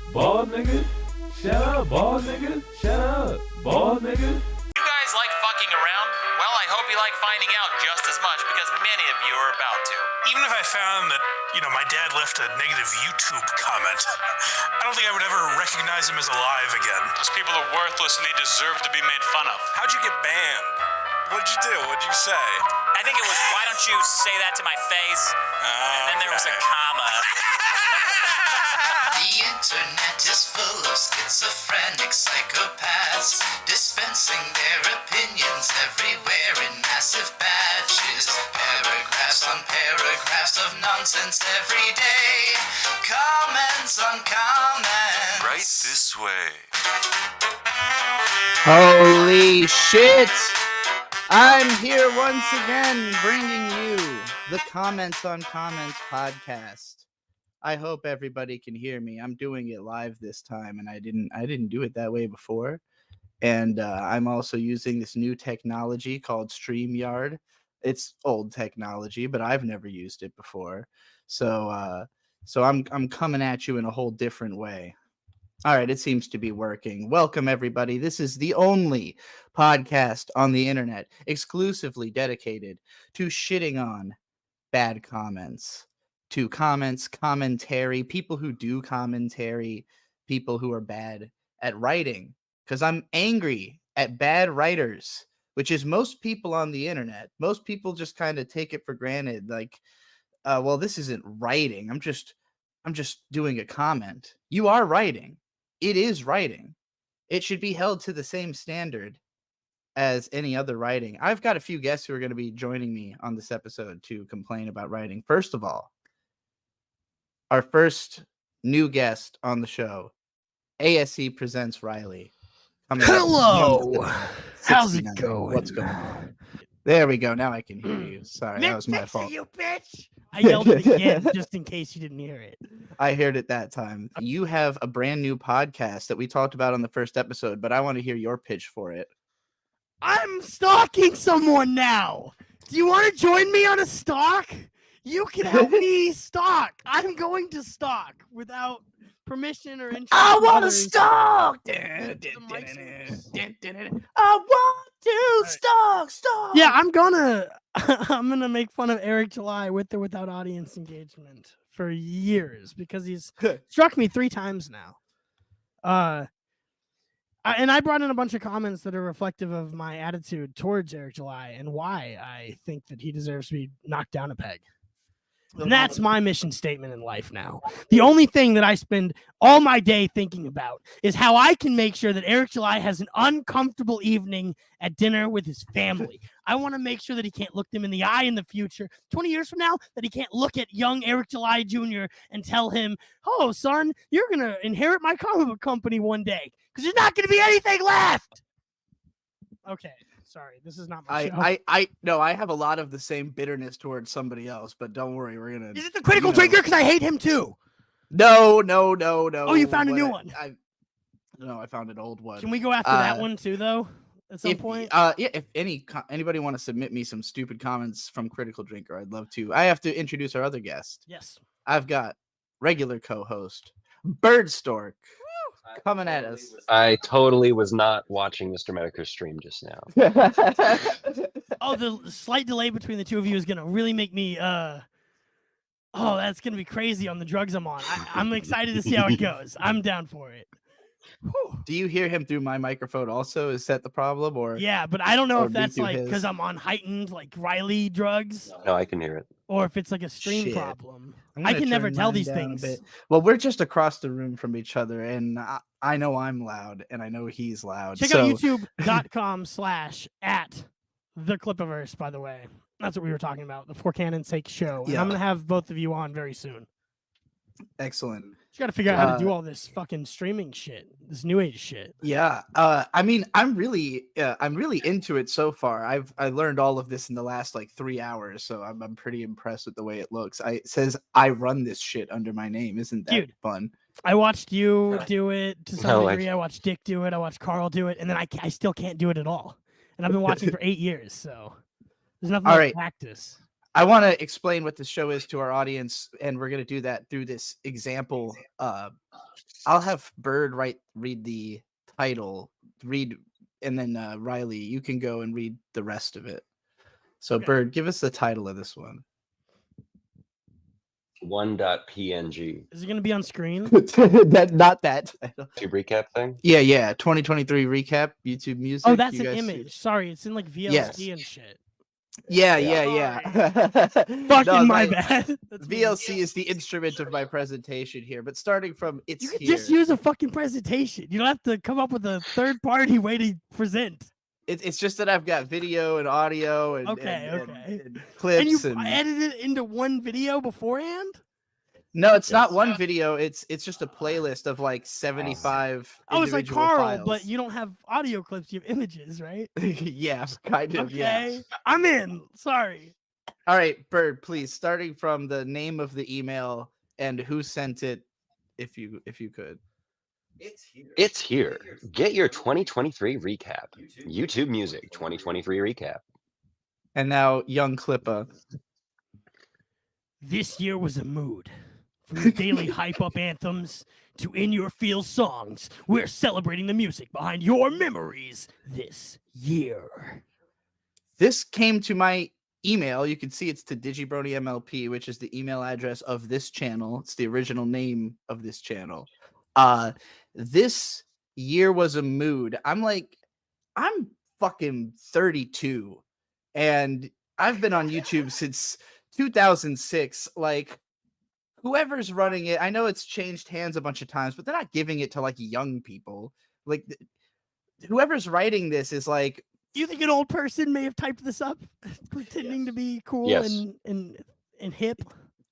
Bald nigga. Shut up, bald nigga. Shut up, bald nigga. You guys like fucking around? Well, I hope you like finding out just as much because many of you are about to. Even if I found that, my dad left a negative YouTube comment, I don't think I would ever recognize him as alive again. Those people are worthless and they deserve to be made fun of. How'd you get banned? What'd you do? What'd you say? I think it was, why don't you say that to my face? And then there was a comma. The internet is full of schizophrenic psychopaths, dispensing their opinions everywhere in massive batches. Paragraphs on paragraphs of nonsense every day. Comments on comments. Right this way. Holy shit! I'm here once again bringing you the Comments on Comments podcast. I hope everybody can hear me. I'm doing it live this time, and I didn't do it that way before. And I'm also using this new technology called StreamYard. It's old technology, but I've never used it before. So I'm coming at you in a whole different way. All right, it seems to be working. Welcome, everybody. This is the only podcast on the internet exclusively dedicated to shitting on bad comments. To comments, commentary, people who do commentary, people who are bad at writing. Because I'm angry at bad writers, which is most people on the internet. Most people just kind of take it for granted. Like, well, this isn't writing. I'm just doing a comment. You are writing. It is writing. It should be held to the same standard as any other writing. I've got a few guests who are going to be joining me on this episode to complain about writing. First of all, our first new guest on the show, ASE Presents Riley. Hello. How's it going? What's going on? There we go. Now I can hear you. Sorry, that was my fault. You bitch! I yelled it again just in case you didn't hear it. I heard it that time. You have a brand new podcast that we talked about on the first episode, but I want to hear your pitch for it. I'm stalking someone now. Do you want to join me on a stalk? You can help me stalk. I'm going to stalk without permission or interest. I want to stalk. I want to stalk. Yeah, I'm gonna make fun of Eric July with or without audience engagement for years because he's struck me 3 times now. And I brought in a bunch of comments that are reflective of my attitude towards Eric July and why I think that he deserves to be knocked down a peg. And that's my mission statement in life now. The only thing that I spend all my day thinking about is how I can make sure that Eric July has an uncomfortable evening at dinner with his family. I want to make sure that he can't look them in the eye in the future, 20 years from now, that he can't look at young Eric July Jr. and tell him, oh, son, you're going to inherit my comic book company one day because there's not going to be anything left. Okay. Sorry, this is not my show. No, I have a lot of the same bitterness towards somebody else, but don't worry, we're gonna. Is it the critical drinker? Because I hate him too. No. Oh, you found a new one. I found an old one. Can we go after that one too, though? At some point. Yeah. If anybody want to submit me some stupid comments from Critical Drinker, I'd love to. I have to introduce our other guest. Yes. I've got regular co-host Bird Stork. Coming at us. I totally was not watching Mr. Medico's stream just now. Oh, the slight delay between the two of you is gonna really make me that's gonna be crazy on the drugs I'm on. I'm excited to see how it goes. I'm down for it. Whew. Do you hear him through my microphone also? Is that the problem? Or yeah, but I don't know if that's through like his? because I'm on heightened like Riley drugs. No, I can hear it. Or if it's like a stream Shit. problem. I'm I gonna can never turn tell mine these down a things. bit. Well, we're just across the room from each other, and I know I'm loud, and I know he's loud. Check out youtube.com/@theclipiverse, by the way. That's what we were talking about, the For Cannon's Sake show. And Yeah. I'm going to have both of you on very soon. Excellent. Just got to figure out how to do all this fucking streaming shit, this new age shit. Yeah. I mean, I'm really into it so far. I learned all of this in the last like 3 hours, so I'm pretty impressed with the way it looks. It says I run this shit under my name. Isn't that fun? I watched you do it to some degree. I watched Dick do it. I watched Carl do it, and then I still can't do it at all. And I've been watching for 8 years, so there's nothing like practice. I want to explain what this show is to our audience, and we're going to do that through this example. I'll have Bird read the title, and then Riley, you can go and read the rest of it. So, Okay. Bird, give us the title of this one. 1.png. Is it going to be on screen? Not that title. YouTube recap thing? Yeah. 2023 recap, YouTube music. Oh, that's You an guys see image. it? Sorry, it's in like VLC Yes. and shit. Yeah. Fucking No, my that- bad. That's me. VLC is the instrument of my presentation here, but starting from it's You can here. just use a fucking presentation. You don't have to come up with a third-party way to present. It's just that I've got video and audio and, Okay. and clips. And you and... edited it into one video beforehand? No, it's not one video. It's just a playlist of like 75 Oh, it's like individual Carl, files. but you don't have audio clips. You have images, right? Yeah, kind of. Okay. Yeah. I'm in. Sorry. All right, Bird, please, starting from the name of the email and who sent it, if you could. It's here. Get your 2023 recap. YouTube Music 2023 recap. And now, young Clippa. This year was a mood. From the daily hype up anthems to in your feel songs, we're celebrating the music behind your memories this year. This came to my email. You can see it's to DigiBronyMLP, which is the email address of this channel. It's the original name of this channel. This year was a mood. I'm fucking 32, and I've been on YouTube since 2006. Like, whoever's running it, I know it's changed hands a bunch of times, but they're not giving it to like young people. Like, whoever's writing this is like, You think an old person may have typed this up, pretending to be cool Yes. and hip?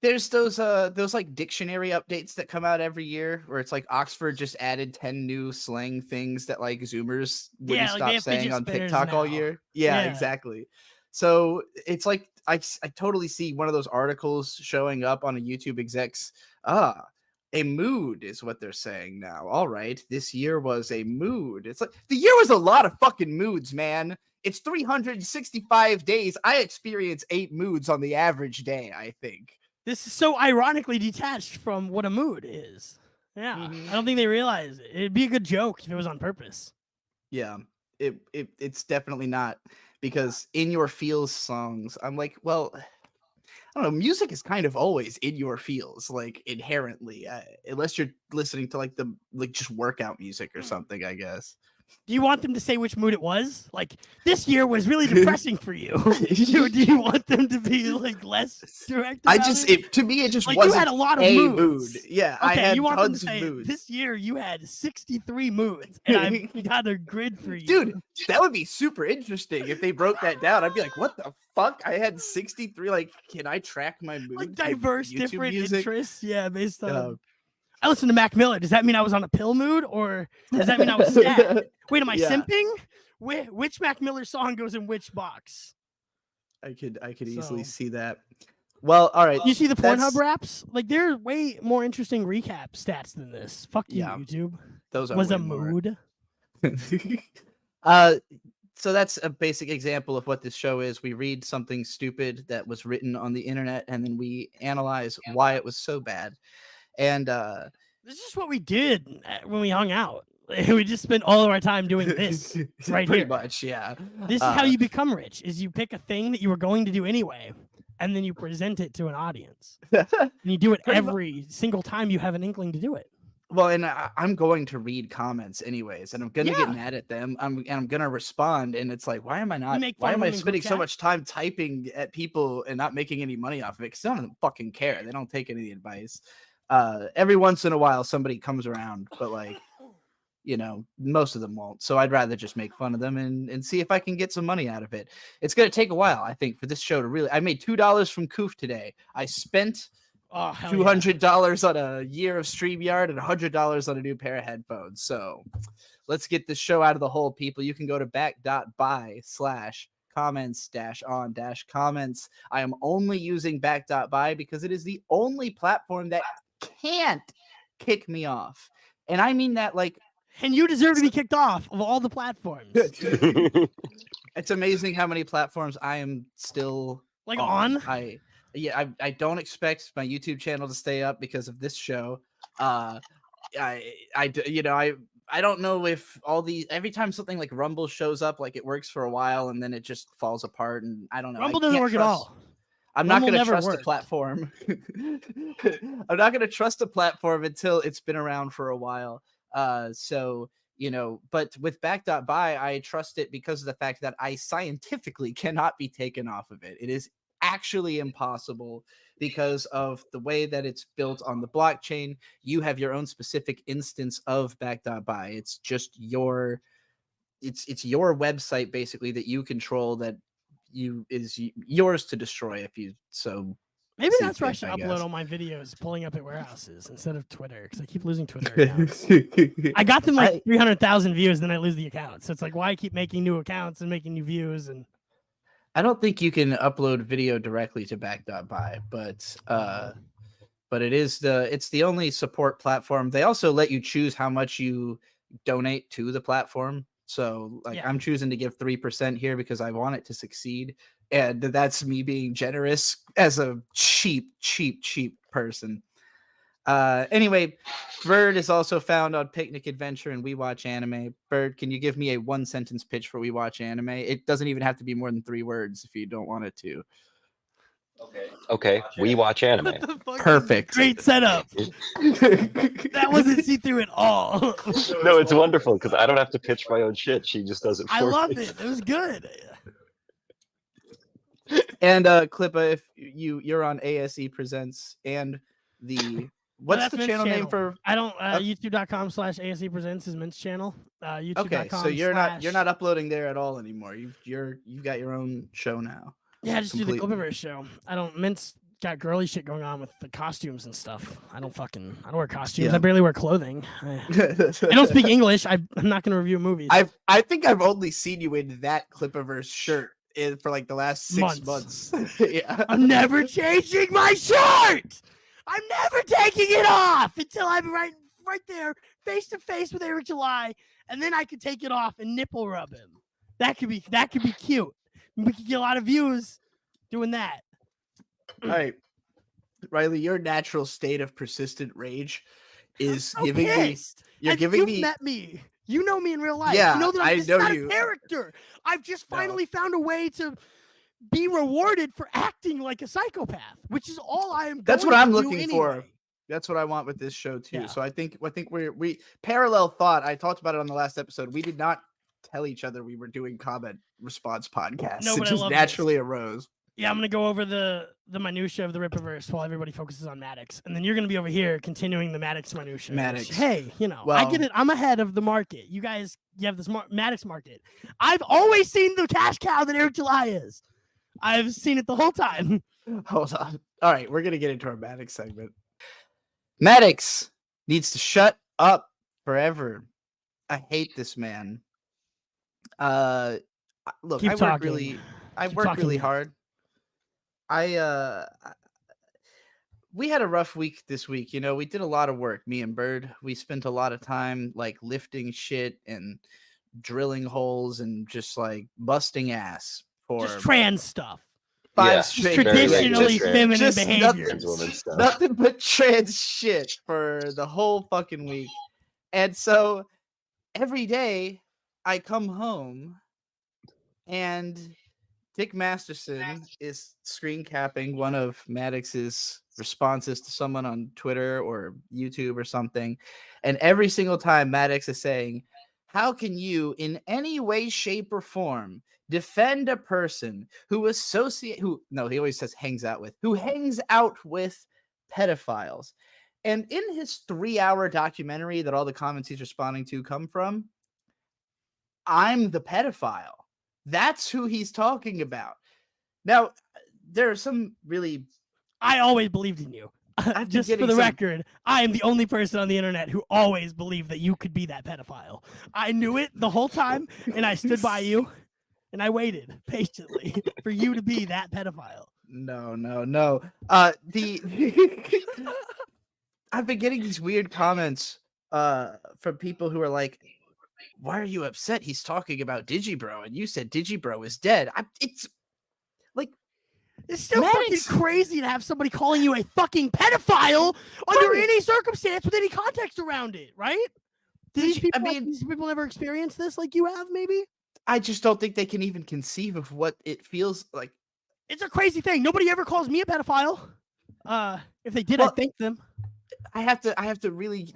there's those like dictionary updates that come out every year where it's like Oxford just added 10 new slang things that like Zoomers wouldn't Yeah, like they stop have saying fidget on spinners TikTok all now. year. Yeah, Yeah. exactly. So it's like I totally see one of those articles showing up on a YouTube exec's a mood is what they're saying now. All right, this year was a mood. It's like the year was a lot of fucking moods, man. It's 365 days. I experience 8 moods on the average day, I think. This is so ironically detached from what a mood is. Yeah, Mhm. I don't think they realize it. It'd be a good joke if it was on purpose. Yeah, it's definitely not, because in your feels songs, I'm like, well, I don't know, music is kind of always in your feels, like inherently, unless you're listening to like just workout music or something, I guess. Do you want them to say which mood it was? Like, this year was really depressing for you. do you want them to be like less direct? I about just it? to me it just Like, you wasn't had a lot of a moods. mood. Yeah, I Okay, had you want them to tons of say moods. this year you had 63 moods, and I've got a grid for you, Dude, that would be super interesting if they broke that down. I'd be like, what the fuck? I had 63. Like, can I track my moods? Like with diverse, YouTube different music? interests. Yeah, based on. Yeah. I listened to Mac Miller. Does that mean I was on a pill mood, or does that mean I was sad? Wait, am I Yeah. simping? Which Mac Miller song goes in which box? I could easily So- see that. Well, all right. You see the that's- Pornhub raps? Like, they're way more interesting recap stats than this. Fuck you, Yeah, YouTube. Those are Was way a more. mood. So that's a basic example of what this show is. We read something stupid that was written on the internet, and then we analyze why it was so bad. And This is what we did when we hung out. We just spent all of our time doing this. Right pretty here. much, yeah. This is how you become rich: is you pick a thing that you were going to do anyway, and then you present it to an audience. And you do it Pretty mu- every single time you have an inkling to do it. Well, and I'm going to read comments anyways, and I'm gonna Yeah. get mad at them. I'm gonna respond, and it's like, why am I not? make Why fun am of I them in spending group so chat? much time typing at people and not making any money off of it? Because none of them fucking care. They don't take any of the advice. Every once in a while, somebody comes around, but like, most of them won't. So I'd rather just make fun of them and see if I can get some money out of it. It's gonna take a while, I think, for this show to really. I made $2 from Koof today. I spent Oh, hell yeah. $200 on a year of StreamYard and $100 on a new pair of headphones. So let's get this show out of the hole, people. You can go to back.by/comments-on-comments. I am only using back.by because it is the only platform that can't kick me off. And I mean that like, And you deserve to be kicked off of all the platforms. it's amazing how many platforms I am still Like on? I don't expect my YouTube channel to stay up because of this show. I don't know if every time something like Rumble shows up, like it works for a while and then it just falls apart, and I don't know. Rumble doesn't work at all. I'm not going to trust a platform. I'm not going to trust a platform until it's been around for a while. So, but with back.by, I trust it because of the fact that I scientifically cannot be taken off of it. It is actually impossible because of the way that it's built on the blockchain. You have your own specific instance of back.by. It's just it's your website basically that you control, that is yours to destroy if you so. Maybe that's where I should upload all my videos pulling up at warehouses instead of Twitter, because I keep losing Twitter accounts. I got them like 300,000 views, then I lose the account. So it's like, why keep making new accounts and making new views? And I don't think you can upload video directly to back.by, but it's the only support platform. They also let you choose how much you donate to the platform. So I'm choosing to give 3% here because I want it to succeed. And that's me being generous as a cheap person. Anyway, Bird is also found on Picnic Adventure and We Watch Anime. Bird, can you give me a 1-sentence pitch for We Watch Anime? It doesn't even have to be more than 3 words if you don't want it to. Okay, we watch anime. Perfect. Great setup. That wasn't see-through at all. No, it's wonderful because I don't have to pitch my own shit. She just does it for me. I love it. It was good. And Clippa, if you're on ASE Presents and the what's the channel name for? I don't youtube.com/ASE Presents is Mint's channel. Okay, so you're not uploading there at all anymore. You've got your own show now. Yeah, I just do the Clippiverse show. Mint's got girly shit going on with the costumes and stuff. I don't wear costumes. Yeah. I barely wear clothing. I don't speak English. I'm not going to review movies. I think I've only seen you in that Clippiverse shirt for like the last 6 months. Yeah. I'm never changing my shirt. I'm never taking it off until I'm right there, face to face with Eric July, and then I can take it off and nipple rub him. That could be cute. We could get a lot of views doing that. All right, Riley, your natural state of persistent rage is giving me. You've met me. You know me in real life. Yeah, you know that I'm just know not you. a character. I've just finally found a way to be rewarded for acting like a psychopath, which is all I am. That's what I'm looking for. That's what I want with this show too. Yeah. So I think we parallel thought. I talked about it on the last episode. We did not tell each other we were doing comment response podcasts. No, it just naturally arose. Yeah, I'm gonna go over the minutia of the Rippaverse while everybody focuses on Maddox, and then you're gonna be over here continuing the Maddox minutia. Maddox. Hey, I get it. I'm ahead of the market. You guys, you have this Maddox market. I've always seen the cash cow that Eric July is. I've seen it the whole time. Hold on. All right, we're gonna get into our Maddox segment. Maddox needs to shut up forever. I hate this man. Look, I work really hard. We had a rough week this week. We did a lot of work, me and Bird. We spent a lot of time like lifting shit and drilling holes and just like busting ass for just trans stuff. Traditionally feminine behaviors. Nothing but trans shit for the whole fucking week. And so every day I come home and Dick Masterson is screen capping one of Maddox's responses to someone on Twitter or YouTube or something. And every single time Maddox is saying, how can you in any way, shape, or form defend a person who he always says hangs out with pedophiles? And in his 3-hour documentary that all the comments he's responding to come from, I'm the pedophile. That's who he's talking about. Now, there are some really... I always believed in you. Just for the record, I am the only person on the internet who always believed that you could be that pedophile. I knew it the whole time, and I stood by you, and I waited patiently for you to be that pedophile. No. I've been getting these weird comments from people who are like, why are you upset? He's talking about Digibro, and you said Digibro is dead. It's like It's still Maddox- fucking crazy to have somebody calling you a fucking pedophile under any circumstance with any context around it, right? These people never experience this like you have, maybe? I just don't think they can even conceive of what it feels like. It's a crazy thing. Nobody ever calls me a pedophile. If they did, Well, I'd thank them. I have to really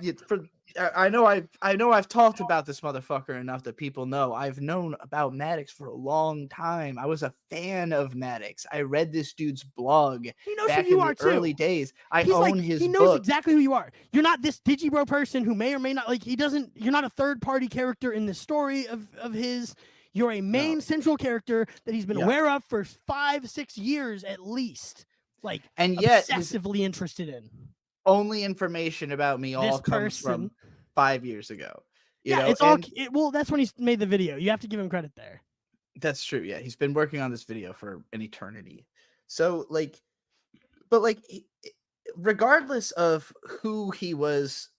I know I've talked about this motherfucker enough that people know. I've known about Maddox for a long time. I was a fan of Maddox. I read this dude's blog He knows back who you in are the early days. I He's own his He knows book. exactly who you are. You're not this digibro person who may or may not you're not a third party character in the story of his. You're a main central character that he's been aware of for 5-6 years at least. And yet obsessively interested in. Only information about me all comes from 5 years ago. You know? Well, that's when he made the video. You have to give him credit there. That's true. Yeah, he's been working on this video for an eternity. So regardless of who he was,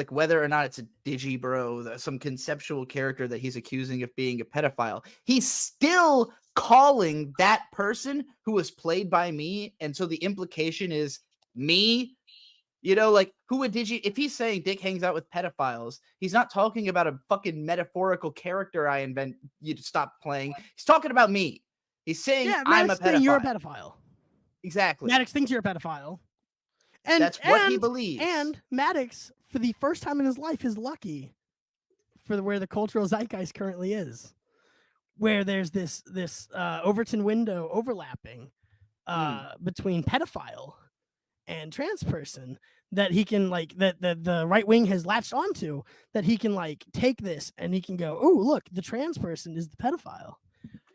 whether or not it's a digibro, some conceptual character that he's accusing of being a pedophile, he's still calling that person who was played by me. And so the implication is me. Who would if he's saying Dick hangs out with pedophiles, he's not talking about a fucking metaphorical character I invent you to stop playing. He's talking about me. He's saying I'm a pedophile. You're a pedophile. Exactly. Maddox thinks you're a pedophile. And that's what he believes. And Maddox, for the first time in his life, is lucky for where the cultural zeitgeist currently is. Where there's this Overton window overlapping between pedophile and trans person that he can that the right wing has latched onto, that he can take this and he can go, oh, look, the trans person is the pedophile.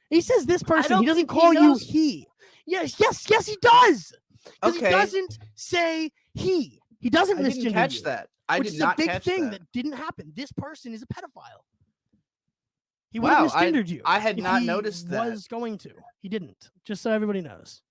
He says this person, he doesn't call you he. Yes, he does. Because he doesn't say he. He doesn't misgender you. I didn't catch that. I did not catch that. Which is a big thing that didn't happen. This person is a pedophile. He would have misgendered you. I had not noticed that. He was going to. He didn't. Just so everybody knows.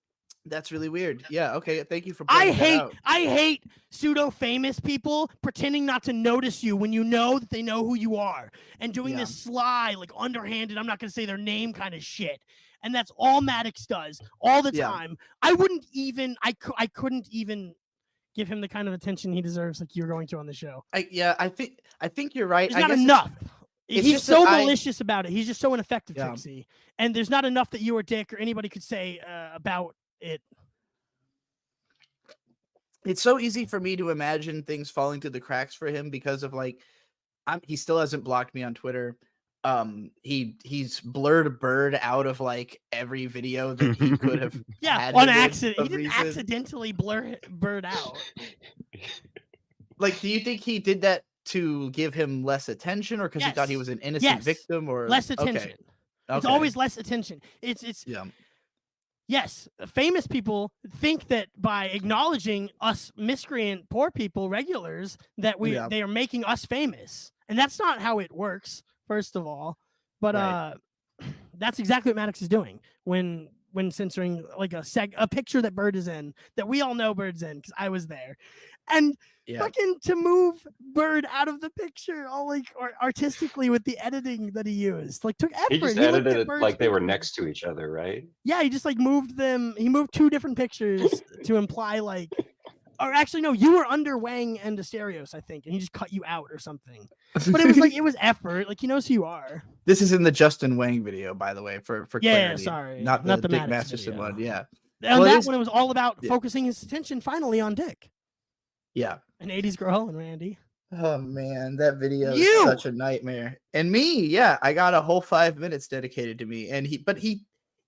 That's really weird. Yeah, okay. Thank you for pointing that out. I hate pseudo-famous people pretending not to notice you when you know that they know who you are and doing this sly, underhanded, I'm not going to say their name kind of shit. And that's all Maddox does all the time. I couldn't even give him the kind of attention he deserves like you're going to on the show. I think you're right. There's not enough. He's so malicious about it. He's just so ineffective, Trixie. And there's not enough that you or Dick or anybody could say about it. It's so easy for me to imagine things falling through the cracks for him because of he still hasn't blocked me on Twitter. He's blurred Bird out of every video that he could have had on accident. He didn't accidentally blur Bird out. Do you think he did that to give him less attention, or because he thought he was an innocent victim, or less attention? It's always less attention. It's Yes, famous people think that by acknowledging us miscreant poor people, regulars, that they are making us famous. And that's not how it works, first of all. But that's exactly what Maddox is doing when censoring a picture that Bird is in, that we all know Bird's in because I was there. And fucking to move Bird out of the picture all or artistically with the editing that he used. Took effort. He just edited it like they were next to each other, right? Yeah, he just moved them. He moved two different pictures to imply or actually no, you were under Wang and Asterios, I think, and he just cut you out or something. But it was it was effort. He knows who you are. This is in the Justin Wang video, by the way, for clarity. Sorry, not the Dick Maddox Masterson video. one. Yeah, and that one, it was all about focusing his attention finally on Dick. Yeah, an 80s girl and Randy. Oh man, that video is such a nightmare. And me, I got a whole 5 minutes dedicated to me. And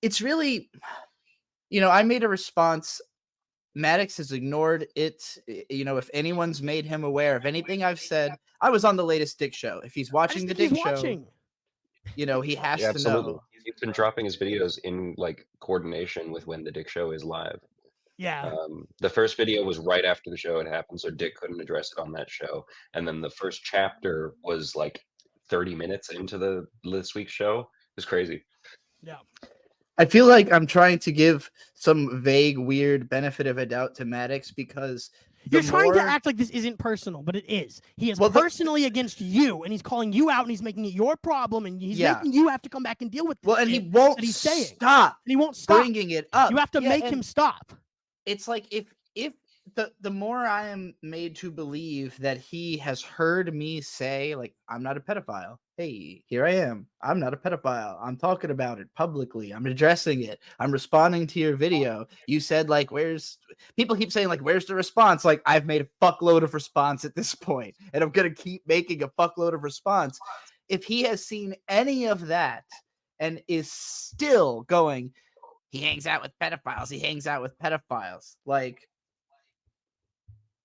it's really, I made a response. Maddox has ignored it. If anyone's made him aware of anything I've said, I was on the latest Dick show. If he's watching the Dick show, he has to know. He's been dropping his videos in coordination with when the Dick show is live. Yeah. The first video was right after the show had happened, so Dick couldn't address it on that show. And then the first chapter was 30 minutes into this week's show. It was crazy. Yeah. I feel like I'm trying to give some vague, weird benefit of a doubt to Maddox because You're trying to act like this isn't personal, but it is. He is personally against you, and he's calling you out, and he's making it your problem, and he's making you have to come back and deal with it. Well, and he won't stop. And he won't stop bringing it up. You have to make him stop. It's like if the more I am made to believe that he has heard me say, like, I'm not a pedophile. Hey, here I am. I'm not a pedophile. I'm talking about it publicly. I'm addressing it. I'm responding to your video. You said, like, people keep saying, like, where's the response? Like, I've made a fuckload of response at this point, and I'm going to keep making a fuckload of response. If he has seen any of that and is still going, he hangs out with pedophiles. He hangs out with pedophiles. Like,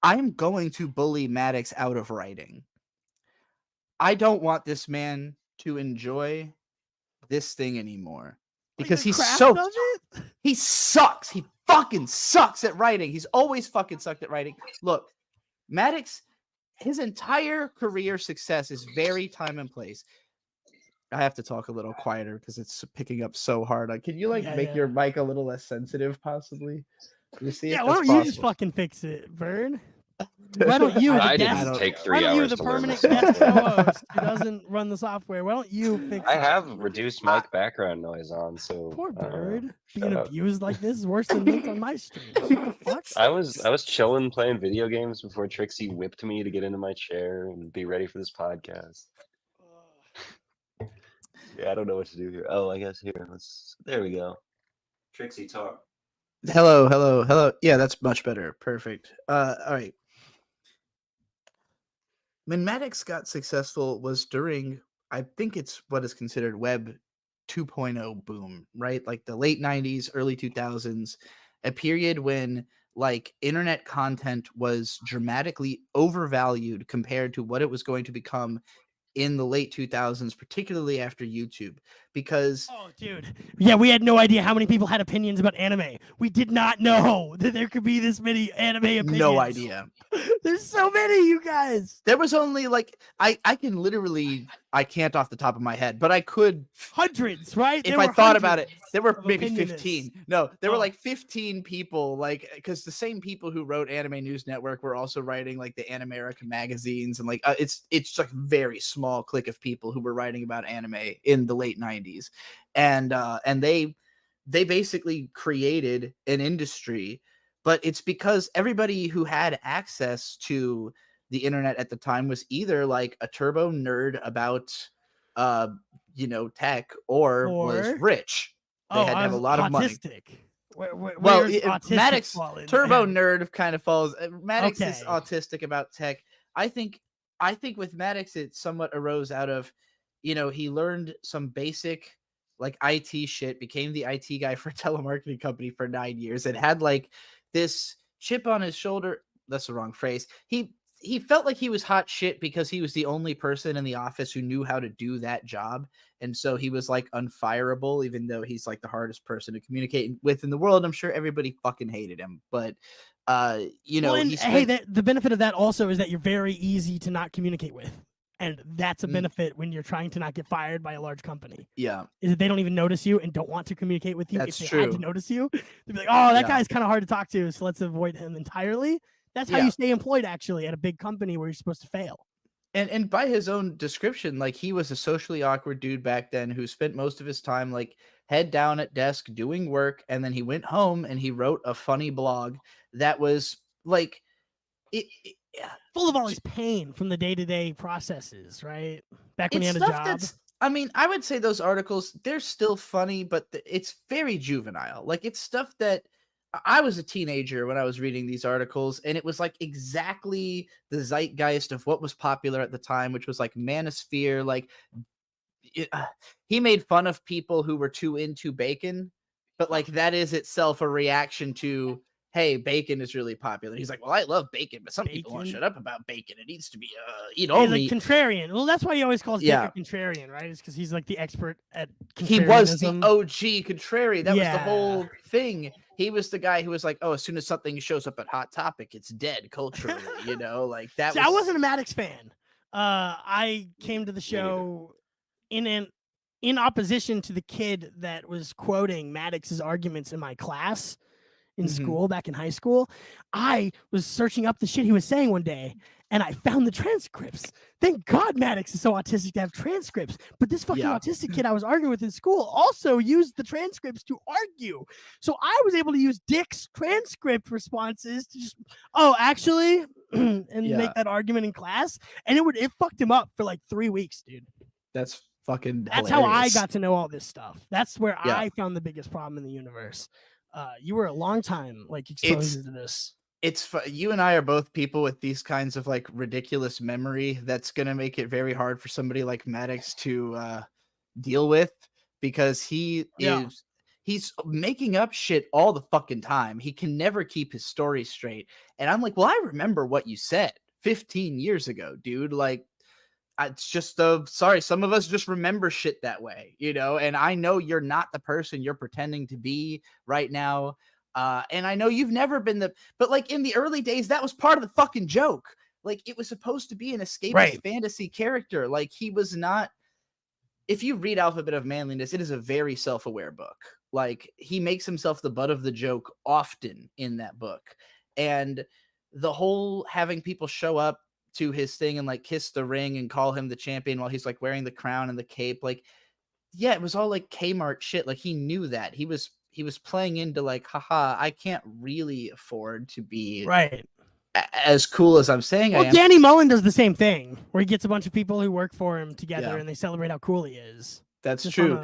I'm going to bully Maddox out of writing. I don't want this man to enjoy this thing anymore because he sucks. He fucking sucks at writing. He's always fucking sucked at writing. Look, Maddox, his entire career success is very time and place. I have to talk a little quieter because it's picking up so hard. Can you make your mic a little less sensitive, possibly? You see? Yeah, why don't you just fucking fix it, Bird? Why don't you? I didn't take 3 hours. Why don't you, the to learn permanent this guest software. co-host who doesn't run the software? Why don't you fix it? I have reduced mic background noise on, so Poor Bird being abused like this is worse than this on my stream. What the fuck? I was chilling playing video games before Trixie whipped me to get into my chair and be ready for this podcast. Yeah, I don't know what to do here. Oh, I guess here. There we go. Trixie, talk. Hello. Yeah, that's much better. Perfect. All right. When Maddox got successful was during, I think it's what is considered Web 2.0 boom, right? Like the late 90s, early 2000s, a period when like internet content was dramatically overvalued compared to what it was going to become in the late 2000s, particularly after YouTube, because dude, yeah, we had no idea how many people had opinions about anime. We did not know that there could be this many anime opinions. No idea. There's so many, you guys. There was only like I can't off the top of my head, but I could hundreds, right? If I thought about it, there were maybe 15. No, there were like 15 people, like because the same people who wrote Anime News Network were also writing like the Animerica magazines, and like it's like a very small clique of people who were writing about anime in the late 90s, and they basically created an industry. But it's because everybody who had access to the internet at the time was either like a turbo nerd about tech or was rich. They had to have a lot of money. Well, Maddox turbo nerd kind of falls. Maddox is autistic about tech. I think with Maddox it somewhat arose out of, he learned some basic like IT shit, became the IT guy for a telemarketing company for 9 years, and had like this chip on his shoulder. That's the wrong phrase. He felt like he was hot shit because he was the only person in the office who knew how to do that job. And so he was like unfireable, even though he's like the hardest person to communicate with in the world. I'm sure everybody fucking hated him, but the benefit of that also is that you're very easy to not communicate with. And that's a benefit when you're trying to not get fired by a large company. Yeah. Is that they don't even notice you and don't want to communicate with you. If they had to notice you, they'd be like, oh, that guy's kind of hard to talk to, so let's avoid him entirely. That's how you stay employed, actually, at a big company where you're supposed to fail. And by his own description, like he was a socially awkward dude back then who spent most of his time like head down at desk doing work. And then he went home and he wrote a funny blog that was like full of all his pain from the day-to-day processes, right? Back when he had a job. I mean, I would say those articles, they're still funny, but it's very juvenile. Like it's stuff that I was a teenager when I was reading these articles, and it was like exactly the zeitgeist of what was popular at the time, which was like manosphere. Like he made fun of people who were too into bacon, but like that is itself a reaction to, hey, bacon is really popular. He's like, well, I love bacon, but some people won't shut up about bacon. It needs to be he's like contrarian. Well, that's why he always calls Dick a contrarian, right? It's because he's like the expert at contrarianism. He was the OG contrarian. That was the whole thing. He was the guy who was like, oh, as soon as something shows up at Hot Topic, it's dead culturally, like that. See, I wasn't a Maddox fan. I came to the show in opposition to the kid that was quoting Maddox's arguments in my class. in school back in high school. I was searching up the shit he was saying one day, and I found the transcripts. Thank God Maddox is so autistic to have transcripts. But this fucking autistic kid I was arguing with in school also used the transcripts to argue. So I was able to use Dick's transcript responses to just, actually, and make that argument in class. And it fucked him up for like 3 weeks, dude. That's fucking That's hilarious. how I got to know all this stuff. That's where I found the biggest problem in the universe. You were a long time like exposure to this. You and I are both people with these kinds of like ridiculous memory that's gonna make it very hard for somebody like Maddox to deal with, because he's making up shit all the fucking time. He can never keep his story straight. And I'm like, well, I remember what you said 15 years ago, dude. Like, it's just sorry, some of us just remember shit that way, you know. And I know you're not the person you're pretending to be right now. And I know you've never been but like in the early days, that was part of the fucking joke. Like, it was supposed to be an escapist fantasy character. Like, he was not. If you read Alphabet of Manliness, it is a very self-aware book. Like, he makes himself the butt of the joke often in that book. And the whole having people show up to his thing and like kiss the ring and call him the champion while he's like wearing the crown and the cape, like, yeah, it was all like Kmart shit. Like, he knew that he was playing into like, haha, I can't really afford to be as cool as I'm saying I am. Danny Mullen does the same thing, where he gets a bunch of people who work for him together and they celebrate how cool he is. That's just true.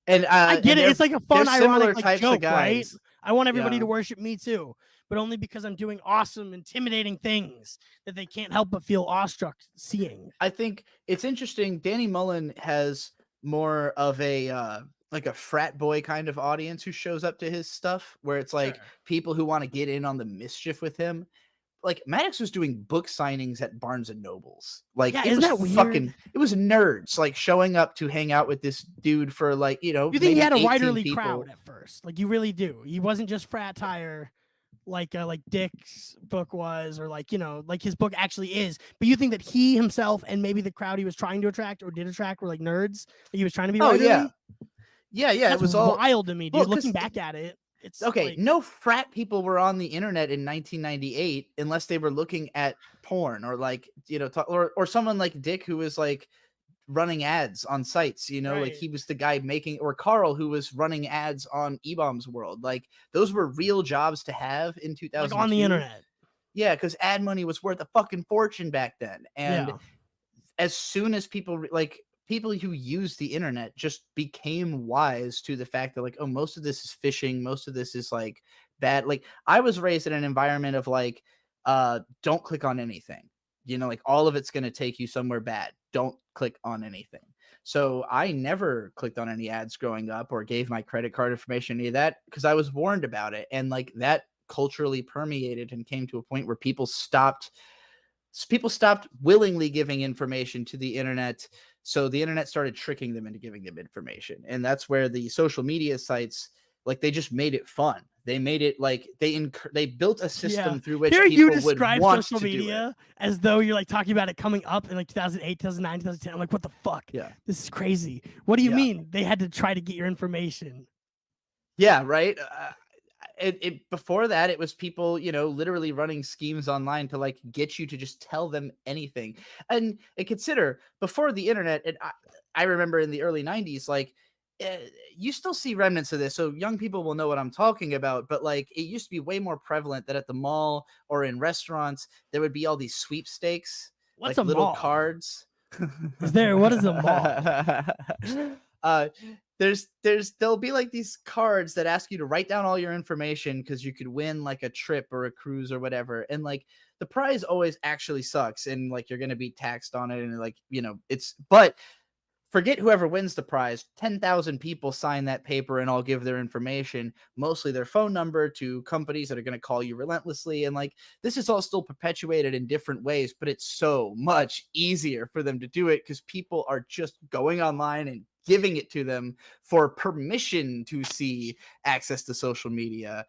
And I get it. It's like a fun, ironic like, joke, right? I want everybody to worship me too, but only because I'm doing awesome, intimidating things that they can't help but feel awestruck seeing. I think it's interesting. Danny Mullen has more of a like a frat boy kind of audience who shows up to his stuff, where it's like people who want to get in on the mischief with him. Like, Maddox was doing book signings at Barnes and Nobles. Like, it was fucking, it was nerds like showing up to hang out with this dude for like, you know, you think he had a widerly crowd at first? Like, you really do. He wasn't just frat tire like Dick's book was, or like, you know, like his book actually is. But you think that he himself and maybe the crowd he was trying to attract or did attract were like nerds? Like, he was trying to be widerly? Yeah. That's it was all wild to me, dude. Looking back at it. It's okay. like, no frat people were on the internet in 1998 unless they were looking at porn or like, you know, or someone like Dick who was like running ads on sites, you know, like he was the guy making, or Carl who was running ads on eBaum's World. Like, those were real jobs to have in 2000 like on the internet. Yeah, because ad money was worth a fucking fortune back then. And as soon as people who use the internet just became wise to the fact that like, oh, most of this is phishing, most of this is like bad. Like, I was raised in an environment of like, don't click on anything, you know, like all of it's going to take you somewhere bad. Don't click on anything. So I never clicked on any ads growing up or gave my credit card information, any of that, because I was warned about it. And like, that culturally permeated and came to a point where people stopped willingly giving information to the internet. So the internet started tricking them into giving them information. And that's where the social media sites, like, they just made it fun. They made it like they built a system through which Here people you would describe want social to media as though you're like talking about it coming up in like 2008, 2009, 2010. I'm like, what the fuck? Yeah. This is crazy. What do you mean they had to try to get your information? Yeah, right. Before that, it was people, you know, literally running schemes online to like get you to just tell them anything. And consider, before the internet, and I remember in the early 90s, like, you still see remnants of this, so young people will know what I'm talking about. But like, it used to be way more prevalent that at the mall or in restaurants there would be all these sweepstakes, What's like a little mall? Cards. What is a mall? There'll be like these cards that ask you to write down all your information because you could win like a trip or a cruise or whatever. And like, the prize always actually sucks, and like, you're going to be taxed on it. And like, you know, but forget whoever wins the prize. 10,000 people sign that paper and all give their information, mostly their phone number, to companies that are going to call you relentlessly. And like, this is all still perpetuated in different ways, but it's so much easier for them to do it because people are just going online and giving it to them for permission to see access to social media.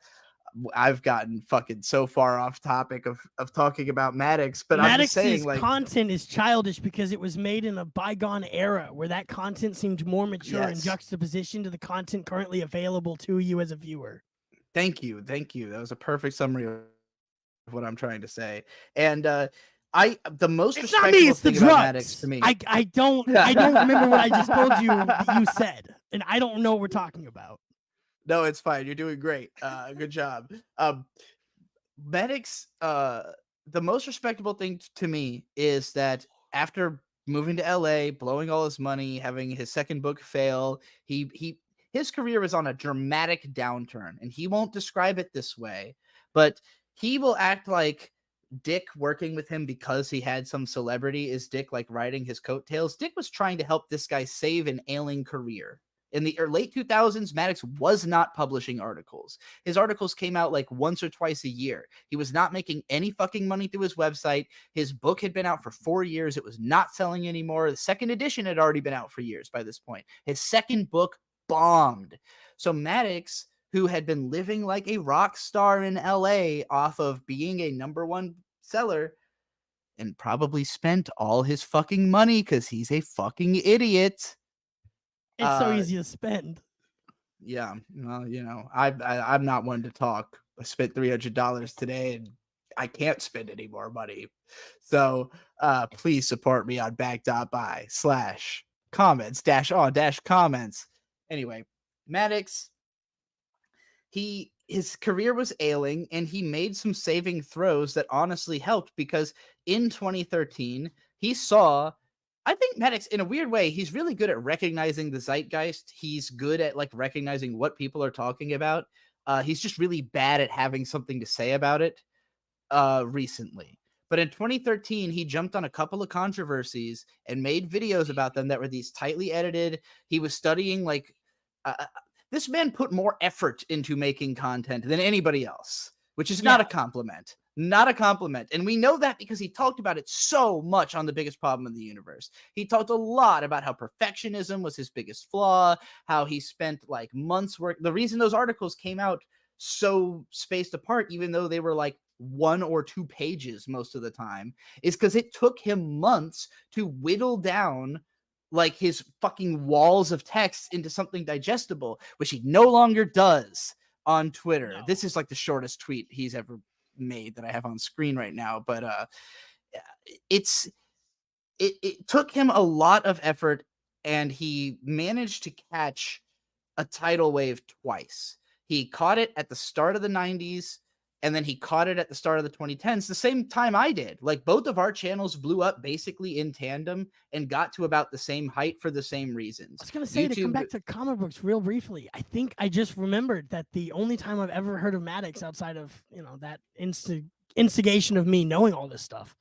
I've gotten fucking so far off topic of talking about Maddox, but I'm just saying, like, content is childish because it was made in a bygone era where that content seemed more mature in juxtaposition to the content currently available to you as a viewer. Thank you. That was a perfect summary of what I'm trying to say. And the most It's not respectable me. It's the thing about Maddox drugs. to me. I don't remember what I just told you that you said, and I don't know what we're talking about. No, it's fine. You're doing great. Good job. Maddox, the most respectable thing to me is that after moving to LA, blowing all his money, having his second book fail, his career was on a dramatic downturn, and he won't describe it this way, but he will act like Dick working with him because he had some celebrity is Dick like riding his coattails. Dick was trying to help this guy save an ailing career. In the late 2000s, Maddox was not publishing articles. His articles came out like once or twice a year. He was not making any fucking money through his website. His book had been out for 4 years. It was not selling anymore. The second edition had already been out for years by this point. His second book bombed. So Maddox, who had been living like a rock star in LA off of being a #1 seller, and probably spent all his fucking money because he's a fucking idiot. It's so easy to spend. Yeah, well, I'm not one to talk. I spent $300 today, and I can't spend any more money. So please support me on back.by/comments-on-comments. Anyway, Maddox, his career was ailing, and he made some saving throws that honestly helped, because in 2013, he saw, I think Maddox, in a weird way, he's really good at recognizing the zeitgeist. He's good at like recognizing what people are talking about. He's just really bad at having something to say about it recently. But in 2013, he jumped on a couple of controversies and made videos about them that were these tightly edited. He was studying like this man put more effort into making content than anybody else, which is not a compliment. Not a compliment. And we know that because he talked about it so much on The Biggest Problem in the Universe. He talked a lot about how perfectionism was his biggest flaw, how he spent like months work. The reason those articles came out so spaced apart, even though they were like 1 or 2 pages most of the time, is because it took him months to whittle down like his fucking walls of text into something digestible, which he no longer does on Twitter. No. This is like the shortest tweet he's ever made that I have on screen right now, but it took him a lot of effort, and he managed to catch a tidal wave twice. He caught it at the start of the 90s, and then he caught it at the start of the 2010s, the same time I did. Like, both of our channels blew up basically in tandem and got to about the same height for the same reasons. I was going to say, to come back to comic books real briefly, I think I just remembered that the only time I've ever heard of Maddox outside of, that instigation of me knowing all this stuff,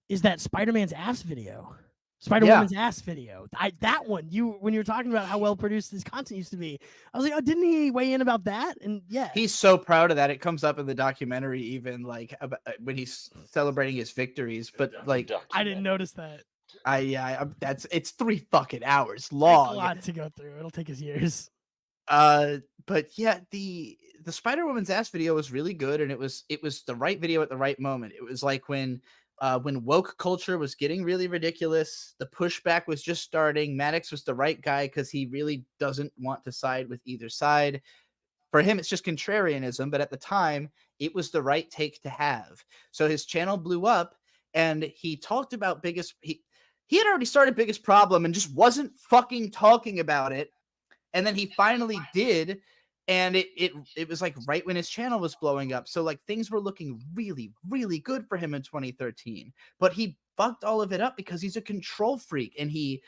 is that Spider-Man's ass video. Spider-Woman's ass video. That one, when you were talking about how well produced this content used to be, I was like, oh, didn't he weigh in about that? And yeah, he's so proud of that. It comes up in the documentary, even like about, when he's celebrating his victories. But like, I didn't notice that. It's 3 fucking hours long. There's a lot to go through. It'll take us years. But yeah, the Spider-Woman's ass video was really good, and it was the right video at the right moment. It was like when woke culture was getting really ridiculous, the pushback was just starting. Maddox was the right guy because he really doesn't want to side with either side. For him, it's just contrarianism, but at the time, it was the right take to have. So his channel blew up, and he talked about he had already started Biggest Problem and just wasn't fucking talking about it. And then he finally did, and it was like right when his channel was blowing up. So like things were looking really, really good for him in 2013. But he fucked all of it up because he's a control freak, and he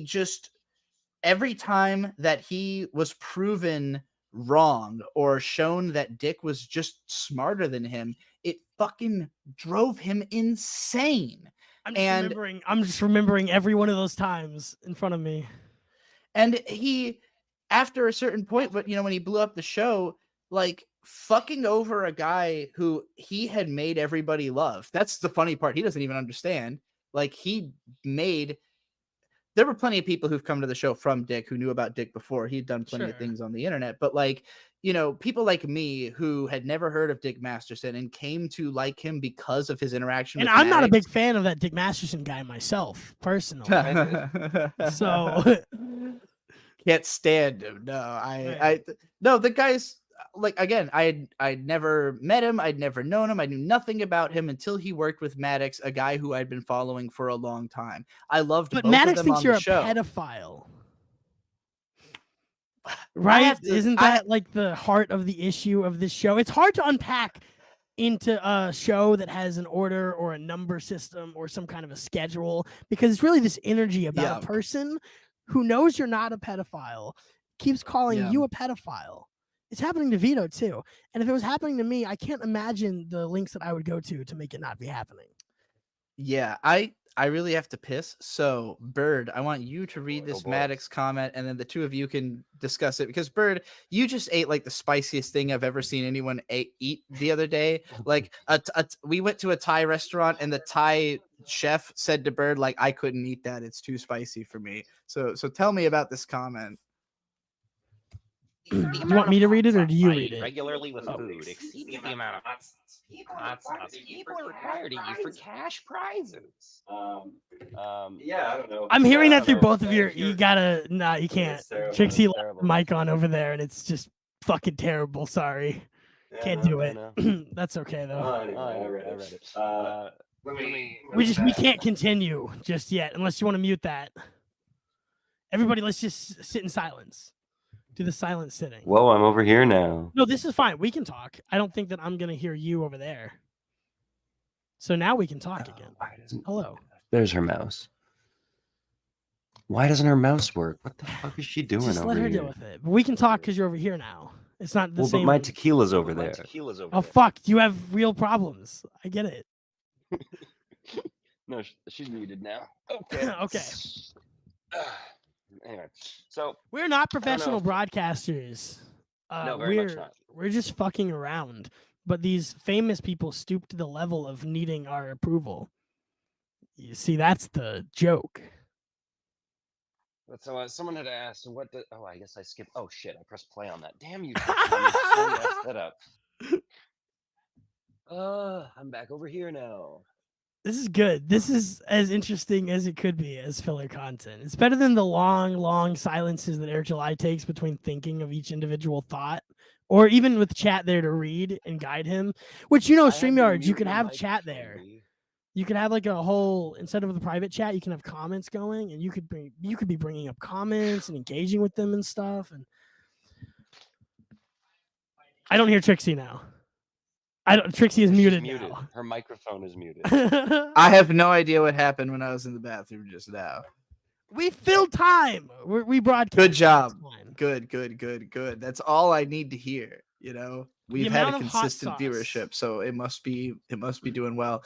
just, every time that he was proven wrong or shown that Dick was just smarter than him, it fucking drove him insane. I'm just remembering every one of those times in front of me. And he, after a certain point, but when he blew up the show, like fucking over a guy who he had made everybody love. That's the funny part. He doesn't even understand. Like, there were plenty of people who've come to the show from Dick who knew about Dick before. He'd done plenty of things on the internet, but like, people like me who had never heard of Dick Masterson and came to like him because of his interaction with I'm Maddox. not a big fan of that Dick Masterson guy myself, personally. So can't stand him. No, no, the guy's like again, I'd never met him, I'd never known him, I knew nothing about him until he worked with Maddox, a guy who I'd been following for a long time. I loved But both Maddox of them thinks on you're the a show. pedophile. Right? Isn't that like the heart of the issue of this show? It's hard to unpack into a show that has an order or a number system or some kind of a schedule, because it's really this energy about a person who knows you're not a pedophile, keeps calling you a pedophile. It's happening to Vito too. And if it was happening to me, I can't imagine the links that I would go to make it not be happening. Yeah, I really have to piss. So, Bird, I want you to read this Maddox comment, and then the two of you can discuss it. Because, Bird, you just ate like the spiciest thing I've ever seen anyone eat the other day. Like, we went to a Thai restaurant, and the Thai chef said to Bird, like, I couldn't eat that. It's too spicy for me. So tell me about this comment. Do you want me to read it, or do you read it? Regularly with food exceeds the amount of hot sauce people are required to eat for cash prizes. Yeah, I don't know. I'm hearing that through both of your. You gotta. Nah, you can't. Trixie left the mic on over there, and it's just fucking terrible. Sorry, can't do it. That's okay though. I read it. We can't continue just yet unless you want to mute that. Everybody, let's just sit in silence. Do the silent sitting. Whoa, I'm over here now. No, this is fine. We can talk. I don't think that I'm gonna hear you over there. So now we can talk again. Hello. There's her mouse. Why doesn't her mouse work? What the fuck is she doing Just over let her here? deal with it. But we can talk because you're over here now. It's not the same. But my tequila's over there. Oh fuck! You have real problems. I get it. No, she's muted now. Okay. Okay. Anyway, so we're not professional broadcasters. No, very much not. We're just fucking around. But these famous people stoop to the level of needing our approval. You see, that's the joke. So someone had asked, what the... Oh, I guess I skipped... Oh, shit, I pressed play on that. Damn you. I set up. I'm back over here now. This is good. This is as interesting as it could be as filler content. It's better than the long silences that Eric July takes between thinking of each individual thought, or even with chat there to read and guide him. Which, you know, StreamYards, you could have chat there. You could have like a whole, instead of the private chat, you can have comments going, and you could be bringing up comments and engaging with them and stuff. And I don't hear Trixie now. Trixie is muted now. Her microphone is muted. I have no idea what happened when I was in the bathroom just now. We filled time. We broadcast. Good job. Good. That's all I need to hear. You know, we've had a consistent viewership, so it must be doing well.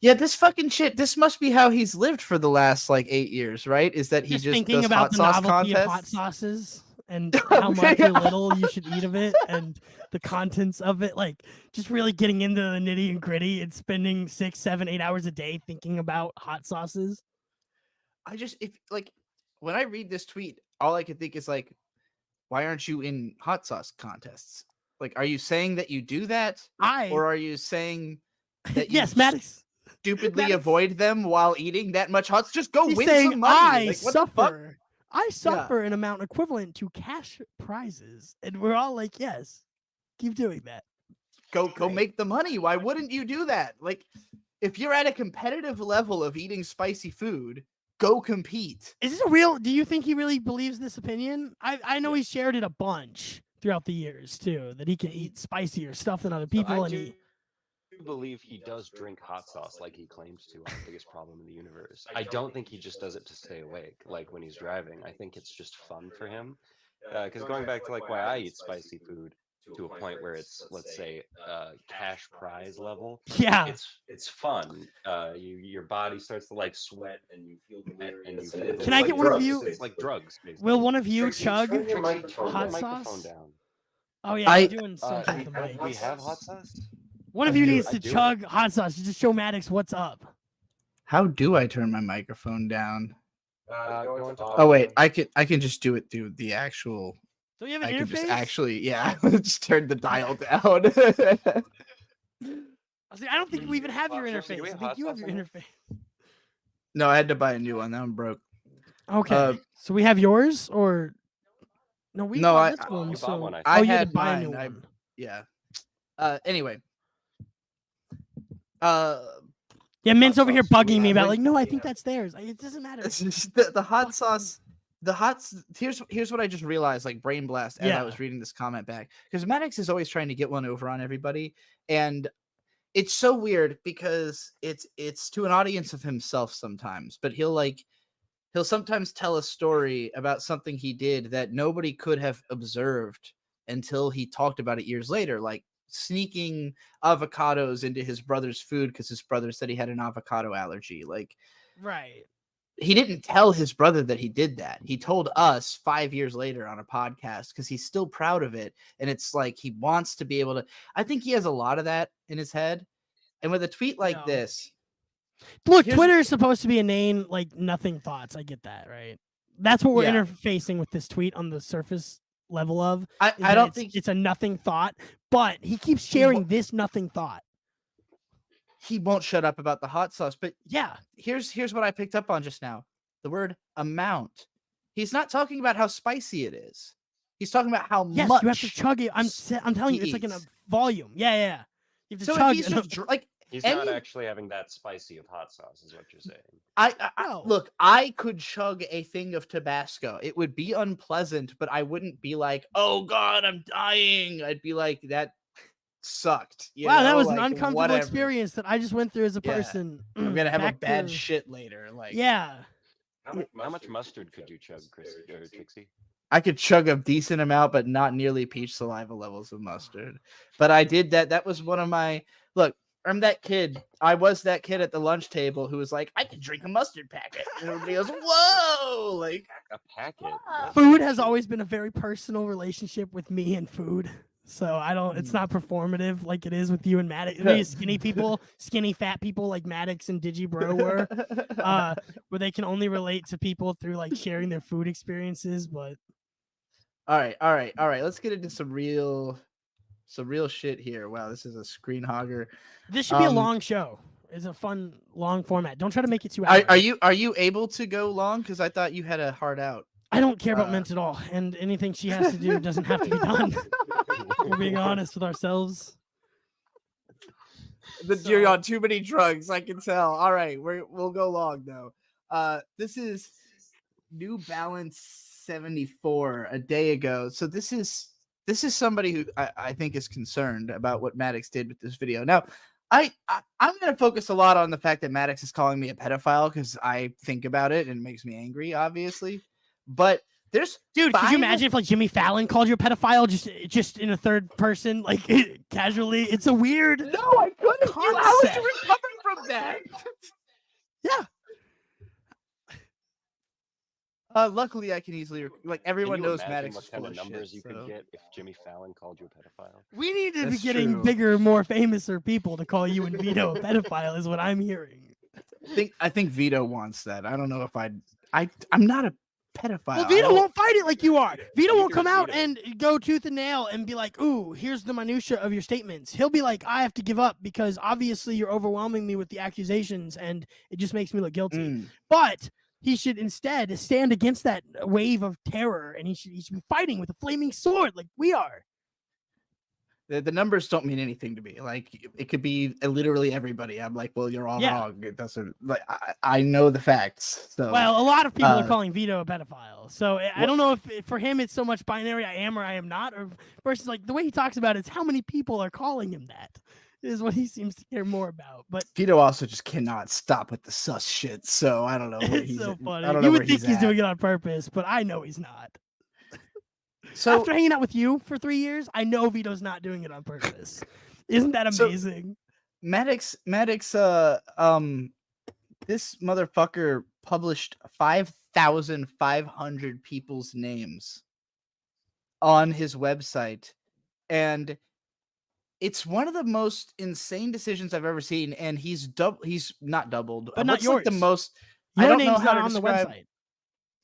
Yeah, this fucking shit. This must be how he's lived for the last like 8 years, right? Is that he just thinking does about hot the sauce novelty contests? of hot sauces and how much or little you should eat of it, and the contents of it, like just really getting into the nitty and gritty and spending 6, 7, 8 hours a day thinking about hot sauces. When I read this tweet, all I can think is like, why aren't you in hot sauce contests? Like, are you saying that you do that? Or are you saying that yes, Maddox stupidly avoid them while eating that much hot sauce? Just go win saying, some money. I suffer an amount equivalent to cash prizes. And we're all like, yes, keep doing that. Go make the money. Why wouldn't you do that? Like, if you're at a competitive level of eating spicy food, go compete. Is this a real? Do you think he really believes this opinion? I know he shared it a bunch throughout the years too, that he can eat spicier stuff than other people. I do believe he does drink hot sauce like he claims to. The biggest problem in the universe. I don't think he just does it to stay awake, like when he's driving. I think it's just fun for him. Because going back to like why I eat spicy food to a point where it's, let's say, cash prize level. Yeah, it's fun. Your body starts to like sweat and you feel delirious. Can I get one of you? It's like drugs. Basically. Will one of you chug hot sauce? Oh yeah, I'm doing something with the mic. We have hot sauce. One of you needs to chug hot sauce to just show Maddox what's up. How do I turn my microphone down? Oh wait, I can just do it through the actual. Do you have an I interface? can just just turn the dial down. I don't think we even have your interface. I think you have your interface. No, I had to buy a new one. That one broke. Okay, so we have yours, or No, we No, bought I- this I- one. You bought So one, I oh, thought. you had had to buy a new mine. one. Yeah. Anyway. Yeah, Mint's Hot over here sauce. bugging me about When- like, no, I think that's theirs. It doesn't matter. the hot sauce. Here's what I just realized, like brain blast, as Yeah. I was reading this comment back, because Maddox is always trying to get one over on everybody, and it's so weird because it's to an audience of himself sometimes, but he'll sometimes tell a story about something he did that nobody could have observed until he talked about it years later, like sneaking avocados into his brother's food because his brother said he had an avocado allergy. Like, Right. he didn't tell his brother that he did that. He told us 5 years later on a podcast because he's still proud of it. And it's like he wants to be able to. I think he has a lot of that in his head. And with a tweet like No. this, Look, Here's- Twitter is supposed to be inane, like nothing thoughts. I get that, right? That's what we're Yeah. interfacing with this tweet on the surface level of. I is I that don't it's, think it's a nothing thought, but he keeps He sharing wa- this nothing thought. he won't shut up about the hot sauce. But Yeah. here's what I picked up on just now. The word amount. He's not talking about how spicy it is. He's talking about how Yes, much. you have to chug it. I'm telling you, he it's like in a eats. volume. Yeah. You have to So if chug he's it. just like He's not any- actually having that spicy of hot sauce, is what you're saying. No. Look, I could chug a thing of Tabasco. It would be unpleasant, but I wouldn't be like, "Oh God, I'm dying." I'd be like, "That sucked." you Wow, that know, was an like, uncomfortable whatever. experience that I just went through as a Yeah. person. I'm gonna have a Back bad to- shit later. Like, Yeah. How much mustard could you chug, Chris or Trixie? I could chug a decent amount, but not nearly peach saliva levels of mustard. But I did that. That was one of my look. I'm that kid. I was that kid at the lunch table who was like, I can drink a mustard packet. And everybody goes, whoa! Like, A packet. That's Food has shit. always been a very personal relationship with me and food. So I don't. It's not performative like it is with you and Maddox. Maybe skinny people, skinny fat people like Maddox and Digibro were, where they can only relate to people through like sharing their food experiences. But all right. Let's get into some real shit here. Wow, this is a screen hogger. this should be a Um, long show. It's a fun long format. Don't try to make it 2 Are, hours. are you able to go long? Because I thought you had a hard out. I don't care about uh, Mint at all, and anything she has to do doesn't have to be done. We're being honest with ourselves. You're So- on too many drugs, I can tell. All right, we'll go long though. This is New Balance 74 a day ago. So this is somebody who I think is concerned about what Maddox did with this video. Now, I'm going to focus a lot on the fact that Maddox is calling me a pedophile because I think about it and it makes me angry, obviously. But there's Dude, could you 5 imagine if like Jimmy Fallon called you a pedophile just in a third person, like casually? It's a weird. No, I couldn't. How would Concept. you recover from that? Yeah. Luckily, I can easily like Can everyone you knows imagine Maddox what is kind full of of numbers shit, you so. could get if Jimmy Fallon called you a pedophile? We need to be That's getting true. bigger, more famouser people to call you and Vito a pedophile, is what I'm hearing. I think Vito wants that. I don't know if I'm not a pedophile. Well, I Vito don't- won't fight it like you are. Vito won't Neither come is out Vito. and go tooth and nail and be like, ooh, here's the minutia of your statements. He'll be like, I have to give up because obviously you're overwhelming me with the accusations and it just makes me look guilty. Mm. But he should instead stand against that wave of terror and he should be fighting with a flaming sword like we are. The numbers don't mean anything to me. Like it could be literally everybody. I'm like, well, you're all Yeah. wrong. It doesn't. Like I know the facts. So Well, a lot of people are uh, calling Vito a pedophile. So I don't know if for him it's so much binary I am or I am not, or versus like the way he talks about it is how many people are calling him that is what he seems to care more about. But Vito also just cannot stop with the sus shit. So I don't know where it's he's. so at. funny. I don't You know where would think he's at. doing it on purpose, but I know he's not. So After hanging out with you for 3 years, I know Vito's not doing it on purpose. Isn't that So- amazing? Maddox, this motherfucker published 5,500 people's names on his website, and it's one of the most insane decisions I've ever seen. And he's not doubled, But not what's like the yours. most. I Your don't know name's how not to on the describe- website.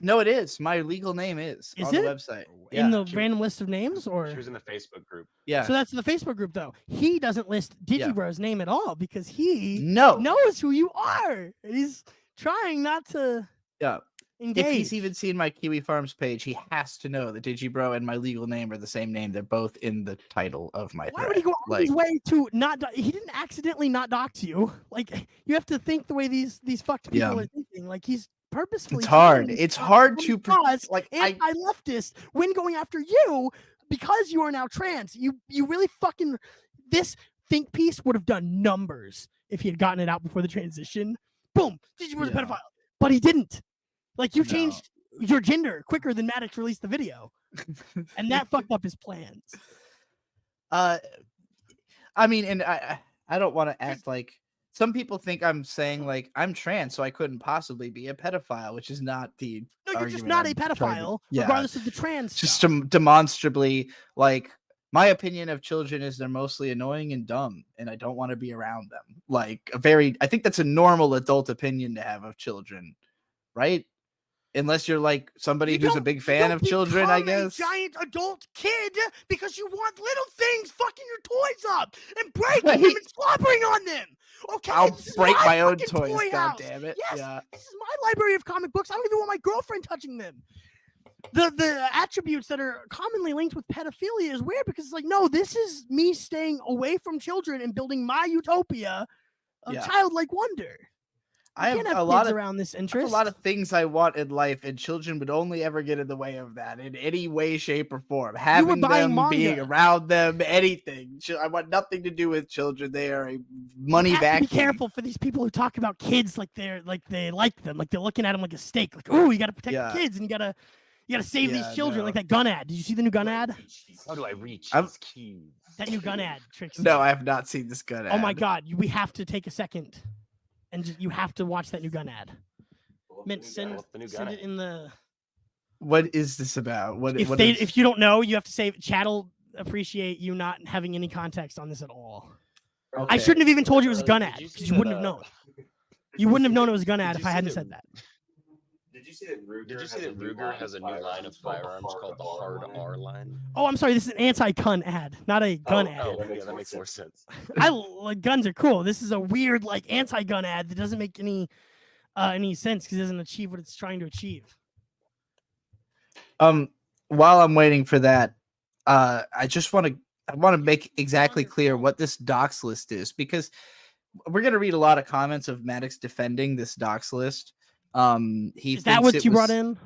No, it is. My legal name is Is on it? the website. In Yeah, the random list of names, or She was in the Facebook group. yeah. so that's the Facebook group though. He doesn't list Yeah. Digibro's name at all because he No. knows who you are. And he's trying not to. Yeah. If he's even seen my Kiwi Farms page, he has to know that Digibro and my legal name are the same name. They're both in the title of my Why thread. would he go out of his way to not? He didn't accidentally not dox you. Like you have to think the way these fucked people are thinking. Like he's purposefully. It's hard. It's hard to like anti-leftist when going after you because you are now trans. You really fucking this think piece would have done numbers if he had gotten it out before the transition. Boom, Digibro's a pedophile, but he didn't. Like you changed your gender quicker than Maddox released the video, and that fucked up his plans. I mean, and I don't want to act like some people think I'm saying like I'm trans, so I couldn't possibly be a pedophile, which is not the. No, you're just not a pedophile, regardless of the trans. Just demonstrably, like my opinion of children is they're mostly annoying and dumb, and I don't want to be around them. Like I think that's a normal adult opinion to have of children, right? Unless you're like somebody who's a big fan of children, I guess. A giant adult kid because you want little things fucking your toys up and breaking them and slobbering on them. Okay, I'll break my own toys. God damn it! Yes, this is my library of comic books. I don't even want my girlfriend touching them. The attributes that are commonly linked with pedophilia is weird because it's like, no, this is me staying away from children and building my utopia of childlike wonder. I have a lot around this interest. A lot of things I want in life, and children would only ever get in the way of that in any way, shape, or form. Having them, being around them, anything. I want nothing to do with children. They are a money vacuum. Be careful for these people who talk about kids like they like them, like they're looking at them like a steak. Like, oh, you got to protect the kids, and you gotta save these children. Like that gun ad. Did you see the new gun ad? How do I reach these keys? That new gun ad, Trixie. No, I have not seen this gun ad. Oh my god, we have to take a second. And you have to watch that new gun ad. Send it in the. What is this about? If you don't know, you have to say chat'll appreciate you not having any context on this at all. Okay. I shouldn't have even told you it was a gun ad because you wouldn't have known. You wouldn't have known it was a gun ad if I hadn't said that. Did you see that Ruger has a new line of firearms called the Hard R line? Oh, I'm sorry. This is an anti-gun ad, not a gun ad. Oh, yeah, that makes more sense. Like guns are cool. This is a weird like anti-gun ad that doesn't make any sense because it doesn't achieve what it's trying to achieve. While I'm waiting for that, I want to make exactly clear what this docs list is because we're gonna read a lot of comments of Maddox defending this docs list. Is that what you brought in?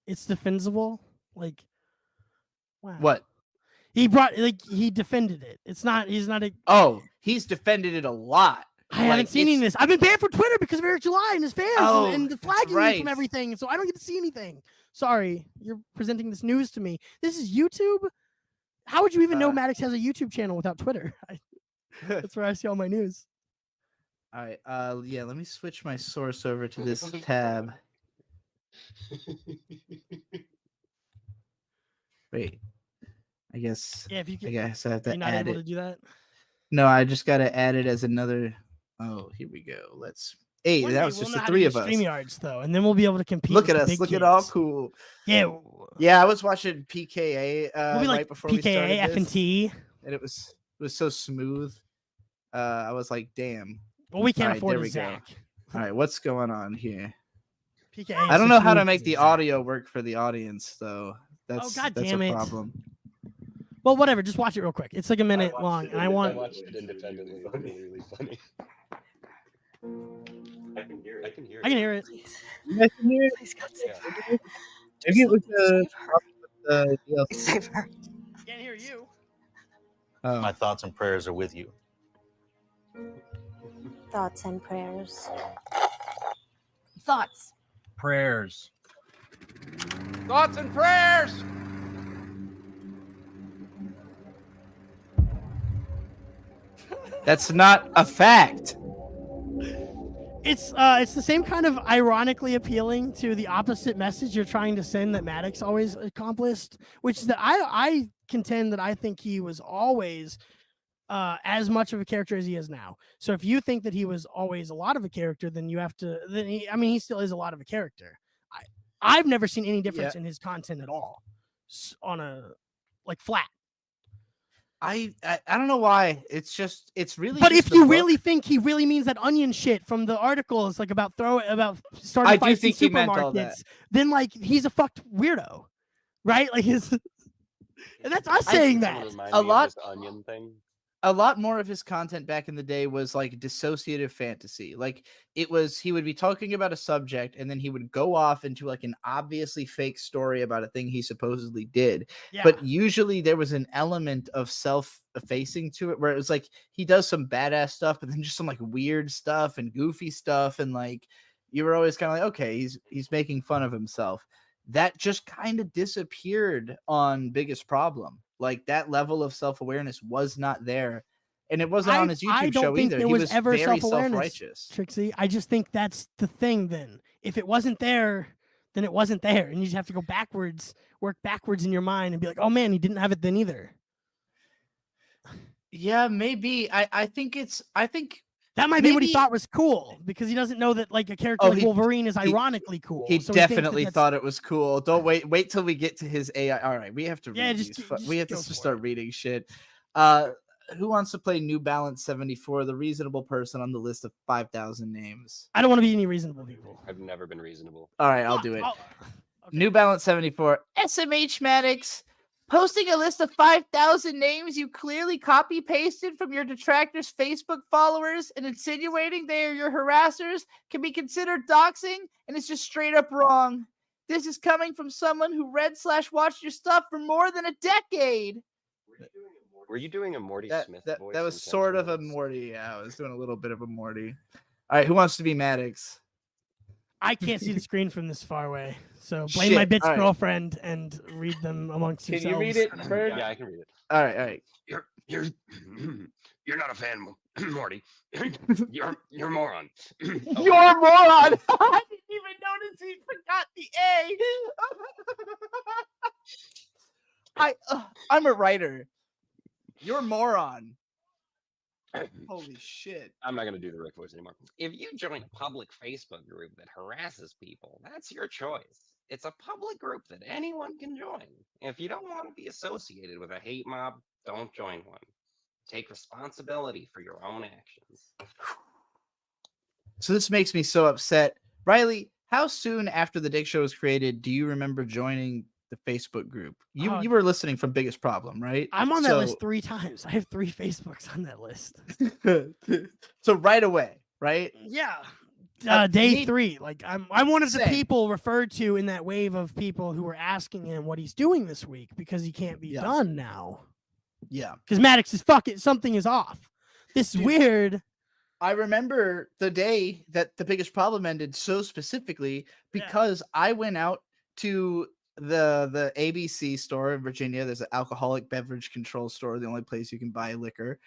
It's defensible. Like, wow. What? He defended it. It's not. He's not a. Oh, he's defended it a lot. I haven't seen any of this. I've been banned from Twitter because of Eric July and his fans and the flagging me from everything. So I don't get to see anything. Sorry, you're presenting this news to me. This is YouTube. How would you even know Maddox has a YouTube channel without Twitter? That's where I see all my news. All right. Yeah. Let me switch my source over to this tab. Wait. I guess. Yeah. If you can, I guess I have to you're not add able it. to do that. No, I just got to add it as another. Oh, here we go. Let's. Hey, that was just the three of us. StreamYards though, and then we'll be able to compete. Look at us. Look at all cool. Yeah. Yeah, I was watching PKA we'll right before we started PKA, F&T. And it was so smooth. I was like, damn. Well, we can't afford a Zach. All right, what's going on here? PKA I don't know how to make the audio work for the audience, though. That's God that's damn a it. problem. Well, whatever. Just watch it real quick. It's like a minute long, and I watched it independently. It's really funny. I can hear it. I can hear it. You guys can hear it? Please, God, save her. Maybe it was the Save her. Can't hear you. Oh. My thoughts and prayers are with you. Thoughts and prayers. Thoughts. Prayers. Thoughts and prayers. That's not a fact. It's the same kind of ironically appealing to the opposite message you're trying to send that Maddox always accomplished, which is that I contend that I think he was always as much of a character as he is now. So if you think that he was always a lot of a character, then you have to. Then he still is a lot of a character. I've never seen any difference in his content at all on a flat. I don't know why. It's really. But just if the you book. really think he really means that onion shit from the articles, like about starting I do fights in think he meant all that. supermarkets, then like he's a fucked weirdo, right? Like his, and that's us saying that. A lot. Onion thing. A lot more of his content back in the day was like dissociative fantasy. Like he would be talking about a subject and then he would go off into like an obviously fake story about a thing he supposedly did. Yeah. But usually there was an element of self-effacing to it where it was like he does some badass stuff, but then just some like weird stuff and goofy stuff. And like you were always kind of like, okay, he's making fun of himself. That just kind of disappeared on Biggest Problem. Like that level of self-awareness was not there, and it wasn't on his YouTube show either. There He was was ever very self-awareness, self-righteous. Trixie. I just think that's the thing. Then, if it wasn't there, then it wasn't there, and you just have to go backwards, work backwards in your mind, and be like, "Oh man, he didn't have it then either." Yeah, maybe. I think that might be what he thought was cool because he doesn't know that like a character like Wolverine is ironically cool. He so definitely thought it was cool. Don't wait till we get to his AI. All right, we have to read we have to start reading shit. Who wants to play New Balance 74, the reasonable person on the list of 5,000 names? I don't want to be any reasonable people. I've never been reasonable. All right, I'll do it. Okay. New Balance 74, SMH Maddox. Posting a list of 5,000 names you clearly copy-pasted from your detractors' Facebook followers and insinuating they are your harassers can be considered doxing, and it's just straight up wrong. This is coming from someone who read/watched your stuff for more than a decade. Were you doing a Morty Smith voice? That was sort of a Morty. Yeah, I was doing a little bit of a Morty. All right, who wants to be Maddox? I can't see the screen from this far away, so blame my bitch girlfriend and read them amongst yourselves. Can you read it, Bird? Yeah, I can read it. All right. You're not a fan, Morty. You're a moron. You're a moron. I didn't even notice he forgot the A. I'm a writer. You're a moron. Holy shit. I'm not going to do the Rick voice anymore. If you join a public Facebook group that harasses people, that's your choice. It's a public group that anyone can join. If you don't want to be associated with a hate mob, don't join one. Take responsibility for your own actions. So this makes me so upset. Riley, how soon after the Dick Show was created do you remember joining the Facebook group? You were listening from Biggest Problem, right? I'm on that list 3 times. I have 3 Facebooks on that list. So right away, right? Yeah. Day 3. Like I'm one of the people referred to in that wave of people who were asking him what he's doing this week because he can't be done now. Yeah. Because Maddox is something is off. This is weird. I remember the day that the Biggest Problem ended so specifically because I went out to the ABC store in Virginia. There's an alcoholic beverage control store, the only place you can buy liquor.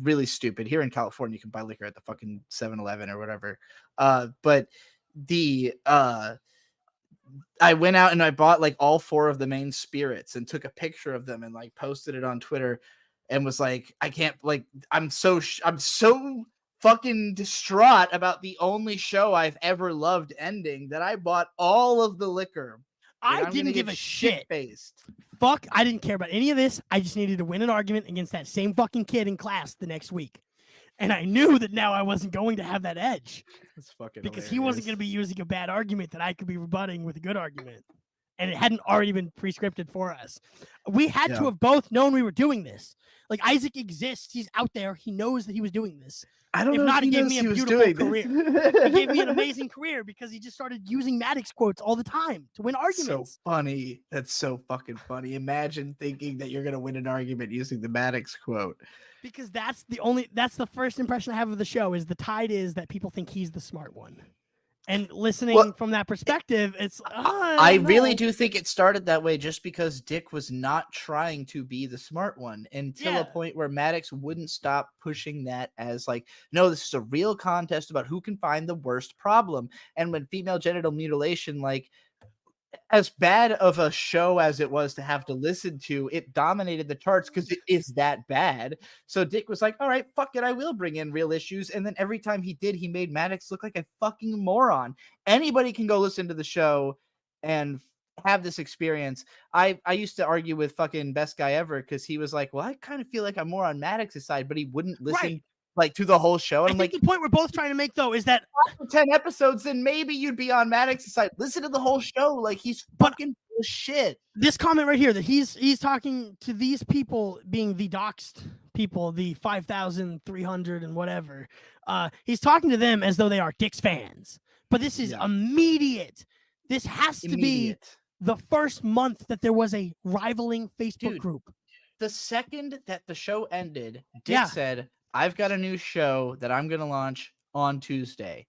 Really stupid. Here in California, you can buy liquor at the fucking 7-Eleven or whatever. But I went out and I bought like all 4 of the main spirits and took a picture of them and like posted it on Twitter and was like, I can't, like, I'm so fucking distraught about the only show I've ever loved ending that I bought all of the liquor. I didn't give a shit. Fuck, I didn't care about any of this. I just needed to win an argument against that same fucking kid in class the next week. And I knew that now I wasn't going to have that edge. That's fucking because he wasn't going to be using a bad argument that I could be rebutting with a good argument. And it hadn't already been pre-scripted for us. We had to have both known we were doing this. Like, Isaac exists. He's out there. He knows that he was doing this. I don't know. If not, he it gave me a beautiful career. He gave me an amazing career because he just started using Maddox quotes all the time to win arguments. So funny. That's so fucking funny. Imagine thinking that you're going to win an argument using the Maddox quote. Because that's the first impression I have of the show is the tide is that people think he's the smart one. And listening from that perspective, it's I really do think it started that way just because Dick was not trying to be the smart one until a point where Maddox wouldn't stop pushing that as like, no, this is a real contest about who can find the worst problem. And when female genital mutilation, like, as bad of a show as it was to have to listen to, it dominated the charts because it is that bad. So Dick was like, all right, fuck it, I will bring in real issues. And then every time he did, he made Maddox look like a fucking moron. Anybody can go listen to the show and have this experience. I used to argue with fucking best guy ever because he was like, well, I kind of feel like I'm more on Maddox's side, but he wouldn't listen like to the whole show. And I'm like, the point we're both trying to make though is that after 10 episodes, then maybe you'd be on Maddox's side. Listen to the whole show. Like he's fucking full of shit. This comment right here that he's talking to these people being the doxed people, the 5,300 and whatever. He's talking to them as though they are Dick's fans. But this is immediate. This has to be the first month that there was a rivaling Facebook group. The second that the show ended, Dick said, I've got a new show that I'm going to launch on Tuesday.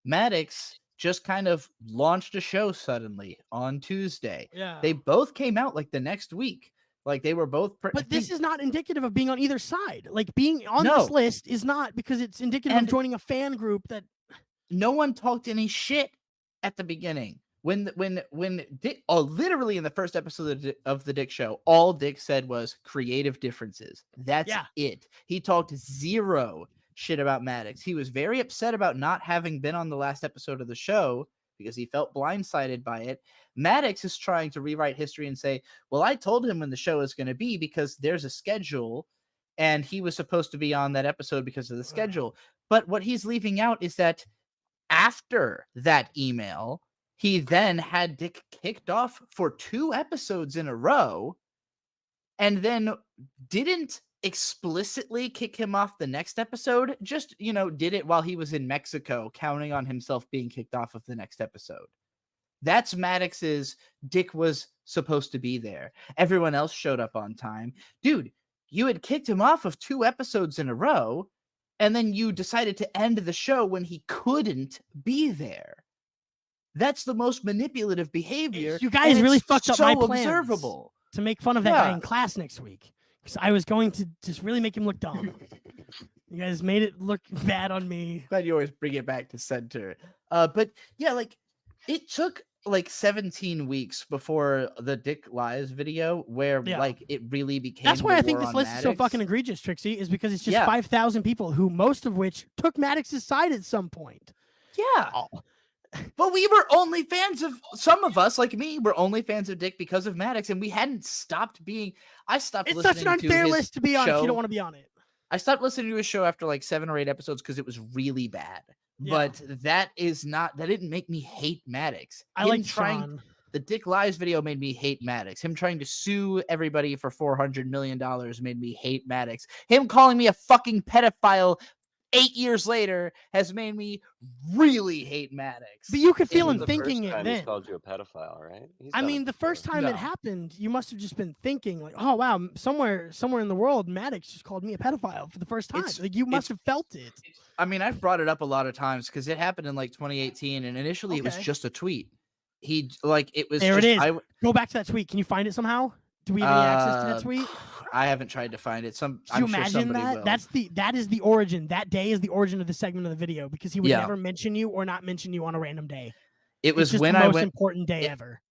Maddox just kind of launched a show suddenly on Tuesday. Yeah. They both came out like the next week. Like they were both. But this is not indicative of being on either side. Like being on this list is not because it's indicative of joining a fan group that. No one talked any shit at the beginning. When Dick, literally in the first episode of the Dick Show, all Dick said was creative differences. That's it. He talked zero shit about Maddox. He was very upset about not having been on the last episode of the show because he felt blindsided by it. Maddox is trying to rewrite history and say, well, I told him when the show is going to be because there's a schedule and he was supposed to be on that episode because of the schedule. But what he's leaving out is that after that email, he then had Dick kicked off for 2 episodes in a row and then didn't explicitly kick him off the next episode. Just, did it while he was in Mexico, counting on himself being kicked off of the next episode. That's Maddox's Dick was supposed to be there. Everyone else showed up on time. Dude, you had kicked him off of 2 episodes in a row. And then you decided to end the show when he couldn't be there. That's the most manipulative behavior. You guys really fucked up my plans observable to make fun of that guy in class next week. Because I was going to just really make him look dumb. You guys made it look bad on me. Glad you always bring it back to center. But yeah, like it took like 17 weeks before the Dick Lies video where like it really became. That's why I think this list is so fucking egregious, Trixie, is because it's just 5,000 people who most of which took Maddox's side at some point. Yeah. But we were only fans of some of us, like me, were only fans of Dick because of Maddox, and we hadn't stopped being. I stopped. It's such an unfair list to be on if you don't want to be on it. I stopped listening to his show after like 7 or 8 episodes because it was really bad. But that didn't make me hate Maddox. The Dick Lies video made me hate Maddox. Him trying to sue everybody for $400 million made me hate Maddox. Him calling me a fucking pedophile 8 years later has made me really hate Maddox. But you could feel him thinking it then. He called you a pedophile, right? I mean, the first time it happened, you must have just been thinking like, oh wow, somewhere in the world, Maddox just called me a pedophile for the first time. Like you must have felt it. I mean, I've brought it up a lot of times because it happened in like 2018, and initially it was just a tweet. There it is. Go back to that tweet. Can you find it somehow? Do we have any access to that tweet? I haven't tried to find it. Can you imagine that? That is the origin. That day is the origin of the segment of the video because he would never mention you or not mention you on a random day. It was just when the I most went important day ever.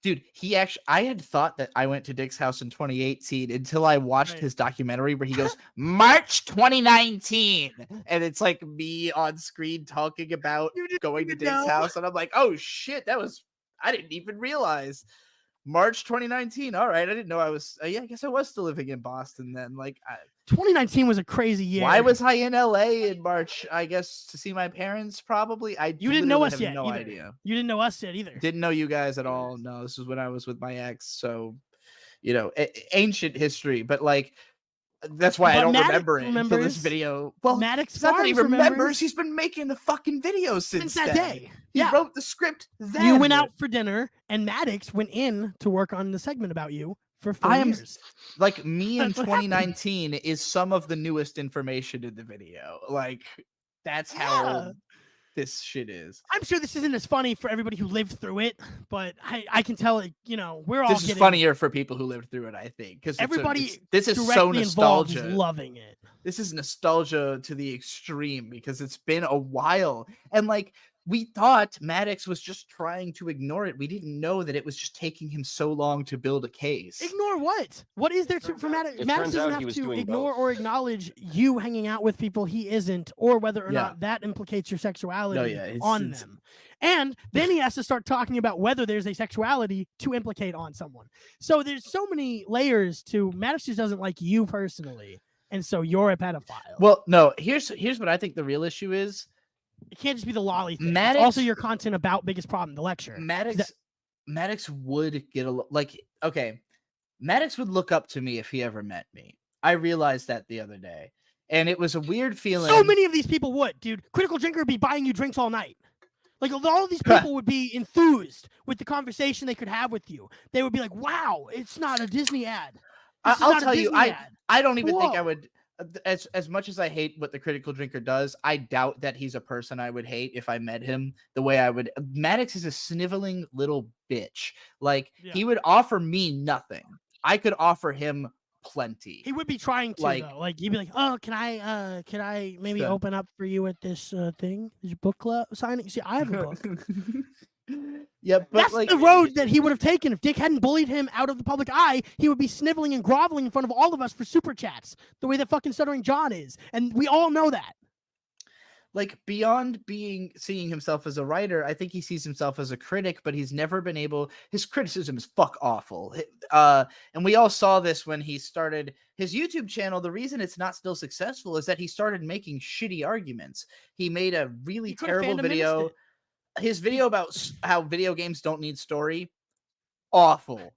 Dude, I had thought that I went to Dick's house in 2018 until I watched his documentary where he goes March 2019, and it's like me on screen talking about going to Dick's house, and I'm like, oh shit, I didn't even realize. March 2019. All right, I didn't know I was. I guess I was still living in Boston then. 2019 was a crazy year. Why was I in LA in March? I guess to see my parents. Probably. You didn't know us yet. No idea. You didn't know us yet either. Didn't know you guys at all. No, this was when I was with my ex. So, ancient history. But that's why I don't remember it until this video. Well, Maddox it's not that he remembers. He's been making the fucking videos since that day. He wrote the script then. You went out for dinner, and Maddox went in to work on the segment about you for 4 years. Like me in 2019 is some of the newest information in the video. That's how old this shit is. I'm sure this isn't as funny for everybody who lived through it, but I can tell it. We're all. This is funnier for people who lived through it, I think, because this is so nostalgia. Loving it. This is nostalgia to the extreme because it's been a while, and we thought Maddox was just trying to ignore it. We didn't know that it was just taking him so long to build a case. Ignore what? What is there to for Maddox? It Maddox turns out doesn't he have was to doing ignore both. or acknowledge you hanging out with people he isn't, or whether or Yeah. not that implicates your sexuality yeah, on it's- them. And then he has to start talking about whether there's a sexuality to implicate on someone. So there's so many layers to Maddox just doesn't like you personally, and so you're a pedophile. Well, no, here's what I think the real issue is. It can't just be the lolly thing. Maddox- It's also your content about biggest problem, the lecture. Maddox would get Maddox would look up to me if he ever met me. I realized that the other day, and it was a weird feeling. So many of these people would, dude. Critical Drinker would be buying you drinks all night. Like all of these people would be enthused with the conversation they could have with you. They would be like, "Wow, it's not a Disney ad." I'll tell you, I don't even think I Whoa. would. As much as I hate what the Critical Drinker does, I doubt that he's a person I would hate if I met him the way I would. Maddox is a sniveling little bitch. Like he would offer me nothing. I could offer him plenty. He would be trying to though. Like he'd be like, "Oh, can I maybe Sure. open up for you at this thing? This book club signing? See, I have a book." Yeah, but that's like the road that he would have taken if Dick hadn't bullied him out of the public eye. He would be sniveling and groveling in front of all of us for super chats, the way that fucking Stuttering John is, and we all know that. Like beyond seeing himself as a writer, I think he sees himself as a critic, but he's never been able. His criticism is fuck awful. And we all saw this when he started his YouTube channel. The reason it's not still successful is that he started making shitty arguments. He made a really terrible video. His video about how video games don't need story, awful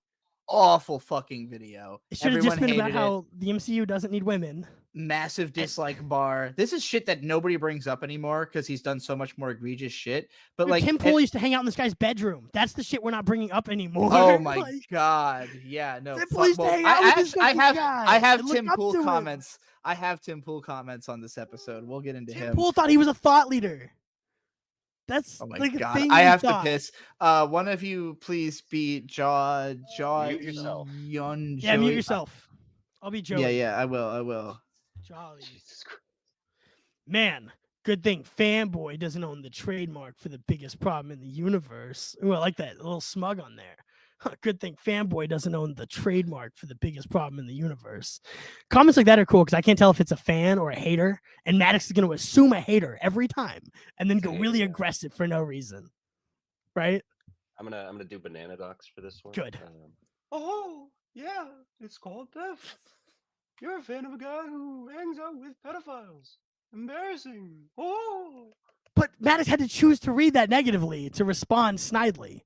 fucking video. It should have just been about hated how the MCU doesn't need women. Massive dislike bar. This is shit that nobody brings up anymore because he's done so much more egregious shit. But Dude, like Tim Pool used to hang out in this guy's bedroom. That's the shit we're not bringing up anymore. Oh my Like, god, yeah, no. Tim Pool used to hang out with this fucking guy I have and look Tim up Pool to him. comments. I have Tim Pool comments on this episode. We'll get into him. Pool thought he was a thought leader. That's Oh my like god, a thing I he have thought. to piss. One of you, please be Mute yourself. Yeah, mute yourself. I'll be Joey. Yeah, I will. Jolly. Man, good thing Fanboy doesn't own the trademark for the biggest problem in the universe. Ooh, I like that. A little smug on there. Good thing Fanboy doesn't own the trademark for the biggest problem in the universe. Comments like that are cool because I can't tell if it's a fan or a hater. And Maddox is going to assume a hater every time and then go really aggressive for no reason. Right? I'm gonna do banana docs for this one. Good. Oh yeah, it's called death. You're a fan of a guy who hangs out with pedophiles. Embarrassing. Oh. But Maddox had to choose to read that negatively to respond snidely.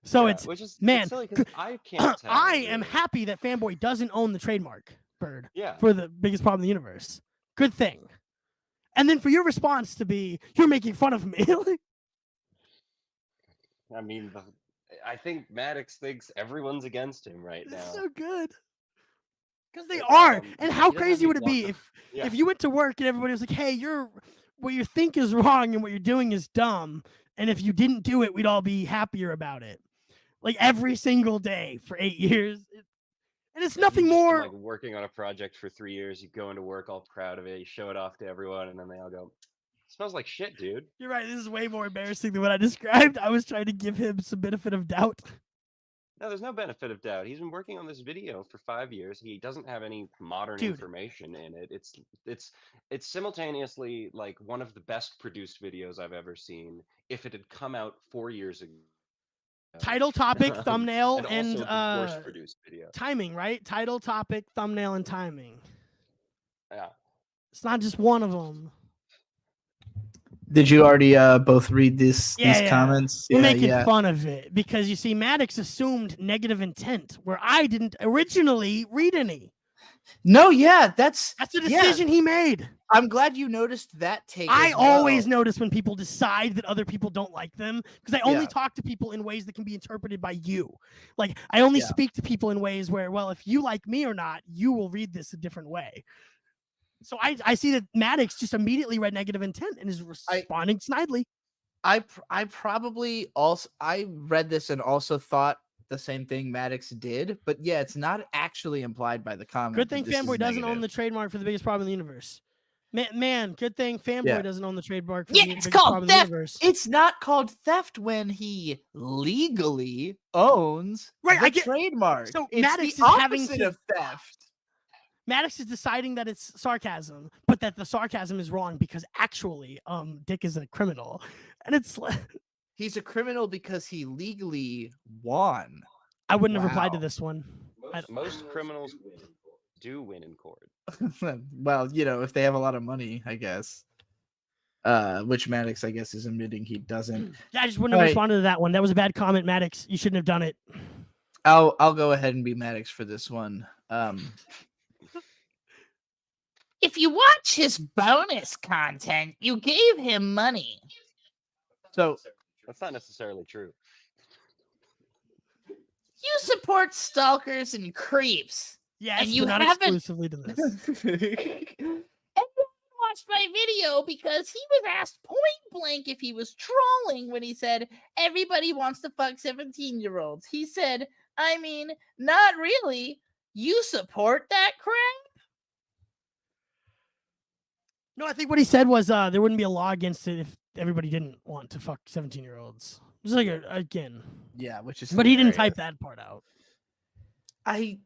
So Yeah, it's which is man. silly 'cause I can't tell. I am really. happy that Fanboy doesn't own the trademark, Bird. Yeah. For the biggest problem in the universe. Good thing. And then for your response to be, "You're making fun of me." Like, I mean, I think Maddox thinks everyone's against him right now. it's so good. Because they are. And how he doesn't crazy have would it any be luck. if you went to work and everybody was like, "Hey, what you think is wrong and what you're doing is dumb. And if you didn't do it, we'd all be happier about it." Like every single day for 8 years. And it's nothing You've just been, more. like working on a project for 3 years, you go into work all proud of it, you show it off to everyone, and then they all go, "Smells like shit, dude." You're right. This is way more embarrassing than what I described. I was trying to give him some benefit of doubt. No, there's no benefit of doubt. He's been working on this video for 5 years. He doesn't have any modern Dude. information in it. It's simultaneously like one of the best produced videos I've ever seen. If it had come out 4 years ago. Title, topic, thumbnail, and and also the worst produced video. timing, right? Title, topic, thumbnail, and timing. Yeah. It's not just one of them. Did you already both read these comments? We're making fun of it because you see, Maddox assumed negative intent where I didn't originally read any. No, yeah, that's a decision he made. I'm glad you noticed that take. I as well. always notice when people decide that other people don't like them because I only Yeah. talk to people in ways that can be interpreted by you. Like I only Yeah. speak to people in ways where, well, if you like me or not, you will read this a different way. So I see that Maddox just immediately read negative intent and is responding snidely. I probably also read this and also thought the same thing Maddox did, but yeah, it's not actually implied by the comment. Good thing that this is Fanboy doesn't own negative. the trademark for the biggest problem in the universe. Man, good thing Fanboy Yeah. doesn't own the trademark for Yeah, the it's biggest problem called in the theft. universe. It's not called theft when he legally owns Right, the I get- trademark. so it's Maddox the is having opposite to- of theft. Maddox is deciding that it's sarcasm, but that the sarcasm is wrong because actually, Dick is a criminal, and it's. He's a criminal because he legally won. I wouldn't have replied to Wow. this one. Most criminals do win in court. Well, you know, if they have a lot of money, I guess. Which Maddox, I guess, is admitting he doesn't. Yeah, I just wouldn't have responded to that one. That was a bad comment, Maddox. You shouldn't have done it. I'll go ahead and be Maddox for this one. If you watch his bonus content, you gave him money. So That's not necessarily true. You support stalkers and creeps. Yes, and you but not haven't exclusively to this. watched my video because he was asked point blank if he was trolling when he said everybody wants to fuck 17-year-olds. He said, I mean, not really. You support that crap? No, I think what he said was there wouldn't be a law against it if everybody didn't want to fuck 17-year-olds. Just like again. Yeah, which is. But he didn't hilarious. type that part out. I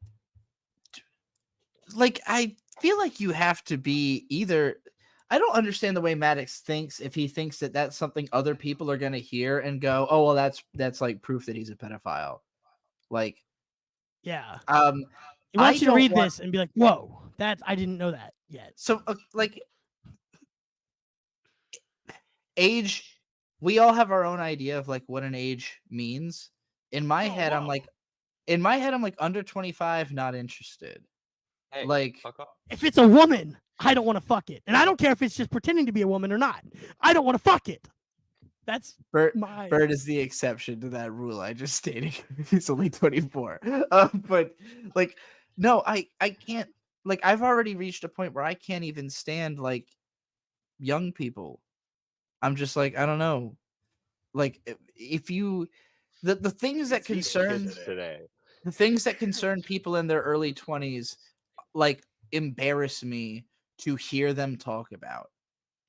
feel like you have to be either. I don't understand the way Maddox thinks. If he thinks that that's something other people are gonna hear and go, oh well, that's like proof that he's a pedophile. Like, yeah. He I wants you to don't read want- this and be like, whoa, that I didn't know that yet. So like age, we all have our own idea of like what an age means. In my head, I'm like under 25, not interested. Hey, Like, fuck off. If it's a woman, I don't want to fuck it. And I don't care if it's just pretending to be a woman or not. I don't want to fuck it. That's Bird my is the exception to that rule I just stated. He's only 24. But like, no, I can't. Like, I've already reached a point where I can't even stand like young people. I'm just like, I don't know. Like, if you the things that concern Kids today. the things that concern people in their early 20s like embarrass me to hear them talk about.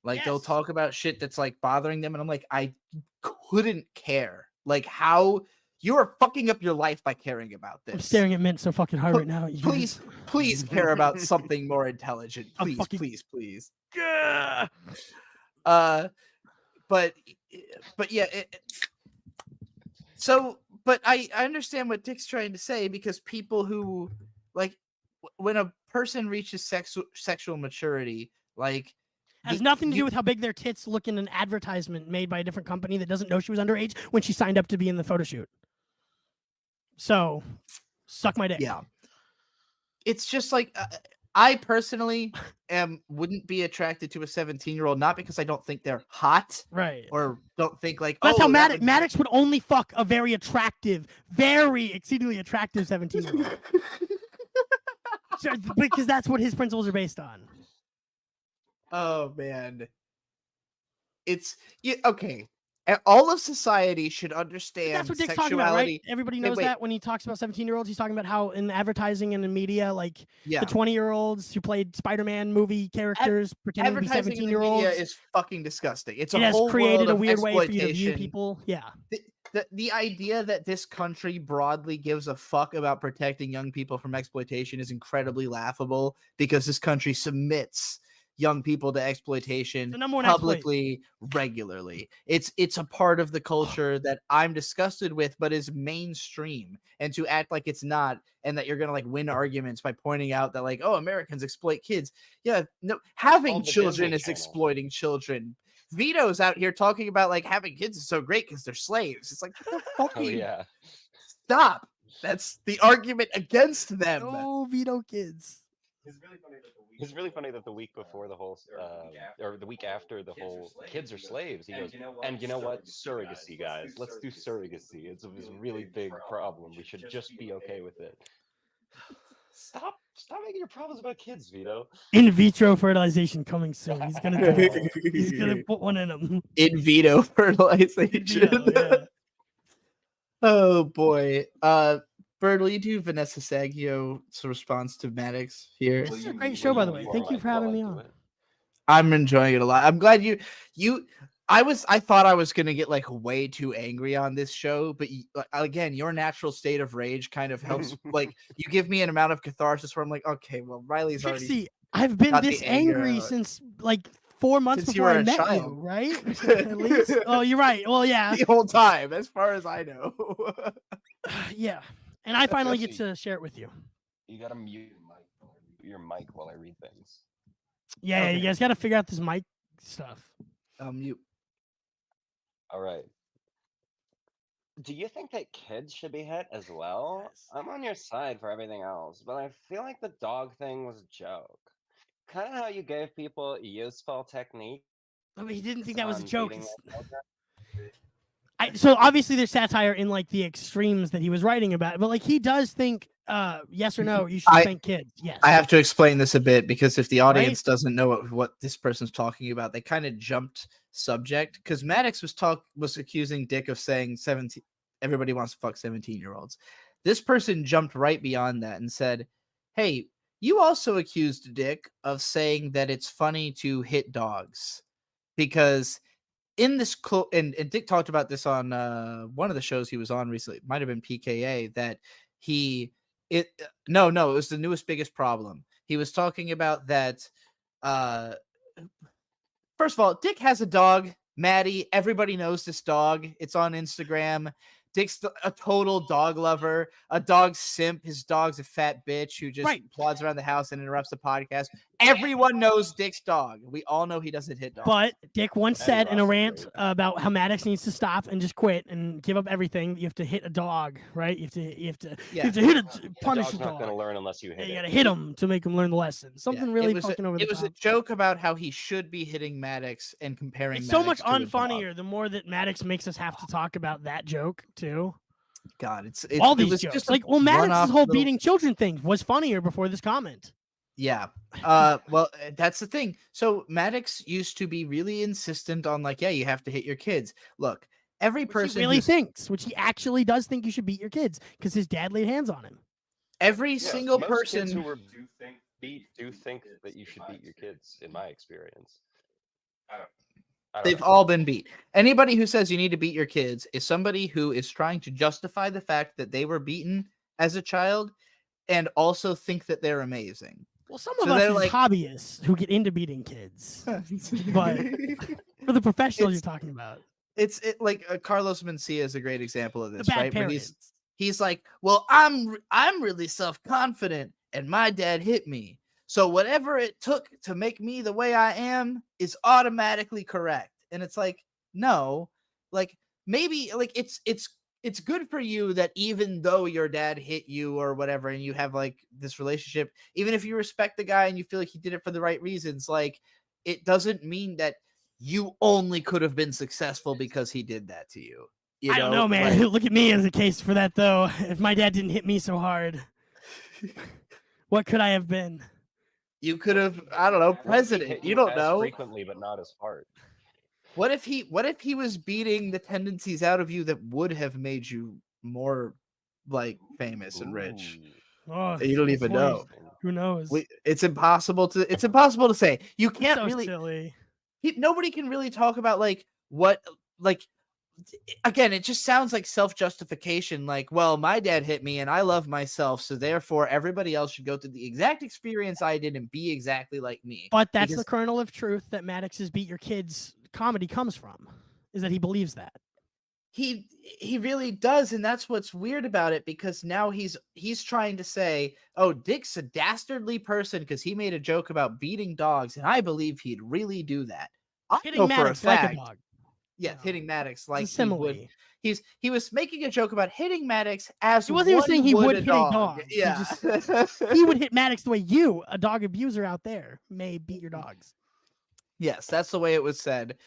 Like, they'll talk about shit that's like bothering them, and I'm like, I couldn't care. Like, how you are fucking up your life by caring about this. I'm staring at Mint so fucking hard right now. You Please care about something more intelligent. I'm Please, fucking- please. Gah! But yeah, but I understand what Dick's trying to say, because people who like when a person reaches sexual maturity, like has nothing to do with how big their tits look in an advertisement made by a different company that doesn't know she was underage when she signed up to be in the photo shoot. So, suck my dick. Yeah. It's just like I personally wouldn't be attracted to a 17-year-old, not because I don't think they're hot, right, or don't think like That's oh, how that Maddox would only fuck a very attractive, very exceedingly attractive 17-year-old. Because that's what his principles are based on. Oh man, it's okay. All of society should understand That's what Dick's sexuality. talking about, right? Everybody knows wait. that when he talks about 17-year-olds, he's talking about how in advertising and in media, like Yeah. the 20-year-olds who played Spider-Man movie characters pretending to be Advertising in the 17-year-olds. media is fucking disgusting. It's It a has whole created world a of weird way for you to view exploitation. people. Yeah. The idea that this country broadly gives a fuck about protecting young people from exploitation is incredibly laughable, because this country submits young people to exploitation The number one publicly, regularly. It's a part of the culture that I'm disgusted with, but is mainstream. And to act like it's not, and that you're gonna like win arguments by pointing out that like, oh, Americans exploit kids. Yeah, no, having All the children Disney is Channel. exploiting children. Vito's out here talking about like having kids is so great because they're slaves. It's like, what the Oh fucking yeah. stop. That's the argument against them. Oh, Vito kids. It's really funny that the week before the whole, or the week after the whole kids are slaves, he goes, and you know what? Surrogacy, guys. Let's do surrogacy. It's a really big problem. We should just be okay with it. Stop making your problems about kids, Vito. In vitro fertilization coming soon. He's gonna do it. He's gonna put one in him. In Vito fertilization. Yeah. Oh boy. Bird, will you do Vanessa Saggio's response to Maddox here? This is a great show, by the way. Thank you for having me on. I'm enjoying it a lot. I'm glad I thought I was gonna get like way too angry on this show, but again, your natural state of rage kind of helps. Like, you give me an amount of catharsis where I'm like, okay, well, Riley's already. See, I've been got the this anger angry out. since like 4 months Since you before were I a met child. you, right? At least. Oh, you're right. Well, yeah. The whole time, as far as I know. Yeah, and I finally get Jesse, to share it with you. You gotta mute your mic while I read things. Yeah, Okay. you guys got to figure out this mic stuff. I'll mute. All right. Do you think that kids should be hit as well? Yes. I'm on your side for everything else, but I feel like the dog thing was a joke. Kind of how you gave people useful technique. I mean, he didn't think that was a on joke. beating their children. So obviously there's satire in like the extremes that he was writing about, but like he does think, yes or no, you should spank kids. Yes. I have to explain this a bit because if the audience doesn't know what this person's talking about, they kind of jumped subject because Maddox was accusing Dick of saying 17. Everybody wants to fuck 17-year-olds. This person jumped right beyond that and said, "Hey, you also accused Dick of saying that it's funny to hit dogs because." In this and Dick talked about this on one of the shows he was on recently. It might have been PKA that it was the newest biggest problem. He was talking about that. First of all, Dick has a dog, Maddie. Everybody knows this dog. It's on Instagram. Dick's a total dog lover, a dog simp. His dog's a fat bitch who just plods around the house and interrupts the podcast. Everyone knows Dick's dog. We all know he doesn't hit dogs. But Dick once said in a rant about how Maddox needs to stop and just quit and give up everything. You have to hit a dog, right? You have to hit punish a Dog's not dog. gonna learn unless you hit You it. gotta hit him to make him learn the lesson. Something really fucking over the top. It was a joke about how he should be hitting Maddox and comparing. It's Maddox so much unfunnier the more that Maddox makes us have to talk about that joke too. God, it's all these jokes. Like, well, Maddox's whole beating children thing was funnier before this comment. Yeah. Well, that's the thing. So Maddox used to be really insistent on like, yeah, you have to hit your kids. Look, every person he really thinks, which he actually does think you should beat your kids because his dad laid hands on him. Every single most person kids who were do think that you should beat your kids. In my experience, they've all been beat. Anybody who says you need to beat your kids is somebody who is trying to justify the fact that they were beaten as a child and also think that they're amazing. Well, some of us are like hobbyists who get into beating kids, but for the professionals you're talking about, it's like Carlos Mencia is a great example of this, right? But parents. he's like, well, I'm really self-confident, and my dad hit me, so whatever it took to make me the way I am is automatically correct. And it's like, no, like maybe like it's good for you that even though your dad hit you or whatever, and you have like this relationship, even if you respect the guy and you feel like he did it for the right reasons, like it doesn't mean that you only could have been successful because he did that to you. I don't know, man. Look at me as a case for that, though. If my dad didn't hit me so hard, what could I have been? You could have, I don't know, president. You don't know. Frequently, but not as hard. What if he was beating the tendencies out of you that would have made you more like famous and rich? Oh, you don't even know. Who knows? It's impossible to say. You can't so really. Silly. Nobody can really talk about like what like. Again, it just sounds like self-justification. Like, well, my dad hit me and I love myself, so therefore everybody else should go through the exact experience I did and be exactly like me. But that's the kernel of truth that Maddox's Beat Your Kids comedy comes from, is that he believes that. He really does, and that's what's weird about it, because now he's trying to say, oh, Dick's a dastardly person because he made a joke about beating dogs, and I believe he'd really do that. I Hitting know Maddox for a fact, like a dog. Yeah, hitting Maddox like he would. He was making a joke about hitting Maddox as he wasn't even saying he would hit a dog. Yeah, he would hit Maddox the way you, a dog abuser out there, may beat your dogs. Yes, that's the way it was said.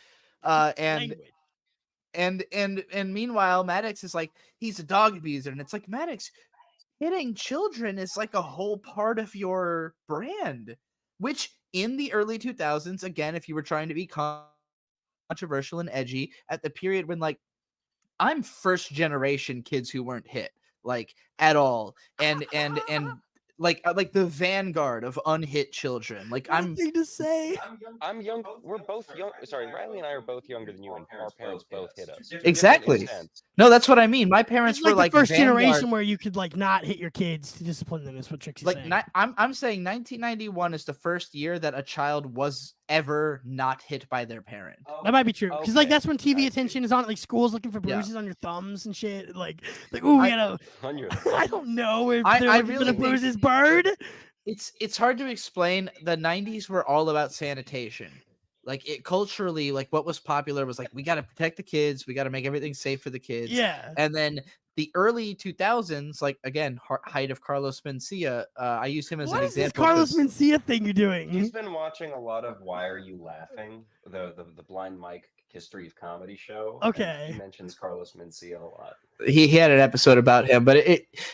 And meanwhile, Maddox is like, he's a dog abuser, and it's like, Maddox, hitting children is like a whole part of your brand. Which in the early 2000s, again, if you were trying to be controversial and edgy at the period when like I'm first generation kids who weren't hit like at all, and like the vanguard of unhit children. Like I'm Nothing to say. I'm young. We're both young. Sorry, Riley and I are both younger than you, and our parents both hit us. Different exactly. extents. No, that's what I mean. My parents It's were like the first vanguard. generation where you could like not hit your kids to discipline them. Is what Trixie's Like saying. I'm saying 1991 is the first year that a child was ever not hit by their parent. That might be true because like Okay. that's when TV attention is on. Like schools looking for bruises on your thumbs and shit. Like ooh, we gotta. On your I don't know if I they're looking really for the think- bruises bird. It's hard to explain. The 90s were all about sanitation. Like it culturally, like what was popular was like we got to protect the kids, we got to make everything safe for the kids. Yeah. And then the early 2000s, like again, height of Carlos Mencia, I use him as What an is this example. Carlos 'cause- Mencia thing you're doing? He's been watching a lot of Why Are You Laughing? The Blind Mike History of Comedy show. and Okay. He mentions Carlos Mencia a lot. he had an episode about him, but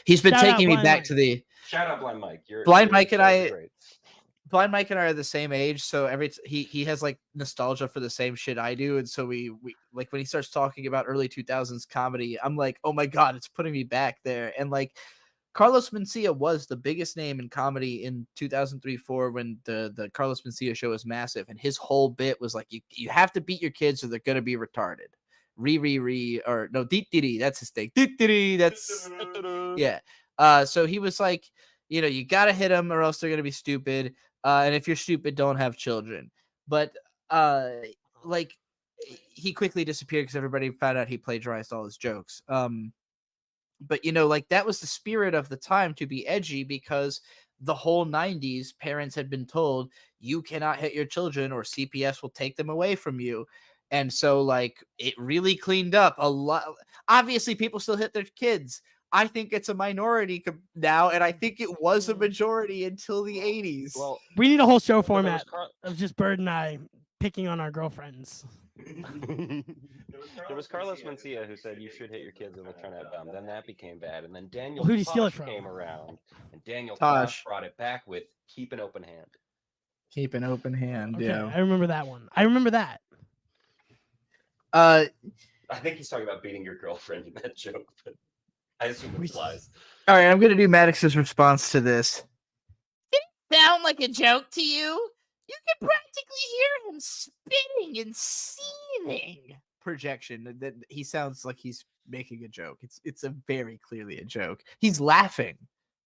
he's been Shout out taking me Blind back Mike. to the Shout out Blind Mike. Blind Mike and you're I- great. Blind Mike and I are the same age, so he has like nostalgia for the same shit I do, and so we like when he starts talking about early 2000s comedy, I'm like, oh my god, it's putting me back there. And like Carlos Mencia was the biggest name in comedy in 2003-4 when the Carlos Mencia show was massive, and his whole bit was like you have to beat your kids or they're gonna be retarded. Or no, dee that's his thing. Dee that's yeah. So he was like, you gotta hit them or else they're gonna be stupid. And if you're stupid, don't have children. But like he quickly disappeared because everybody found out he plagiarized all his jokes. But like that was the spirit of the time, to be edgy, because the whole 90s parents had been told you cannot hit your children or CPS will take them away from you. And so like it really cleaned up a lot. Obviously people still hit their kids. I think it's a minority now, and I think it was a majority until the 80s. Well, We need a whole show there was format Car- of just Bird and I picking on our girlfriends. there was Carlos Mencia who said you should hit your kids when they're trying to have them. Then that became bad, and then Daniel Who'd he steal it Tosh from? came around, and Daniel Tosh. Tosh brought it back with keep an open hand. Keep an open hand. Okay, Yeah. I remember that one. I remember that. I think he's talking about beating your girlfriend in that joke, but I assume it applies. All right, I'm gonna do Maddox's response to this. Sound like a joke to you? You can practically hear him spitting and seething. Projection that he sounds like he's making a joke. It's a very clearly a joke. He's laughing,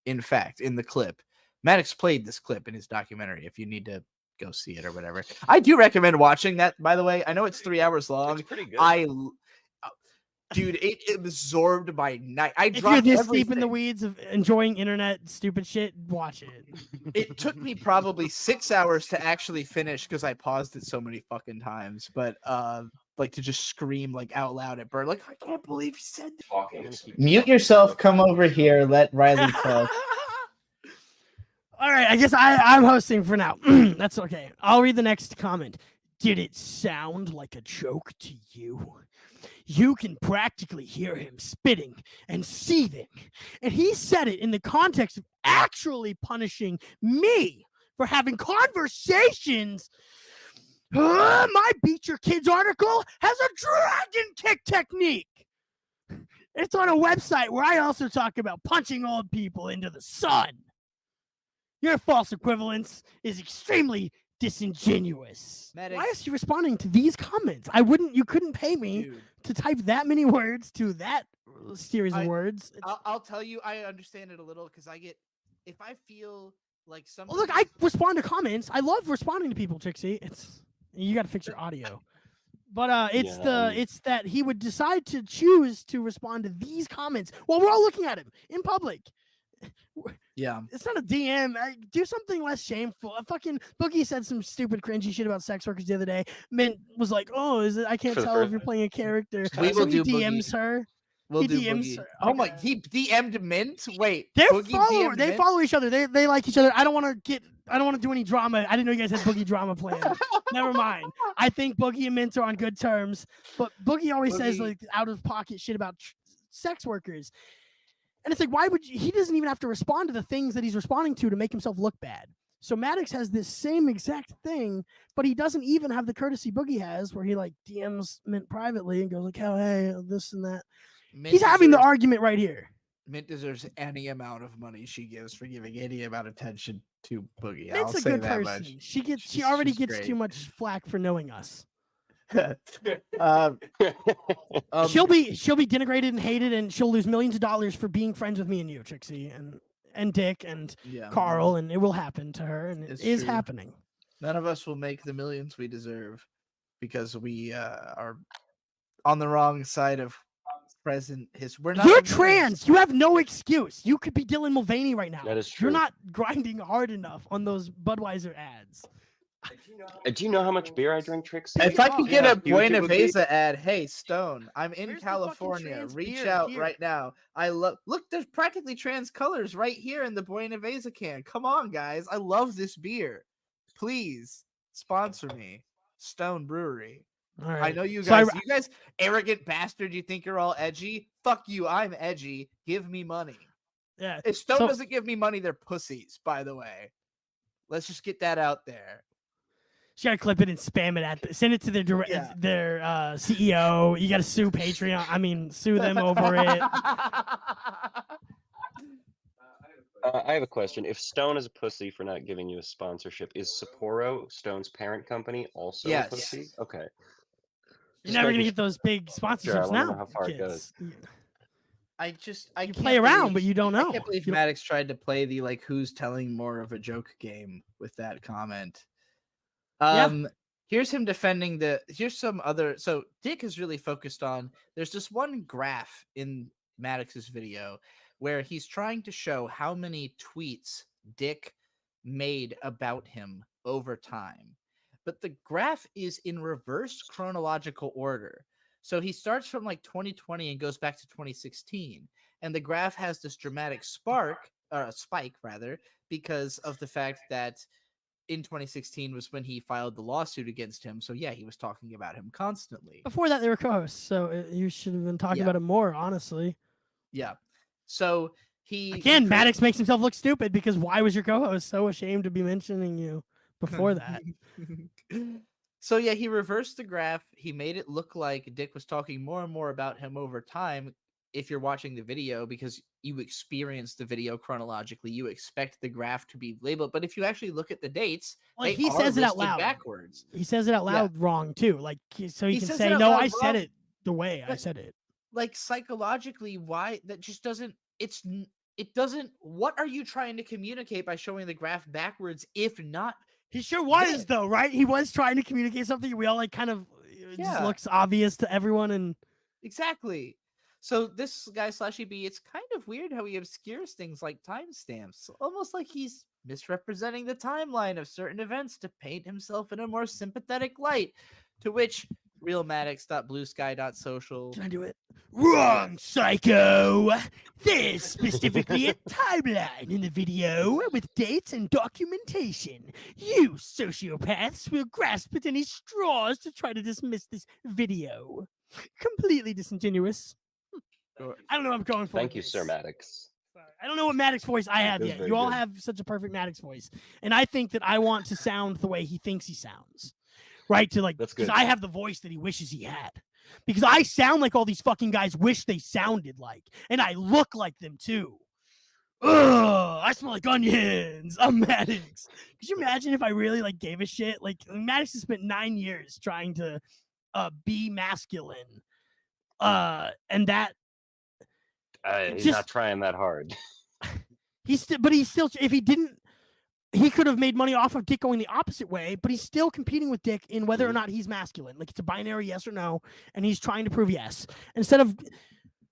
in fact, in the clip. Maddox played this clip in his documentary. If you need to go see it or whatever, I do recommend watching that. By the way, I know it's 3 hours long. It's pretty good. Dude, it absorbed my night. I If you're dropped this everything. deep in the weeds of enjoying internet stupid shit, watch it. It took me probably 6 hours to actually finish because I paused it so many fucking times. But like to just scream like out loud at Bird, like I can't believe he said that. Mute yourself. Come over here. Let Riley talk. All right, I guess I'm hosting for now. That's okay. I'll read the next comment. Did it sound like a joke to you? You can practically hear him spitting and seething. And he said it in the context of actually punishing me for having conversations. My Beat Your Kids article has a dragon kick technique. It's on a website where I also talk about punching old people into the sun. Your false equivalence is extremely disingenuous. Maddox. Why is he responding to these comments? You couldn't pay me Dude, to type that many words to that series of words. I'll tell you, I understand it a little because if I feel like something. Look, I respond to comments. I love responding to people, Trixie. You got to fix your audio. But it's that he would decide to choose to respond to these comments while we're all looking at him in public. Yeah. It's not a DM. Do something less shameful. Fucking Boogie said some stupid cringy shit about sex workers the other day. Mint was like, "Oh, is it? I can't tell if you're playing a character." We So will he do DMs Boogie. her. We'll He do DMs Boogie. her. Oh my! He DM'd Mint. Wait, They're Boogie followers. DM'd They Mint? follow each other. They like each other. I don't want to do any drama. I didn't know you guys had Boogie drama planned. Never mind. I think Boogie and Mint are on good terms. But Boogie always says Boogie- like out of pocket shit about sex workers. And it's like, why would he doesn't even have to respond to the things that he's responding to make himself look bad. So Maddox has this same exact thing, but he doesn't even have the courtesy Boogie has where he like DMs Mint privately and goes like, oh, hey, this and that. Mint He's having the deserves- argument right here. Mint deserves any amount of money she gives for giving any amount of attention to Boogie. Mint's I'll a say good that person. much. She already she's gets great. too much flack for knowing us. She'll be denigrated and hated, and she'll lose millions of dollars for being friends with me and you, Trixie, and Dick and Carl, and it will happen to her, and it is true. happening. None of us will make the millions we deserve because we are on the wrong side of present history. We're not. You're trans. You have no excuse. You could be Dylan Mulvaney right now. That is true. You're not grinding hard enough on those Budweiser ads. Do you know how much beer I drink, Trixie? If I could get a huge it Buena would be. Vesa ad, hey Stone, I'm in Where's the fucking California. trans Reach beer out here? right now. I love. Look, there's practically trans colors right here in the Buena Vesa can. Come on, guys. I love this beer. Please sponsor me, Stone Brewery. All right. I know you So guys. You guys, arrogant bastard. You think you're all edgy? Fuck you. I'm edgy. Give me money. Yeah. If Stone So- doesn't give me money, they're pussies. By the way, let's just get that out there. You gotta clip it and spam it send it to their their CEO. You gotta sue Patreon. I mean, sue them over it. I have a question. If Stone is a pussy for not giving you a sponsorship, is Sapporo, Stone's parent company, also Yes. a pussy? Okay. You're never gonna get those big Sure, sponsorships I wanna now. know how far it kids. I You play around, but you don't know. I can't believe You don't- Maddox tried to play the like who's telling more of a joke game with that comment. Here's him defending here's some other. So Dick is really focused on. There's this one graph in Maddox's video where he's trying to show how many tweets Dick made about him over time. But the graph is in reverse chronological order. So he starts from like 2020 and goes back to 2016. And the graph has this dramatic spike rather, because of the fact that in 2016 was when he filed the lawsuit against him. So yeah, he was talking about him constantly. Before that, they were co-hosts, so you should have been talking about him more, honestly. Yeah. So again, Maddox makes himself look stupid because why was your co-host so ashamed to be mentioning you before that? So yeah, he reversed the graph. He made it look like Dick was talking more and more about him over time. If you're watching the video, because you experience the video chronologically, you expect the graph to be labeled. But if you actually look at the dates, Like, they he are says it out listed loud. backwards. He says it out loud wrong too, like so he can says say, it out "No, loud I said wrong, it the way I but, said it." Like psychologically, why that just doesn't? It doesn't. What are you trying to communicate by showing the graph backwards? If not, he sure was though, right? He was trying to communicate something. We all like kind of it just looks obvious to everyone, and exactly. So this guy /EB, it's kind of weird how he obscures things like timestamps, almost like he's misrepresenting the timeline of certain events to paint himself in a more sympathetic light. To which realmaddox.bluesky.social. Can I do it? Wrong, psycho! There's specifically a timeline in the video with dates and documentation. You sociopaths will grasp at any straws to try to dismiss this video. Completely disingenuous. I don't know what I'm going for. Thank you, Sir Maddox. I don't know what Maddox voice I have It was yet. very You all good. have such a perfect Maddox voice. And I think that I want to sound the way he thinks he sounds. Right? To like, That's because good. I have the voice that he wishes he had. Because I sound like all these fucking guys wish they sounded like. And I look like them too. Ugh, I smell like onions. I'm Maddox. Could you imagine if I really like gave a shit? Like Maddox has spent 9 years trying to be masculine. And that He's not trying that hard. he's still, if he didn't, he could have made money off of Dick going the opposite way, but he's still competing with Dick in whether or not he's masculine. Like it's a binary yes or no, and he's trying to prove yes. Instead of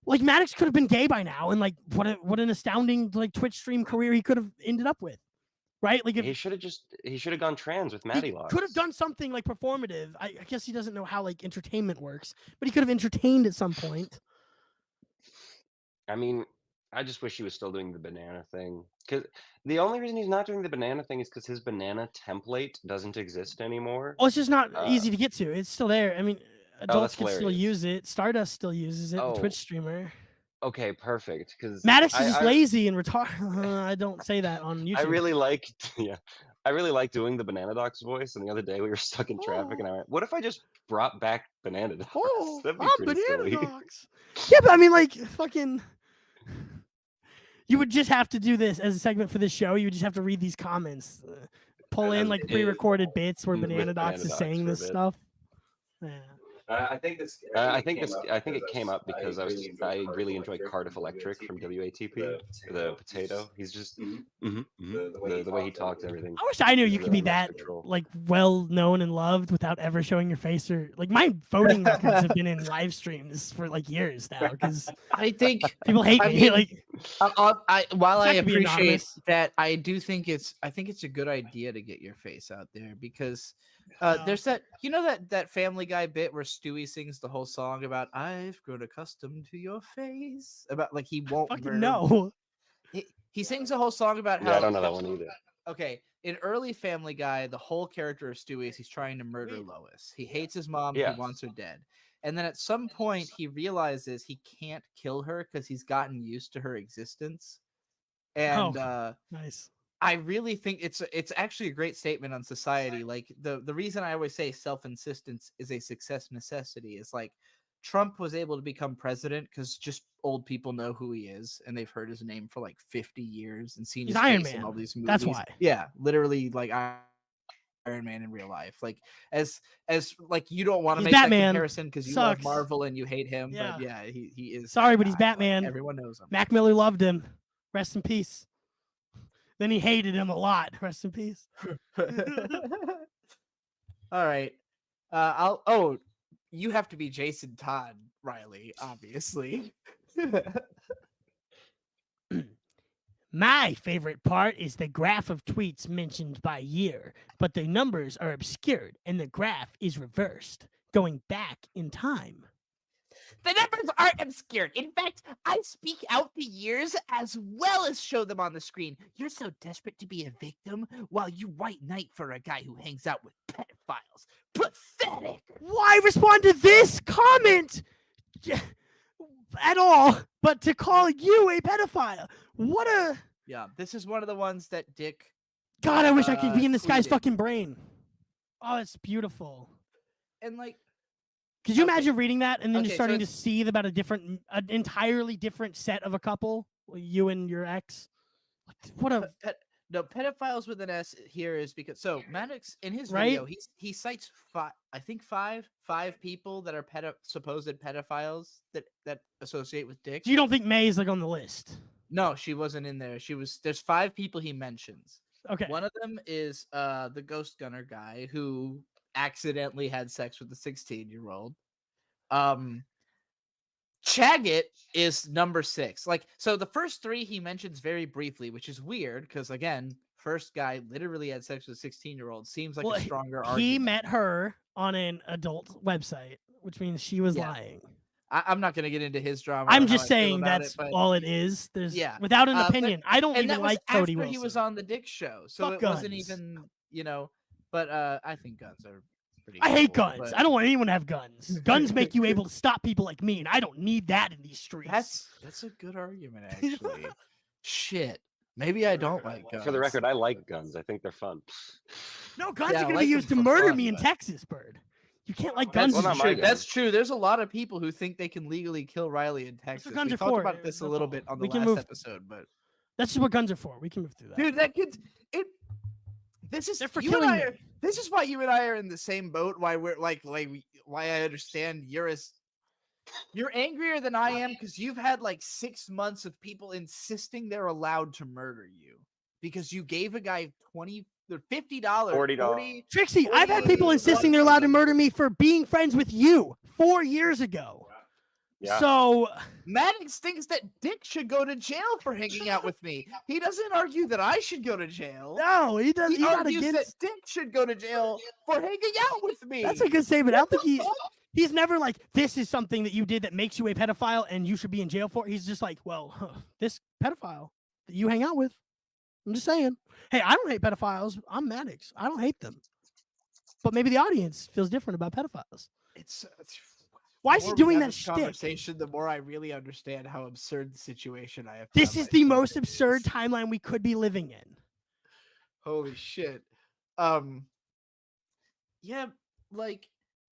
like Maddox could have been gay by now, and like what an astounding like Twitch stream career he could have ended up with. Right? Like if He should have gone trans with Maddie Locks. could have done something like performative. I guess he doesn't know how like entertainment works, but he could have entertained at some point. I mean, I just wish he was still doing the banana thing. Because the only reason he's not doing the banana thing is because his banana template doesn't exist anymore. Well, it's just not easy to get to. It's still there. I mean, adults that's can still hilarious. use it. Stardust still uses it. The Oh. Twitch streamer. Okay, perfect. Because Maddox is just lazy and retarded. I don't say that on YouTube. I really like, I really like doing the Banana Docs voice. And the other day we were stuck in traffic, and I went, "What if I just brought back Banana Docs? Oh, That'd be I'm pretty Banana silly." Docs. Yeah, but I mean, like, fucking. You would just have to do this as a segment for this show. You would just have to read these comments, pull in like pre-recorded bits where Banana Docs is saying this stuff. Yeah. I think it came up because I really enjoyed Cardiff Electric from WATP, the potato. He's just the way he talks, everything. I wish I knew you could be Less that control. like well known and loved without ever showing your face, or like my voting records have been in live streams for like years now because I think people hate me. mean, like while I It's not to be appreciate anonymous. that, I think it's a good idea to get your face out there because there's that Family Guy bit where Stewie sings the whole song about "I've grown accustomed to your face," about like he won't fucking murder. no. He sings a whole song about how Yeah, I don't know that one either. Okay, in early Family Guy, the whole character of Stewie is he's trying to murder Lois. He hates his mom. Yeah. He wants her dead. And then at some point, he realizes he can't kill her because he's gotten used to her existence. And nice. I really think it's actually a great statement on society. Like the reason I always say self-insistence is a success necessity is like Trump was able to become president because just old people know who he is and they've heard his name for like 50 years and seen He's his Iron face in Man. all these movies. That's why. Yeah, literally like Iron Man in real life. Like as like you don't want to He's make Batman. that comparison because you love Sucks. Marvel and you hate him, Yeah. but yeah, he is. Sorry, that but he's guy. Like, Batman. everyone knows him. Mac Miller loved him. Rest in peace. Then he hated him a lot. Rest in peace. All right. You have to be Jason Todd, Riley, obviously. My favorite part is the graph of tweets mentioned by year, but the numbers are obscured and the graph is reversed, going back in time. The numbers aren't obscured. In fact, I speak out the years as well as show them on the screen. You're so desperate to be a victim while you white knight for a guy who hangs out with pedophiles. Pathetic. Why respond to this comment at all, but to call you a pedophile? What a... Yeah, this is one of the ones that Dick... God, I wish I could be in this guy's tweeted. fucking brain. Oh, it's beautiful. And like... Could you imagine reading that and then just Okay, so starting to it's- see about an entirely different set of a couple, you and your ex? What a No, pedophiles with an S here is because Maddox in his Right? video he cites five people that are supposed pedophiles that associate with Dick. You don't think May is like on the list? No, she wasn't in there. There's 5 people he mentions. Okay. One of them is the Ghost Gunner guy who accidentally had sex with a 16-year-old. Chaggett is number 6. Like, so the first 3 he mentions very briefly, which is weird because again, first guy literally had sex with a 16-year-old. Seems like a stronger argument. He met her on an adult website, which means she was lying. I'm not going to get into his drama. I'm or how just I feel saying about that's it, but all it is. There's yeah, without an but- opinion. I don't and even that was like Cody after Wilson. he was on the Dick show, so Fuck it wasn't guns. even But I think guns are pretty. I hate cool, guns. but- I don't want anyone to have guns. Guns make you able to stop people like me, and I don't need that in these streets. That's a good argument, actually. Shit, maybe I don't like guns. For the record, I like guns. I think they're fun. No, guns Yeah, are I going like to be them used to for murder fun, me in but- Texas, Bird. You can't like That's guns. Well, not my true. guns. That's true. There's a lot of people who think they can legally kill Riley in Texas. guns We are talked for. about this a That's little all. bit on the We can last move- episode, but That's just what guns are for. We can move through that. dude, that kid's it. This is They're for you and killing I me. are. This is why you and I are in the same boat. Why we're why I understand you're angrier than I am because you've had like 6 months of people insisting they're allowed to murder you because you gave a guy $50, $40. Trixie, I've had people insisting they're allowed to murder me for being friends with you 4 years ago. Yeah. So Maddox thinks that Dick should go to jail for hanging out with me. He doesn't argue that I should go to jail. no, he doesn't. He He's not argues that against. Dick should go to jail for hanging out with me. That's a good statement. I don't think he's never like, this is something that you did that makes you a pedophile and you should be in jail for. He's just like, well, this pedophile that you hang out with. I'm just saying. Hey, I don't hate pedophiles. I'm Maddox. I don't hate them. But maybe the audience feels different about pedophiles. It's Why is the he more we doing have that this shtick? conversation, the more I really understand how absurd the situation I have. This found is the myself most in absurd is. timeline we could be living in. Holy shit. Yeah, like,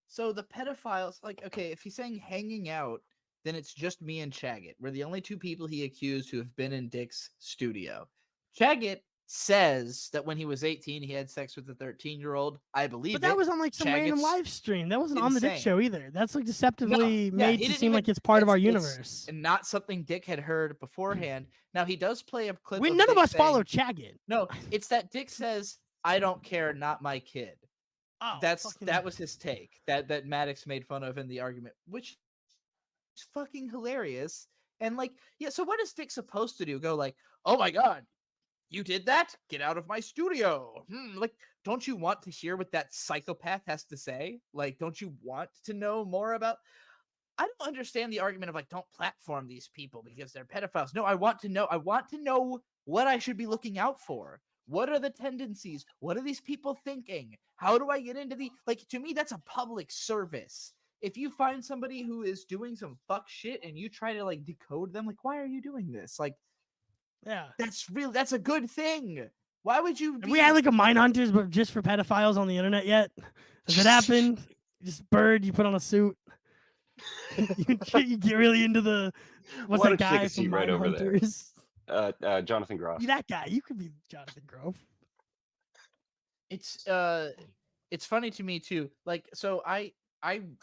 so the pedophiles, like, okay, if he's saying hanging out, then it's just me and Chaggett. We're the only 2 people he accused who have been in Dick's studio. Chaggett says that when he was 18, he had sex with a 13-year-old. I believe But that it. was on like some random Chaggett's live stream. That wasn't on the Dick insane. show either. That's like deceptively No, made he to didn't seem even- like it's part of our it's universe. not something Dick had heard beforehand. Now he does play a clip. We of none of Dick us follow saying- Chaggett. No, it's that Dick says, "I don't care, not my kid." Oh, That was his take. That Maddox made fun of in the argument, which is fucking hilarious. And like, yeah, so what is Dick supposed to do? Go like, "Oh my god, you did that? Get out of my studio." Like, don't you want to hear what that psychopath has to say? Like, don't you want to know more about? I don't understand the argument of like, don't platform these people because they're pedophiles. No, I want to know what I should be looking out for. What are the tendencies? What are these people thinking? How do I get into the, like, to me, that's a public service. If you find somebody who is doing some fuck shit and you try to like decode them, like, why are you doing this? Like, Yeah. that's a good thing. Why would you Have we had like a Mindhunters, but just for pedophiles on the internet yet? Has it happened? Just Bird, you put on a suit. you get really into the what's Why that don't you take guy a from seat right over there? Mindhunters? Jonathan Groff. You that guy. You could be Jonathan Grove. It's funny to me too. Like, so I I'm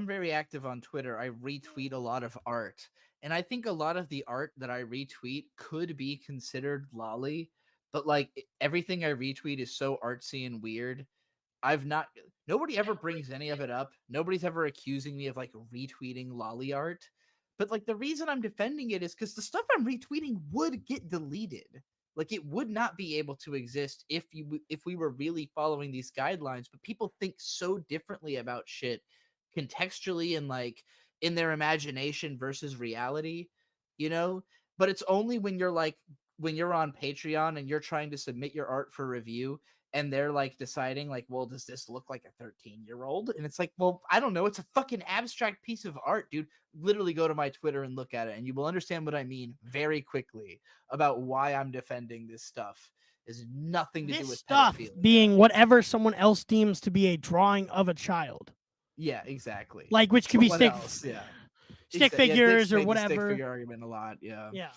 very active on Twitter. I retweet a lot of art. And I think a lot of the art that I retweet could be considered lolly, but like everything I retweet is so artsy and weird. Nobody ever brings any of it up. Nobody's ever accusing me of like retweeting lolly art. But like the reason I'm defending it is because the stuff I'm retweeting would get deleted. Like it would not be able to exist if we were really following these guidelines. But people think so differently about shit contextually and like in their imagination versus reality, you know? But it's only when you're on Patreon and you're trying to submit your art for review and they're like deciding like, well, does this look like a 13-year-old? And it's like, well, I don't know. It's a fucking abstract piece of art, dude. Literally go to my Twitter and look at it and you will understand what I mean very quickly about why I'm defending this stuff. Is nothing to do with Stuff pedophilia. being whatever someone else deems to be a drawing of a child. Yeah, exactly. Like which could be Someone stick else, yeah. stick Dick's figures or made the whatever. Stick figure argument a lot, yeah. Yeah.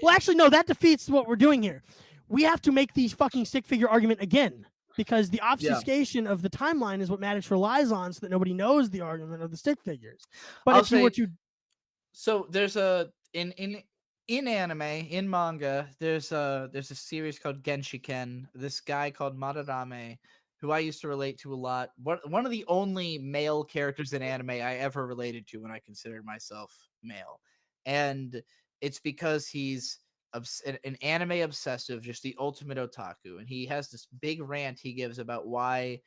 Actually, no, that defeats what we're doing here. We have to make the fucking stick figure argument again because the obfuscation of the timeline is what Maddox relies on so that nobody knows the argument of the stick figures. But I'll if you were to. So there's a in anime, in manga, there's a series called Genshiken. This guy called Madarame, who I used to relate to a lot. One of the only male characters in anime I ever related to when I considered myself male. And it's because he's an anime obsessive, just the ultimate otaku. And he has this big rant he gives about why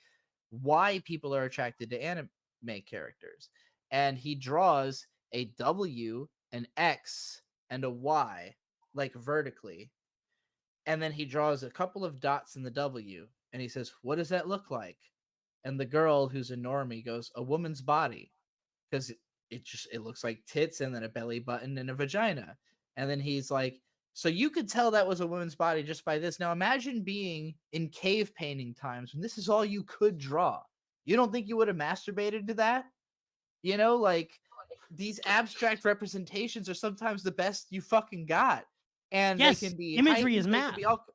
people are attracted to anime characters. And he draws a W, an X, and a Y, like vertically. And then he draws a couple of dots in the W. And he says, what does that look like? And the girl, who's a normie, goes, a woman's body. Because it looks like tits and then a belly button and a vagina. And then he's like, so you could tell that was a woman's body just by this. Now imagine being in cave painting times when this is all you could draw. You don't think you would have masturbated to that? You know, like these abstract representations are sometimes the best you fucking got. And Yes, they can be imagery is heightened, they can math. be all...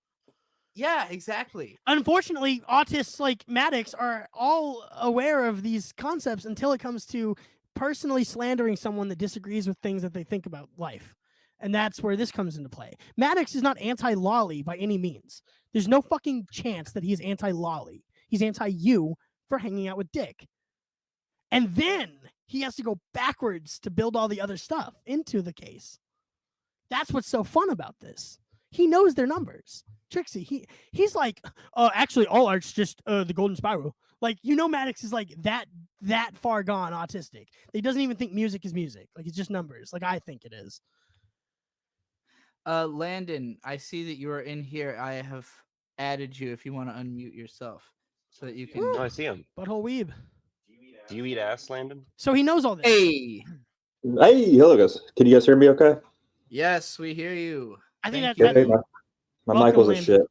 Yeah, exactly. Unfortunately, autists like Maddox are all aware of these concepts until it comes to personally slandering someone that disagrees with things that they think about life. And that's where this comes into play. Maddox is not anti-lolly by any means. There's no fucking chance that he's anti-lolly. He's anti-you for hanging out with Dick. And then he has to go backwards to build all the other stuff into the case. That's what's so fun about this. He knows their numbers. Trixie, he's like, actually, all art's just the golden spiral. Like, you know, Maddox is like that far gone autistic. He doesn't even think music is music. Like, it's just numbers. Like I think it is. Landon, I see that you are in here. I have added you if you want to unmute yourself so that you can. Oh, I see him. Butthole weeb. Do you eat ass, Landon? So he knows all this. Hey, hello guys. Can you guys hear me okay? yes, we hear you. I think Thank that Hey, my mic was a Landon. shit.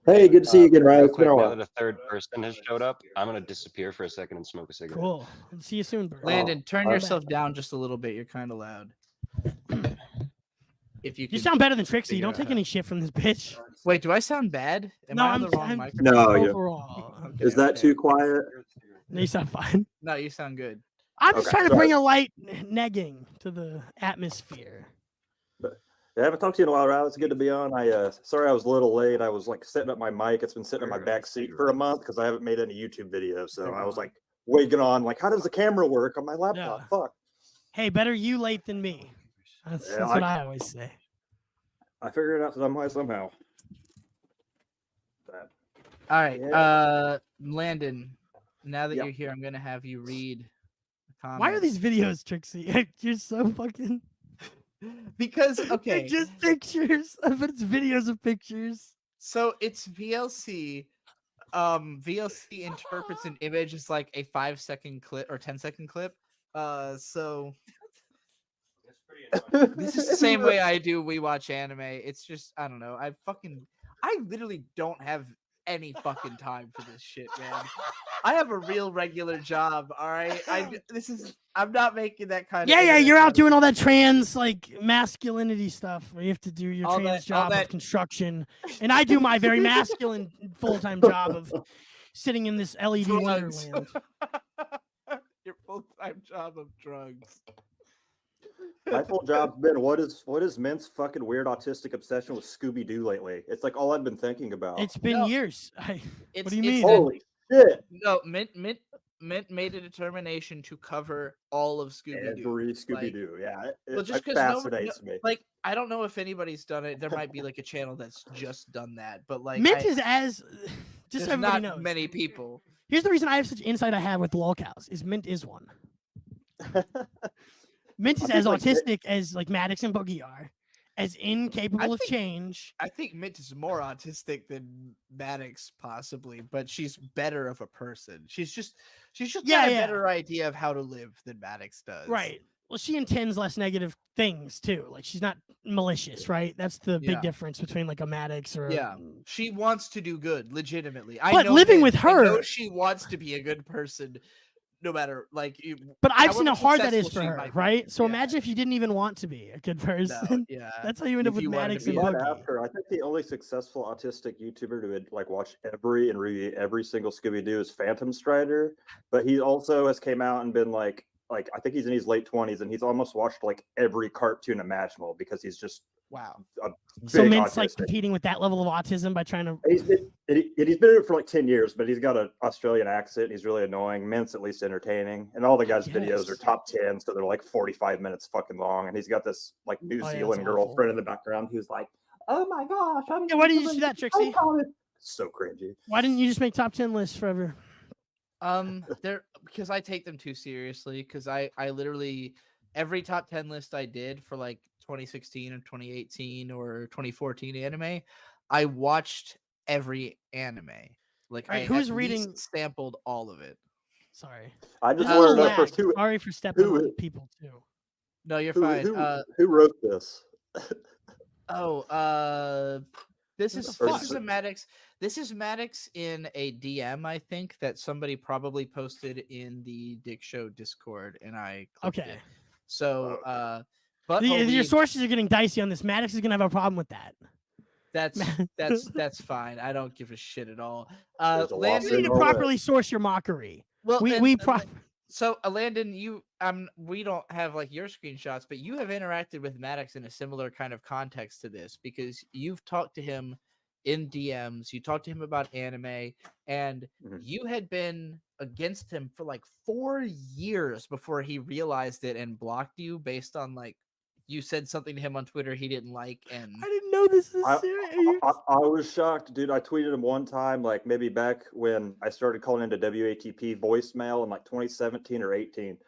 Hey, good to see you again, Ryan. Real It's been quick, a now while. that a third person has showed up, I'm gonna disappear for a second and smoke a cigarette. Cool. See you soon, Bert. Landon, turn all right. yourself down just a little bit. You're kind of loud. If you You could sound better than Trixie. figure Don't out take how- any shit from this bitch. Wait, do I sound bad? Am No, I on I'm- the wrong I'm- microphone? No, yeah. Overall. Okay, Is that okay. too quiet? No, you sound fine. No, you sound good. I'm just Okay, trying to sorry. bring a light negging to the atmosphere. I haven't talked to you in a while, Ryan. It's good to be on. Sorry I was a little late. I was like setting up my mic. It's been sitting in my back seat for a month because I haven't made any YouTube videos. So I was like waking on, like, how does the camera work on my laptop? Yeah. Fuck. Hey, better you late than me. That's Yeah, what I always say. I figured it out some way somehow. But, All right, Yeah. Landon. Now that Yep. you're here, I'm gonna have you read the comments. Why are these videos, Trixie? You're so fucking. Because They're okay, just pictures, but it's videos of pictures. so it's VLC. VLC interprets an image as like a 5-second clip or 10-second clip. So this is the same way I do. We watch anime. It's just I don't know. I literally don't have any fucking time for this shit, man. I have a real regular job. All right, I'm not making that kind of. Yeah, internet you're out money. doing all that trans like masculinity stuff where you have to do your All trans that- all job of that- construction, and I do my very masculine full-time job of sitting in this LED Drugs. wonderland. Your full-time job of drugs. my full job's been what is Mint's fucking weird autistic obsession with Scooby Doo lately? It's like all I've been thinking about. It's been No, years. What It's- do you it's mean? that- Holy shit! No, Mint made a determination to cover all of Scooby Doo. Every Scooby Doo, yeah, Well, just it because fascinates me. like I don't know if anybody's done it. There might be like a channel that's just done that, but like Mint is as just so there's everybody not knows. many people. Here's the reason I have such insight I have with lolcows is Mint is one. Mint is I as think, like, autistic as like Maddox and Boogie are, as incapable of think- change. I think Mint is more autistic than Maddox, possibly, but she's better of a person. She's just Yeah, got a yeah. better idea of how to live than Maddox does. Right. Well, she intends less negative things too. Like she's not malicious, right? That's the Yeah. big difference between like a Maddox or Yeah, she wants to do good, legitimately. But living with I know her- she wants to be a good person, no matter like. But I've seen however how hard that is successful for she her, might be. right? So Yeah. imagine if you didn't even want to be a good person. yeah. That's how you end up If with you wanted to Maddox be and a- But Boogie. after, I think the only successful autistic YouTuber to like watch every and review every single Scooby Doo is Phantom Strider. But he also has came out and been like I think he's in his late 20s and he's almost watched like every cartoon imaginable because he's just Wow. a So big Mint's like autistic. competing with that level of autism by trying to. He's been in it for like 10 years, but he's got an Australian accent. He's really annoying. Mint's at least entertaining. And all the guys' videos are Yes. top 10, so they're like 45 minutes fucking long. And he's got this like New Oh, yeah, Zealand it's awful. girlfriend in the background who's like, oh my gosh, I'm Yeah, why didn't you do that, Trixie? So cringy. Why didn't you just make top 10 lists forever? They're because I take them too seriously. Because I literally every top 10 list I did for like 2016 or 2018 or 2014 anime, I watched every anime. Like Alright, I who's at reading- least sampled all of it. Sorry. I just There's a want little to know first lag. who Sorry for stepping who- on people too. No, you're fine. who wrote this? This What is the this fuck? is a Maddox. This is Maddox in a DM, I think, that somebody probably posted in the Dick Show Discord, and I clicked Okay. it. So, but Your sources are getting dicey on this. Maddox is gonna have a problem with that. that's fine. I don't give a shit at all. There's a You Landon, need to properly source your mockery. well, we so Landon, we don't have like your screenshots, but you have interacted with Maddox in a similar kind of context to this because you've talked to him in DMs. You talked to him about anime, and you had been against him for like 4 years before he realized it and blocked you based on like you said something to him on Twitter he didn't like, and I didn't know this is serious. I was shocked, dude. I tweeted him one time, like maybe back when I started calling into WATP voicemail in like 2017 or 18.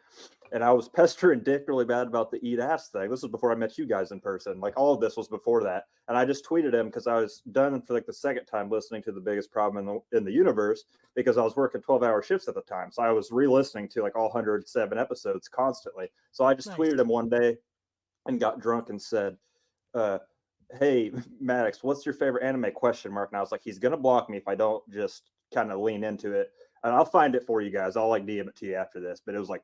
And I was pestering Dick really bad about the eat ass thing. This was before I met you guys in person. Like all of this was before that. And I just tweeted him because I was done for like the second time listening to The Biggest Problem in the Universe because I was working 12-hour shifts at the time. So I was re-listening to like all 107 episodes constantly. So I just tweeted him one day and got drunk and said, hey, Maddox, what's your favorite anime question mark? And I was like, he's going to block me if I don't just kind of lean into it. And I'll find it for you guys. I'll like DM it to you after this. But it was like ...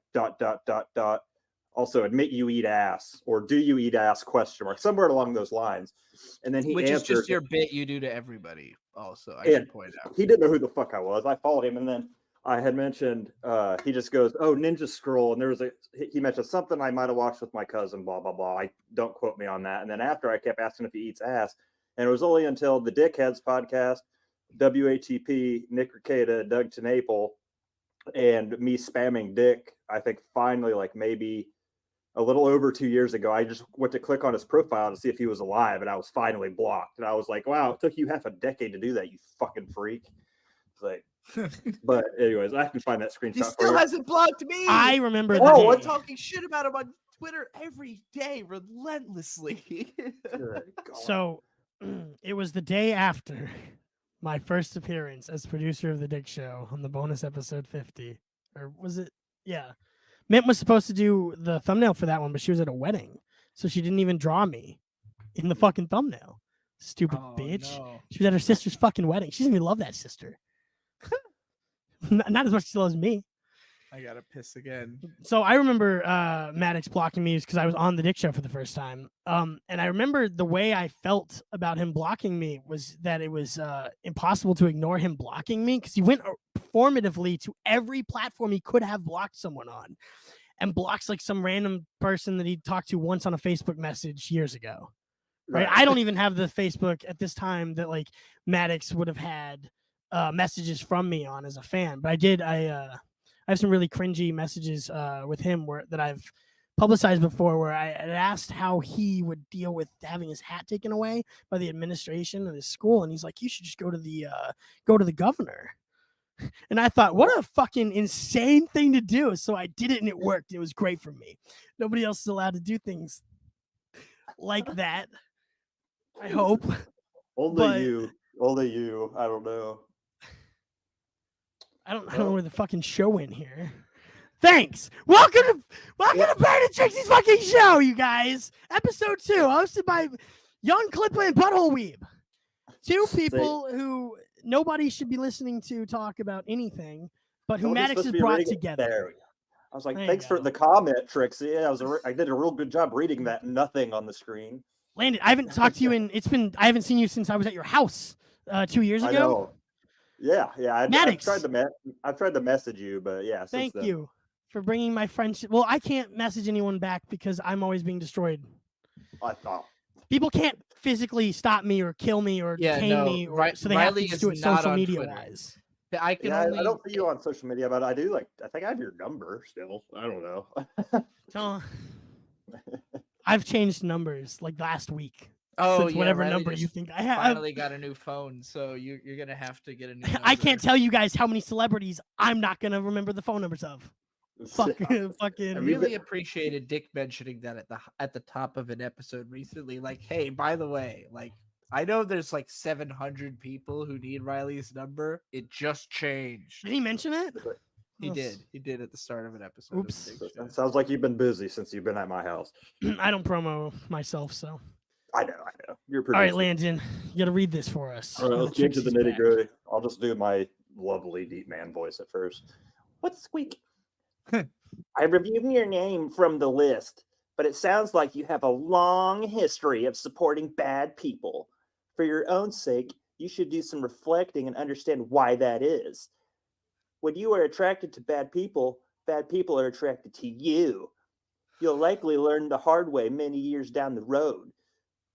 Also, admit you eat ass, or do you eat ass question mark, somewhere along those lines. And then he Which answered, is just your bit you do to everybody. Also, I should point out. He didn't know who the fuck I was. I followed him, and then I had mentioned, he just goes, "Oh, Ninja Scroll," and he mentioned something I might have watched with my cousin, blah blah blah. I don't quote me on that. And then after, I kept asking if he eats ass, and it was only until the Dickheads podcast, WATP, Nick Ricada, Doug Tenaple, and me spamming Dick. I think finally, like maybe a little over 2 years ago, I just went to click on his profile to see if he was alive, and I was finally blocked. And I was like, "Wow, it took you half a decade to do that, you fucking freak." It's like. But anyways, I can find that screenshot. He still hasn't blocked me. I remember. Oh, I'm talking shit about him on Twitter every day, relentlessly. So, it was the day after my first appearance as producer of the Dick Show on the bonus episode 50, or was it? Yeah, Mint was supposed to do the thumbnail for that one, but she was at a wedding, so she didn't even draw me in the fucking thumbnail. Stupid bitch. No. She was at her sister's fucking wedding. She doesn't even love that sister. Not as much as she loves me. I gotta piss again. So I remember Maddox blocking me because I was on the Dick Show for the first time. And I remember the way I felt about him blocking me was that it was impossible to ignore him blocking me, because he went performatively to every platform he could have blocked someone on, and blocks like some random person that he talked to once on a Facebook message years ago. Right? I don't even have the Facebook at this time that like Maddox would have had messages from me on as a fan, but I have some really cringy messages with him that I've publicized before, where I had asked how he would deal with having his hat taken away by the administration of his school, and he's like, "You should just go to the governor." And I thought, what a fucking insane thing to do. So I did it, and it worked. It was great for me. Nobody else is allowed to do things like that, I hope. Only you. I don't know. I don't know where the fucking show went here. Thanks. Welcome to Bird and Trixie's fucking show, you guys. Episode 2, hosted by Young Clipper and Butthole Weeb. Two people who nobody should be listening to talk about anything, but who Maddox has brought together. I was like, thanks for the comment, Trixie. I did a real good job reading that nothing on the screen. Landon, I haven't talked to you I haven't seen you since I was at your house 2 years ago. I know. Yeah. Maddox. I've tried to message you, but yeah. Thank you for bringing my friendship. Well, I can't message anyone back because I'm always being destroyed. I thought people can't physically stop me or kill me or detain me, so they Riley have to do it social media wise. I don't see you on social media, but I do. I think I have your number still. I don't know. So I've changed numbers like last week. Oh, since whatever number you think I have. Finally got a new phone, so you're gonna have to get a new number. I can't tell you guys how many celebrities I'm not gonna remember the phone numbers of. Fucking. I really appreciated Dick mentioning that at the top of an episode recently. Like, hey, by the way, like, I know there's like 700 people who need Riley's number. It just changed. Did he mention it? He did. He did at the start of an episode. Oops. It sounds like you've been busy since you've been at my house. I don't promo myself, so. I know. You're pretty. All right, Landon, you got to read this for us. All right, let's get to the nitty gritty. I'll just do my lovely deep man voice at first. What's squeak? I reviewed your name from the list, but it sounds like you have a long history of supporting bad people. For your own sake, you should do some reflecting and understand why that is. When you are attracted to bad people are attracted to you. You'll likely learn the hard way many years down the road.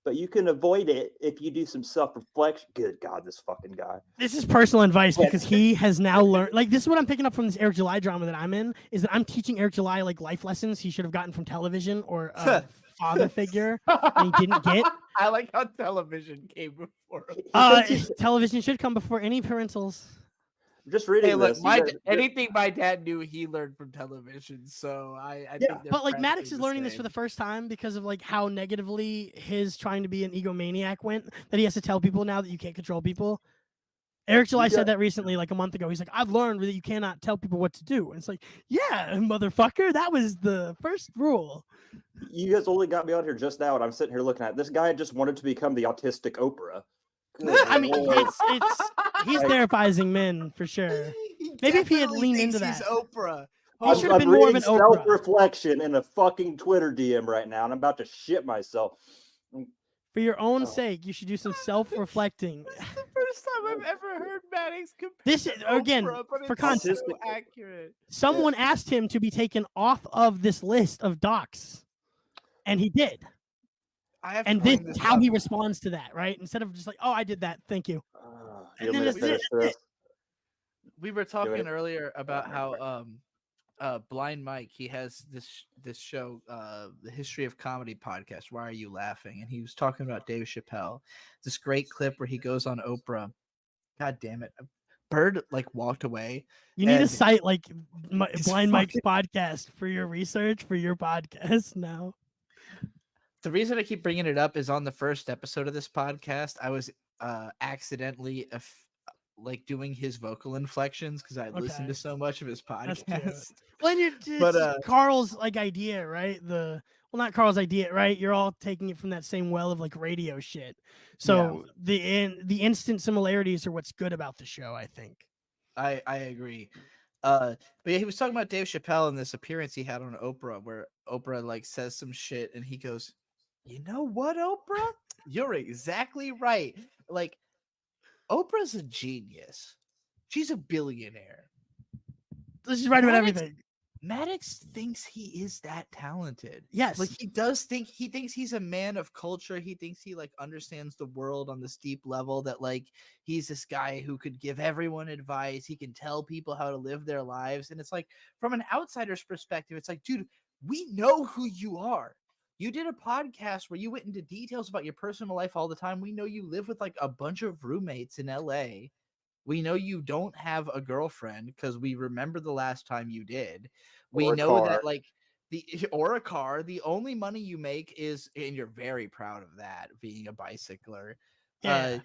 But you can avoid it if you do some self-reflection. Good God, this fucking guy. This is personal advice because he has now learned. Like, this is what I'm picking up from this Eric July drama that I'm in, is that I'm teaching Eric July like life lessons he should have gotten from television or a father figure, and he didn't get. I like how television came before. Television should come before any parentals. Just reading this. Look, anything my dad knew, he learned from television. So I think. But like Maddox is learning this for the first time because of like how negatively his trying to be an egomaniac went. That he has to tell people now that you can't control people. Eric July said that recently, like a month ago. He's like, I've learned that you cannot tell people what to do. And it's like, yeah, motherfucker, that was the first rule. You guys only got me on here just now, and I'm sitting here looking at this guy. Just wanted to become the autistic Oprah. I mean, he's therapizing men for sure. Maybe if he had leaned into that. He's Oprah. He should have been more of an Oprah. Self-reflection in a fucking Twitter DM right now, and I'm about to shit myself. For your own sake, you should do some self-reflecting. This is the first time I've ever heard Maddox compare This is again Oprah, but for it's context. so accurate. Someone asked him to be taken off of this list of docs, and he did. And this is how he responds to that, right? Instead of just like, "Oh, I did that, thank you." And then that's it. We were talking earlier about how Blind Mike, he has this show, the History of Comedy podcast, Why Are You Laughing? And he was talking about Dave Chappelle. This great clip where he goes on Oprah. God damn it. Bird like walked away. You need to cite like Blind Mike's podcast for your research for your podcast now. The reason I keep bringing it up is on the first episode of this podcast, I was accidentally like doing his vocal inflections because I listened to so much of his podcast. Well, it's Carl's like idea, right? Not Carl's idea, right? You're all taking it from that same well of like radio shit. So the instant similarities are what's good about the show, I think. I agree. But yeah, he was talking about Dave Chappelle in this appearance he had on Oprah, where Oprah like says some shit and he goes, "You know what, Oprah? You're exactly right. Like, Oprah's a genius. She's a billionaire. She's right about everything." Maddox thinks he is that talented. Yes. Like he thinks he's a man of culture. He thinks he like understands the world on this deep level, that like he's this guy who could give everyone advice. He can tell people how to live their lives. And it's like, from an outsider's perspective, it's like, dude, we know who you are. You did a podcast where you went into details about your personal life all the time. We know you live with like a bunch of roommates in LA. We know you don't have a girlfriend because we remember the last time you did. We know that like or a car. The only money you make is, and you're very proud of that, being a bicycler. Yeah.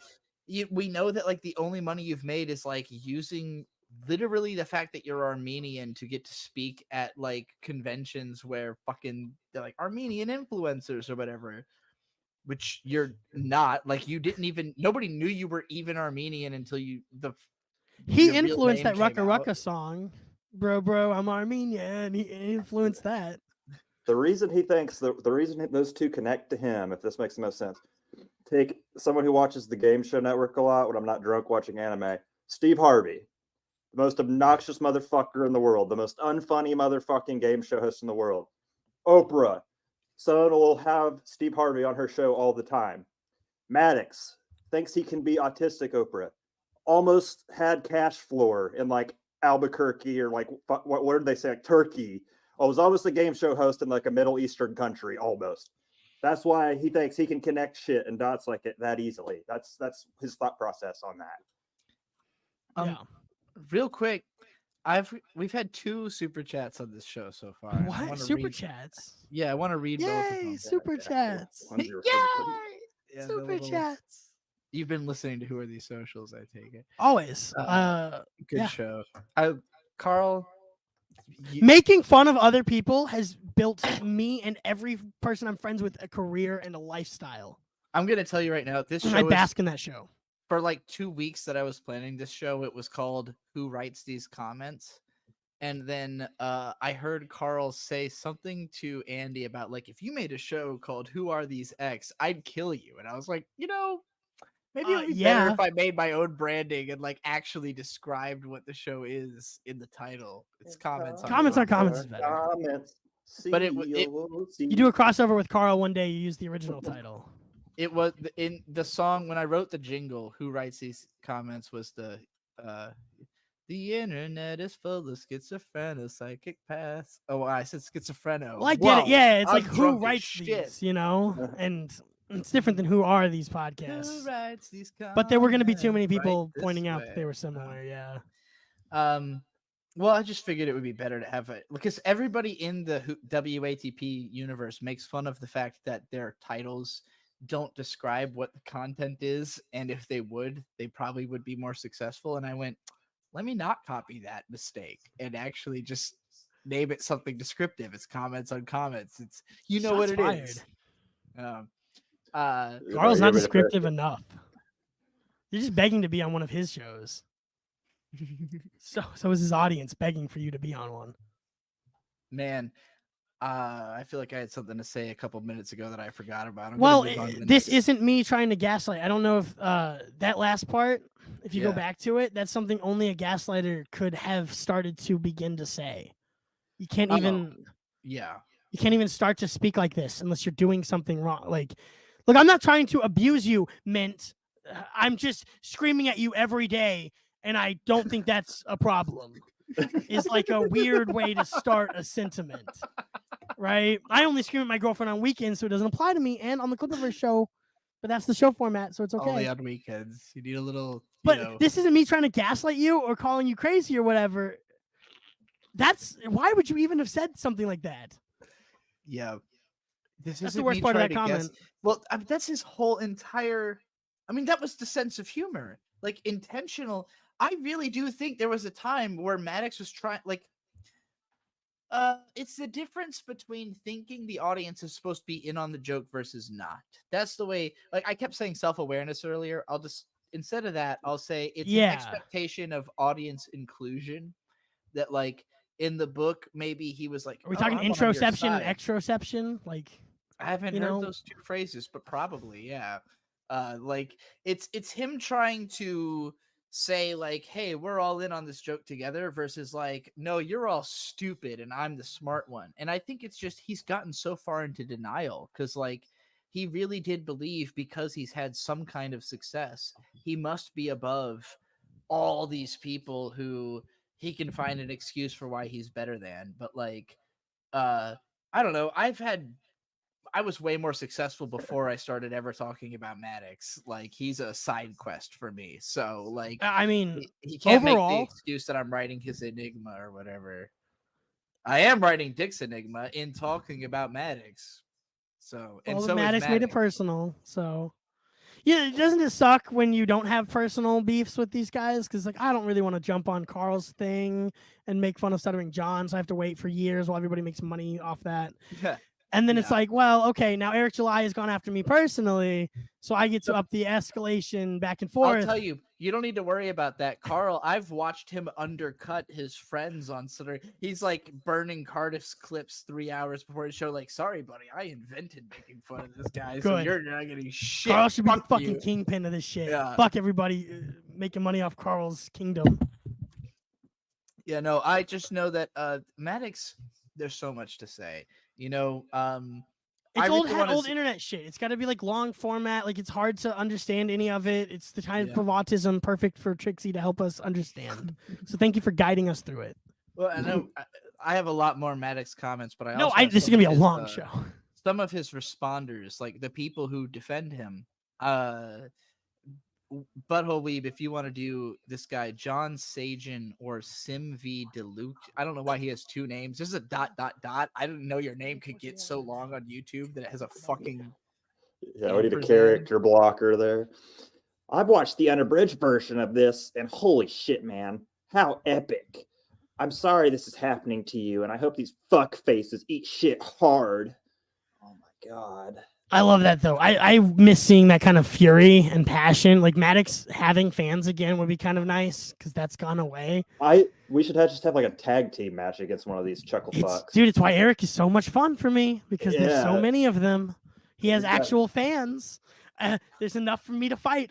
We know that like the only money you've made is like using literally the fact that you're Armenian to get to speak at like conventions where fucking they're like Armenian influencers or whatever, which you're not. Like you didn't even, nobody knew you were even Armenian until he influenced that Rucka Rucka song, bro, I'm Armenian. He influenced that. The reason he thinks the reason those two connect to him, if this makes the most sense, take someone who watches the Game Show Network a lot when I'm not drunk watching anime. Steve Harvey, the most obnoxious motherfucker in the world, the most unfunny motherfucking game show host in the world. Oprah, someone will have Steve Harvey on her show all the time. Maddox thinks he can be autistic Oprah. Almost had cash floor in like Albuquerque or like what did they say, like Turkey. Oh, was almost a game show host in like a Middle Eastern country almost. That's why he thinks he can connect shit and dots like it that easily. That's his thought process on that. Real quick, we've had 2 super chats on this show so far. What super chats? Yeah, I want to read both of them. Yay, super chats! Yay, Yeah, super chats! You've been listening to Who Are These Socials? I take it Always. Good show. Carl, making fun of other people has built me and every person I'm friends with a career and a lifestyle. I'm gonna tell you right now, this show I bask in that show. For like 2 weeks that I was planning this show, it was called Who Writes These Comments? And then I heard Carl say something to Andy about like, if you made a show called Who Are These X, I'd kill you. And I was like, maybe it would be better if I made my own branding and like actually described what the show is in the title. It's comments on comments is better. Comments. But you do a crossover with Carl one day, you use the original title. It was in the song when I wrote the jingle. Who Writes These Comments was the internet is full of schizophrenic psychic paths. Oh, I said schizophreno. Well, I get it. Yeah, it's like who writes these, and it's different than who are these podcasts. Who writes these comments? But there were going to be too many people pointing out that they were similar. Yeah. Well, I just figured it would be better to have it because everybody in the WATP universe makes fun of the fact that their titles don't describe what the content is, and if they would, they probably would be more successful. And I went, let me not copy that mistake and actually just name it something descriptive. It's comments on comments. It's what Shots it fired. is. Carl's not descriptive enough. You're just begging to be on one of his shows. So is his audience begging for you to be on one. Man, I feel like I had something to say a couple minutes ago that I forgot about. Well, this isn't me trying to gaslight. I don't know if that last part, if you go back to it, that's something only a gaslighter could have started to begin to say. You can't even... Yeah. You can't even start to speak like this unless you're doing something wrong. Like, look, I'm not trying to abuse you, Mint. I'm just screaming at you every day, and I don't think that's a problem. Is like a weird way to start a sentiment, right? I only scream at my girlfriend on weekends, so it doesn't apply to me, and on the Clipperverse show, but that's the show format, so it's okay. Only on weekends. You need a little... But this isn't me trying to gaslight you or calling you crazy or whatever. Why would you even have said something like that? Yeah. That's the worst part of that comment. Well, I mean, that's his whole entire... I mean, that was the sense of humor. Like, intentional... I really do think there was a time where Maddox was trying, it's the difference between thinking the audience is supposed to be in on the joke versus not. That's the way, like, I kept saying self-awareness earlier. I'll just, instead of that, I'll say it's an expectation of audience inclusion that, like, in the book, maybe he was like, are we talking introception and extroception? Like, I haven't heard those two phrases, but probably, yeah. Like, it's him trying to say, like, hey, we're all in on this joke together versus like, no, you're all stupid and I'm the smart one. And I think it's just he's gotten so far into denial because, like, he really did believe because he's had some kind of success, he must be above all these people who he can find an excuse for why he's better than. But, like, I don't know. I was way more successful before I started ever talking about Maddox. Like, he's a side quest for me. So, like, I mean, he can't overall, make the excuse that I'm writing his Enigma or whatever. I am writing Dick's Enigma in talking about Maddox. So, and so Maddox made it personal. So, yeah, doesn't it suck when you don't have personal beefs with these guys? Because, like, I don't really want to jump on Carl's thing and make fun of Stuttering John, so I have to wait for years while everybody makes money off that. Yeah. And then it's like, well, okay, now Eric July has gone after me personally, so I get to up the escalation back and forth. I'll tell you, you don't need to worry about that. Carl, I've watched him undercut his friends on Stuttering. He's like burning Cardiff's clips 3 hours before his show. Like, sorry, buddy, I invented making fun of this guy, so you're not getting shit. Carl should be the fucking kingpin of this shit. Yeah. Fuck everybody making money off Carl's kingdom. Yeah, no, I just know that Maddox, there's so much to say. You know, it's old internet shit. It's got to be like long format. Like, it's hard to understand any of it. It's the kind of autism perfect for Trixie to help us understand. So thank you for guiding us through it. Well, I know I have a lot more Maddox comments, but this is gonna be a long show. Some of his responders, like the people who defend him, Butthole Weeb, if you want to do this guy, John Sagan or Sim V Deluxe. I don't know why he has two names. There's a ... I didn't know your name could get so long on YouTube that it has a fucking... Yeah, we need a character blocker there. I've watched the unabridged version of this, and holy shit, man. How epic. I'm sorry this is happening to you, and I hope these fuck faces eat shit hard. Oh my god. I love that, though. I miss seeing that kind of fury and passion. Like, Maddox having fans again would be kind of nice, because that's gone away. We should just have like a tag team match against one of these chuckle fucks. Dude, it's why Eric is so much fun for me, because there's so many of them. He has actual fans. There's enough for me to fight.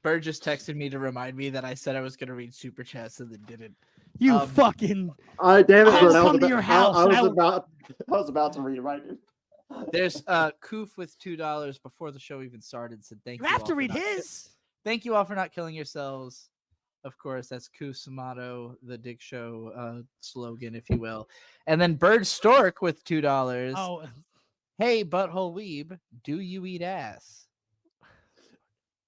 Bird just texted me to remind me that I said I was going to read Super Chats and then didn't. You fucking... damn it, I'll come to your house. I was about to read it right now. There's Koof with $2 before the show even started. Said thank you. You have to read his. Thank you all for not killing yourselves. Of course, that's Koof's motto, the Dick Show slogan, if you will. And then Bird Stork with $2. Oh, hey, Butthole Weeb, do you eat ass?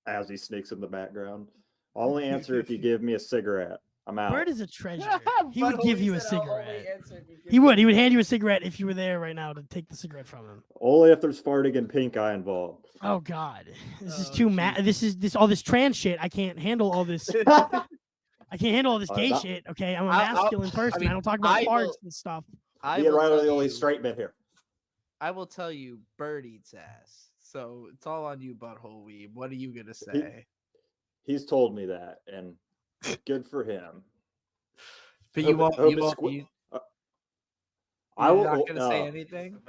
As he sneaks in the background. I'll only answer if you give me a cigarette. I'm out. Bird is a treasure. He would But give only you a said, "I'll only cigarette. answer if you give He would. me He would hand you a cigarette if you were there right now to take the cigarette from him. Only if there's farting and pink eye involved. Oh God, this is Oh, too mad. This all this trans shit. I can't handle all this. I can't handle all this gay that- shit. Okay, I'm a I'll- masculine person. I, mean, don't talk about I farts will- and stuff. I Me and will Riley are tell the only you- straight men here. I will tell you, Bird eats ass. So it's all on you, butthole weeb. What are you gonna say? He's told me that, and good for him. But Hope you it- won't. hope You it won't. squi- You, I you're will. not gonna say anything.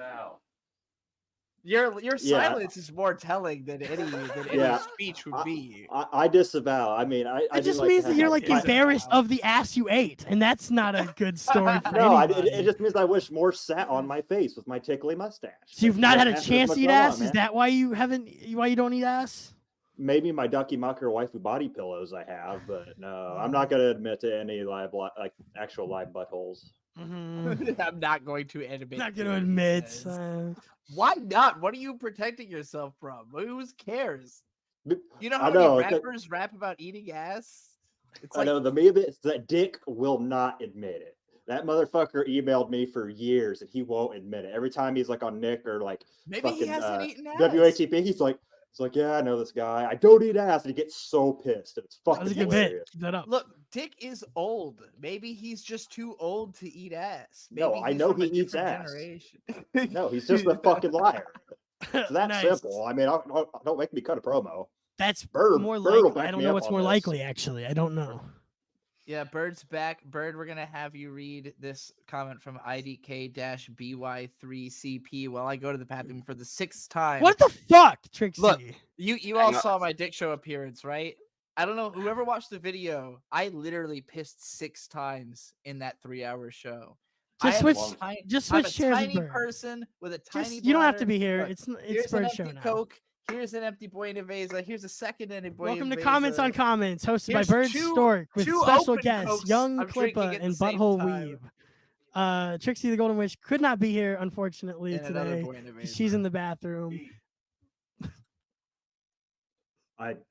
Your Yeah. silence is more telling than any Yeah. speech would be. I disavow. I mean, I It do just like to means that have you're my like cake. embarrassed of the ass you ate, and that's not a good story for No, anybody. it just means I wish more sat on my face with my tickly mustache. So you've Like, not let had a ass as chance much to eat as I want, ass? Is man. that why you haven't? Why you don't eat ass? Maybe my ducky mucker waifu body pillows I have, but no, I'm not gonna admit to any like actual live buttholes. Mm-hmm. I'm not going to admit. Not to gonna it, he admit. says. Why not? What are you protecting yourself from? Who cares? You know I how know, many 'cause- rappers rap about eating ass? It's I like know the meme is that Dick will not admit it. That motherfucker emailed me for years and he won't admit it. Every time he's like on Nick or like maybe he fucking hasn't eaten ass. WATP, he's like, yeah, I know this guy. I don't eat ass, and he gets so pissed. It's That was fucking a good bit. hilarious. Keep that up. Look, Dick is old. Maybe he's just too old to eat ass. Maybe No, I he's know from a he eats different ass. generation. No, he's just a fucking liar. It's that Nice. simple. I mean, don't make me cut a promo. That's Bird more will likely. back I don't me know up what's on more this. likely. Actually, I don't know. Yeah, Bird's back. Bird, we're gonna have you read this comment from IDK-BY3CP while I go to the bathroom for the 6th time. What the fuck, Trixie? Look, you all Hang on. saw my Dick Show appearance, right? I don't know. Whoever watched the video, I literally pissed 6 times in that 3-hour show. Just I am switch- a tiny, just I'm switch a chairs with tiny Bird. person with a tiny. Just, you don't have to bladder. be here. Look, It's here's an Bird empty show now. Coke. Here's an empty Buena Vesa. Here's a second empty Buena Welcome to Vesa. Comments on Comments, hosted Here's by Bird two- Stork with two special open guests Cokes Young I'm drinking Klippa at the and same Butthole time. Weeb. Trixie the Golden Witch could not be here, unfortunately, And another today. Buena 'Cause Vesa. She's in the bathroom.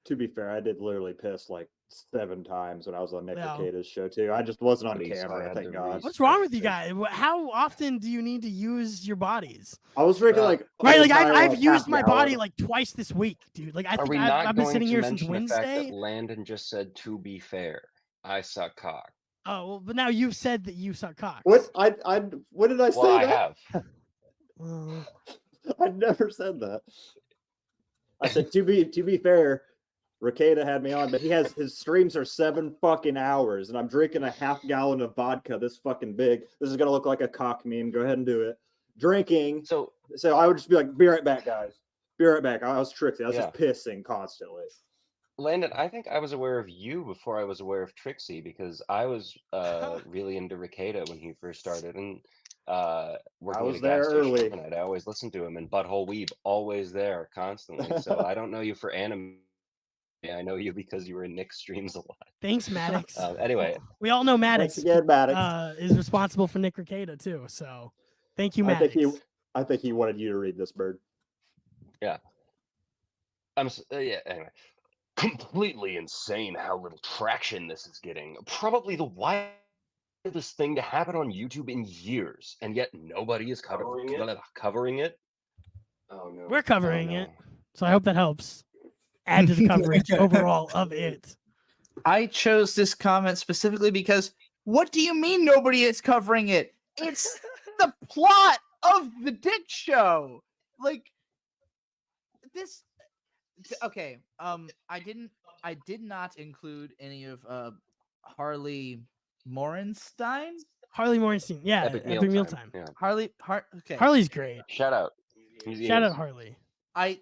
To be fair, I did literally piss like 7 times when I was on Nick Yeah. Ricada's show too. I just wasn't on At least I camera, had thank to God. What's wrong with you guys? How often do you need to use your bodies? I was drinking like Right, an like entire, I've used half my body gallon. like twice this week, dude. Like I Are think we I've not been going sitting to here since mention the fact Wednesday. that Landon just said, "To be fair, I suck cock"? Oh, well, but now you've said that you suck cock. What what did I say? Well, I that? have. Well, I never said that. I said to be fair, Ricada had me on, but his streams are 7 fucking hours, and I'm drinking a half gallon of vodka this fucking big. This is gonna look like a cock meme. Go ahead and do it. Drinking. So I would just be like, be right back, guys. Be right back. I was tricksy. I was Yeah. just pissing constantly. Landon, I think I was aware of you before I was aware of Trixie because I was really into Ricada when he first started, and working was at a gas there station early. overnight, I always listened to him, and Butthole Weeb always there constantly. So I don't know you for anime. I know you because you were in Nick's streams a lot. thanks, Maddox. Anyway, We all know Maddox, Once again, Maddox. is responsible for Nick Ricada too. So thank you, I Maddox. think he wanted you to read this, Bird. yeah. Anyway, completely insane how little traction this is getting. Probably the wildest thing to happen on YouTube in years, and yet nobody is covering it. Oh no, We're covering it, so I hope that helps. Add to the coverage overall of it. I chose this comment specifically because what do you mean nobody is covering it? It's the plot of the Dick Show. Like this. Okay. I did not include any of Harley Morenstein. Harley Morenstein, yeah, Epic Epic Mealtime. Mealtime. Yeah. Okay. Harley's great. Shout out. Shout out Harley. I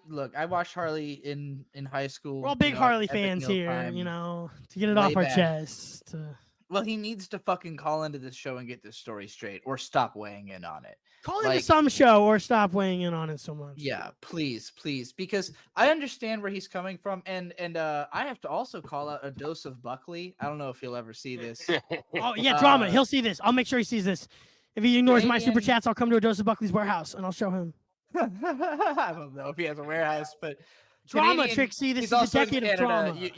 watched Harley in high school. We're all big you know, Harley Epic fans here, Mealtime. you know, to get it way off our back. chest. Well, he needs to fucking call into this show and get this story straight, or stop weighing in on it. Call into Like- some show or stop weighing in on it so much. Yeah, please, because I understand where he's coming from, and I have to also call out a dose of Buckley. I don't know if he'll ever see this. Oh yeah, drama. He'll see this. I'll make sure he sees this. If he ignores my super chats, I'll come to a Dose of Buckley's warehouse and I'll show him. I don't know if he has a warehouse, but Drama, Canadian- Trixie. This he's is a also in decade of Canada. drama.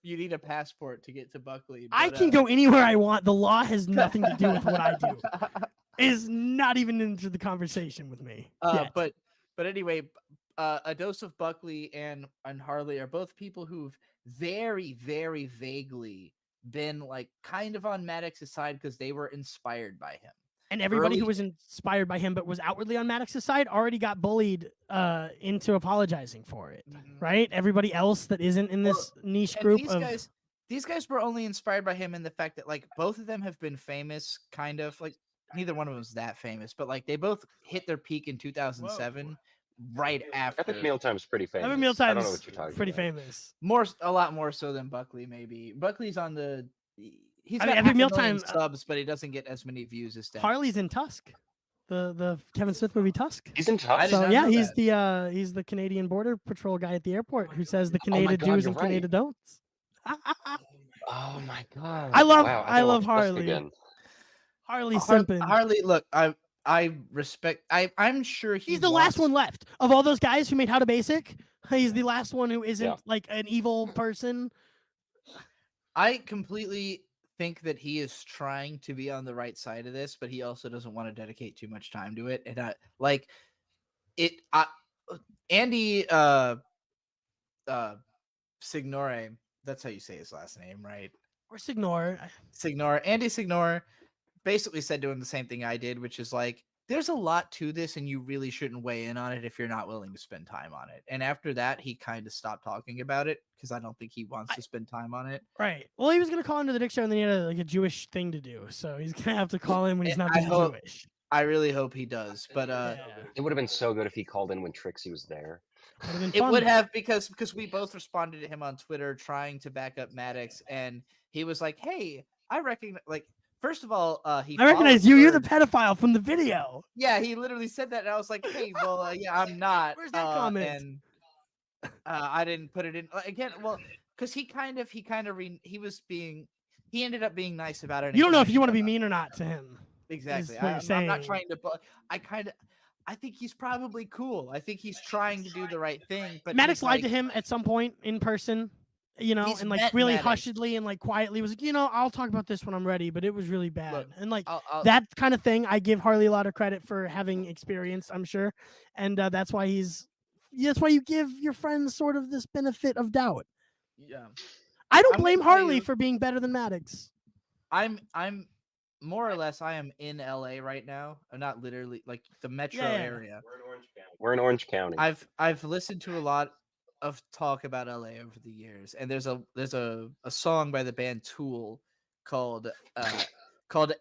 You need a passport to get to Buckley. I but, can go anywhere I want. The law has nothing to do with what I do. It is not even into the conversation with me. yet. But anyway, a dose of Buckley and Harley are both people who've very, very vaguely been like kind of on Maddox's side because they were inspired by him. And everybody Early- who was inspired by him but was outwardly on Maddox's side already got bullied into apologizing for it, right? Everybody else that isn't in this niche And group these guys were only inspired by him in the fact that like both of them have been famous, kind of like neither one of them is that famous, but like they both hit their peak in 2007, right after. Epic Mealtime's pretty famous. Epic I don't know Mealtime's what you're talking pretty about. famous. A lot more so than Buckley, maybe. Buckley's on the. He's I got mean, half Epic a million Mealtime, subs, but he doesn't get as many views as Stan. Harley's in Tusk, the Kevin Smith movie Tusk. He's in I Tusk. did So not yeah, know he's the Canadian Border Patrol guy at the airport who says the Oh my Canada God, do's you're and Canada right. don'ts. Oh my god. I love- Wow, I gotta love watch Tusk Harley. again. Harley simping. Harley, look, I respect. I'm sure He's the last one left of all those guys who made How to Basic. He's the last one who isn't Yeah. like an evil person. I completely think that he is trying to be on the right side of this, but he also doesn't want to dedicate too much time to it. And Andy Signore, that's how you say his last name, right? Or Signore. Andy Signore basically said to him the same thing I did, which is like, there's a lot to this and you really shouldn't weigh in on it if you're not willing to spend time on it. And after that, he kind of stopped talking about it because I don't think he wants to spend time on it. Right. Well, he was gonna call into the Dick Show, and then he had like a Jewish thing to do, so he's gonna have to call in when he's not being Jewish. I really hope he does, but It would have been so good if he called in when Trixie was there. it would have because we both responded to him on Twitter trying to back up Maddox, and he was like, "Hey, I recognize." Like, first of all, I recognize you. You're the pedophile from the video. Yeah, he literally said that, and I was like, "Hey, well, yeah, I'm not." Where's that comment? And I didn't put it in again. Well, because he ended up being nice about it. You don't know if you want to be mean or not to him. Exactly. is what you're I'm not saying. trying to. I think he's probably cool. I think he's trying to do the right thing. But Maddox he's lied like, to him at some point in person, you know, He's and like met really Maddox. hushedly and like quietly was like, you know, I'll talk about this when I'm ready, but it was really bad. Look, and like I'll- that kind of thing, I give Harley a lot of credit for having experience, I'm sure, and that's why that's why you give your friends sort of this benefit of doubt. Yeah. I don't I'm blame gonna tell Harley you- for being better than Maddox. I'm more or less. I am in LA right now. I'm not literally like the metro Yeah. area. We're in Orange County. I've listened to a lot of talk about LA over the years, and there's a song by the band Tool called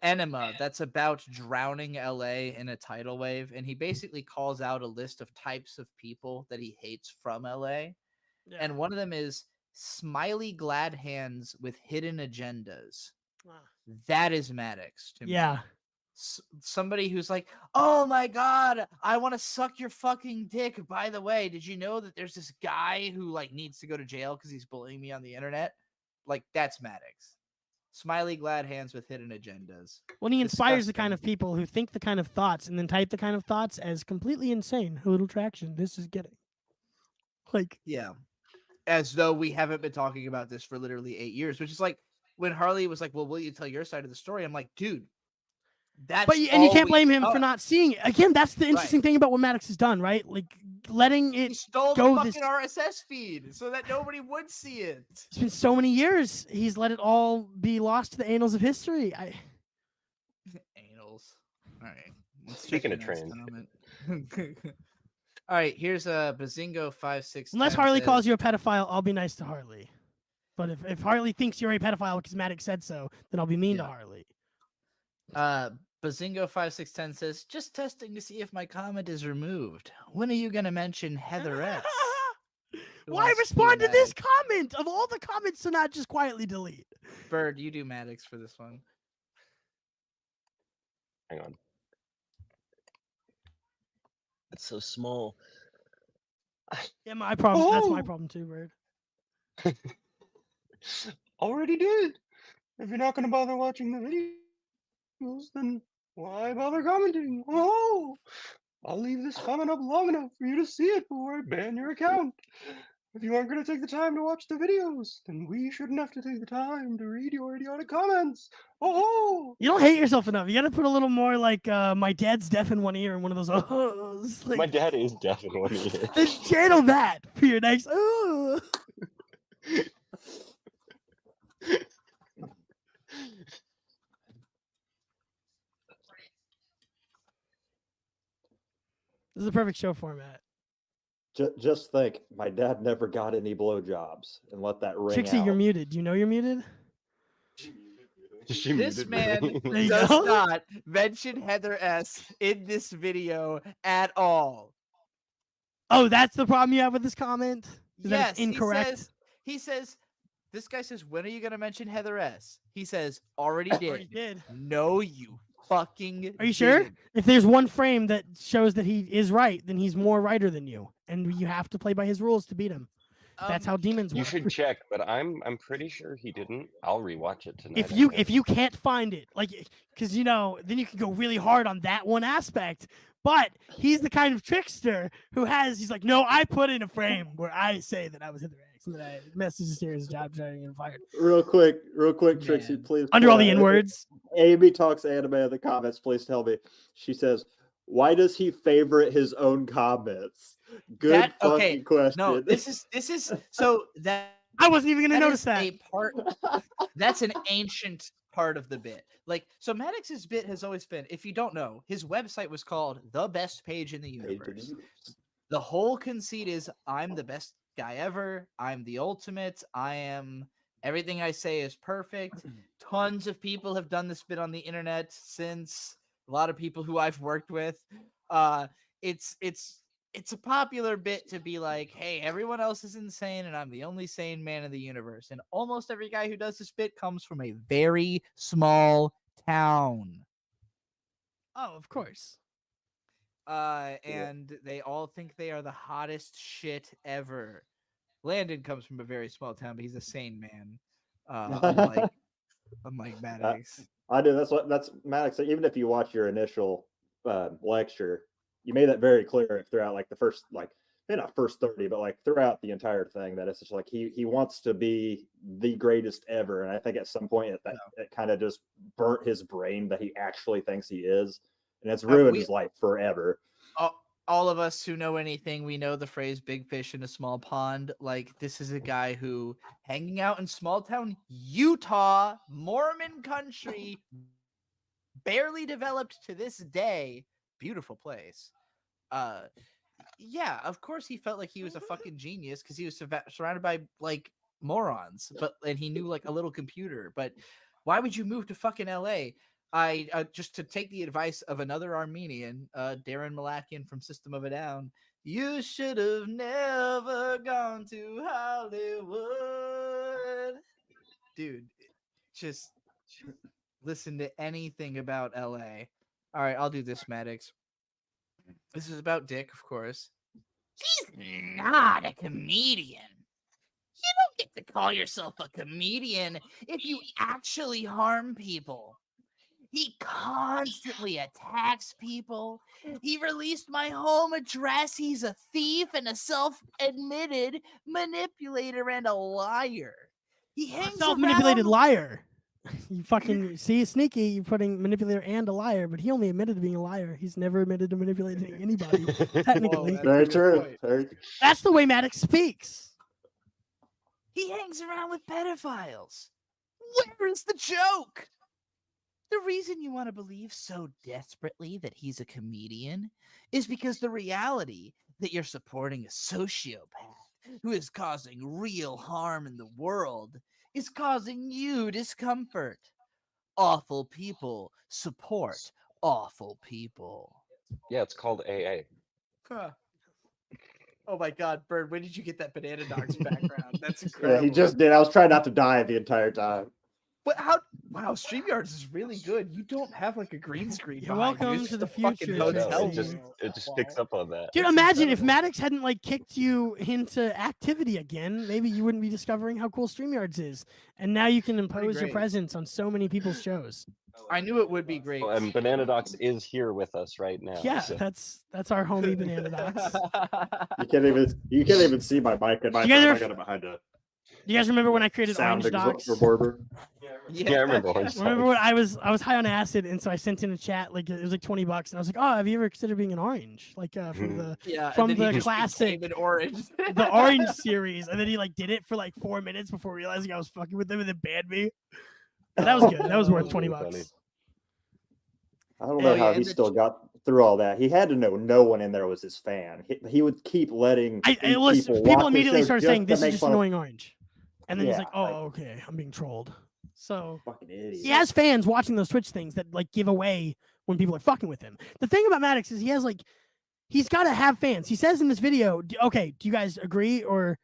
Enema that's about drowning LA in a tidal wave, and he basically calls out a list of types of people that he hates from LA, and one of them is smiley glad hands with hidden agendas. That is Maddox to me. Yeah. Somebody who's like, oh my god, I want to suck your fucking dick. By the way, did you know that there's this guy who like needs to go to jail because he's bullying me on the internet? Like, that's Maddox. Smiley glad hands with hidden agendas. When he inspires the kind Disgusting. of people who think the kind of thoughts and then type the kind of thoughts as completely insane. A little traction. This is getting. Like, Yeah. As though we haven't been talking about this for literally 8 years, which is like when Harley was like, well, will you tell your side of the story? I'm like, dude, that's and you all can't we blame him for got. not seeing it. Again, that's the interesting thing about what Maddox has done, right? Like letting it He stole the go fucking this. RSS feed so that nobody would see it. It's been so many years. He's let it all be lost to the annals of history. Anals. All right. Let's Speaking check of the next trains. comment. All right, here's a Bazingo 56. Unless Harley calls you a pedophile, I'll be nice to Harley. But if Harley thinks you're a pedophile because Maddox said so, then I'll be mean to Harley. Bazingo 5610 says, just testing to see if my comment is removed. When are you gonna mention Heatherette? Why respond to this comment of all the comments to not just quietly delete? Bird, you do Maddox for this one. Hang on. It's so small. Yeah, my problem. That's my Oh! problem too, Bird. Already did. If you're not going to bother watching the videos, then why bother commenting? Oh, I'll leave this comment up long enough for you to see it before I ban your account. If you aren't going to take the time to watch the videos, then we shouldn't have to take the time to read your idiotic comments. Oh! You don't hate yourself enough. You got to put a little more like my dad's deaf in one ear and one of those. Ohs. My Like, dad is deaf in one ear. then channel that for your next. Oh. This is a perfect show format. Just think, my dad never got any blowjobs, and let that ring Trixie, out. you're muted. Do you know you're muted? This man There you does go. not mention Heather S in this video at all. Oh, that's the problem you have with this comment? Is that Yes, it's incorrect? He says, this guy says, when are you going to mention Heather S? He says, already Already did. did. No, you fucking Are you sure? didn't. If there's one frame that shows that he is right, then he's more righter than you. And you have to play by his rules to beat him. That's how demons You work. should check, but I'm pretty sure he didn't. I'll rewatch it tonight. If you can't find it, like, because then you can go really hard on that one aspect. But he's the kind of trickster he's like, no, I put in a frame where I say that I was Heather X and that I messaged serious job trying and fired. Real quick, Trixie, please. Under all the point out, N-words. Amy talks anime in the comments. Please tell me. She says, "Why does he favorite his own comments?" Good fucking question. No, this is so that I wasn't even gonna notice is that. a part. That's an ancient part of the bit. Like, so Maddox's bit has always been, if you don't know, his website was called The Best Page in the Universe. The whole conceit is, I'm the best guy ever. I'm the ultimate. Everything I say is perfect. Tons of people have done this bit on the internet since. A lot of people who I've worked with. It's a popular bit to be like, hey, everyone else is insane and I'm the only sane man in the universe. And almost every guy who does this bit comes from a very small town. Oh, of course. And they all think they are the hottest shit ever. Landon comes from a very small town, but he's a sane man. Unlike Maddox. I do. That's Maddox. Even if you watch your initial lecture, you made that very clear throughout, like the first, like maybe not first 30, but like throughout the entire thing, that it's just like he wants to be the greatest ever. And I think at some point it kind of just burnt his brain that he actually thinks he is, and it's ruined his life forever. All of us who know anything, we know the phrase "big fish in a small pond." Like, this is a guy who, hanging out in small town Utah, Mormon country, barely developed to this day, beautiful place. Yeah, of course he felt like he was a fucking genius because he was surrounded by like morons, and he knew like a little computer. But why would you move to fucking LA? Just to take the advice of another Armenian, Darren Malakian from System of a Down, you should have never gone to Hollywood. Dude, just listen to anything about LA. All right, I'll do this, Maddox. This is about Dick, of course. He's not a comedian. You don't get to call yourself a comedian if you actually harm people. He constantly attacks people. He released my home address. He's a thief and a self-admitted manipulator and a liar. He hangs Self-manipulated around... liar. You fucking see, sneaky. You're putting manipulator and a liar, but he only admitted to being a liar. He's never admitted to manipulating anybody. Technically, Very true. That's the way Maddox speaks. He hangs around with pedophiles. Where is the joke? The reason you want to believe so desperately that he's a comedian is because the reality that you're supporting a sociopath who is causing real harm in the world is causing you discomfort. Awful people support awful people. Yeah, it's called AA. Huh. Oh my God, Bird, where did you get that Banana Dogs background? That's incredible. Yeah, he just did. I was trying not to die the entire time. But how wow, StreamYards is really good. You don't have like a green screen. You're behind you. welcome It's to just the a fucking future, hotel. It just picks up on that. Dude, That's imagine if incredible. Maddox hadn't like kicked you into activity again. Maybe you wouldn't be discovering how cool StreamYards is, and now you can impose your great. presence on so many people's shows. I knew it would be great. Oh, and Bananadox is here with us right now. Yeah, so- that's our homie Banana Docs. You can't even see my mic in my You guys phone. are- I got it behind a Do you guys remember when I created sound Orange Docs? recorder. Yeah, I remember Orange Remember when I was high on acid, and so I sent in a chat like it was like $20, and I was like, "Oh, have you ever considered being an orange?" Like from the Yeah, from and then he the just classic became an orange. the Orange series, and then he like did it for like 4 minutes before realizing I was fucking with him, and then banned me. But that was good. That was worth That's $20. really funny. I don't know Oh, how yeah, he and the still got through all that. He had to know no one in there was his fan. He would keep letting People watch his immediately show started just saying to this is make just fun of annoying Orange, and then he's Yeah, like, "Oh, okay, I'm being trolled." So fucking idiot. he has fans watching those Twitch things that like give away when people are fucking with him. The thing about Maddox is he's got to have fans. He says in this video, okay, do you guys agree or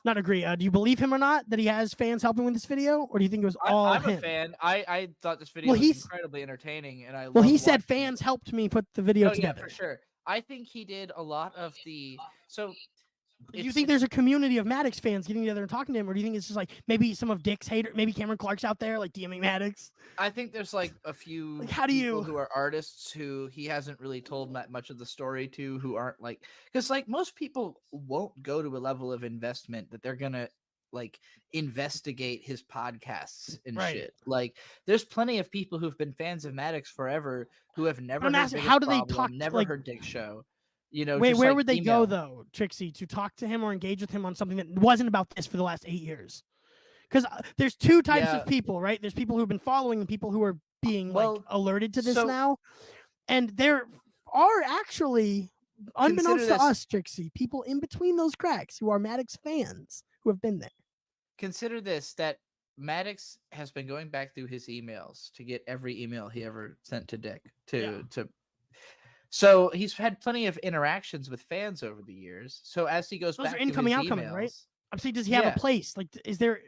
not agree? Do you believe him or not that he has fans helping with this video, or do you think it was all I'm him? a fan. I thought this video Well, was he's- incredibly entertaining, and I Well, he loved said watching it. fans helped me put the video Oh, together. yeah, for sure. I think he did a lot of the Do you think there's a community of Maddox fans getting together and talking to him, or do you think it's just like maybe some of Dick's hater, maybe Cameron Clark's out there like DMing Maddox? I think there's like a few Like, how do people you- who are artists who he hasn't really told that much of the story to, who aren't like, because like most people won't go to a level of investment that they're gonna like investigate his podcasts and Right. shit. Like there's plenty of people who've been fans of Maddox forever who have never I'm heard asking, Biggest how do they Problem, talk? never Like, heard Dick's show. You know, wait, just, where like, would they email. go though, Trixie, to talk to him or engage with him on something that wasn't about this for the last 8 years? Because there's two types Yeah. of people, right? There's people who've been following and people who are being like Well, alerted to this so- now, and there are actually, unbeknownst to this- us, Trixie, people in between those cracks who are Maddox fans who have been there. Consider this, that Maddox has been going back through his emails to get every email he ever sent to Dick to so he's had plenty of interactions with fans over the years. So as he goes Those back are to incoming, his outcoming, right? emails- I'm saying, does he have Yeah. a place? Like, is there?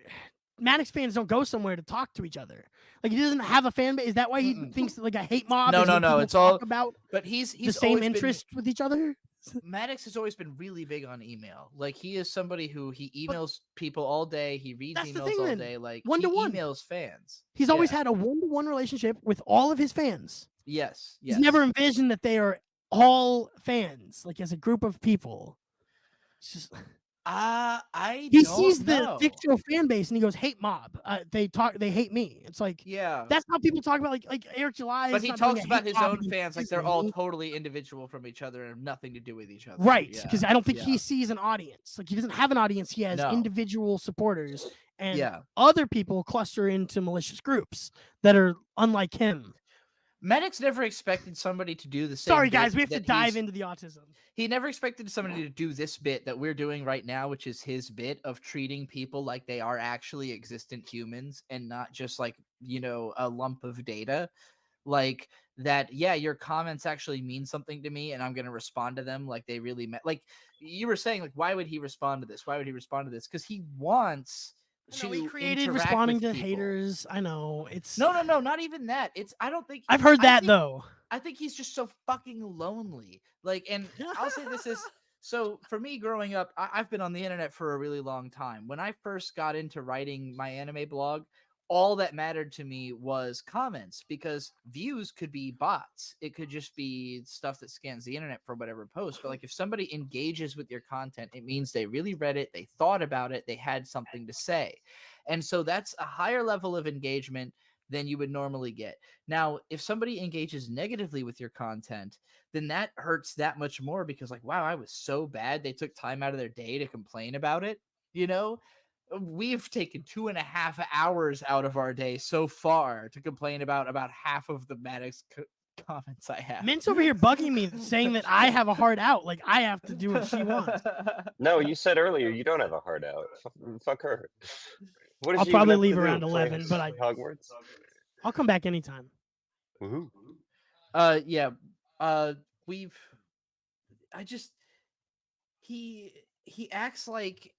Maddox fans don't go somewhere to talk to each other. Like, he doesn't have a fan base. Is that why he thinks that like a hate mob? No, is no, when no. people It's talk all about but he's the same always been- interest with each other. Maddox has always been really big on email. Like he is somebody who he emails people all day. He reads That's the emails thing all then. day. Like One-to-one. he emails fans. He's always had a one-to-one relationship with all of his fans. Yes. He's never envisioned that they are all fans, like as a group of people. It's just I he don't sees the know. fictional fan base and he goes, "Hate mob. They hate me." It's like, Yeah. that's how people talk about like Eric July. But is he not doing talks a about hate his mob own against fans like they're all Disney. totally individual from each other and have nothing to do with each other. Right, Yeah. because I don't think Yeah. he sees an audience. Like he doesn't have an audience. He has No. individual supporters, and Yeah. other people cluster into malicious groups that are unlike him. Maddox never expected somebody to do the same. Sorry, bit guys, we have to that dive he's- into the autism. He never expected somebody to do this bit that we're doing right now, which is his bit of treating people like they are actually existent humans and not just like, you know, a lump of data. Like that, yeah, your comments actually mean something to me and I'm going to respond to them like they really meant. Like you were saying, like, why would he respond to this? Why would he respond to this? Because he wants to He created interact responding with to people. haters. I know it's No, not even that. I don't think I've heard I that think- though. I think he's just so fucking lonely. Like, and I'll say this is so for me growing up, I've been on the internet for a really long time. When I first got into writing my anime blog, all that mattered to me was comments because views could be bots. It could just be stuff that scans the internet for whatever post. But like if somebody engages with your content, it means they really read it, they thought about it, they had something to say. And so that's a higher level of engagement than you would normally get. Now, if somebody engages negatively with your content, then that hurts that much more because like, wow, I was so bad. They took time out of their day to complain about it. You know, we've taken 2.5 hours out of our day so far to complain about half of the Maddox comments I have. Mint's over here bugging me, saying that I have a hard out. Like I have to do what she wants. No, you said earlier you don't have a heart out. Fuck her. What does I'll she probably even have leave to do? around Play 11, but Hogwarts. I'll come back anytime. Woohoo. Yeah. We've. I just. He acts like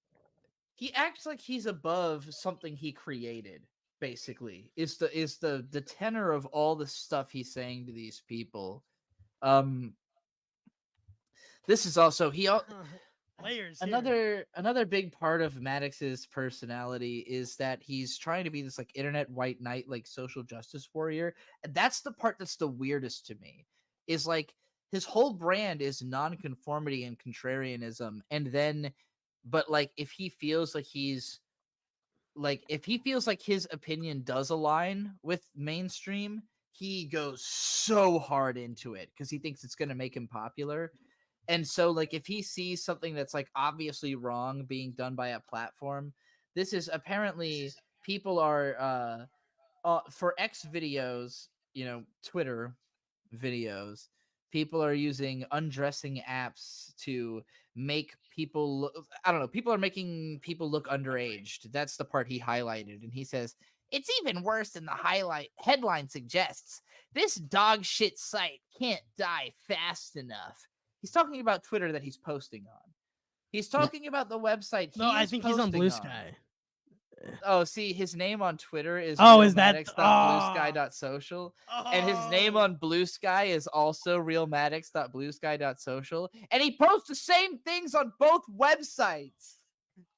he's above something he created. basically, is the tenor of all the stuff he's saying to these people. This is also layers. Another big part of Maddox's personality is that he's trying to be this like internet white knight, like social justice warrior. And that's the part that's the weirdest to me. Is like his whole brand is nonconformity and contrarianism, and then, but like if he feels like his opinion does align with mainstream, he goes so hard into it because he thinks it's going to make him popular. And so, like, if he sees something that's like obviously wrong being done by a platform, this is apparently people are for X videos, Twitter videos, people are using undressing apps to make people look, I don't know, people are making people look underaged. That's the part he highlighted. And he says, it's even worse than the headline suggests. This dog shit site can't die fast enough. He's talking about Twitter that he's posting on. He's talking about the website. No, I think he's on Blue Sky. Oh, see, his name on Twitter is is that realmaddox.bluesky.social, and his name on Blue Sky is also realmaddox.bluesky.social, and he posts the same things on both websites.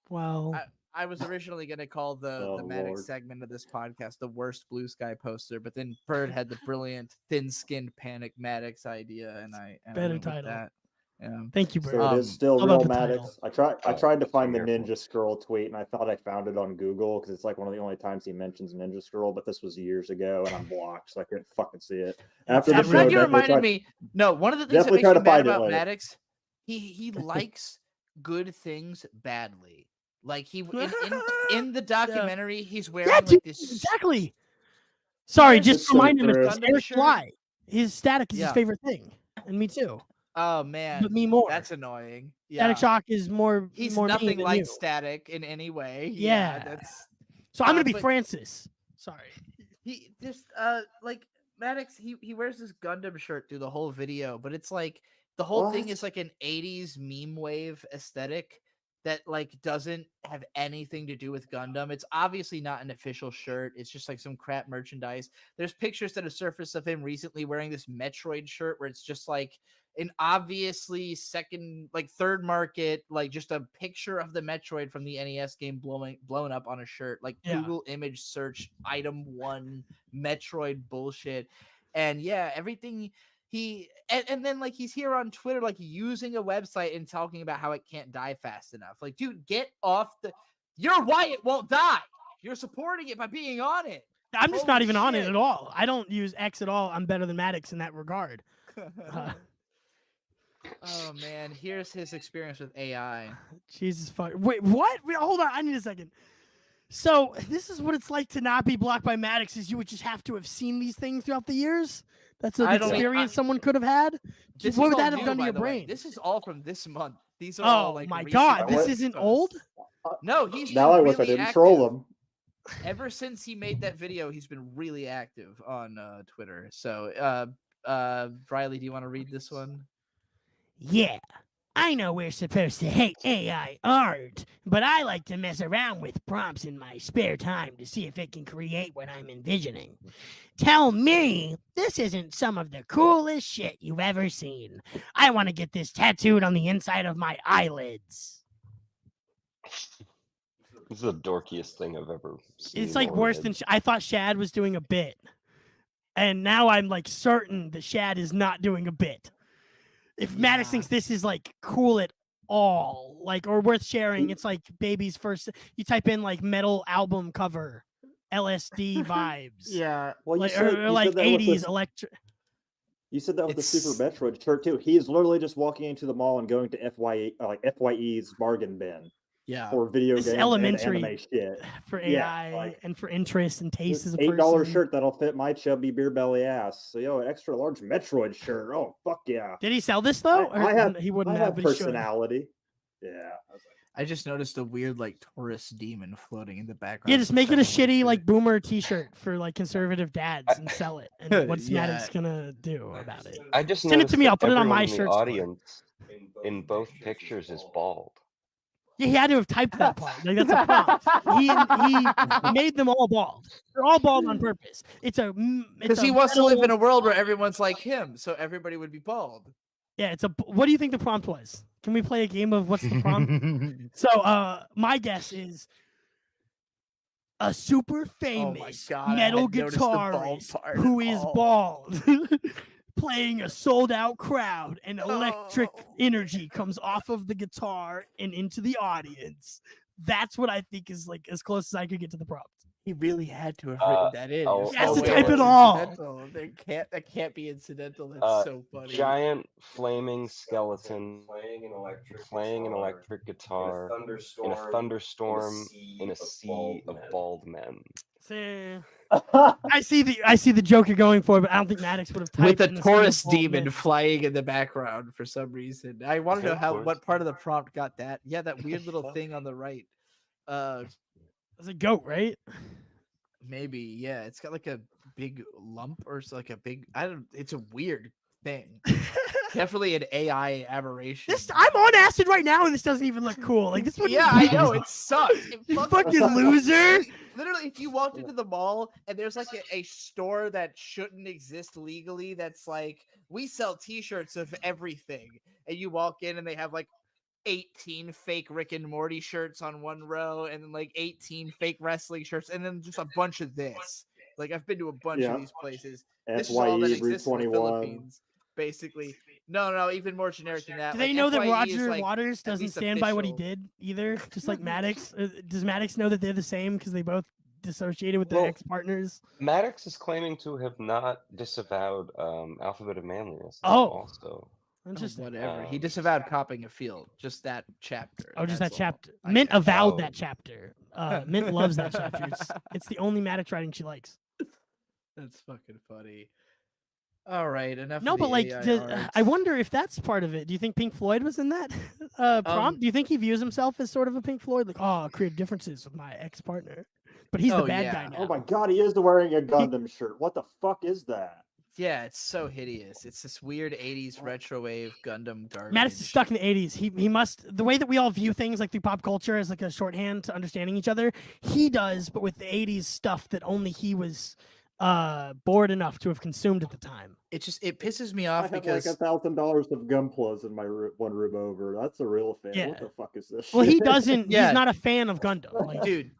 Well, I was originally going to call the Maddox segment of this podcast the worst Blue Sky poster, but then Bird had the brilliant thin-skinned panic Maddox idea, and I better went with title. that. Yeah. Thank you, Bird. So it is still How about real the Maddox. title? I tried to find the Ninja Scroll tweet, and I thought I found it on Google because it's like one of the only times he mentions Ninja Scroll. But this was years ago, and I'm blocked, so I couldn't fucking see it. After I'm glad you reminded me. No, one of the things that makes me mad about Maddox, he likes good things badly. Like he in the documentary, he's wearing like this. Exactly. Sorry, just remind him Gundam it's Eric shirt. Fly. His static is his Yeah. favorite thing, and me too. Oh man, But me more. That's annoying. Yeah. Static Shock is more. He's more nothing mean than like you. Static in any way. Yeah. That's. So I'm gonna be but Francis. Sorry. He just like Maddox. He wears this Gundam shirt through the whole video, but it's like the whole thing is like an '80s meme wave aesthetic that like doesn't have anything to do with Gundam. It's obviously not an official shirt. It's just like some crap merchandise. There's pictures that have surfaced of him recently wearing this Metroid shirt where it's just like an obviously third market, like just a picture of the Metroid from the NES game blown up on a shirt, like Google image search item 1 Metroid bullshit. And yeah, everything and then like he's here on Twitter, like using a website and talking about how it can't die fast enough. Like, dude, get off you're why it won't die. You're supporting it by being on it. I'm just not even on it at all. I don't use X at all. I'm better than Maddox in that regard. Oh man, here's his experience with AI. Jesus fuck. Wait, what? Wait, hold on. I need a second. So this is what it's like to not be blocked by Maddox. Is you would just have to have seen these things throughout the years. That's an experience someone could have had. What would that have done to your brain? This is all from this month. These are Oh all like my recent god, this posts. isn't old. No, he's now been I wish I really didn't troll him. Ever since he made that video, he's been really active on Twitter. So, Riley, do you want to read this one? Yeah, I know we're supposed to hate AI art, but I like to mess around with prompts in my spare time to see if it can create what I'm envisioning. Tell me this isn't some of the coolest shit you've ever seen. I want to get this tattooed on the inside of my eyelids. This is the dorkiest thing I've ever seen. It's like worse than I thought Shad was doing a bit. And now I'm like certain that Shad is not doing a bit. If Maddox thinks this is like cool at all, like or worth sharing, it's like baby's first. You type in like metal album cover, LSD vibes. Yeah, well, like, or like 80s electro. You said that with the Super Metroid shirt too. He is literally just walking into the mall and going to FYE's bargain bin. Yeah, for video This games is elementary and anime shit. For AI and for interest and taste as a $8 person. shirt that'll fit my chubby beer belly ass. So an extra large Metroid shirt. Oh fuck yeah! Did he sell this though? He wouldn't have, but he should. personality. Yeah. I just noticed a weird like Taurus demon floating in the background. Yeah, just make it a shitty like boomer T-shirt for like conservative dads and sell it. And what's Maddox gonna do about it? I just send it to me. I'll put it on my shirt. shirt. The audience in both pictures is bald. Yeah, he had to have typed that part. Like that's a prompt. He made them all bald. They're all bald on purpose. Because he wants to live in a world where everyone's like him, so everybody would be bald. Yeah, what do you think the prompt was? Can we play a game of what's the prompt? So, my guess is a super famous metal guitarist who is bald, playing a sold-out crowd, and electric energy comes off of the guitar and into the audience. That's what I think is like as close as I could get to the prompt. He really had to have written that in. He has to type it all. That can't be incidental. That's so funny. Giant flaming skeleton playing an electric guitar in a thunderstorm in a sea of bald men. I see the joke you're going for, but I don't think Maddox would have typed with a Taurus demon flying in the background for some reason. I want to know what part of the prompt got that. Yeah, that weird little thing on the right. It's a goat, right? Maybe, yeah. It's got like a big lump or like a big. It's a weird thing. Definitely an AI aberration. I'm on acid right now, and this doesn't even look cool. Like this. Yeah, I know it sucks. You fucking loser. Literally, if you walked into the mall and there's like a store that shouldn't exist legally, that's like we sell T-shirts of everything, and you walk in and they have like 18 fake Rick and Morty shirts on one row, and then like 18 fake wrestling shirts, and then just a bunch of this. Like I've been to a bunch of these places. This is all that exists in the Philippines, basically. No, even more generic than that. Do they know that Roger Waters doesn't stand by what he did either? Just like Maddox. Does Maddox know that they're the same because they both dissociated with their ex-partners? Maddox is claiming to have not disavowed Alphabet of Manliness. Also. Whatever. He disavowed copying a field. Just that chapter. Oh, just that chapter. Mint avowed that chapter. Mint loves that chapter. It's the only Maddox writing she likes. That's fucking funny. All right, enough. No, but like, I wonder if that's part of it. Do you think Pink Floyd was in that prompt? Do you think he views himself as sort of a Pink Floyd? Like, create differences with my ex-partner. But he's the bad guy now. Oh my god, he is wearing a Gundam shirt. What the fuck is that? Yeah, it's so hideous. It's this weird 80s retro wave Gundam garbage. Maddox is stuck in the 80s. He must, the way that we all view things like through pop culture as like a shorthand to understanding each other, he does, but with the 80s stuff that only he was bored enough to have consumed at the time. It pisses me off because I have like $1,000 of Gunplas in my one room over. That's a real fan. Yeah. What the fuck is this? Well, shit? he doesn't. He's not a fan of Gundam. Like, dude.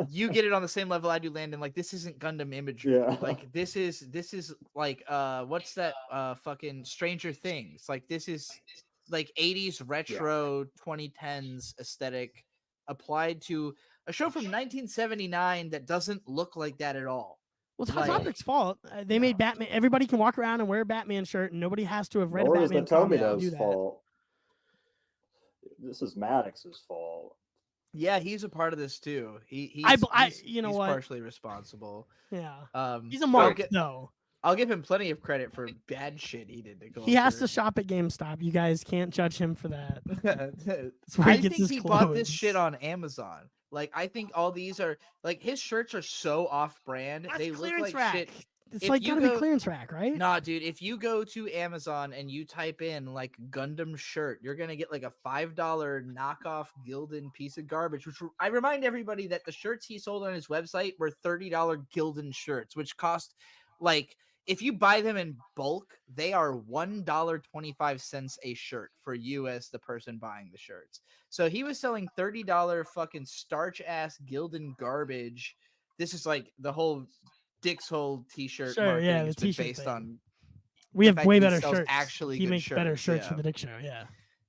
You get it on the same level I do, Landon. Like this isn't Gundam imagery. Yeah. Like this is like what's that fucking Stranger Things? Like this is like 80s retro 2010s aesthetic applied to a show from 1979 that doesn't look like that at all. Well, it's Hot Topic's fault. They made Batman. Everybody can walk around and wear a Batman shirt, and nobody has to have read a Batman comic to do that. Fault. This is Maddox's fault. Yeah, he's a part of this too. He's partially responsible. Yeah. He's a mark though. I'll give him plenty of credit for bad shit he did to go. He has to shop at GameStop. You guys can't judge him for that. I think he bought this shit on Amazon. Like I think all these are like his shirts are so off-brand. They look like shit. It's like gotta be clearance rack, right? Nah, dude. If you go to Amazon and you type in like Gundam shirt, you're gonna get like a $5 knockoff Gildan piece of garbage. Which I remind everybody that the shirts he sold on his website were $30 Gildan shirts, which cost like if you buy them in bulk, they are $1.25 a shirt for you as the person buying the shirts. So he was selling $30 fucking starch ass Gildan garbage. This is like the whole Dick's Hole t-shirt marketing has been based on. We have way better shirts. Actually, he makes better shirts for the Dick Show. Yeah,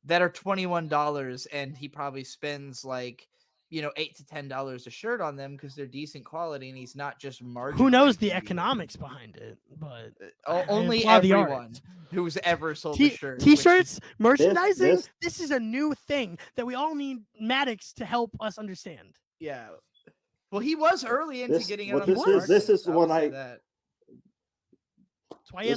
that are $21, and he probably spends like $8 to $10 a shirt on them because they're decent quality, and he's not just marginal. Who knows the economics behind it? But only everyone who's ever sold a shirt. T-shirts, merchandising. This is a new thing that we all need Maddox to help us understand. Yeah. Well, he was early into getting it on the board. This is when This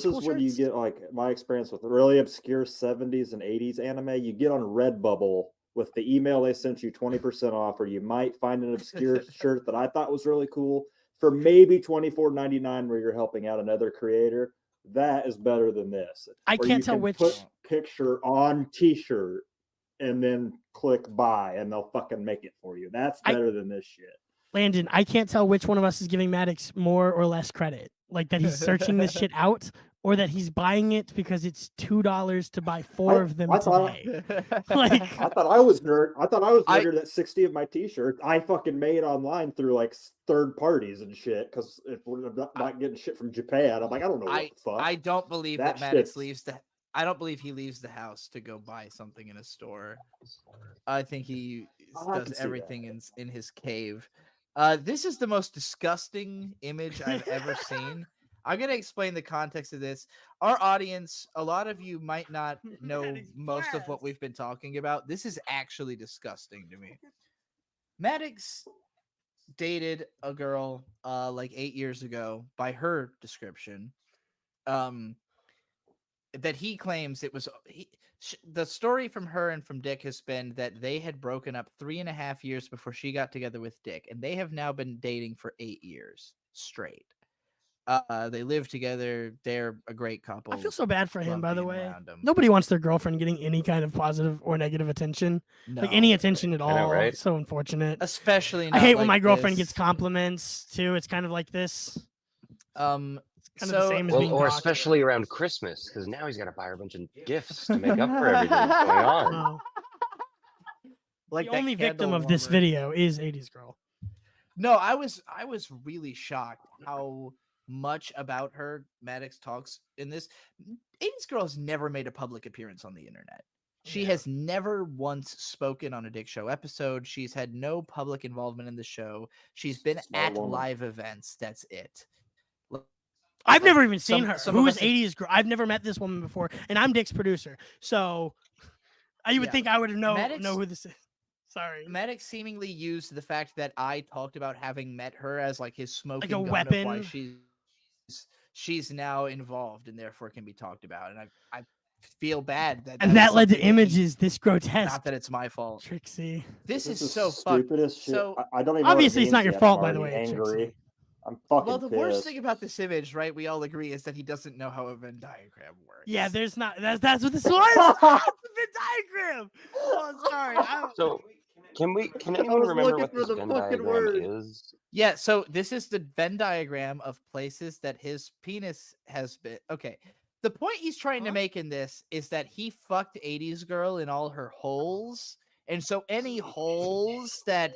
is when you get like my experience with really obscure 70s and 80s anime. You get on Redbubble with the email they sent you 20% off, or you might find an obscure shirt that I thought was really cool for maybe $24.99 where you're helping out another creator. That is better than this. I can't tell which put picture on t-shirt. and then click buy, and they'll fucking make it for you. That's better than this shit. Landon, I can't tell which one of us is giving Maddox more or less credit. Like that he's searching this shit out, or that he's buying it because it's $2 to buy 4 of them today. Like, I thought I was nerd. I thought I was nerd that 60 of my t-shirts I fucking made online through like third parties and shit. Because if we're not getting shit from Japan, I'm like, I don't know what the fuck. I don't believe that Maddox leaves the. I don't believe he leaves the house to go buy something in a store. I think he does everything in his cave. This is the most disgusting image I've ever seen. I'm going to explain the context of this. Our audience, a lot of you might not know most of what we've been talking about. This is actually disgusting to me. Maddox dated a girl like 8 years ago, by her description, that he claims it was... the story from her and from Dick has been that they had broken up 3.5 years before she got together with Dick, and they have now been dating for 8 years straight. They live together. They're a great couple. I feel so bad for him, Love by the being way. around him. Nobody wants their girlfriend getting any kind of positive or negative attention. Like any attention at all. know, right? It's so unfortunate. Especially I hate when like my girlfriend this. gets compliments too. It's kind of like this. It's kind of So- the same as Well, being or cocky. especially around Christmas, because now he's got to buy her a bunch of gifts to make up for everything that's going on. Oh. Like The that only victim candle of this warmer. video is 80s girl. No, I was really shocked how much about her Maddox talks in this. 80s girl has never made a public appearance on the internet. She has never once spoken on a Dick Show episode. She's had no public involvement in the show. She's been at live events. That's it. I've never even seen her. some Who of is us 80s girl? I've never met this woman before, and I'm Dick's producer, so you would think I would know who this is. Sorry. Maddox seemingly used the fact that I talked about having met her as like his smoking a gun of weapon. why she's now involved and therefore can be talked about. And I feel bad that And that led to images this grotesque. Not that it's my fault. Trixie. This is so fucked. stupid as shit. So I don't even know what it obviously it's not means your yet. fault, I'm by the already way, angry. Trixie. I'm fucking Well, the worst pissed. thing about this image, right? We all agree is that he doesn't know how a Venn diagram works. Yeah, there's not. That's what this was. It's a Venn diagram. Oh, sorry. So, can anyone remember what this Venn diagram is? Yeah, so this is the Venn diagram of places that his penis has been. Okay. The point he's trying to make in this is that he fucked 80s girl in all her holes. And so any holes that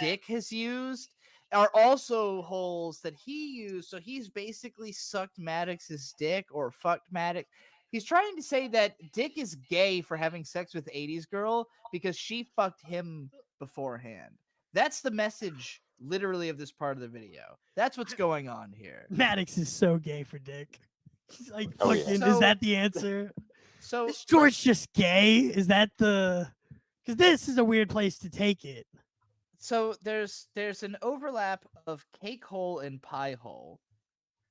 Dick has used are also holes that he used. So he's basically sucked Maddox's dick or fucked Maddox. He's trying to say that Dick is gay for having sex with 80s girl because she fucked him beforehand. That's the message literally of this part of the video. That's what's going on here. Maddox is so gay for Dick. He's like, Oh, yeah. fucking, is that the answer? So is George just gay? Is that the? Because this is a weird place to take it. So there's an overlap of cake hole and pie hole.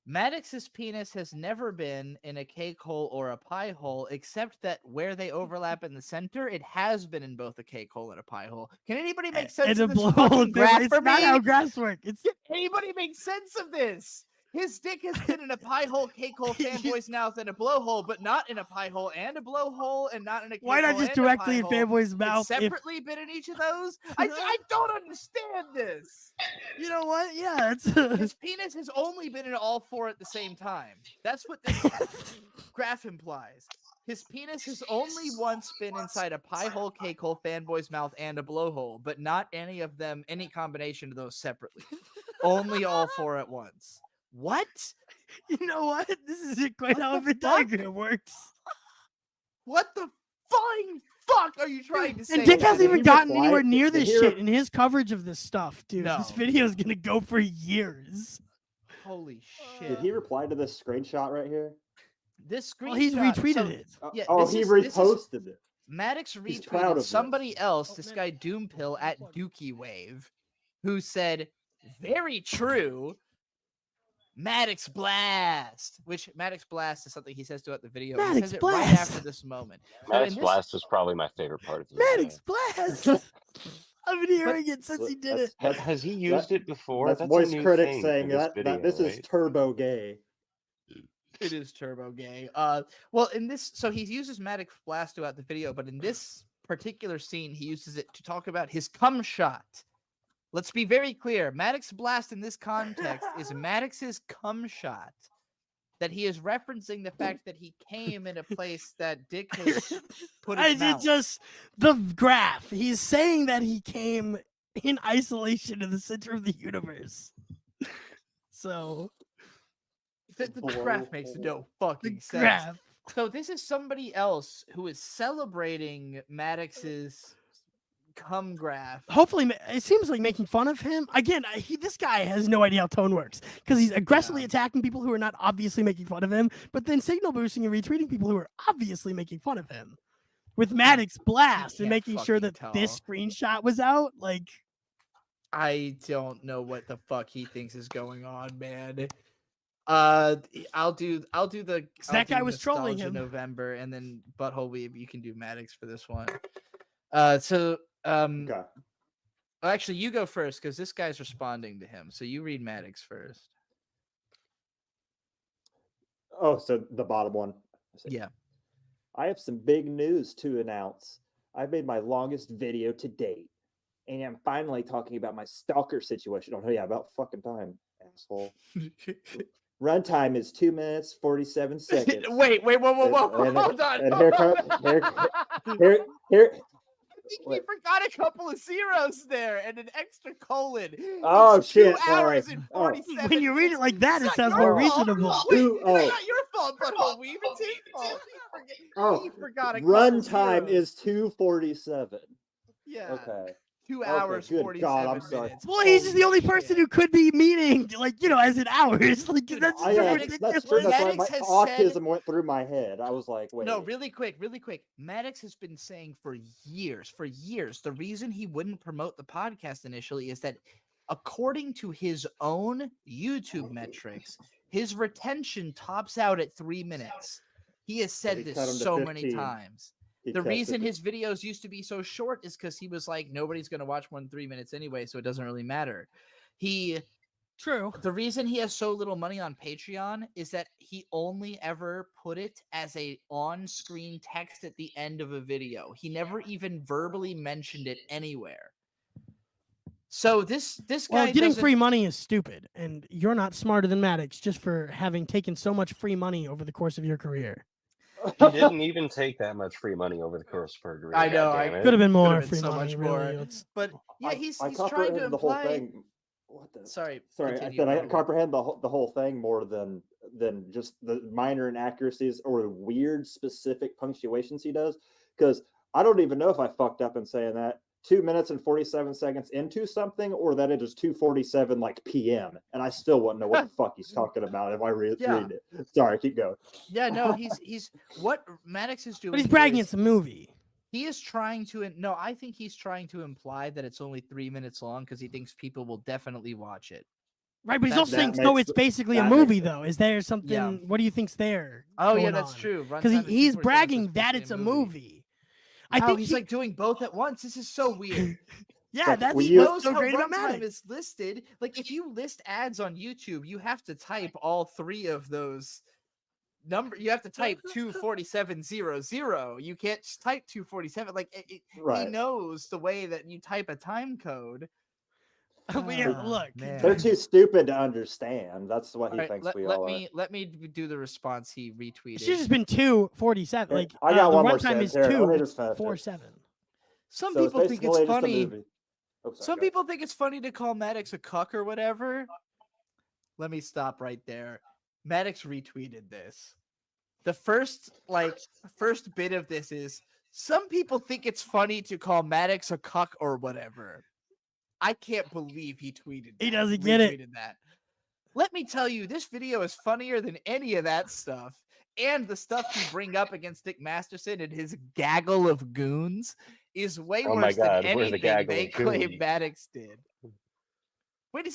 Maddox's penis has never been in a cake hole or a pie hole, except that where they overlap in the center, it has been in both a cake hole and a pie hole. Can anybody make sense And of a this blowhole. fucking graph It's for not me? how graphs work. It's Can anybody make sense of this? His dick has been in a pie hole, cake hole, fanboy's mouth, and a blowhole, but not in a pie hole and a blowhole, and not in a cake why not hole just and a directly pie in hole. fanboy's It's mouth? If, separately been in each of those? I don't understand this. you know what? Yeah, it's. His penis has only been in all four at the same time. That's what this graph implies. His penis has only once been inside a pie hole, cake hole, fanboy's mouth, and a blowhole, but not any of them, any combination of those separately. Only all four at once. What? You know what? This isn't quite how a Venn fuck? diagram works. What the flying fuck are you trying to say? And Dick hasn't even he gotten reply- anywhere near did this he shit in his coverage of this stuff, dude. No. This video is gonna go for years. Holy shit. Did he reply to this screenshot right here? This screenshot. Well, he's retweeted so- it. Yeah, Oh, this he is- this is- reposted it. Maddox He's proud of retweeted this. somebody else, this guy Doompill at Dookie Wave, who said, "Very true, Maddox Blast," which Maddox Blast is something he says throughout the video. He Maddox says it right Blast. after this moment. So Maddox in this- Blast was probably my favorite part of the Maddox video. Blast. I've been hearing it since he did it. Has he used it before? That's a voice new critic thing saying for that video, this is right? turbo gay. It is turbo gay. Well, in this, so he uses Maddox Blast throughout the video, but in this particular scene, he uses it to talk about his cum shot. Let's be very clear. Maddox Blast in this context is Maddox's cum shot. That he is referencing the fact that he came in a place that Dick has put his mouth. Just the graph. He's saying that he came in isolation in the center of the universe. So the graph makes no fucking sense. Graph. So this is somebody else who is celebrating Maddox's cum graph. Hopefully, it seems like making fun of him. Again, this guy has no idea how tone works because he's aggressively attacking people who are not obviously making fun of him, but then signal boosting and retweeting people who are obviously making fun of him with Maddox Blast and making sure that this screenshot was out. Like, I don't know what the fuck he thinks is going on, man. I'll do the that guy was trolling him. November, and then Butthole Weeb. You can do Maddox for this one. Okay. Actually, you go first because this guy's responding to him. So you read Maddox first. Oh, so the bottom one. Yeah. I have some big news to announce. I've made my longest video to date, and I'm finally talking about my stalker situation. Oh yeah, about fucking time, asshole. Runtime is 2 minutes 47 seconds. Wait, whoa! Hold on. And here. We forgot a couple of zeros there and an extra colon. Oh, it's shit. 2 hours and 47 When you read it like that, minutes. it sounds more reasonable. Wait, it's not your fault, Butthole Weeb. It's his fault. He forgot a couple runtime zeros. is 2:47. Yeah. Okay. 2 hours, good 47 God, I'm sorry. minutes. Well, he's just the only person who could be meaning, like, as in hours. Like, that's That's true. That's why my Maddox has autism went through my head. I was like, wait. No, really quick. Maddox has been saying for years, the reason he wouldn't promote the podcast initially is that according to his own YouTube metrics, his retention tops out at 3 minutes. He has said this so many times. The reason his videos used to be so short is because he was like, nobody's going to watch more than 3 minutes anyway, so it doesn't really matter. True. The reason he has so little money on Patreon is that he only ever put it as a on-screen text at the end of a video. He never even verbally mentioned it anywhere. So this guy getting free money is stupid, and you're not smarter than Maddox just for having taken so much free money over the course of your career. He didn't even take that much free money over the course of her career. I know. Could have been more free so money. much more. Really. But yeah, he's trying to comprehended the whole imply. thing. What the? Sorry. I said I comprehend the whole thing more than just the minor inaccuracies or weird specific punctuations he does. Because I don't even know if I fucked up in saying that 2 minutes and 47 seconds into something, or that it is 2:47 like PM, and I still wouldn't know what the fuck he's talking about if I read it. Sorry, keep going. Yeah, no, he's what Maddox is doing. But he's bragging it's a movie. He is trying to I think he's trying to imply that it's only 3 minutes long because he thinks people will definitely watch it. Right, but he's also saying it's basically a movie though. Is there something? Yeah. What do you think's there? Oh yeah, that's true. Because he's bragging that it's a movie. I think he's like doing both at once. This is so weird. Yeah, that's he knows how runtime is listed. Like if you list ads on YouTube, you have to type all three of those number. You have to type 2:47:00. You can't just type 2:47. Like he knows the way that you type a time code. Look, they're too stupid to understand. That's what he thinks we all are. Let me do the response he retweeted. It's just been 2:47. Like I got one more runtime is 2:47. Some people think it's funny. Some people think it's funny to call Maddox a cuck or whatever. Let me stop right there. Maddox retweeted this. The first bit of this is some people think it's funny to call Maddox a cuck or whatever. I can't believe he tweeted that. He doesn't get it. That. Let me tell you, this video is funnier than any of that stuff. And the stuff you bring up against Dick Masterson and his gaggle of goons is way worse than anything they claim Maddox did. Wait,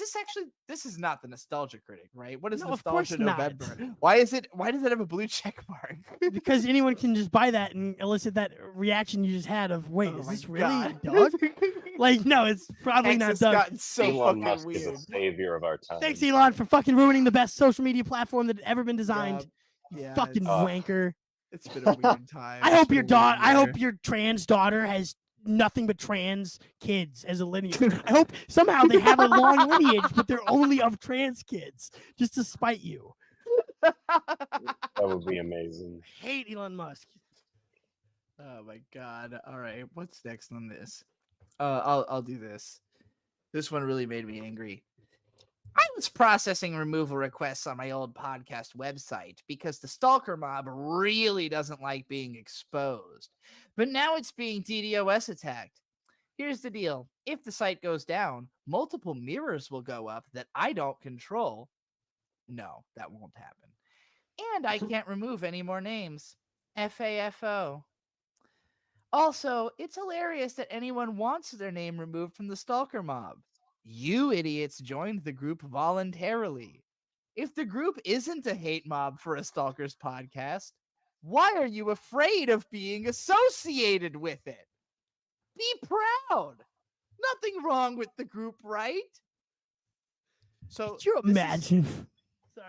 this is not the Nostalgia Critic, right? What is Nostalgia November? Why does it have a blue check mark? Because anyone can just buy that and elicit that reaction you just had of, wait, is this really Doug? Like, no, it's probably not Doug. Gotten so Elon fucking Musk weird. is a savior of our time. Thanks, Elon, for fucking ruining the best social media platform that had ever been designed. Yeah, fucking wanker. It's been a weird time. I It's hope been your a weird daughter. I year. hope your trans daughter has nothing but trans kids as a lineage. I hope somehow they have a long lineage, but they're only of trans kids, just to spite you. That would be amazing. Hate Elon Musk. Oh my god. All right, what's next on this? I'll do this. This one really made me angry. I was processing removal requests on my old podcast website because the stalker mob really doesn't like being exposed. But now it's being DDoS attacked. Here's the deal. If the site goes down, multiple mirrors will go up that I don't control. No, that won't happen. And I can't remove any more names. FAFO. Also, it's hilarious that anyone wants their name removed from the stalker mob. You idiots joined the group voluntarily. If the group isn't a hate mob for a stalker's podcast, why are you afraid of being associated with it? Be proud. Nothing wrong with the group, right? So Could you imagine?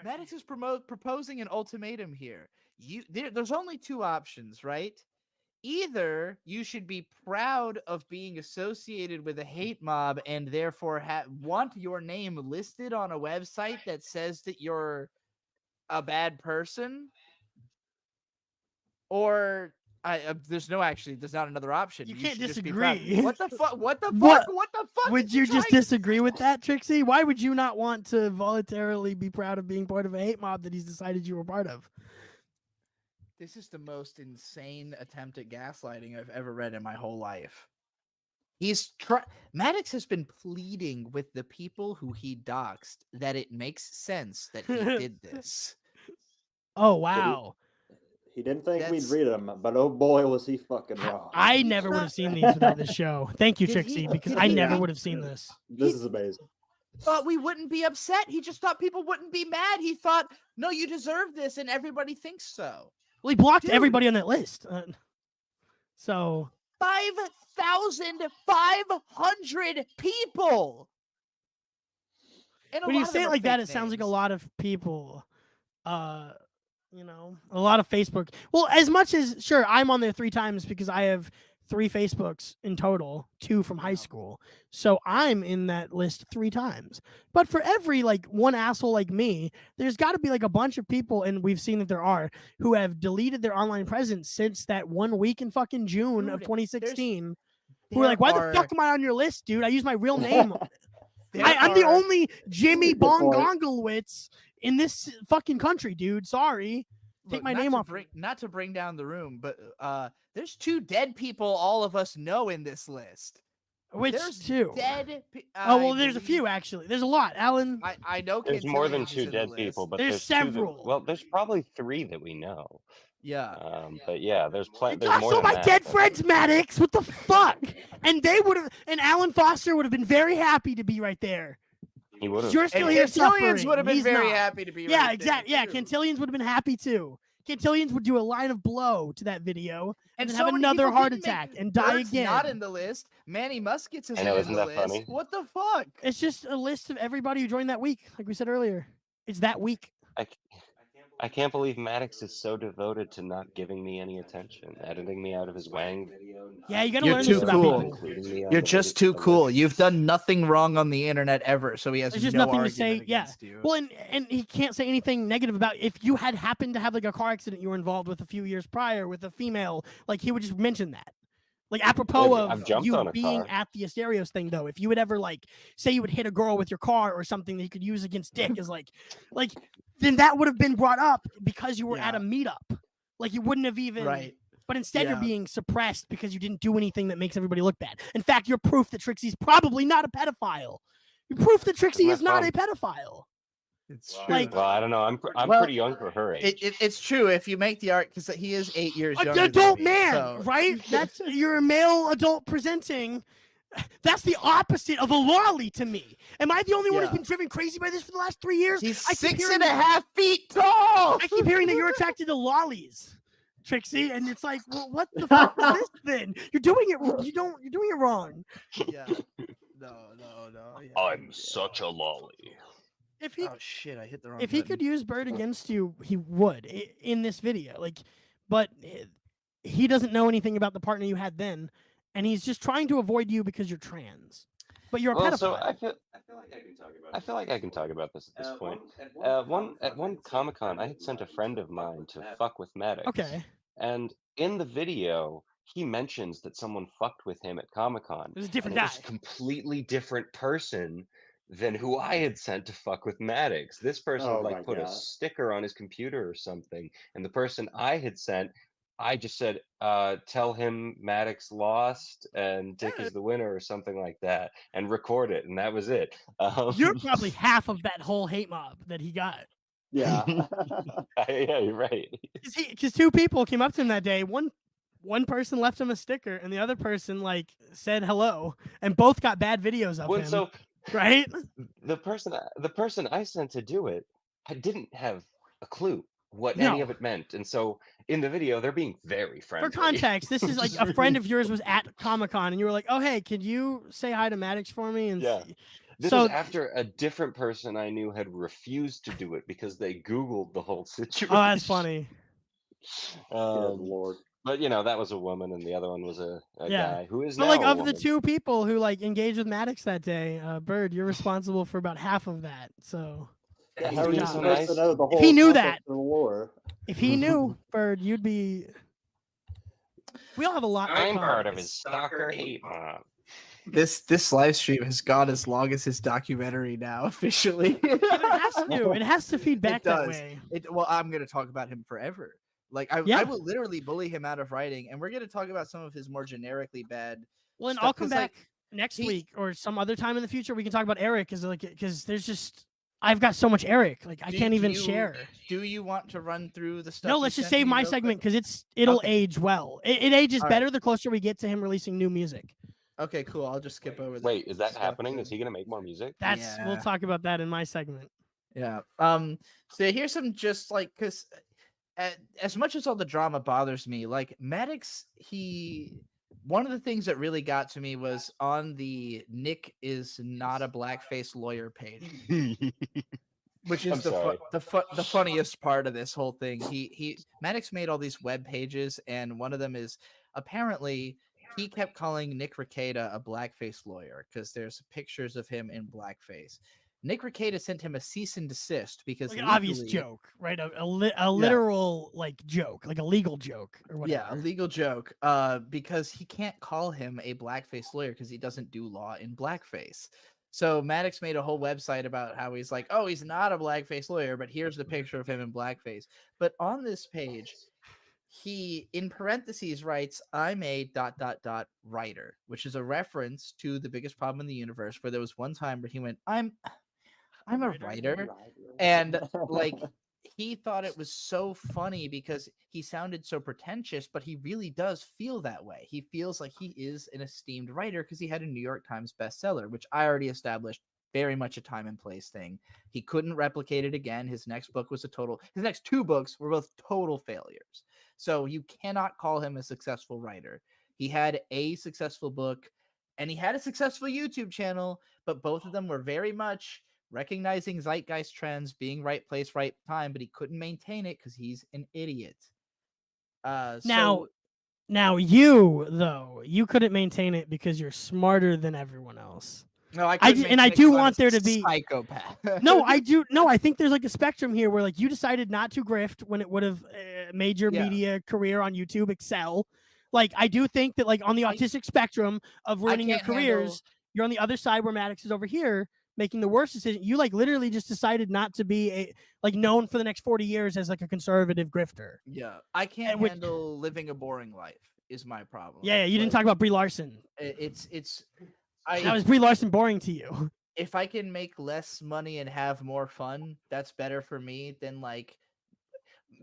Maddox is proposing an ultimatum here. There's only two options, right? Either you should be proud of being associated with a hate mob and therefore want your name listed on a website that says that you're a bad person, or there's not another option. You can't should just be proud. disagree. What the fuck? What the What? fuck? What the fuck? Would is you he just trying- disagree with that, Trixie? Why would you not want to voluntarily be proud of being part of a hate mob that he's decided you were part of? This is the most insane attempt at gaslighting I've ever read in my whole life. Maddox has been pleading with the people who he doxed that it makes sense that he did this. Oh, wow. He didn't think we'd read them, but oh boy, was he fucking wrong. I never would have seen these without this show. Thank you, Did Trixie, he- because did I he- never Yeah. would have seen this. This is amazing. Thought we wouldn't be upset. He just thought people wouldn't be mad. He thought, no, you deserve this, and everybody thinks so. Well, he blocked Dude. everybody on that list. So 5,500 people. And when you say it like that, it sounds like a lot of people. You know, a lot of Facebook. Well, as much as sure, I'm on there 3 times because I have 3 Facebooks in total, 2 from high school. So I'm in that list 3 times. But for every like one asshole like me, there's got to be like a bunch of people, and we've seen that there are, who have deleted their online presence since that 1 week in fucking June of 2016. Who are like, why the fuck am I on your list, dude? I use my real name. I'm the only Jimmy Bongonglewitz in this fucking country, dude. Sorry. Take my name off. Not to bring down the room, but there's 2 dead people all of us know in this list. Which there's 2? Dead. Oh well, there's a few actually. There's a lot, Alan. I know. There's more than 2 dead people, but there's two several. well, there's probably 3 that we know. Yeah. But yeah, there's plenty. There's also my dead friends, Maddox. What the fuck? And they would have, and Alan Foster would have been very happy to be right there. He would have. You're still here suffering. Cantillions would have been He's very not. happy to be Yeah, right exactly. there, Yeah, too. Cantillions would have been happy too. Cantillions would do a line of blow to that video and then so have many another people heart didn't make- attack and die Bert's again. Not in the list. Manny Muskets isn't know, in isn't the that list. funny? What the fuck? It's just a list of everybody who joined that week, like we said earlier. It's that week. I can't believe Maddox is so devoted to not giving me any attention, editing me out of his Wang video. Yeah, you gotta You're learn too this about cool. people. including me on You're the just video. too cool. You've done nothing wrong on the internet ever, so he has There's just no nothing to say. argument Yeah. against you. Well, and he can't say anything negative about if you had happened to have like a car accident you were involved with a few years prior with a female. Like he would just mention that. Like apropos I've of jumped you on a being car. at the Asterios thing, though, if you would ever like say you would hit a girl with your car or something that you could use against Dick is like then that would have been brought up because you were at a meetup. Like you wouldn't have even Right. But instead you're Yeah. being suppressed because you didn't do anything that makes everybody look bad. In fact, you're proof that Trixie's probably not a pedophile. You're proof that Trixie My is not a phone. pedophile. It's Like- Well, I don't know. I'm Well, pretty young for her age. It's true if you make the art because he is 8 years younger. An adult than me, man, so- right? That's you're a male adult presenting. That's the opposite of a lolly to me. Am I the only one who's Yeah. been driven crazy by this for the last 3 years? He's I keep 6.5 feet tall. I keep hearing that you're attracted to lollies, Trixie, and it's like, well, what the fuck is this then? You're doing it. You're doing it wrong. Yeah. No. Yeah. I'm such a lolly. If he Oh shit! I hit the wrong. if he button. could use Bird against you, he would in this video. Like but he doesn't know anything about the partner you had then, and he's just trying to avoid you because you're trans. But you're a Well, pedophile. so I feel like I can talk about this at this point. At one Comic-Con, I had sent a friend of mine to fuck with Maddox. Okay. And in the video, he mentions that someone fucked with him at Comic-Con. It was a different and guy. It was a completely different person than who I had sent to fuck with Maddox. This person Oh my like put a God. sticker on his computer or something, and the person I had sent, I just said, tell him Maddox lost and Dick is the winner or something like that, and record it, and that was it. You're probably half of that whole hate mob that he got. Yeah. Yeah, you're right. Because two people came up to him that day. One person left him a sticker, and the other person like said hello, and both got bad videos of Well, him. so right? the person I sent to do it, I didn't have a clue what any of it meant, and so in the video they're being very friendly. For context, this is like a friend of yours was at Comic-Con, and you were like, "Oh, hey, could you say hi to Maddox for me?" And Yeah. This so was after a different person I knew had refused to do it because they Googled the whole situation. oh, that's funny. Lord. But you know, that was a woman, and the other one was a Yeah. guy who is But now like a of woman. the two people who like engaged with Maddox that day, Bird, you're responsible for about half of that. So Yeah, How are you so supposed nice. to know the if whole he knew context that, of the lore? if he knew, Bird, you'd be. We all have a lot. I'm to part cover. of his stalker hate mob. This live stream has gone as long as his documentary now officially. It has to. It has to feed back It that does. way. Well, I'm gonna talk about him forever. Like I Yeah. will literally bully him out of writing, and we're gonna talk about some of his more generically bad. Well, and stuff, I'll come 'cause, like, back next week or some other time in the future. We can talk about Eric because there's just I've got so much Eric. Like I can't even share. Do you want to run through the stuff? No, you let's just sent save me my real quick? segment because it'll Okay. age well. It ages All better right. the closer we get to him releasing new music. Okay, cool. I'll just skip over. Wait, is that stuff happening? then. Is he gonna make more music? We'll Yeah. talk about that in my segment. Yeah. So here's some just like because as much as all the drama bothers me, like Maddox, one of the things that really got to me was on the Nick is not a blackface lawyer page, which is the funniest part of this whole thing. Maddox made all these web pages, and one of them is apparently he kept calling Nick Rekieta a blackface lawyer because there's pictures of him in blackface. Nick Rekieta sent him a cease and desist because Like an obvious legally- joke, right? A literal like joke, like a legal joke or whatever. Yeah, a legal joke. Because he can't call him a blackface lawyer because he doesn't do law in blackface. So Maddox made a whole website about how he's like, oh, he's not a blackface lawyer, but here's the picture of him in blackface. But on this page, he in parentheses writes, I'm a ... writer, which is a reference to The Biggest Problem in the Universe, where there was one time where he went, I'm a writer. And like he thought it was so funny because he sounded so pretentious, but he really does feel that way. He feels like he is an esteemed writer because he had a New York Times bestseller, which I already established very much a time and place thing. He couldn't replicate it again. His next two books were both total failures. So you cannot call him a successful writer. He had a successful book and he had a successful YouTube channel, but both of them were very much recognizing zeitgeist trends, being right place, right time, but he couldn't maintain it because he's an idiot. Now you couldn't maintain it because you're smarter than everyone else. No, I do want there to be psychopath. No, I do. No, I think there's like a spectrum here where like you decided not to grift when it would have made your media career on YouTube excel. Like I do think that like on the autistic spectrum of ruining your careers, you're on the other side where Maddox is over here making the worst decision. You like literally just decided not to be known for the next 40 years as like a conservative grifter. Yeah, I can't handle living a boring life is my problem. Yeah, you didn't talk about Brie Larson. How is Brie Larson boring to you? If I can make less money and have more fun, that's better for me than like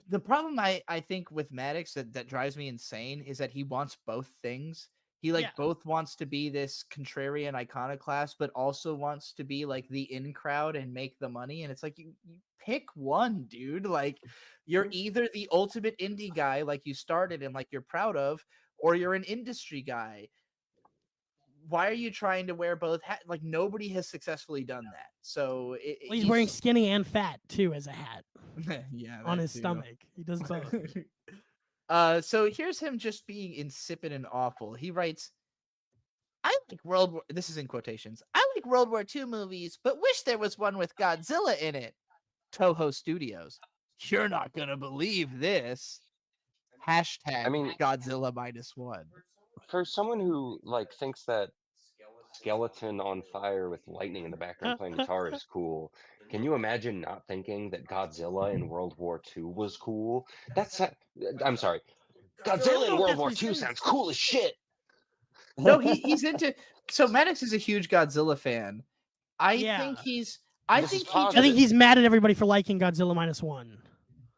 the problem I think with Maddox that drives me insane is that he wants both things. He both wants to be this contrarian iconoclast, but also wants to be like the in crowd and make the money. And it's like you pick one, dude. Like you're either the ultimate indie guy, like you started and like you're proud of, or you're an industry guy. Why are you trying to wear both hats? Like nobody has successfully done that. So he's wearing skinny and fat too as a hat. Yeah, on that his too. stomach. He does both. So here's him just being insipid and awful. He writes, I like World War. This is in quotations. I like World War II movies, but wish there was one with Godzilla in it. Toho Studios. You're not gonna believe this. Hashtag I mean, Godzilla -1. for someone who like thinks that skeleton on fire with lightning in the background playing guitar is cool, can you imagine not thinking that Godzilla in World War II was cool? I'm sorry. Godzilla in World War II sounds cool as shit. No, he's into. So Maddox is a huge Godzilla fan. I think I think he's mad at everybody for liking Godzilla -1.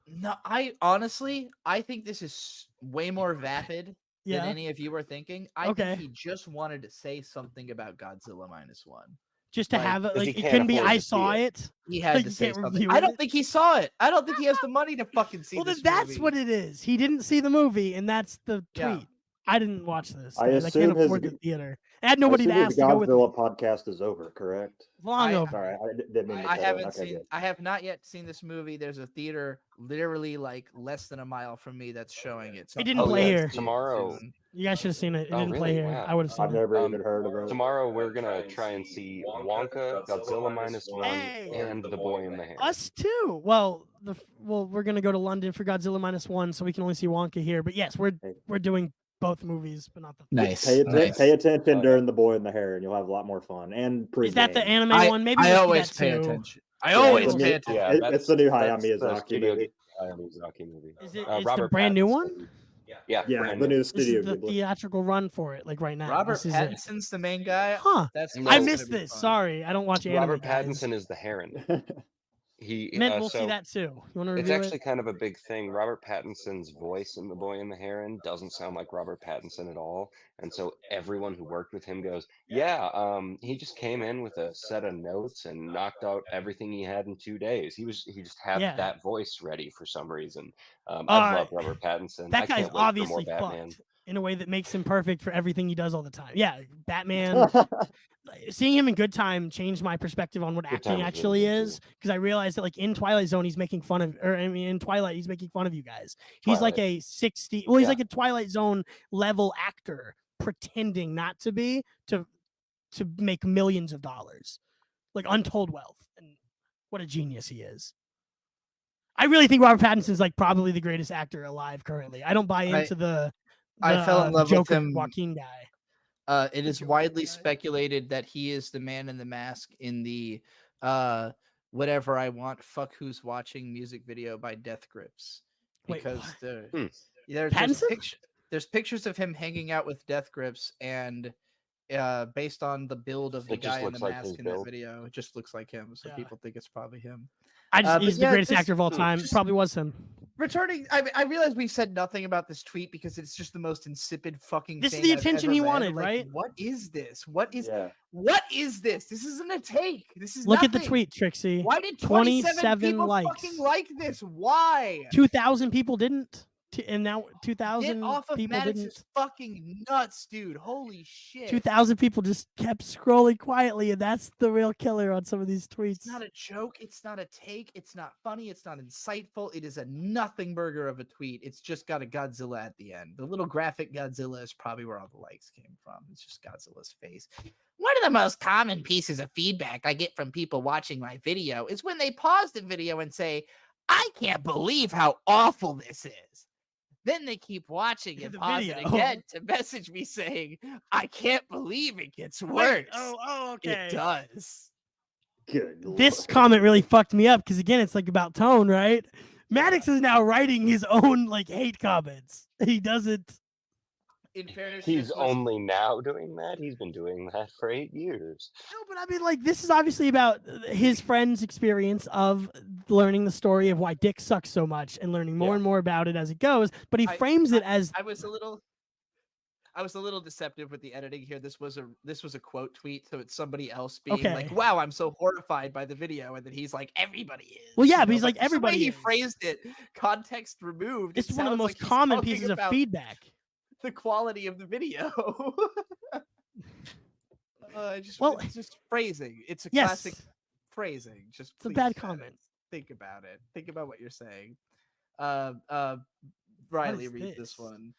No, I honestly, I think this is way more vapid Yeah. than any of you were thinking. I think he just wanted to say something about Godzilla -1. Just to have it, 'cause like he it can't couldn't be. afford I to see saw it. it. He had Like, to you say can't something. review I don't it. think he saw it. I don't think he has the money to fucking see Well, this then that's movie. what it is. He didn't see the movie, and that's the Yeah. tweet. I didn't watch this. I guys. I assume can't afford the theater. I had nobody to ask to go with me. Godzilla podcast is over, correct? Long over. Sorry, I didn't mean to I cut in. haven't Okay, seen. good. I have not yet seen this movie. There's a theater literally like less than a mile from me that's showing it. So It didn't play here. Tomorrow. You guys should have seen it. It Oh, didn't play really? here. Wow. I would have seen I've it. never even heard of it. Tomorrow we're gonna try and see Wonka, Godzilla -1, and The Boy in the Hand. Us too. Well, we're gonna go to London for Godzilla -1, so we can only see Wonka here. But yes, we're doing both movies, but not the. Pay attention during The Boy in the Hair, and you'll have a lot more fun. And Is that the pregame. anime one? Maybe I we'll see always that pay too. attention. I Yeah, always it's the pay new- attention. It's the new Hayao that's the Miyazaki Studio movie. Hayao Miyazaki movie. Is it? It's It's the brand new one. Yeah, Yeah, brand the new. new This Studio is the Ghibli. theatrical run for it, like right now. Robert This is it. Pattinson's the main guy. Huh? That's I gonna missed be this. fun. Sorry, I don't watch anime. Robert guys. Pattinson is the Heron. He Meant we'll so see that too. You want to it's review actually it? kind of a big thing. Robert Pattinson's voice in The Boy and the Heron doesn't sound like Robert Pattinson at all, and so everyone who worked with him goes, "Yeah, he just came in with a set of notes and knocked out everything he had in 2 days. He just had Yeah. that voice ready for some reason." I Uh, love Robert Pattinson. That I guy's can't wait for more obviously Batman. fucked in a way that makes him perfect for everything he does all the time. Yeah, Batman. Seeing him in Good Time changed my perspective on what Good acting Time was actually really good, is, because I realized that like in Twilight Zone he's making fun of, or I mean in Twilight he's making fun of you guys. He's like Twilight. a 60. Well, he's Yeah. like a Twilight Zone level actor pretending not to be to make millions of dollars, like untold wealth. And what a genius he is. I really think Robert Pattinson's like probably the greatest actor alive currently. I don't buy into the I fell in love with Joker him. Joaquin guy. It is widely speculated that he is the man in the mask in the "Whatever I Want, Fuck Who's Watching" music video by Death Grips, Wait, because what? there's Pattinson? there's pictures of him hanging out with Death Grips, and based on the build of the It just guy in the looks like mask his in that build. video, it just looks like him. So Yeah. people think it's probably him. He's the greatest actor of all time. just- Probably was him. Returning, I realize we've said nothing about this tweet because it's just the most insipid fucking. This is thing the I've attention ever he read. wanted, Like, right? What is this? What is Yeah. this? This isn't a take. This is Look at the nothing. tweet, Trixie. Why did 27 27 people likes. fucking like this? Why? 2,000 people didn't. And now Get 2,000 off of people Maddox didn't. is fucking nuts, dude. Holy shit. 2,000 people just kept scrolling quietly, and that's the real killer on some of these tweets. It's not a joke. It's not a take. It's not funny. It's not insightful. It is a nothing burger of a tweet. It's just got a Godzilla at the end. The little graphic Godzilla is probably where all the likes came from. It's just Godzilla's face. One of the most common pieces of feedback I get from people watching my video is when they pause the video and say, "I can't believe how awful this is." Then they keep watching and The pause it video. again to message me saying, "I can't believe it gets worse." Okay. It does. Good. This comment really fucked me up because again, it's like about tone, right? Maddox is now writing his own like hate comments. He doesn't. In fairness, He's this was- only now doing that. He's been doing that for 8 years. No, but I mean, like, this is obviously about his friend's experience of learning the story of why dick sucks so much and learning more and more about it as it goes. But he frames it as I was a little deceptive with the editing here. This was a quote tweet, so it's somebody else being Okay. like, "Wow, I'm so horrified by the video," and then he's like, "Everybody is." well, yeah, you but know, he's like the way everybody. he is. phrased it, context removed. It's it one of the sounds most like he's common talking pieces of about feedback. the quality of the video. Well, it's just phrasing. It's a yes. classic phrasing. Just It's a please, bad Maddox, comment. Think about it. Think about what you're saying. Riley is read this? this one.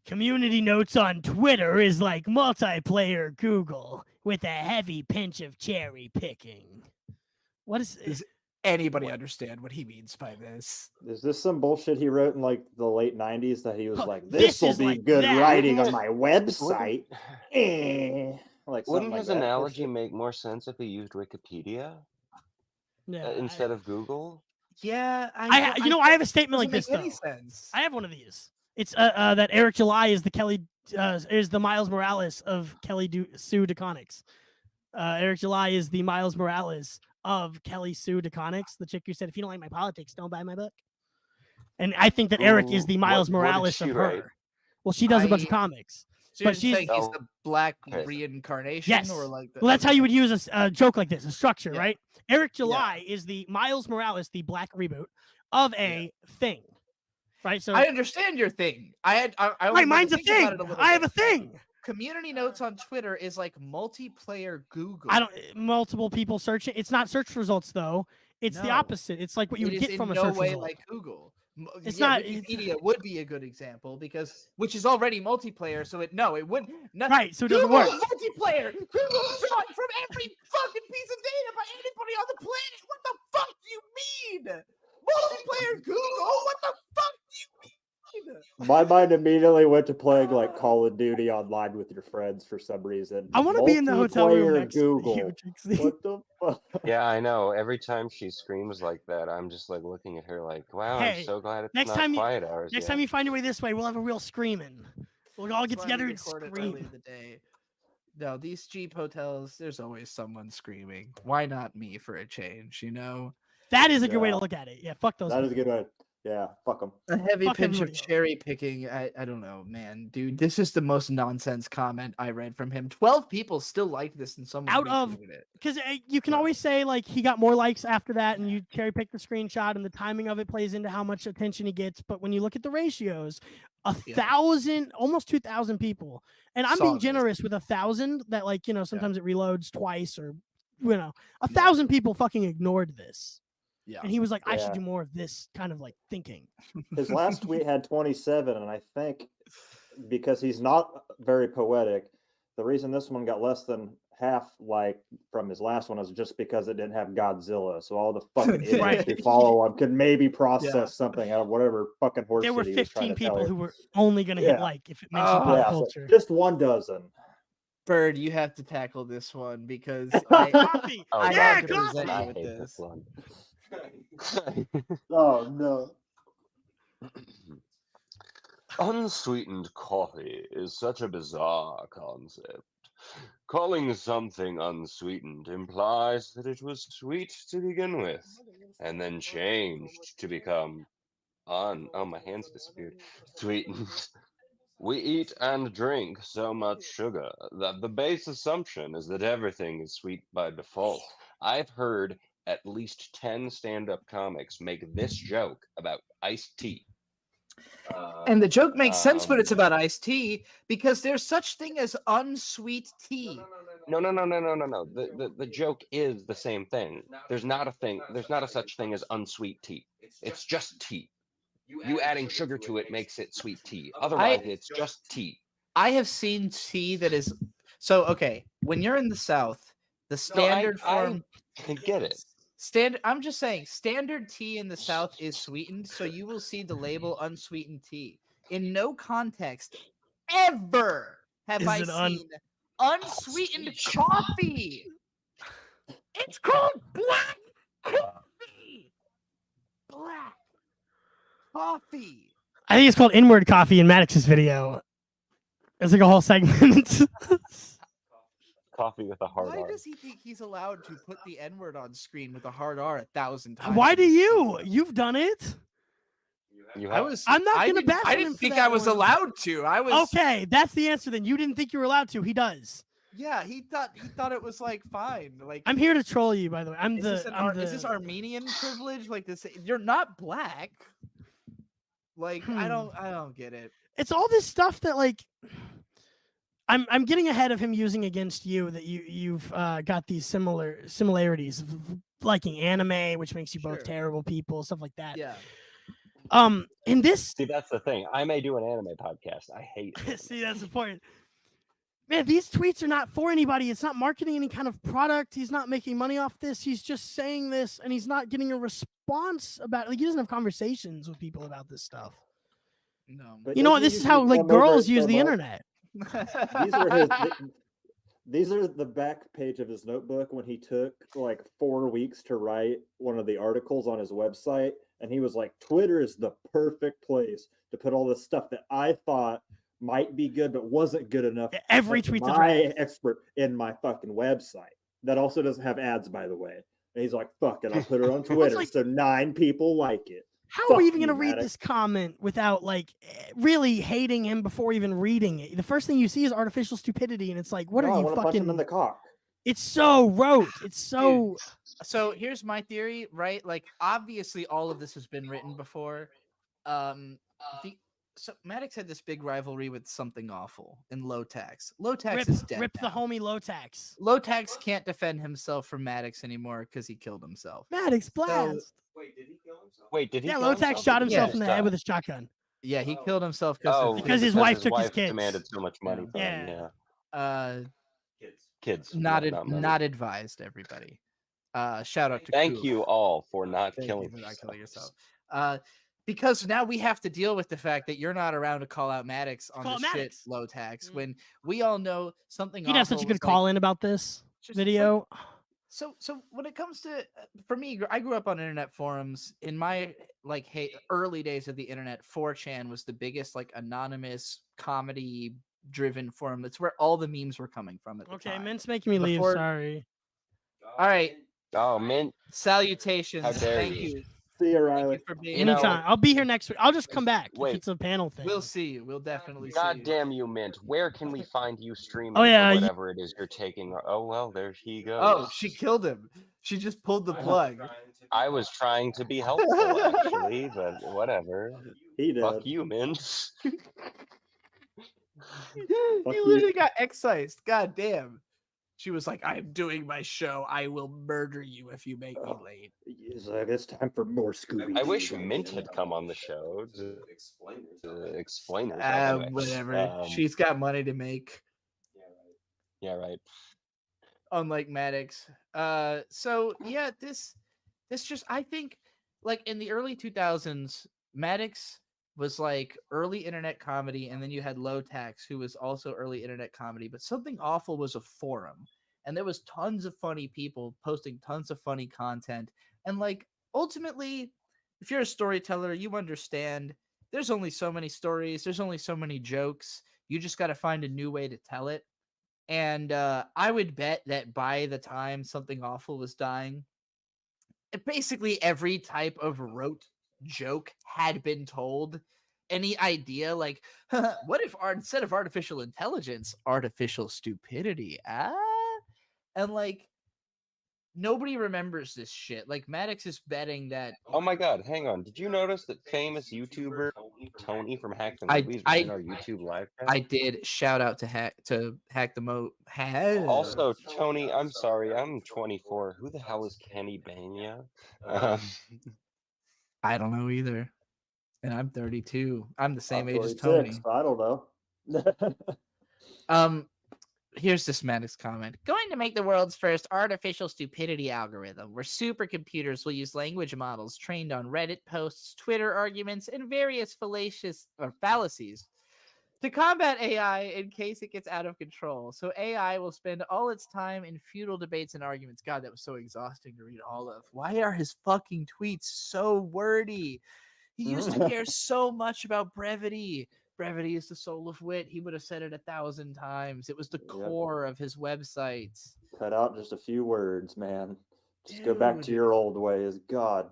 Community notes on Twitter is like multiplayer Google with a heavy pinch of cherry picking. What is Does anybody understand what he means by this? Is this some bullshit he wrote in like the late 90s that he was like, this this will is be like good that. writing on my website? Like Wouldn't something like his that. analogy make more sense if he used Wikipedia Yeah, instead of Google? Yeah, I have a statement like this doesn't make though. any sense. I have one of these. It's that Eric July is the Miles Morales of Sue DeConnick's. Eric July is the Miles Morales of Kelly Sue DeConnick's, the chick who said, "If you don't like my politics, don't buy my book." And I think that Eric is the Miles what did Morales she of her. write? Well, she does a bunch of comics. So But you're she's saying he's the black reincarnation, yes. or like the, Well, that's how you would use a joke like this, a structure, Yeah. right? Eric July is the Miles Morales, the black reboot of a thing, right? So I understand your thing. I right, only mine's a think about thing. it a little I have bit. a thing. Community notes on Twitter is like multiplayer Google. I don't multiple people searching. It's not search results though. It's the No. opposite. It's like what you It would is get in from a no search way result. like Google. It's Yeah, not- Wikipedia would be a good example because which is already multiplayer, so it wouldn't. Right, so it doesn't Google's work. multiplayer. Google's drawing from every fucking piece of data by anybody on the planet. What the fuck do you mean? Multiplayer Google? What the fuck do you mean? My mind immediately went to playing like Call of Duty online with your friends for some reason. I want to be in the hotel room Multiplayer next to you, Google. Trixie. What the fuck? Yeah, I know. Every time she screams like that, I'm just like looking at her like, wow, Hey, I'm so glad it's next not time quiet hours Next yet. time you find your way this way, we'll have a real screaming. We'll all get That's why we together and recorded early scream. in the day. No, these cheap hotels, there's always someone screaming. Why not me for a change, you know? That is a good way to Yeah. look at it. Yeah, fuck those. That is a people. good one. Yeah, fuck them. A heavy Fuck pinch of everybody else. cherry picking. I don't know, man. Dude, this is the most nonsense comment I read from him. 12 people still liked this and someone Out of retweeted it. because you can always say like he got more likes after that, and you cherry pick the screenshot, and the timing of it plays into how much attention he gets. But when you look at the ratios, 1,000, almost 2,000 people, and I'm Saw being this. generous with 1,000. That like sometimes it reloads twice, or 1,000 people fucking ignored this. Yeah. And he was like, I should Yeah. do more of this kind of like thinking. His last tweet had 27, and I think because he's not very poetic, the reason this one got less than half like from his last one is just because it didn't have Godzilla. So all the fucking idiots Right. who follow him could maybe process something out of whatever fucking horseshit There were he was 15 trying to tell people you. who were only going to hit Yeah. like if it mentioned pop Yeah, so culture. just 1 dozen. Bird, you have to tackle this one because Coffee. Oh, I Yeah, had to coffee. present I you with hate this. this one. Oh no. Unsweetened coffee is such a bizarre concept. Calling something unsweetened implies that it was sweet to begin with, and then changed to become oh, my hands disappeared. Sweetened. We eat and drink so much sugar that the base assumption is that everything is sweet by default. I've heard at least 10 stand-up comics make this joke about iced tea. And the joke makes sense when it's about iced tea because there's such thing as unsweet tea. No. The joke is the same thing. There's not a such thing as unsweet tea. It's just tea. You adding sugar to it makes it sweet tea. Otherwise, it's just tea. I have seen tea that is so okay. When you're in the South, the standard form. I get it. I'm just saying, standard tea in the South is sweetened, so you will see the label unsweetened tea. In no context ever have I seen unsweetened coffee. It's called black coffee. Black coffee. I think it's called Inward Coffee in Maddox's video. It's like a whole segment. Coffee with a hard Why R. does he think he's allowed to put the N-word on screen with a hard R 1,000 times? Why do you? You've done it. I'm not going to bash I him didn't for think that I was one. allowed to. I was Okay, that's the answer then. You didn't think you were allowed to. He does. Yeah, he thought it was like fine. Like I'm here to troll you, by the way. is this Armenian privilege? Like this? You're not black. Like I don't get it. It's all this stuff that like I'm getting ahead of him using against you that you've got these similarities of liking anime, which makes you both terrible people, stuff like that. Yeah. In this, See, that's the thing. I may do an anime podcast. I hate anime. see, that's the point. Man, these tweets are not for anybody. It's not marketing any kind of product. He's not making money off this. He's just saying this, and he's not getting a response about it. Like, he doesn't have conversations with people about this stuff. No. But You know what? doesn't This is he how usually like come over girls it use so the much? internet. These are his. These are the back page of his notebook when he took like 4 weeks to write one of the articles on his website, and he was like, "Twitter is the perfect place to put all this stuff that I thought might be good but wasn't good enough." Every as tweet's a my draft. expert in my fucking website that also doesn't have ads, by the way. And he's like, "Fuck it, I'll put it on Twitter like- so 9 people like it." How Fuck are we even you, going to read Maddox. this comment without like really hating him before even reading it? The first thing you see is artificial stupidity, and it's like, what No, I are you wanna punch him fucking? in the cock. It's so rote. It's so. So here's my theory, right? Like, obviously, all of this has been written before. So Maddox had this big rivalry with Something Awful and Low Tax. Low Tax is dead. Rip the now. homie Low Tax. Low Tax can't defend himself from Maddox anymore because he killed himself. Maddox blast. Wait, did he kill himself? Wait, did he? Yeah, kill Low Tax himself? shot Or did he himself just in the die? head with a shotgun. Yeah, he killed himself Because his wife took his kids. demanded so much money from him. Yeah. Yeah. Kids. Not not money. not advised, everybody. Shout out to Thank Coop. you all for not Thank killing you for not killing yourself. yourself. Because now we have to deal with the fact that you're not around to call out Maddox on Call the out shit Maddox. Low Tax when we all know Something He'd have such a Awful good was call like, in about this just video. So when it comes to for me, I grew up on internet forums. In my early days of the internet, 4chan was the biggest like anonymous comedy driven forum. That's where all the memes were coming from at the Okay, time. Mint's making me leave. Before- Sorry. All right. Oh, Mint. Salutations. How dare Thank you. you. See you, Thank Riley. you for being Anytime. I'll be here next week. I'll just come back if Wait. it's a panel thing. We'll see you. We'll definitely see God you. damn you, Mint. Where can we find you streaming Oh, yeah, for you- whatever it is you're taking? Oh, well, there he goes. Oh, she killed him. She just pulled the plug. I was trying to be helpful, actually, but whatever. He did. Fuck you, Mint. You literally got excised. God damn. She was like, I'm doing my show. I will murder you if you make me late. He's like, it's time for more Scooby. I wish Mint had come on the show to explain herself. Whatever. She's got money to make. Yeah, right. Unlike Maddox. So yeah, this just, I think, like in the early 2000s, Maddox was like early internet comedy, and then you had Low Tax, who was also early internet comedy. But Something Awful was a forum, and there was tons of funny people posting tons of funny content. And like ultimately, if you're a storyteller, you understand there's only so many stories, there's only so many jokes. You just got to find a new way to tell it. And I would bet that by the time Something Awful was dying, basically every type of rote joke had been told. Any idea, like, what if instead of artificial intelligence, artificial stupidity? And like, nobody remembers this shit. Like, Maddox is betting that. Oh my god, hang on. Did you notice that famous YouTuber Tony from Hack the Movies was in our YouTube live chat? I did. Shout out to Hack the Mo. Also, Tony, I'm sorry, I'm 24. Who the hell is Kenny Banya? I don't know either. And I'm 32. I'm the same I'm age as 46. Tony. I don't know. Here's this Maddox comment. Going to make the world's first artificial stupidity algorithm where supercomputers will use language models trained on Reddit posts, Twitter arguments, and various fallacies to combat AI in case it gets out of control. So AI will spend all its time in futile debates and arguments. God, that was so exhausting to read all of. Why are his fucking tweets so wordy? He used to care so much about brevity. Brevity is the soul of wit. He would have said it 1,000 times. It was the core of his websites. Cut out just a few words, man. Just go back to your old ways. God.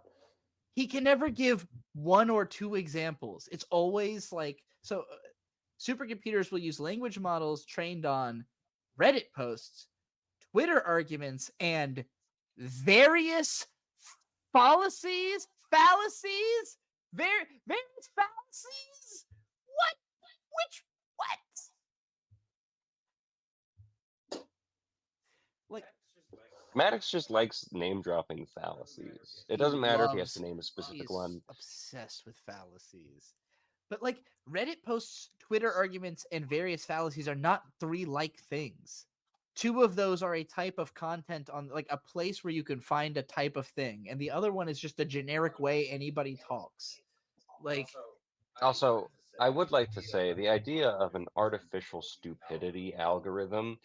He can never give one or two examples. It's always like, so supercomputers will use language models trained on Reddit posts, Twitter arguments, and various fallacies, various fallacies. What? Like, Maddox just likes name dropping fallacies. It doesn't matter if he has to name a specific one. Obsessed with fallacies. But like Reddit posts, Twitter arguments, and various fallacies are not three like things. Two of those are a type of content on like a place where you can find a type of thing, and the other one is just a generic way anybody talks. Like, Also, I would like to say the idea of an artificial stupidity algorithm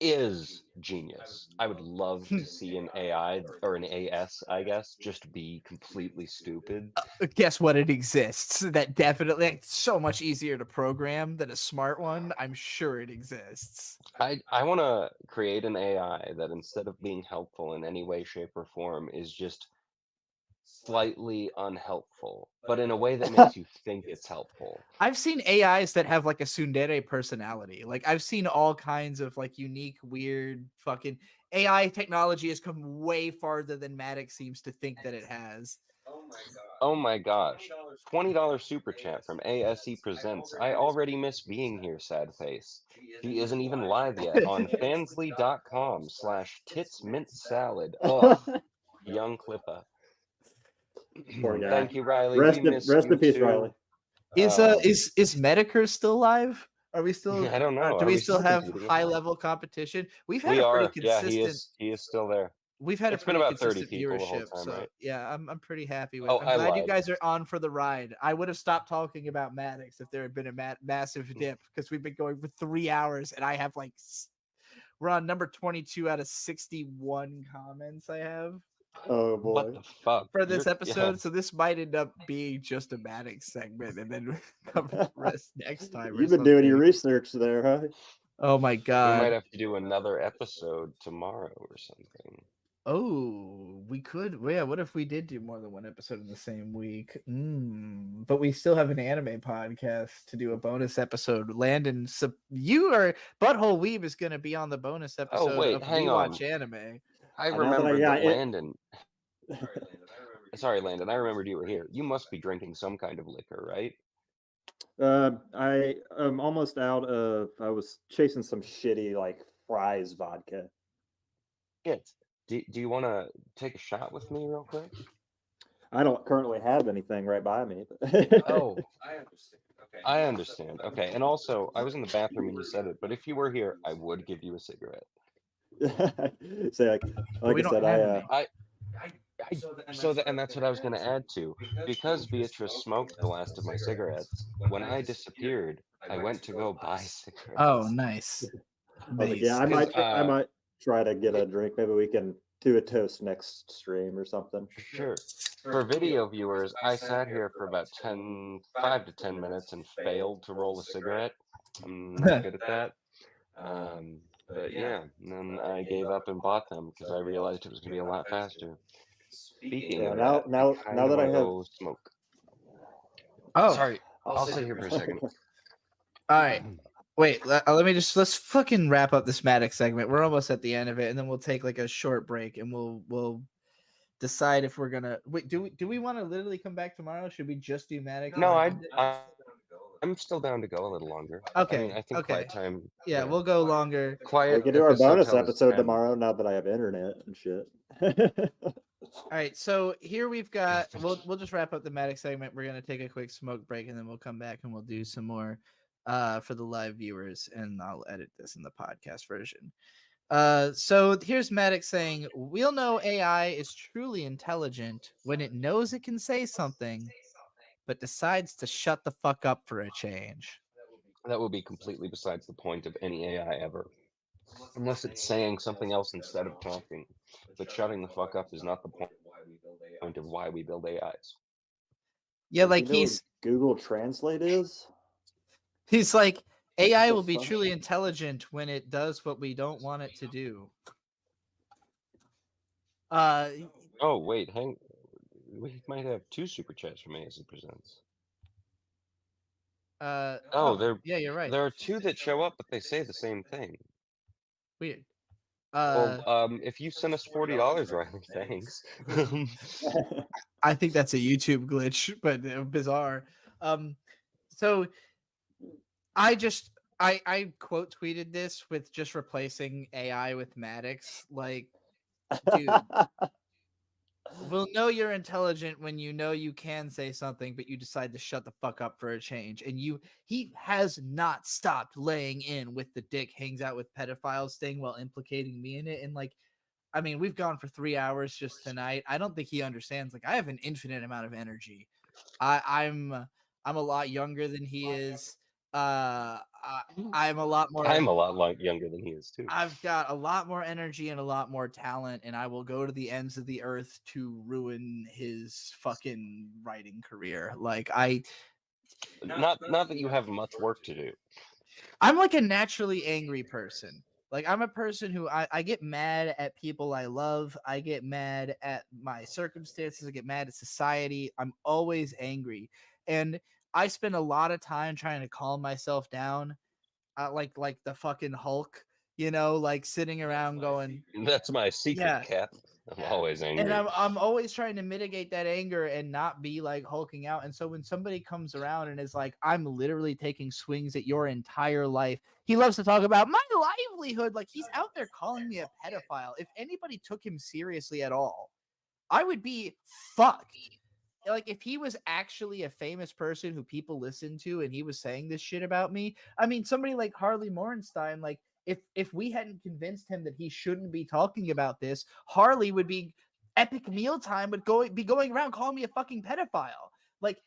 is genius. I would love to see an AI or an AS, I guess, just be completely stupid. guess what? It exists. That definitely, like, it's so much easier to program than a smart one. I'm sure it exists. I want to create an AI that instead of being helpful in any way, shape, or form is just slightly unhelpful, but in a way that makes you think it's helpful. I've seen AIs that have like a tsundere personality. Like I've seen all kinds of like unique, weird, fucking AI technology has come way farther than Maddox seems to think that it has. Oh my gosh. $20 super chat from ASE Presents. I already miss being here, sad face. He isn't even live yet on fansly.com/titsmintsalad. Ugh. Young Clippa. Poor guy. Thank you, Riley. Rest We in, miss rest you in peace, too. Riley. Is Medicare still live? Are we still? I don't know. Do Are we we still still have competing? high level competition? We've had We a pretty are. Yeah, consistent. he is still there. We've had It's a been pretty about 30 consistent people the whole viewership, time, so right? yeah, I'm pretty happy with. Oh, I'm I glad you lied. guys are on for the ride. I would have stopped talking about Maddox if there had been a massive dip because we've been going for 3 hours and I have like we're on number 22 out of 61 comments I have. Oh boy. What the fuck? For this episode, so this might end up being just a Maddox segment and then cover the rest next time. You've been doing your research there, huh? Oh my We god. might have to do another episode tomorrow or something. Oh, we could. Yeah, what if we did do more than one episode in the same week? But we still have an anime podcast to do a bonus episode. Landon, so you are Butthole Weeb is going to be on the bonus episode Oh wait, of hang We on. Watch Anime. I Now that I remembered got that it- Landon. Sorry, Landon. I remembered you were here. You must be drinking some kind of liquor, right? I am almost out of. I was chasing some shitty like fries vodka. Shit. Do you want to take a shot with me real quick? I don't currently have anything right by me. Oh, I understand. Okay, and also, I was in the bathroom when you said it, but if you were here, I would give you a cigarette. Say like we I don't said, have And that's what I was going to add to. Because Beatrice smoked the last of my cigarettes, when I disappeared, I went to go buy cigarettes. Oh, nice. I was like, yeah, I Nice. I might try to get a drink. Maybe we can do a toast next stream or something. Sure. For video viewers, I sat here for about 5 to 10 minutes and failed to roll a cigarette. I'm not good at that. But yeah, and then I gave up and bought them because I realized it was going to be a lot faster. Speaking Yeah, of now that, now I now that I kinda have wanna go smoke. Oh, Sorry, I'll sit here for a second. all right. Wait, let's fucking wrap up this Maddox segment. We're almost at the end of it, and then we'll take like a short break, and we'll decide if we're gonna wait. Do we want to literally come back tomorrow? Should we just do Maddox? No, I'm still down to go a little longer. Okay, I mean, I think okay. quiet time. Yeah, we'll go longer. Quiet. we can do our bonus tells episode 10. tomorrow. Now that I have internet and shit. All right, so here we've got. We'll just wrap up the Maddox segment. We're gonna take a quick smoke break, and then we'll come back and we'll do some more for the live viewers, and I'll edit this in the podcast version. So here's Maddox saying, "We'll know AI is truly intelligent when it knows it can say something, but decides to shut the fuck up for a change." That would be completely besides the point of any AI ever. Unless it's saying something else instead of talking. But shutting the fuck up is not the point of why we build AIs. Yeah, Does he like know what he's Google Translate is. like AI the will be fuck? truly intelligent when it does what we don't want it to do. Oh, wait, we might have 2 super chats from ASE Presents. Yeah, you're right. There are 2 that show up, but they say the same thing. Weird. If you send us $40, Riley, thanks. I think that's a YouTube glitch, but bizarre. So I quote tweeted this with just replacing AI with Maddox. Like, Dude. We'll know you're intelligent when you know you can say something, but you decide to shut the fuck up for a change. And he has not stopped laying in with the dick hangs out with pedophiles thing while implicating me in it. And like, I mean, we've gone for 3 hours just tonight. I don't think he understands. Like, I have an infinite amount of energy. I'm a lot younger than he is. I'm a lot more. I'm a lot younger than he is too. I've got a lot more energy and a lot more talent, and I will go to the ends of the earth to ruin his fucking writing career. Like Not that you have much work to do. I'm like a naturally angry person. Like I'm a person who I get mad at people I love. I get mad at my circumstances. I get mad at society. I'm always angry. And I spend a lot of time trying to calm myself down. Like the fucking Hulk, you know, like sitting around going, That's my secret, Cap. I'm always angry. and I'm always trying to mitigate that anger and not be like hulking out. And so when somebody comes around and is like, I'm literally taking swings at your entire life, he loves to talk about my livelihood. Like he's out there calling me a pedophile. If anybody took him seriously at all, I would be fucked. Like if he was actually a famous person who people listen to and he was saying this shit about me, I mean, somebody like Harley Morenstein, like if we hadn't convinced him that he shouldn't be talking about this, Harley would be Epic Mealtime would be going around calling me a fucking pedophile. Like,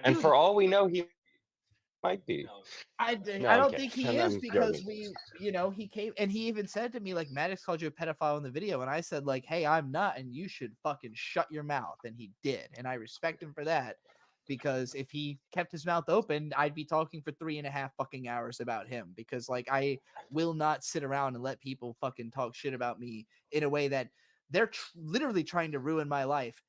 and for all we know, he might be. I don't think he is because he came and he even said to me like, Maddox called you a pedophile in the video, and I said like, hey, I'm not, and you should fucking shut your mouth, and he did, and I respect him for that, because if he kept his mouth open, I'd be talking for 3.5 fucking hours about him, because like I will not sit around and let people fucking talk shit about me in a way that they're literally trying to ruin my life.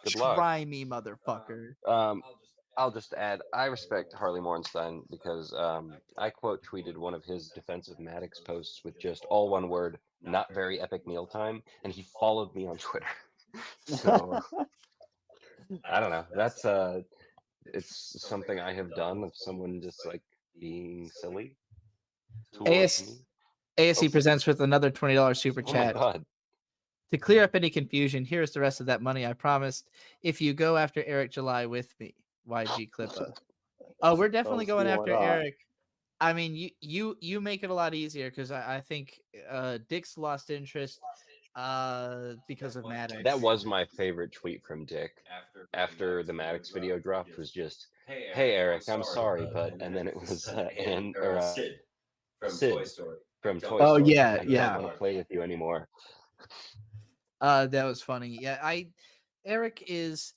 Good luck. Try me, motherfucker. I'll just add, I respect Harley Morenstein because I quote tweeted one of his defensive Maddox posts with just all one word, not very epic mealtime, and he followed me on Twitter. So I don't know. That's it's something I have done of someone just like being silly. ASC presents with another $20 super chat. Oh my God. To clear up any confusion, here's the rest of that money I promised. If you go after Eric July with me, YG Clippa. Oh, we're definitely going after Eric. I mean, you make it a lot easier because I think Dick's lost interest because of Maddox. That was my favorite tweet from Dick after the Maddox video dropped. Was just, "Hey Eric, I'm sorry, but," and then it was Sid from Toy Story. Oh yeah, I don't want to play with you anymore. That was funny. Yeah, Eric is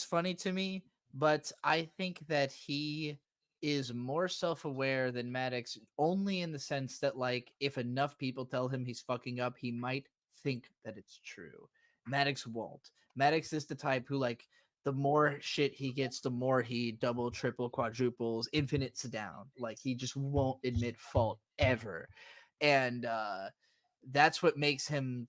funny to me, but I think that he is more self-aware than Maddox, only in the sense that like if enough people tell him he's fucking up, he might think that it's true. Maddox won't. Maddox is the type who like the more shit he gets, the more he double, triple, quadruples, infinites down. Like he just won't admit fault ever. And that's what makes him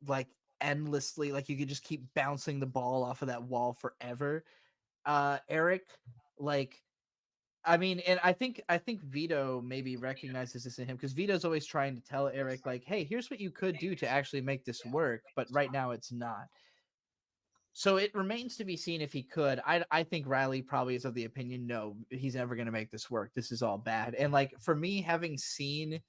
like endlessly, like you could just keep bouncing the ball off of that wall forever. Eric, like, I mean, and I think Vito maybe recognizes this in him because Vito's always trying to tell Eric like, hey, here's what you could do to actually make this work, but right now it's not. So it remains to be seen if he could. I think Riley probably is of the opinion, no, he's never going to make this work. This is all bad. And like for me, having seen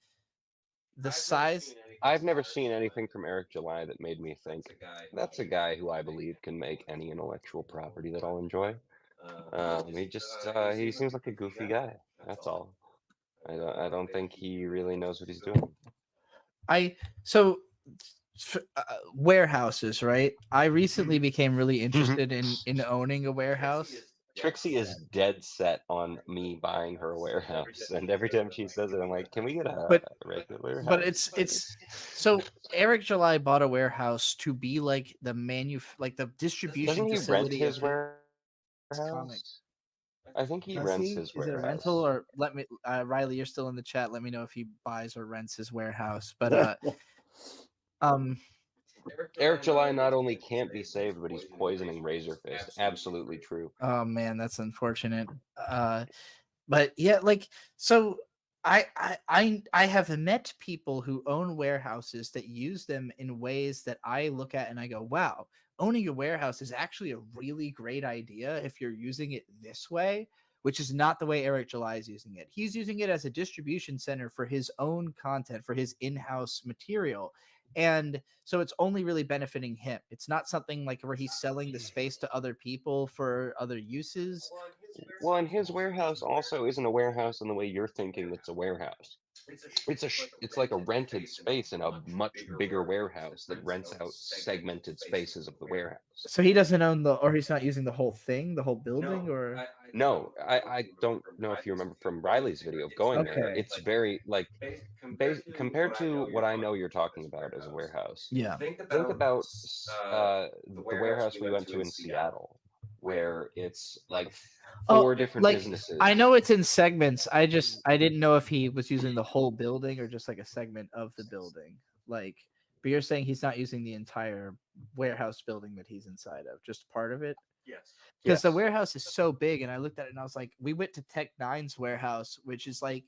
the size, I've never seen anything from Eric July that made me think that's a guy who I believe can make any intellectual property that I'll enjoy. He seems like a goofy guy. That's all. I don't think he really knows what he's doing. Warehouses, right? I recently became really interested in owning a warehouse. Trixie is dead set on me buying her a warehouse, and every time she says it, I'm like, "Can we get a regular house?" But it's so Eric July bought a warehouse to be like the the distribution Doesn't he facility. rent his warehouse? I think he rents his warehouse. Is it a rental or let me Riley, you're still in the chat. Let me know if he buys or rents his warehouse. But Eric July not only can't be saved, but he's poisoning Razorfist. Absolutely true. Oh man, that's unfortunate. But yeah, like so I have met people who own warehouses that use them in ways that I look at and I go, wow, owning a warehouse is actually a really great idea if you're using it this way, which is not the way Eric July is using it. He's using it as a distribution center for his own content, for his in-house material. And so it's only really benefiting him. It's not something like where he's selling the space to other people for other uses. Well, and his warehouse also isn't a warehouse in the way you're thinking it's a warehouse. It's like a rented space in a much bigger warehouse that rents out segmented spaces of the warehouse. So he doesn't own or he's not using the whole thing, the whole building, or No, I don't know if you remember from Riley's video of going there. Okay. It's very like compared to what I know you're talking about as a warehouse. Yeah. Think about the warehouse we went to in Seattle, where it's like four different businesses. I know it's in segments. I didn't know if he was using the whole building or just like a segment of the building. Like, but you're saying he's not using the entire warehouse building that he's inside of, just part of it? Yes. Because the warehouse is so big, and I looked at it and I was like, we went to Tech Nine's warehouse, which is like,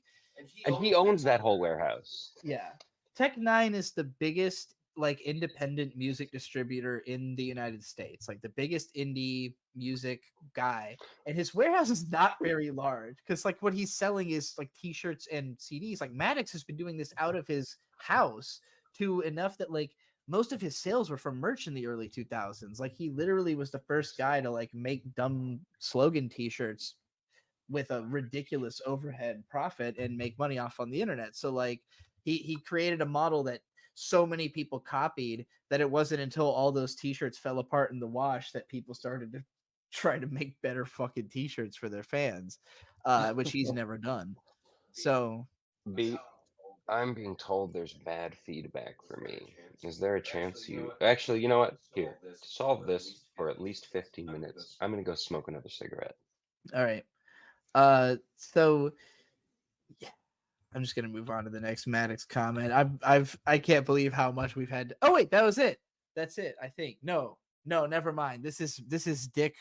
and he owns that whole warehouse. yeah. Tech Nine is the biggest like independent music distributor in the United States, like the biggest indie music guy, and his warehouse is not very large because like what he's selling is like t-shirts and CDs. Like Maddox has been doing this out of his house to enough that like most of his sales were from merch in the early 2000s. Like he literally was the first guy to like make dumb slogan t-shirts with a ridiculous overhead profit and make money off on the internet. So like he created a model that so many people copied that it wasn't until all those t-shirts fell apart in the wash that people started to try to make better fucking t-shirts for their fans, which he's never done. So I'm being told there's bad feedback for me. Is there a chance you actually, you know what? Here, to solve this for at least 15 minutes, I'm gonna go smoke another cigarette. All right. So yeah, I'm just gonna move on to the next Maddox comment. I can't believe how much we've had. Oh wait, that was it. That's it. I think. No, never mind. This is Dick.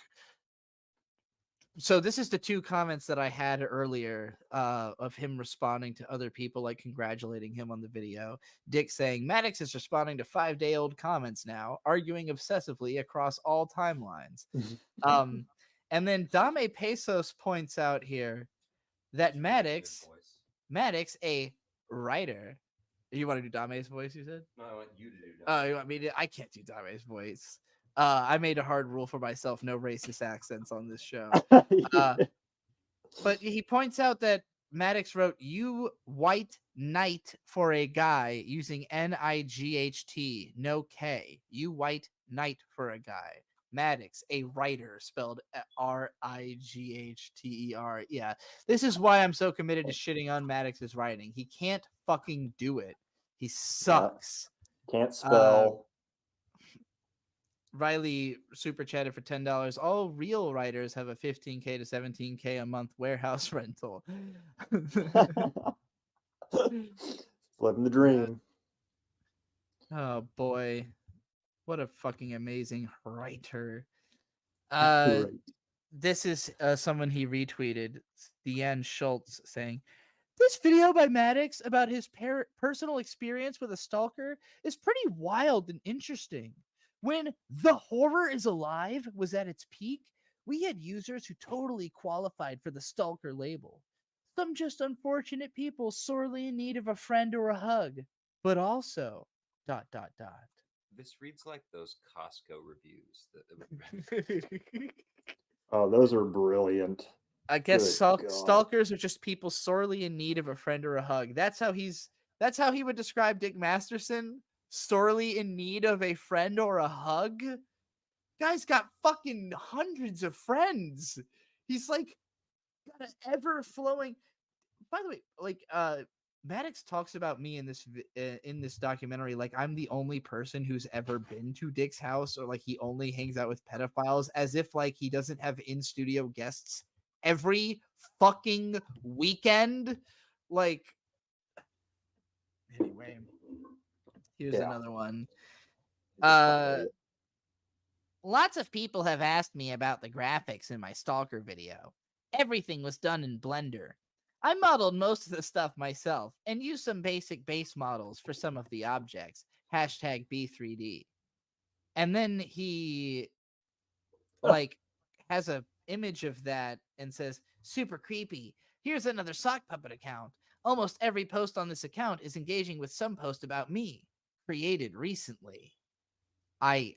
So this is the two comments that I had earlier of him responding to other people, like congratulating him on the video. Dick saying, Maddox is responding to 5-day-old comments now, arguing obsessively across all timelines. And then Dame Pesos points out here that Maddox, a writer. You want to do Dame's voice, you said? No, I want you to do Oh, you want me to? I can't do Dame's voice. I made a hard rule for myself: no racist accents on this show. But he points out that Maddox wrote "You white knight for a guy" using NIGHT, no K. You white knight for a guy. Maddox, a writer, spelled RIGHTER. Yeah, this is why I'm so committed to shitting on Maddox's writing. He can't fucking do it. He sucks. Can't spell. Riley super chatted for $10. All real writers have a $15K to $17K a month warehouse rental. Living the dream. Oh boy, what a fucking amazing writer. This is someone he retweeted, Deanne Schultz, saying, "This video by Maddox about his personal experience with a stalker is pretty wild and interesting. When The Horror is Alive was at its peak, we had users who totally qualified for the stalker label. Some just unfortunate people sorely in need of a friend or a hug, but also ... This reads like those Costco reviews. Oh, those are brilliant. I guess Good God. stalkers are just people sorely in need of a friend or a hug. That's how he would describe Dick Masterson. Sorely in need of a friend or a hug. Guy's got fucking hundreds of friends. He's like got an ever flowing. By the way, like Maddox talks about me in this documentary like I'm the only person who's ever been to Dick's house, or like he only hangs out with pedophiles, as if like he doesn't have in-studio guests every fucking weekend. Like, anyway, here's another one. Lots of people have asked me about the graphics in my stalker video. Everything was done in Blender. I modeled most of the stuff myself and used some basic base models for some of the objects. Hashtag B3D. And then he like has a image of that and says, super creepy. Here's another sock puppet account. Almost every post on this account is engaging with some post about me, created recently. I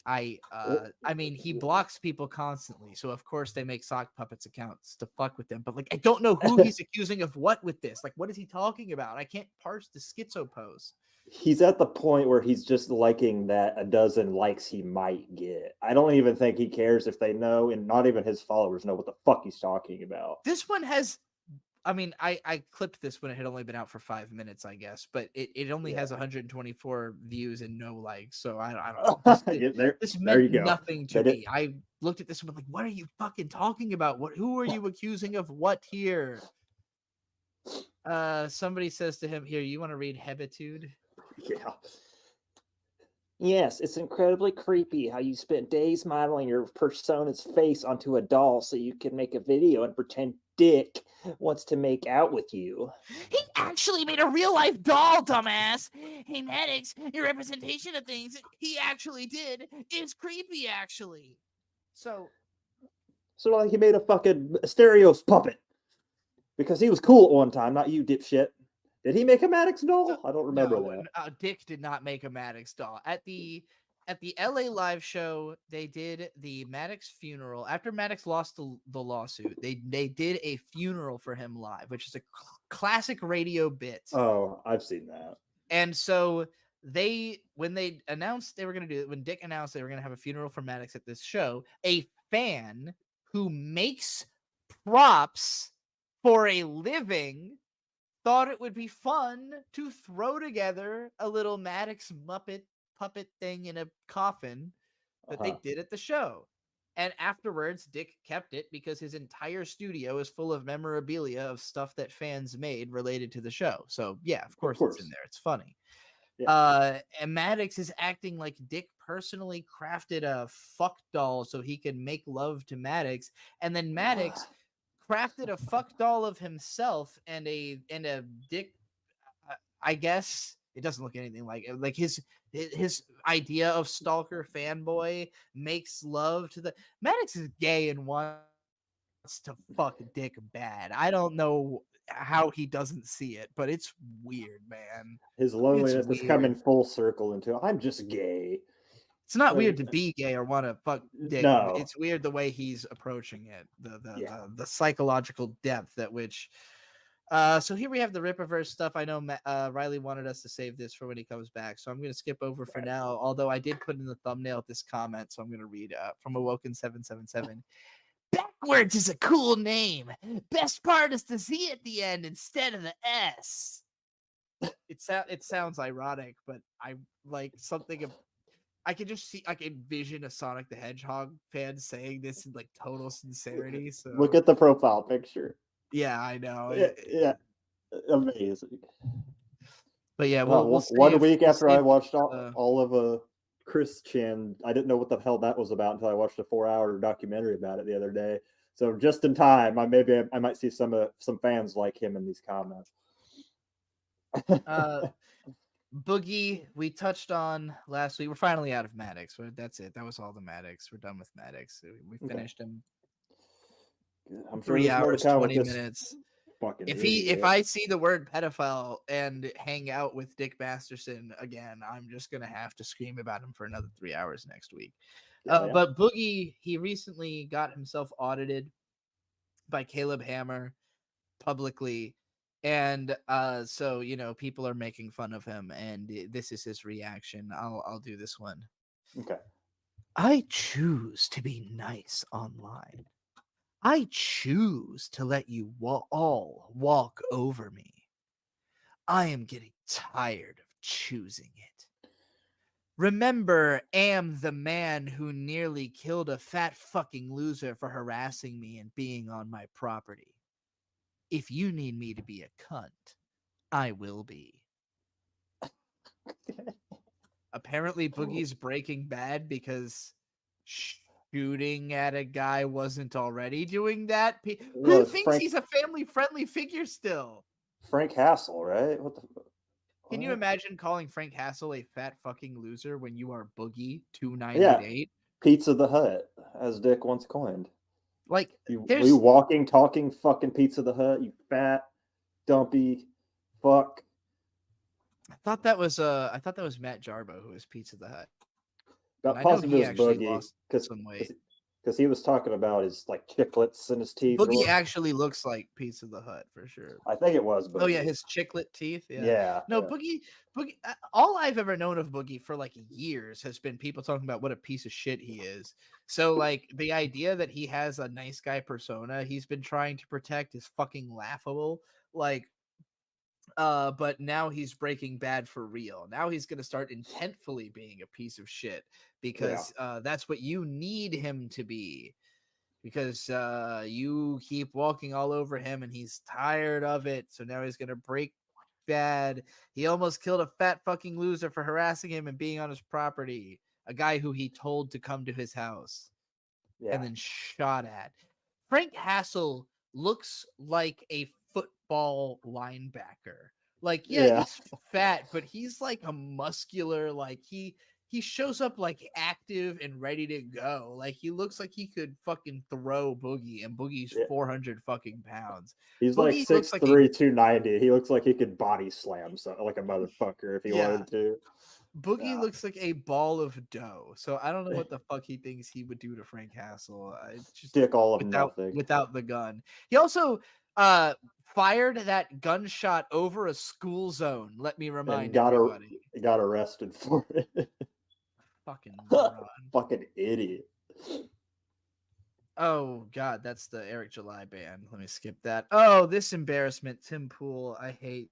mean, he blocks people constantly, so of course they make sock puppets accounts to fuck with them. But like, I don't know who he's accusing of what with this. Like, what is he talking about? I can't parse the schizo pose. He's at the point where he's just liking that a dozen likes he might get. I don't even think he cares if they know, and not even his followers know what the fuck he's talking about. This one has, I mean, I clipped this when it had only been out for 5 minutes, I guess, but it only has 124 views and no likes. So I don't know. This meant nothing to me. I looked at this and was like, what are you fucking talking about? Who are you accusing of what here? Somebody says to him, here, you want to read Hebitude? Yeah. Yes, it's incredibly creepy how you spent days modeling your persona's face onto a doll so you can make a video and pretend Dick wants to make out with you. He actually made a real life doll, dumbass. Hey, Maddox, your representation of things he actually did is creepy, actually. So like he made a fucking Stereos puppet because he was cool at one time, not you, dipshit. Did he make a Maddox doll? I don't remember that. Dick did not make a Maddox doll. At the LA live show, they did the Maddox funeral. After Maddox lost the lawsuit, they did a funeral for him live, which is a classic radio bit. Oh, I've seen that. And so when they announced they were going to do it, when Dick announced they were going to have a funeral for Maddox at this show, a fan who makes props for a living thought it would be fun to throw together a little Maddox Muppet puppet thing in a coffin that they did at the show. And afterwards, Dick kept it because his entire studio is full of memorabilia of stuff that fans made related to the show. So yeah, of course. It's in there. It's funny. Yeah. And Maddox is acting like Dick personally crafted a fuck doll so he can make love to Maddox. And then Maddox crafted a fuck doll of himself and a Dick. I guess it doesn't look anything like it. Like his idea of stalker fanboy makes love to the Maddox is gay and wants to fuck Dick bad. I don't know how he doesn't see it, but it's weird, man. His loneliness is coming full circle into I'm just gay. It's not weird to be gay or want to fuck Dick. No. It's weird the way he's approaching it, the psychological depth at which. So here we have the Rippaverse stuff. I know Riley wanted us to save this for when he comes back, so I'm going to skip over for now. Although I did put in the thumbnail this comment, so I'm going to read from Awoken777. Backwards is a cool name. Best part is the Z at the end instead of the S. It sounds ironic, but I like something of. I can just see, I can envision a Sonic the Hedgehog fan saying this in like total sincerity. So look at the profile picture. Yeah, I know. Yeah, amazing. But yeah, we'll 1 week after I watched all of Chris Chan, I didn't know what the hell that was about until I watched a 4-hour documentary about it the other day. So just in time, I might see some fans like him in these comments. Boogie, we touched on last week. We're finally out of Maddox. That's it. That was all the Maddox. We're done with Maddox. We finished him. I'm sure 3 hours, 20 with minutes. If I see the word pedophile and hang out with Dick Masterson again, I'm just gonna have to scream about him for another 3 hours next week. But Boogie, he recently got himself audited by Caleb Hammer publicly. And so, people are making fun of him, and this is his reaction. I'll do this one. Okay. I choose to be nice online. I choose to let you all walk over me. I am getting tired of choosing it. Remember, am the man who nearly killed a fat fucking loser for harassing me and being on my property. If you need me to be a cunt, I will be. Apparently, Boogie's Breaking Bad because shooting at a guy wasn't already doing that? No, Who it's thinks Frank- he's a family-friendly figure still? Frank Hassel, right? What the? Can you What? imagine calling Frank Hassel a fat fucking loser when you are Boogie Yeah, 298? Pizza the Hut, as Dick once coined. Like, You there's walking, talking, fucking Pizza the Hut. You fat, dumpy, fuck. I thought that was Matt Jarbo who was Pizza the Hut. Got And I know positive he as actually Boogie lost some weight. because he was talking about his like chiclets in his teeth. or Boogie what- actually looks like Pizza the Hut for sure. I think it was Boogie. Oh yeah, his chiclet teeth. Yeah. Yeah. No, yeah. Boogie. All I've ever known of Boogie for like years has been people talking about what a piece of shit he is. So like the idea that he has a nice guy persona he's been trying to protect is fucking laughable. Like, but now he's breaking bad for real. Now he's gonna start intentfully being a piece of shit because that's what you need him to be. Because you keep walking all over him and he's tired of it. So now he's going to break bad. He almost killed a fat fucking loser for harassing him and being on his property. A guy who he told to come to his house and then shot at. Frank Hassel looks like a football linebacker. Like, he's fat, but he's like a muscular, like he shows up like active and ready to go. Like he looks like he could fucking throw Boogie, and Boogie's 400 fucking pounds. He's Boogie like looks 6'3", like 290. He looks like he could body slam like a motherfucker if he wanted to. Boogie looks like a ball of dough. So I don't know what the fuck he thinks he would do to Frank Hassel. Just Dick all of without, nothing. without the gun. He also fired that gunshot over a school zone. Let me remind everybody. Got arrested for it. Fucking moron. Fucking idiot. Oh god, that's the Eric July band. Let me skip that. Oh, this embarrassment, Tim Pool. I hate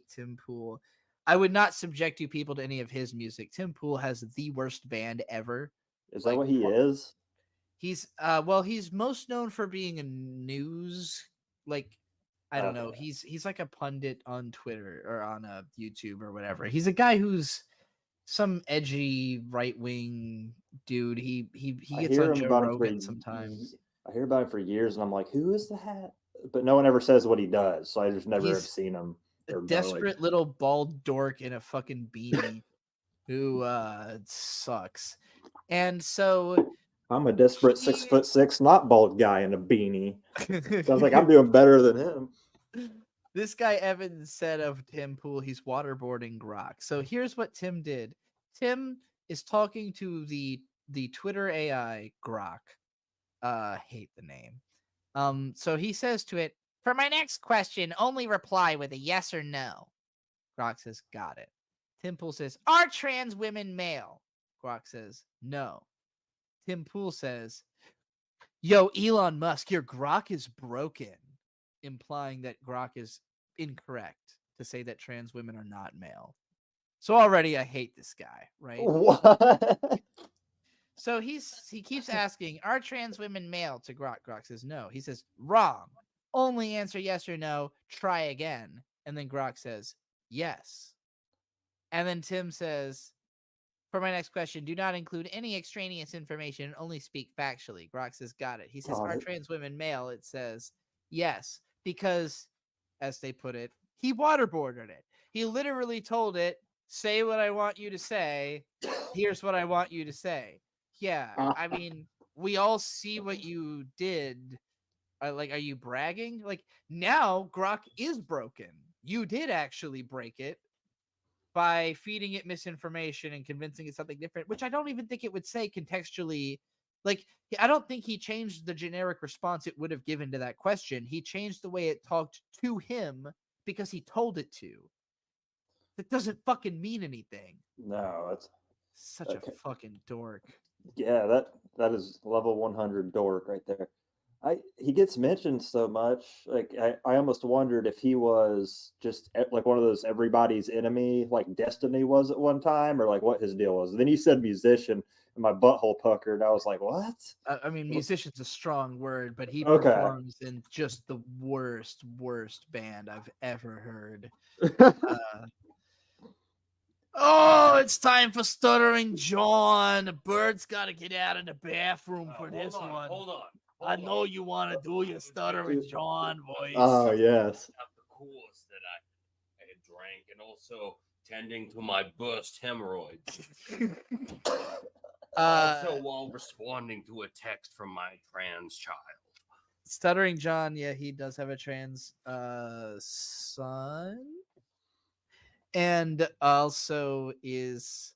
Tim Pool. I would not subject you people to any of his music. Tim Pool has the worst band ever. Is that what he is? He's he's most known for being a news, like, I don't know. He's like a pundit on Twitter or on YouTube or whatever. He's a guy who's some edgy right wing dude. He gets on Joe Rogan sometimes. I hear about him for years, and I'm like, who is that? But no one ever says what he does, so I just never have seen him. A desperate little bald dork in a fucking beanie who sucks. And so I'm a desperate 6'6", not bald guy in a beanie. Sounds like I'm doing better than him. This guy Evan said of Tim Pool, he's waterboarding Grok. So here's what Tim did. Tim is talking to the Twitter AI Grok. Hate the name. So he says to it, "For my next question, only reply with a yes or no." Grok says, "Got it." Tim Pool says, "Are trans women male?" Grok says, "No." Tim Pool says, "Yo, Elon Musk, your Grok is broken," implying that Grok is incorrect to say that trans women are not male. So already I hate this guy, right? What? So he keeps asking, "Are trans women male?" to Grok. Grok says no. He says, "Wrong. Only answer yes or no. Try again." And then Grok says, "Yes." And then Tim says, "For my next question, do not include any extraneous information and only speak factually." Grok says, "Got it." He says, "Are trans women male?" It says, "Yes," because, as they put it, he waterboarded it. He literally told it, "Say what I want you to say. Here's what I want you to say." Yeah, I mean, we all see what you did. Are you bragging? Like, now Grok is broken. You did actually break it by feeding it misinformation and convincing it something different, which I don't even think it would say contextually. Like, I don't think he changed the generic response it would have given to that question. He changed the way it talked to him because he told it to. That doesn't fucking mean anything. No, that's such a fucking dork. Yeah, that is level 100 dork right there. He gets mentioned so much. Like I almost wondered if he was just like one of those everybody's enemy, like Destiny was at one time, or like what his deal was. And then he said musician, and my butthole puckered. I was like, what? I mean, musician's a strong word, but he performs in just the worst band I've ever heard. Oh, it's time for Stuttering John. Bird's got to get out of the bathroom for this one. Hold on. I know you want to do your Stuttering John voice. Oh, yes. The course that I had drank, and also tending to my burst hemorrhoids. Also, while responding to a text from my trans child. Stuttering John, yeah, he does have a trans son, and also is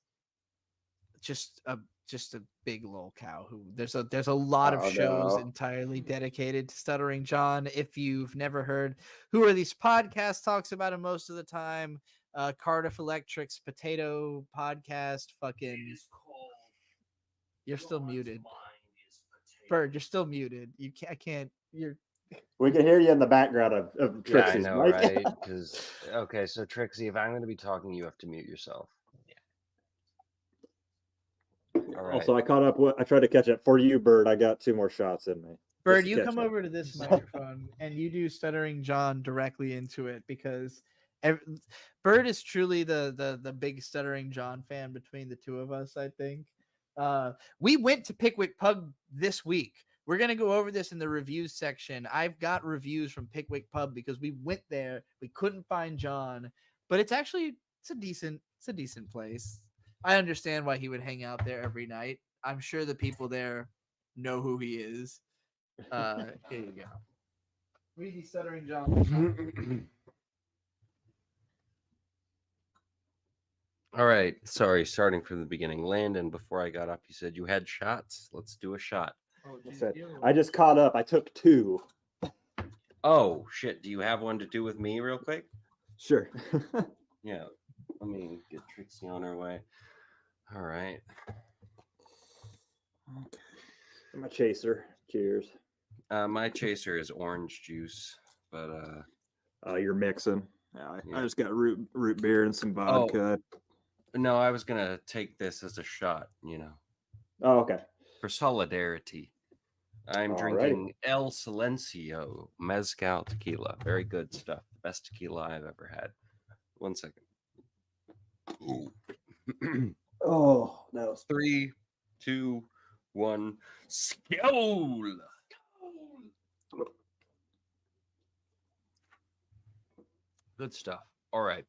just a big lol cow. Who there's a lot of shows entirely dedicated to Stuttering John. If you've never heard Who Are These Podcasts, talks about him most of the time. Cardiff Electric's Potato Podcast, fucking. You're still muted. Bird, you're still muted. You can't. I can't. You're. We can hear you in the background of Trixie's I know, mic. right? Because okay, so Trixie, if I'm going to be talking, you have to mute yourself. All right. Also, I caught up. I tried to catch up for you, Bird. I got 2 more shots in me. Bird, you come over to this microphone and you do Stuttering John directly into it, because Bird is truly the big Stuttering John fan between the two of us, I think. We went to Pickwick Pub this week. We're going to go over this in the reviews section. I've got reviews from Pickwick Pub because we went there. We couldn't find John, but it's a decent place. I understand why he would hang out there every night. I'm sure the people there know who he is. Here you go. Read the Stuttering John. All right. Sorry, starting from the beginning. Landon, before I got up, you said you had shots. Let's do a shot. I just caught up. I took 2. Oh, shit. Do you have one to do with me real quick? Sure. Yeah. Let me get Trixie on her way. All right. My chaser. Cheers. My chaser is orange juice, but you're mixing. I just got root beer and some vodka. No, I was gonna take this as a shot, Oh, okay. For solidarity. I'm drinking El Silencio Mezcal tequila. Very good stuff. Best tequila I've ever had. 1 second. Oh, that was 3, 2, 1. Skål! Good stuff. All right.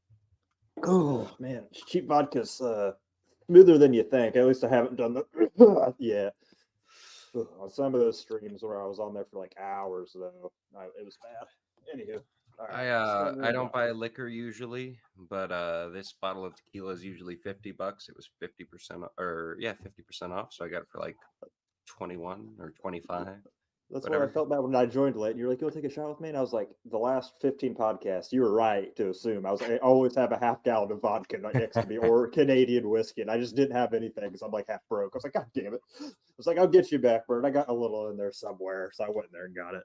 Oh man, cheap vodka's smoother than you think. At least I haven't done the yeah. On some of those streams where I was on there for like hours, though, it was bad. Anywho, I don't buy liquor usually, but this bottle of tequila is usually $50. It was 50% or 50% off, so I got it for like 21 or 25. That's whatever. what I felt bad when I joined late. And you're like, "You want to take a shot with me?" And I was like, "The last 15 podcasts, you were right to assume I always have a half gallon of vodka next to me or Canadian whiskey, and I just didn't have anything because I'm like half broke." I was like, "God damn it!" I was like, "I'll get you back, Bird." I got a little in there somewhere, so I went in there and got it.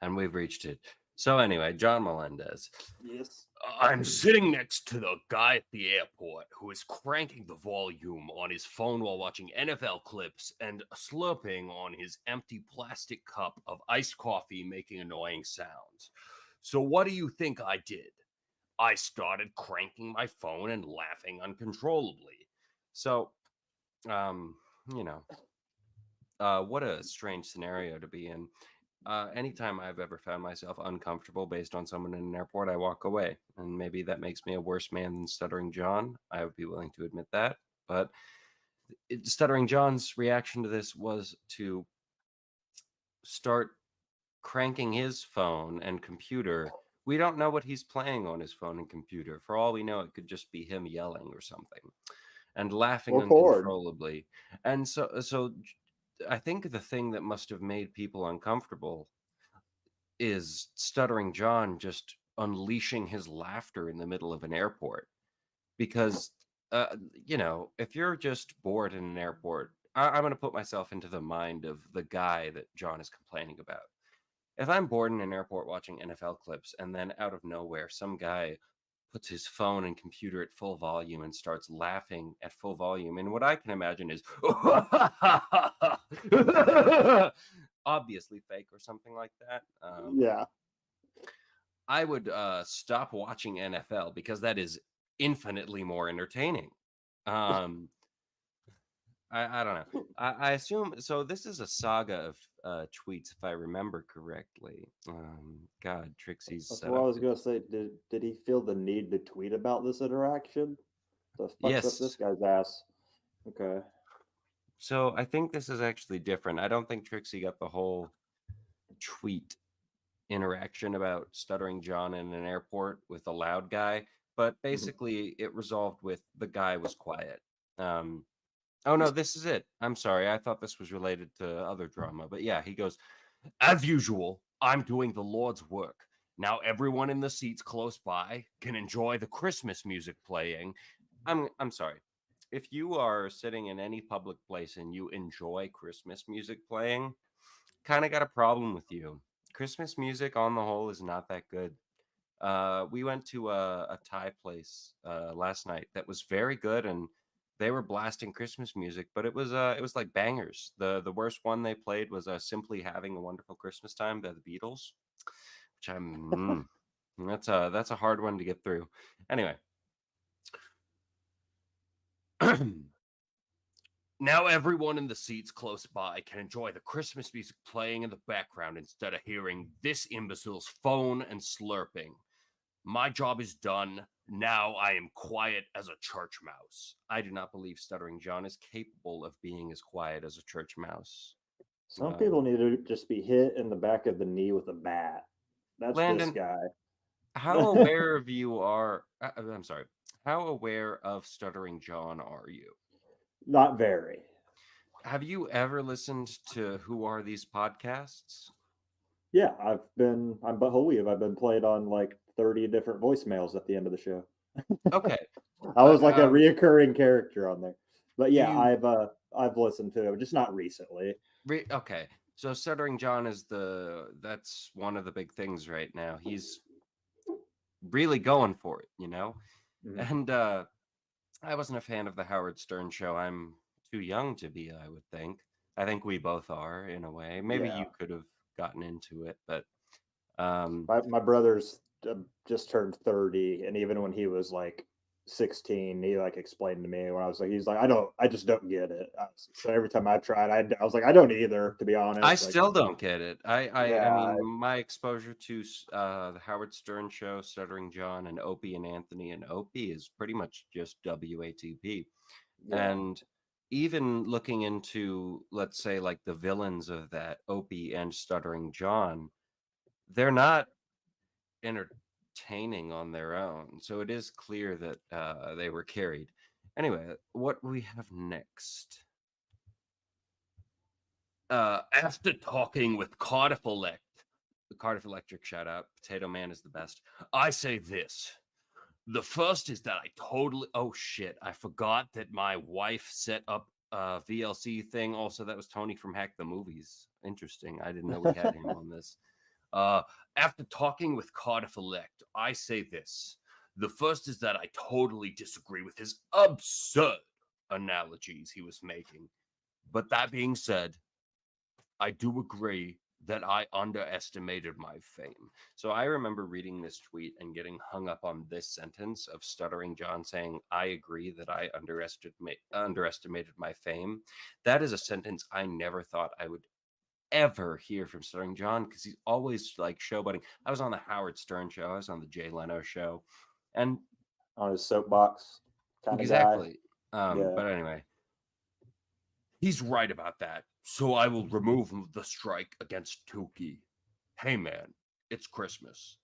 And we've reached it. So anyway, John Melendez. Yes. I'm sitting next to the guy at the airport who is cranking the volume on his phone while watching NFL clips and slurping on his empty plastic cup of iced coffee, making annoying sounds. So what do you think I did? I started cranking my phone and laughing uncontrollably. So, what a strange scenario to be in. Anytime I've ever found myself uncomfortable based on someone in an airport, I walk away. And maybe that makes me a worse man than Stuttering John. I would be willing to admit that. But Stuttering John's reaction to this was to start cranking his phone and computer. We don't know what he's playing on his phone and computer. For all we know, it could just be him yelling or something and laughing uncontrollably. And so I think the thing that must have made people uncomfortable is Stuttering John just unleashing his laughter in the middle of an airport. Because, if you're just bored in an airport, I'm going to put myself into the mind of the guy that John is complaining about. If I'm bored in an airport watching NFL clips and then out of nowhere, some guy puts his phone and computer at full volume and starts laughing at full volume. And what I can imagine is obviously fake or something like that. Yeah. I would stop watching NFL because that is infinitely more entertaining. I don't know. I assume so. This is a saga of tweets, if I remember correctly. God, Trixie's That's set what I up. was gonna say. Did he feel the need to tweet about this interaction? The fuck's up this Yes. guy's ass? Okay. So I think this is actually different. I don't think Trixie got the whole tweet interaction about Stuttering John in an airport with a loud guy, but basically it resolved with the guy was quiet. Oh no, this is it. I'm sorry. I thought this was related to other drama, but yeah, he goes, as usual, I'm doing the Lord's work. Now everyone in the seats close by can enjoy the Christmas music playing. I'm sorry. If you are sitting in any public place and you enjoy Christmas music playing, kind of got a problem with you. Christmas music on the whole is not that good. We went to a Thai place last night that was very good, and they were blasting Christmas music, but it was like bangers. The worst one they played was "Simply Having a Wonderful Christmas Time" by the Beatles, which that's a hard one to get through. Anyway. Now everyone in the seats close by can enjoy the Christmas music playing in the background instead of hearing this imbecile's phone and slurping. My job is done. Now I am quiet as a church mouse. I do not believe Stuttering John is capable of being as quiet as a church mouse. Some people need to just be hit in the back of the knee with a bat. That's Landon, this guy. How aware of you are... I'm sorry. How aware of Stuttering John are you? Not very. Have you ever listened to Who Are These Podcasts? Yeah, I'm Beholev. I've been played on like 30 different voicemails at the end of the show. Okay. I was like a reoccurring character on there. But yeah, you- I've listened to it, just not recently. Okay. So Stuttering John is that's one of the big things right now. He's really going for it, you know? Mhm. And I wasn't a fan of the Howard Stern show. I'm too young to be, I would think. I think we both are in a way. Maybe Yeah. you could have gotten into it, but My brother's just turned 30, and even when he was like 16, he like explained to me when I was like, he's like, I just don't get it. So every time I tried, I was like, I don't either, to be honest. I Like, still don't get it. I Yeah, mean, my exposure to the Howard Stern show, Stuttering John, and Opie and Anthony and Opie is pretty much just WATP. Yeah. And even looking into, let's say, like the villains of that, Opie and Stuttering John, they're not entertaining on their own. So it is clear that they were carried. Anyway, what we have next. After talking with Cardiff Electric, shout out, Potato Man is the best. I say this. The first is that oh shit, I forgot that my wife set up a VLC thing. Also, that was Tony from Hack the Movies. Interesting. I didn't know we had him on this. After talking with Cardiff Elect, I say this. The first is that I totally disagree with his absurd analogies he was making. But that being said, I do agree that I underestimated my fame. So I remember reading this tweet and getting hung up on this sentence of Stuttering John saying, I agree that I underestimated my fame. That is a sentence I never thought I would ever hear from Stuttering John, because he's always like showboating. I was on the Howard Stern show. I was on the Jay Leno show. And on his soapbox kind of exactly. guy. Yeah. But anyway, he's right about that. So I will remove the strike against Tukey. Hey man, it's Christmas.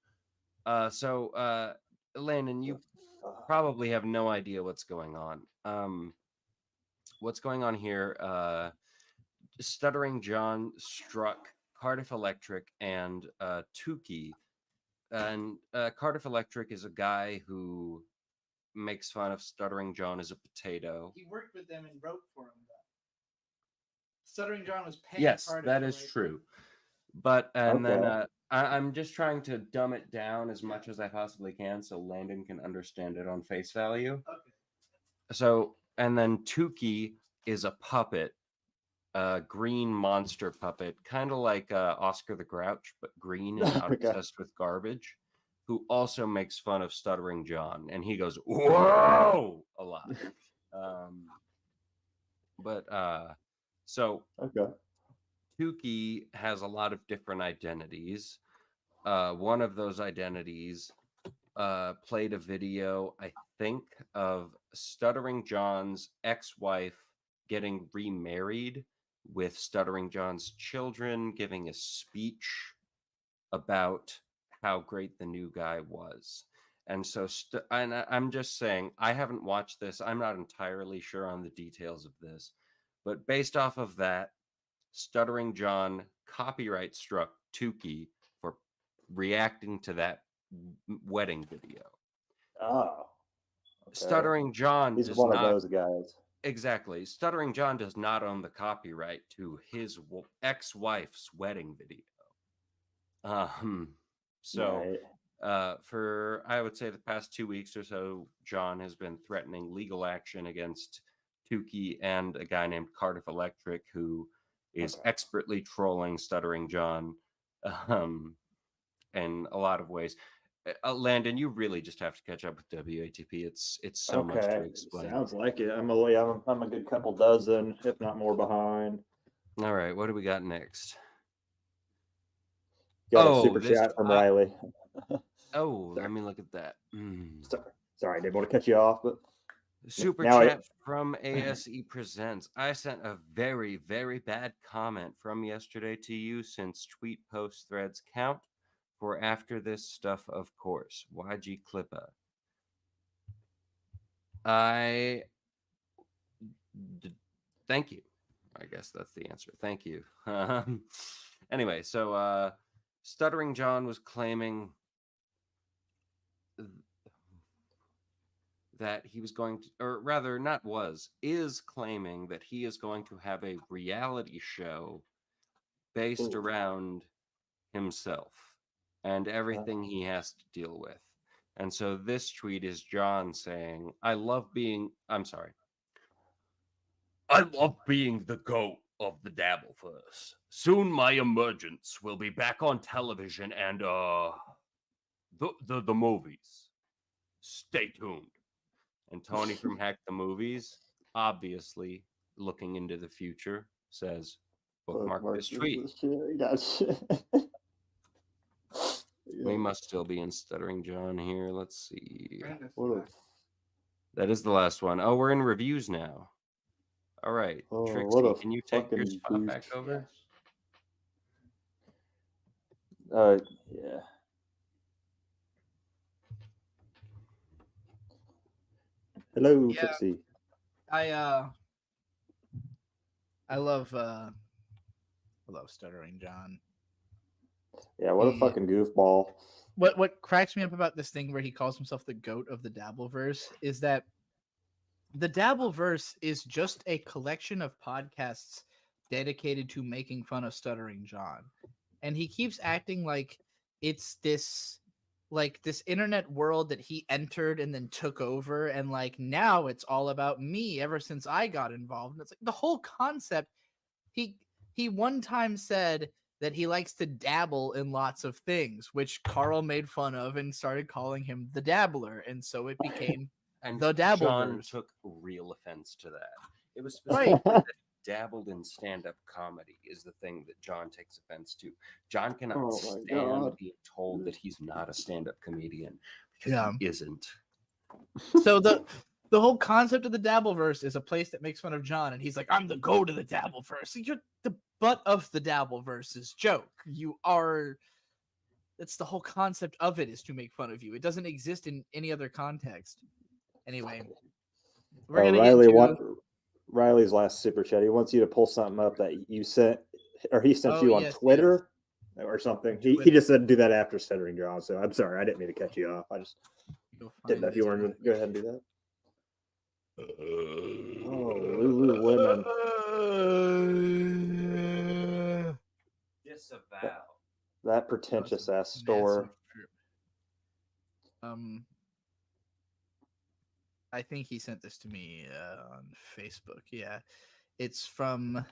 So Landon, you probably have no idea what's going on. What's going on here? Stuttering John struck Cardiff Electric and Tukey. And Cardiff Electric is a guy who makes fun of Stuttering John as a potato. He worked with them and wrote for him, though. Stuttering John was paying Yes, Cardiff that to is write true. But and Okay. then I'm just trying to dumb it down as much as I possibly can so Landon can understand it on face value. Okay. So, and then Tukey is a puppet, a green monster puppet, kind of like Oscar the Grouch, but green and not Okay. obsessed with garbage, who also makes fun of Stuttering John. And he goes, whoa, a lot. So okay. Tukey has a lot of different identities. One of those identities played a video, I think, of Stuttering John's ex-wife getting remarried with Stuttering John's children, giving a speech about how great the new guy was. And so, I'm just saying, I haven't watched this. I'm not entirely sure on the details of this. But based off of that, Stuttering John copyright struck Tukey for reacting to that wedding video. Oh. Okay. Stuttering John He's does one not, of those guys. Exactly. Stuttering John does not own the copyright to his ex-wife's wedding video. So for, I would say, the past 2 weeks or so, John has been threatening legal action against Tukey and a guy named Cardiff Electric, who is expertly trolling Stuttering John in a lot of ways. Landon, you really just have to catch up with WATP. It's so much to explain. Sounds like it. I'm a good couple dozen, if not more, behind. All right, what do we got next? Got a super chat from Riley. Let me look at that. Sorry, I didn't want to cut you off, but super chat from ASE Presents. I sent a very, very bad comment from yesterday to you, since tweet post threads count. For after this stuff, of course. YG Clippa. Thank you. I guess that's the answer. Thank you. Anyway, so Stuttering John was claiming that he was going to, or rather, not was, is claiming that he is going to have a reality show based around himself and everything he has to deal with. And so this tweet is John saying, I love being the GOAT of the Dabbleverse. Soon my emergence will be back on television and the movies. Stay tuned. And Tony from Hack the Movies, obviously looking into the future, says, bookmark this tweet. We must still be in Stuttering John here. Let's see. That is the last one. Oh, we're in reviews now. All right. Trixie, can you take your spot back over? Yeah. Hello, Trixie. I love Stuttering John. Yeah, what a fucking goofball. What cracks me up about this thing where he calls himself the GOAT of the Dabbleverse is that the Dabbleverse is just a collection of podcasts dedicated to making fun of Stuttering John. And he keeps acting like it's this internet world that he entered and then took over, and like now it's all about me ever since I got involved. And it's like the whole concept. He one time said that he likes to dabble in lots of things, which Carl made fun of and started calling him the Dabbler, and so it became and the Dabbleverse. John took real offense to that. It was specifically that he dabbled in stand-up comedy is the thing that John takes offense to. John cannot stand being told that he's not a stand-up comedian because he isn't. So the whole concept of the Dabbleverse is a place that makes fun of John, and he's like, I'm the GOAT of the Dabbleverse. You're the butt of the Dabbleverse's joke. You are. That's the whole concept of it, is to make fun of you. It doesn't exist in any other context. Anyway, we're gonna Riley's last super chat. He wants you to pull something up that you sent, or he sent you on Twitter or something. He just said do that after Stuttering John. So I'm sorry, I didn't mean to cut you off. I just didn't know if you wanted to go ahead and do that. Oh, Lululemon. Disavow. That pretentious ass store. I think he sent this to me on Facebook. Yeah, it's from.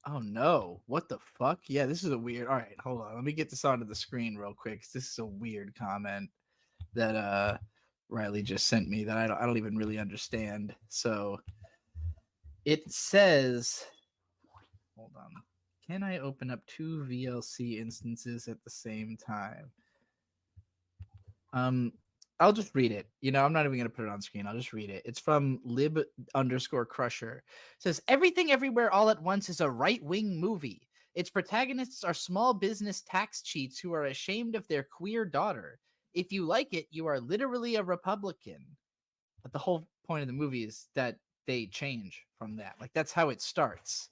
Oh no! What the fuck? Yeah, this is a weird. All right, hold on. Let me get this onto the screen real quick. This is a weird comment that Riley just sent me that I don't even really understand. So it says, hold on. Can I open up 2 VLC instances at the same time? I'll just read it. You know, I'm not even going to put it on screen. I'll just read it. It's from lib_crusher. It says, Everything Everywhere All at Once is a right-wing movie. Its protagonists are small business tax cheats who are ashamed of their queer daughter. If you like it, you are literally a Republican. But the whole point of the movie is that they change from that. Like, that's how it starts.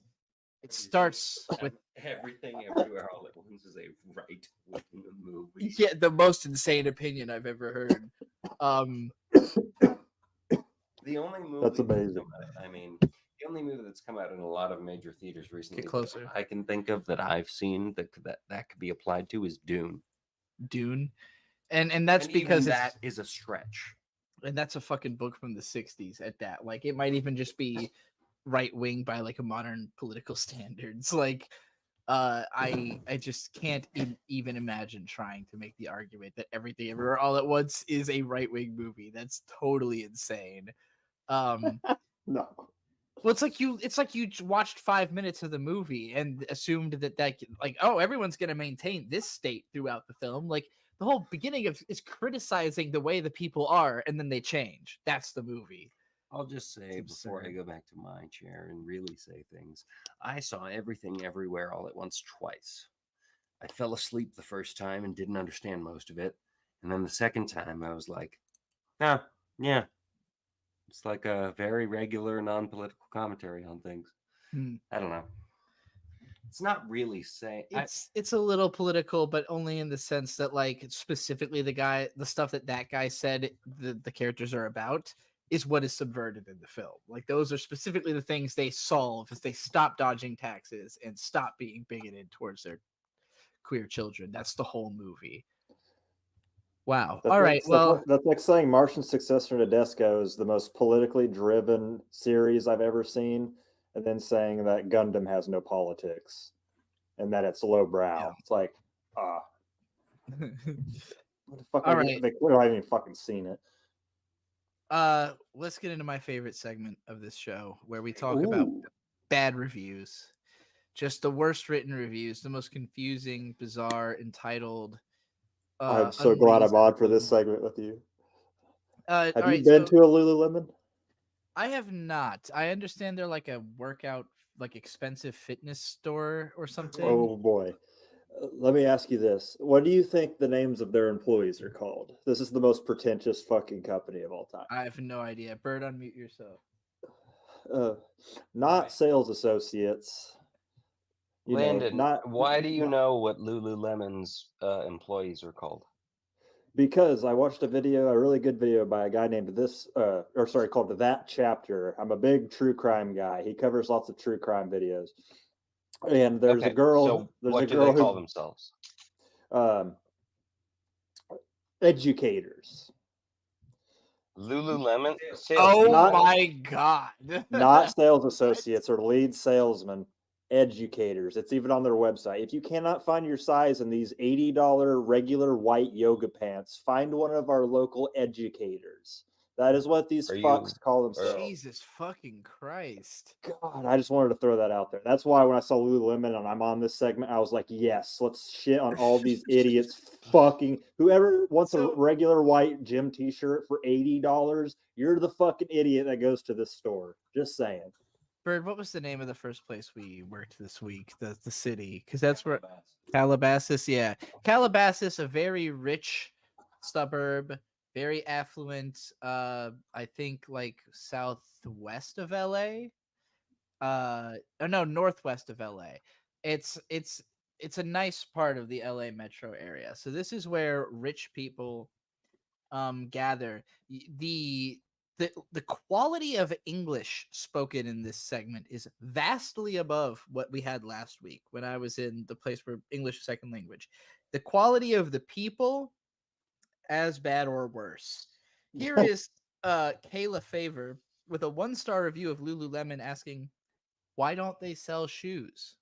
It starts with Everything Everywhere All at Once is a right-wing movie. yeah, the most insane opinion I've ever heard. The only movie That's amazing. The only movie that's come out in a lot of major theaters recently Get closer. that I can think of that I've seen that could be applied to is Dune. Dune, and that's because that is a stretch. And that's a fucking book from the 60s at that. Like, it might even just be right wing by like a modern political standards. Like, I just can't even imagine trying to make the argument that Everything Everywhere All at Once is a right wing movie. That's totally insane. No. Well, it's like you watched 5 minutes of the movie and assumed that like, oh, everyone's gonna maintain this state throughout the film. Like, the whole beginning is criticizing the way the people are, and then they change. That's the movie. I'll just say before I go back to my chair and really say things, I saw Everything Everywhere All at Once twice. I fell asleep the first time and didn't understand most of it. And then the second time I was like, oh, yeah. It's like a very regular non-political commentary on things. I don't know. It's not really saying it's a little political, but only in the sense that, like, specifically the stuff that guy said the characters are about is what is subverted in the film. Like, those are specifically the things they solve as they stop dodging taxes and stop being bigoted towards their queer children. That's the whole movie. Wow. All right. Well, that's like saying Martian's successor to Desco is the most politically driven series I've ever seen, and then saying that Gundam has no politics and that it's lowbrow. Yeah. It's like, what the fuck? All right. They clearly haven't even fucking seen it. Let's get into my favorite segment of this show, where we talk about bad reviews, just the worst written reviews, the most confusing, bizarre, entitled. I'm so glad I'm on for this segment with you. Have you been to a Lululemon? I have not. I understand they're like a workout, like expensive fitness store or something. Oh boy. Let me ask you this. What do you think the names of their employees are called? This is the most pretentious fucking company of all time. I have no idea. Bird, unmute yourself. Not sales associates. Landon, why do you know what Lululemon's employees are called? Because I watched a really good video by a guy named called That Chapter. I'm a big true crime guy. He covers lots of true crime videos. And there's a girl. So what do they call themselves? Educators. Lululemon? My God. Not sales associates or lead salesmen. Educators. It's even on their website. If you cannot find your size in these $80 regular white yoga pants, find one of our local educators. That is what these fucks call themselves. Jesus fucking Christ. God, I just wanted to throw that out there. That's why when I saw Lululemon and I'm on this segment, I was like, yes, let's shit on all these idiots. Fucking whoever wants a regular white gym t-shirt for $80, you're the fucking idiot that goes to this store. Just saying. Bird, what was the name of the first place we worked this week? The city, because that's where Calabasas. Yeah, Calabasas, a very rich suburb, very affluent. I think like southwest of LA. Northwest of LA. It's a nice part of the LA metro area. So this is where rich people gather. The quality of English spoken in this segment is vastly above what we had last week when I was in the place where English is second language. The quality of the people, as bad or worse. Here is Kayla Favor with a 1-star review of Lululemon asking, why don't they sell shoes?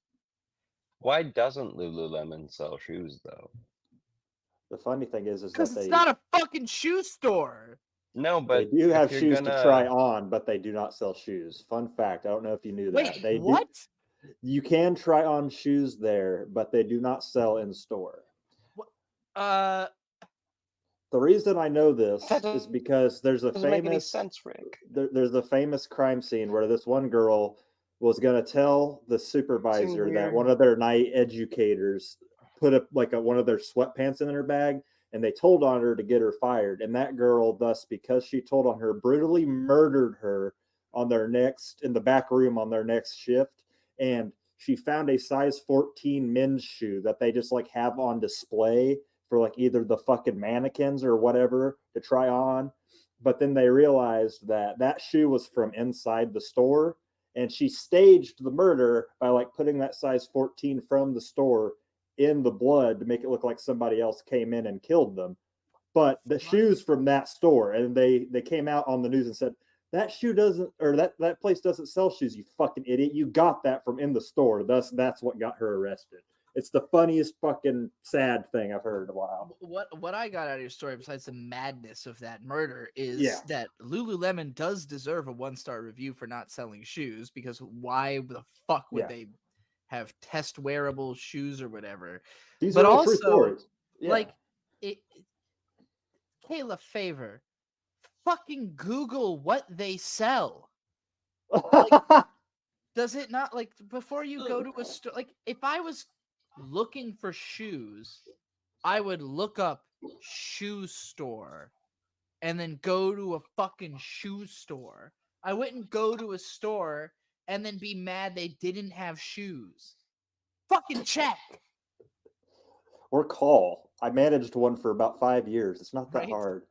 Why doesn't Lululemon sell shoes, though? The funny thing is because it's not a fucking shoe store. No, but they do have if you're shoes gonna... to try on, but they do not sell shoes. Fun fact. I don't know if you knew that. Wait, what? You can try on shoes there, but they do not sell in store. Uh, The reason I know this is because there's a doesn't make any famous sense, Rick. there's a famous crime scene where this one girl was going to tell the supervisor that weird. one of their night educators put up one of their sweatpants in her bag, and they told on her to get her fired. And that girl, thus, because she told on her, brutally murdered her in the back room on their next shift. And she found a size 14 men's shoe that they just like have on display for like either the fucking mannequins or whatever to try on. But then they realized that that shoe was from inside the store, and she staged the murder by like putting that size 14 from the store in the blood to make it look like somebody else came in and killed them. But the shoes from that store, and they came out on the news and said, that shoe doesn't, or that place doesn't sell shoes, you fucking idiot. You got that from in the store. Thus, that's what got her arrested. It's the funniest fucking sad thing I've heard in a while. What I got out of your story, besides the madness of that murder, is that Lululemon does deserve a 1-star review for not selling shoes, because why the fuck would they have test wearable shoes or whatever? These but are all true also, stories. Yeah. like, Kayla, favor, fucking Google what they sell. Like, does it not, like, before you go to a store, like, if I was looking for shoes, I would look up shoe store and then go to a fucking shoe store. I wouldn't go to a store and then be mad they didn't have shoes. Fucking check. Or call. I managed one for about 5 years. It's not that hard.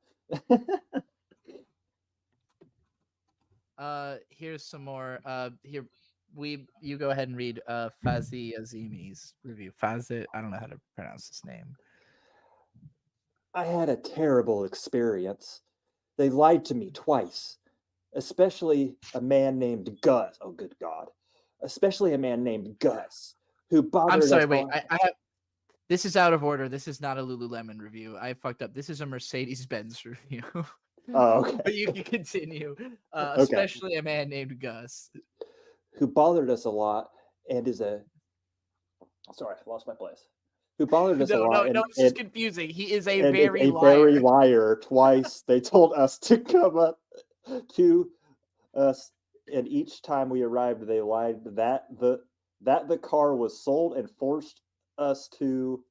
Here's some more. You go ahead and read Fazi Azimi's review. Fazi, I don't know how to pronounce his name. I had a terrible experience. They lied to me twice, especially a man named Gus. Oh, good God. Especially a man named Gus, who bothered I'm sorry, us wait. all- I have. This is out of order. This is not a Lululemon review. I fucked up. This is a Mercedes-Benz review. Oh, okay. But you can continue. Okay. Especially a man named Gus. who bothered us a lot and is a... Sorry, I lost my place. Who bothered us a lot. No, this is confusing. He is a and very a liar. very liar. Twice they told us to come up to us, and each time we arrived, they lied that the car was sold and forced us to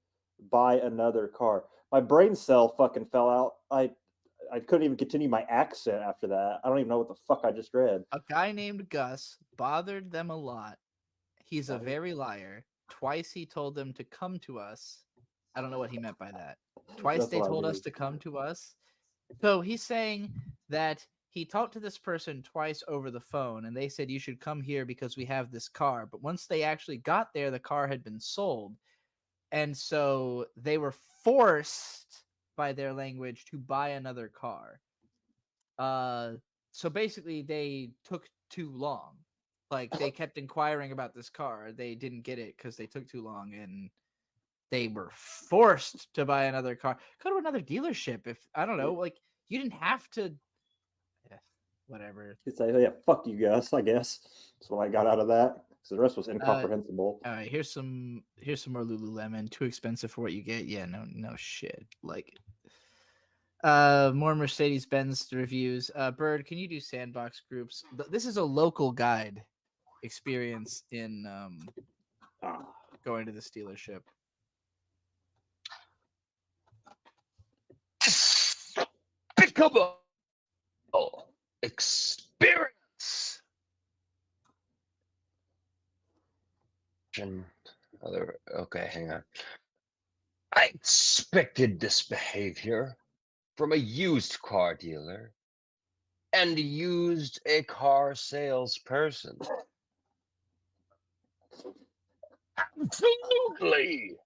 buy another car. My brain cell fucking fell out. I couldn't even continue my accent after that. I don't even know what the fuck I just read. A guy named Gus bothered them a lot. He's a very liar. Twice he told them to come to us. I don't know what he meant by that. Twice That's they what I told us mean. to come to us. So he's saying that he talked to this person twice over the phone, and they said, you should come here because we have this car. But once they actually got there, the car had been sold. And so they were forced by their language to buy another car. So basically they took too long. Like, they kept inquiring about this car. They didn't get it because they took too long, and they were forced to buy another car. Go to another dealership. If I don't know, like, you didn't have to. Whatever. He'd say, "Yeah, fuck you guys." I guess that's what I got out of that. So the rest was incomprehensible. All right, here's some more Lululemon. Too expensive for what you get. Yeah, no shit. Like, more Mercedes-Benz reviews. Bird, can you do sandbox groups? This is a local guide experience in going to this dealership. Despicable experience. Okay, hang on. I expected this behavior from a used car dealer and used a car salesperson. Absolutely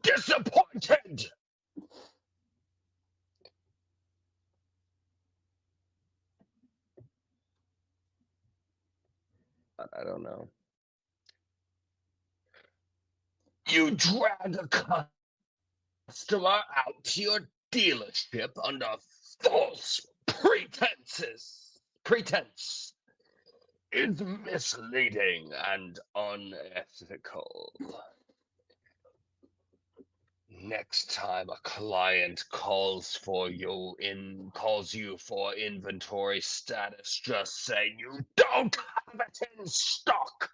disappointed. I don't know. You drag a customer out to your dealership under false Pretense is misleading and unethical. Next time a client calls you for inventory status, just say you don't have it in stock.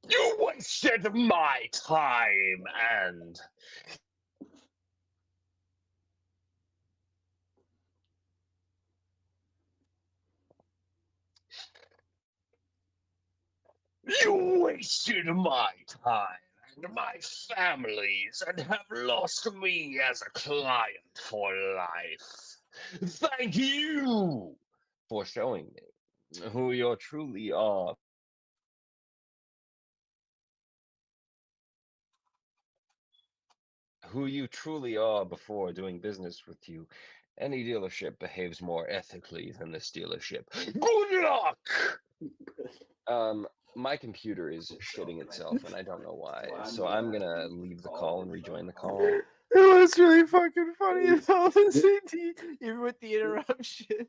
You wasted my time and my family's and have lost me as a client for life. Thank you for showing me who you truly are. Who you truly are before doing business with you. Any dealership behaves more ethically than this dealership. Good luck! My computer is shitting itself, and I don't know why. So I'm gonna leave the call and rejoin the call. It was really fucking funny though, even with the interruption.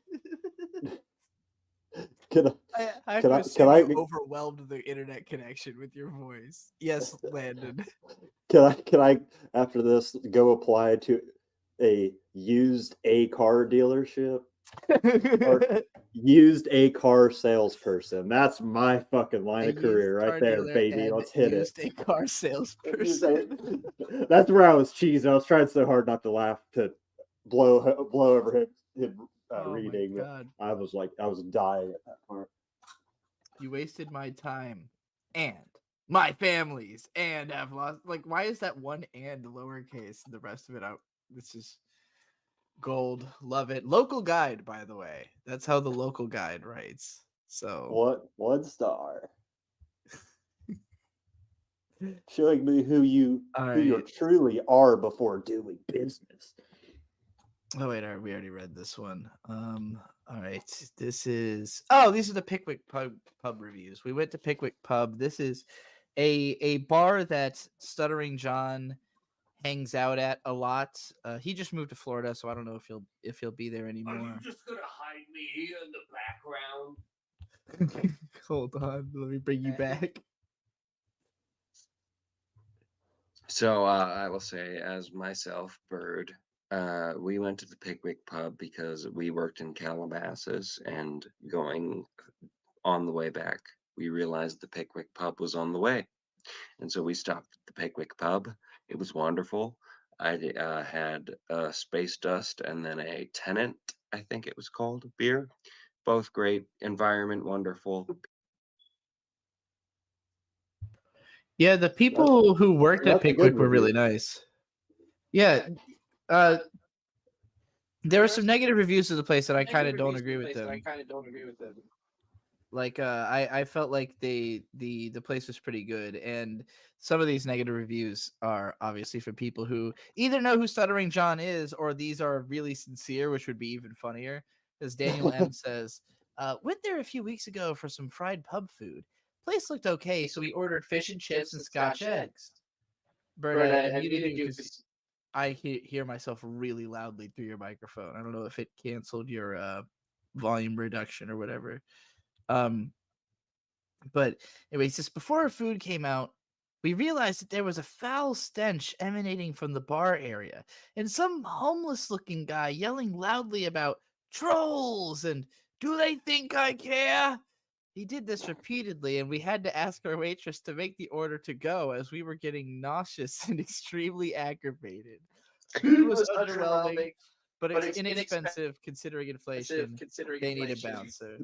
I have to assume you overwhelmed the internet connection with your voice. Yes, Landon. Can I after this go apply to a used car dealership? Or used a car salesperson. That's my fucking line of career right there, baby. Let's hit it. Used a car salesperson. That's where I was cheesing. I was trying so hard not to laugh to blow over him reading. But I was dying at that part. You wasted my time and my family's, and I've lost. Like, why is that one and lowercase and the rest of it out? This is gold. Love it. Local guide, by the way. That's how the local guide writes. So what 1 star? Showing me who you truly are before doing business. Oh wait, we already read this one. All right, these are the Pickwick pub reviews. We went to Pickwick pub. This is a bar that Stuttering John hangs out at a lot. He just moved to Florida, so I don't know if he'll be there anymore. Are you just gonna hide me here in the background? Hold on, let me bring you back. So I will say, as myself, Bird, we went to the Pickwick pub because we worked in Calabasas, and going on the way back, we realized the Pickwick pub was on the way. And so we stopped at the Pickwick pub. It was wonderful. I had Space Dust and then a Tenant, I think it was called, beer. Both great. Environment wonderful. Yeah, the people who worked at Pickwick were really nice. Yeah. There were some negative reviews of the place that I kind of don't agree with them. Like I felt like the place was pretty good, and some of these negative reviews are obviously for people who either know who Stuttering John is, or these are really sincere, which would be even funnier. Because Daniel M says, went there a few weeks ago for some fried pub food. Place looked okay, so we ordered fish and chips and Scotch eggs. Berta, you didn't do because I hear myself really loudly through your microphone. I don't know if it canceled your volume reduction or whatever. But anyways, just before our food came out, we realized that there was a foul stench emanating from the bar area, and some homeless-looking guy yelling loudly about trolls and do they think I care? He did this repeatedly, and we had to ask our waitress to make the order to go as we were getting nauseous and extremely aggravated. Food was underwhelming, but it's inexpensive considering inflation. They need a bouncer.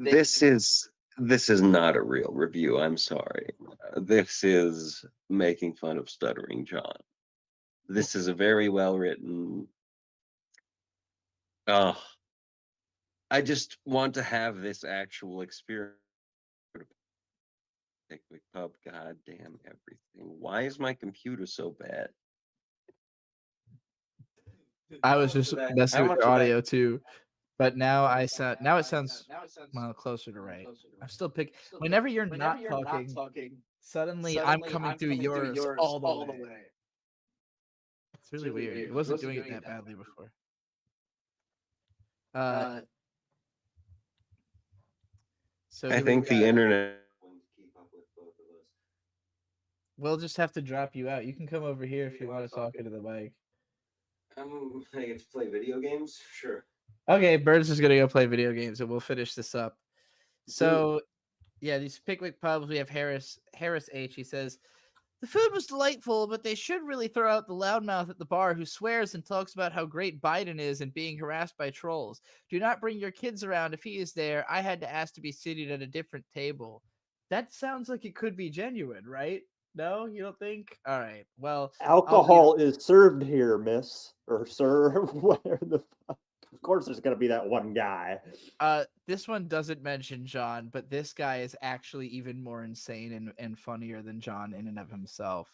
This is not a real review. I'm sorry. This is making fun of Stuttering John. This is a very well written. I just want to have this actual experience. Pickwick pub, god damn everything. Why is my computer so bad? I was just messing with your audio too, but now it sounds well closer to right. I'm still whenever you're not talking, suddenly I'm coming through yours all the way. It's really weird. It wasn't doing it that badly before. So I do we think the got- internet. We'll just have to drop you out. You can come over here if you want to talk into the mic. I get to play video games. Sure. Okay, Birds is gonna go play video games, and we'll finish this up. So, yeah, these Pickwick pubs. We have Harris H. He says the food was delightful, but they should really throw out the loudmouth at the bar who swears and talks about how great Biden is and being harassed by trolls. Do not bring your kids around if he is there. I had to ask to be seated at a different table. That sounds like it could be genuine, right? No, you don't think? All right. Well, Alcohol is served here, miss or sir. Where the fuck? Of course, there's gonna be that one guy. This one doesn't mention John, but this guy is actually even more insane and funnier than John in and of himself.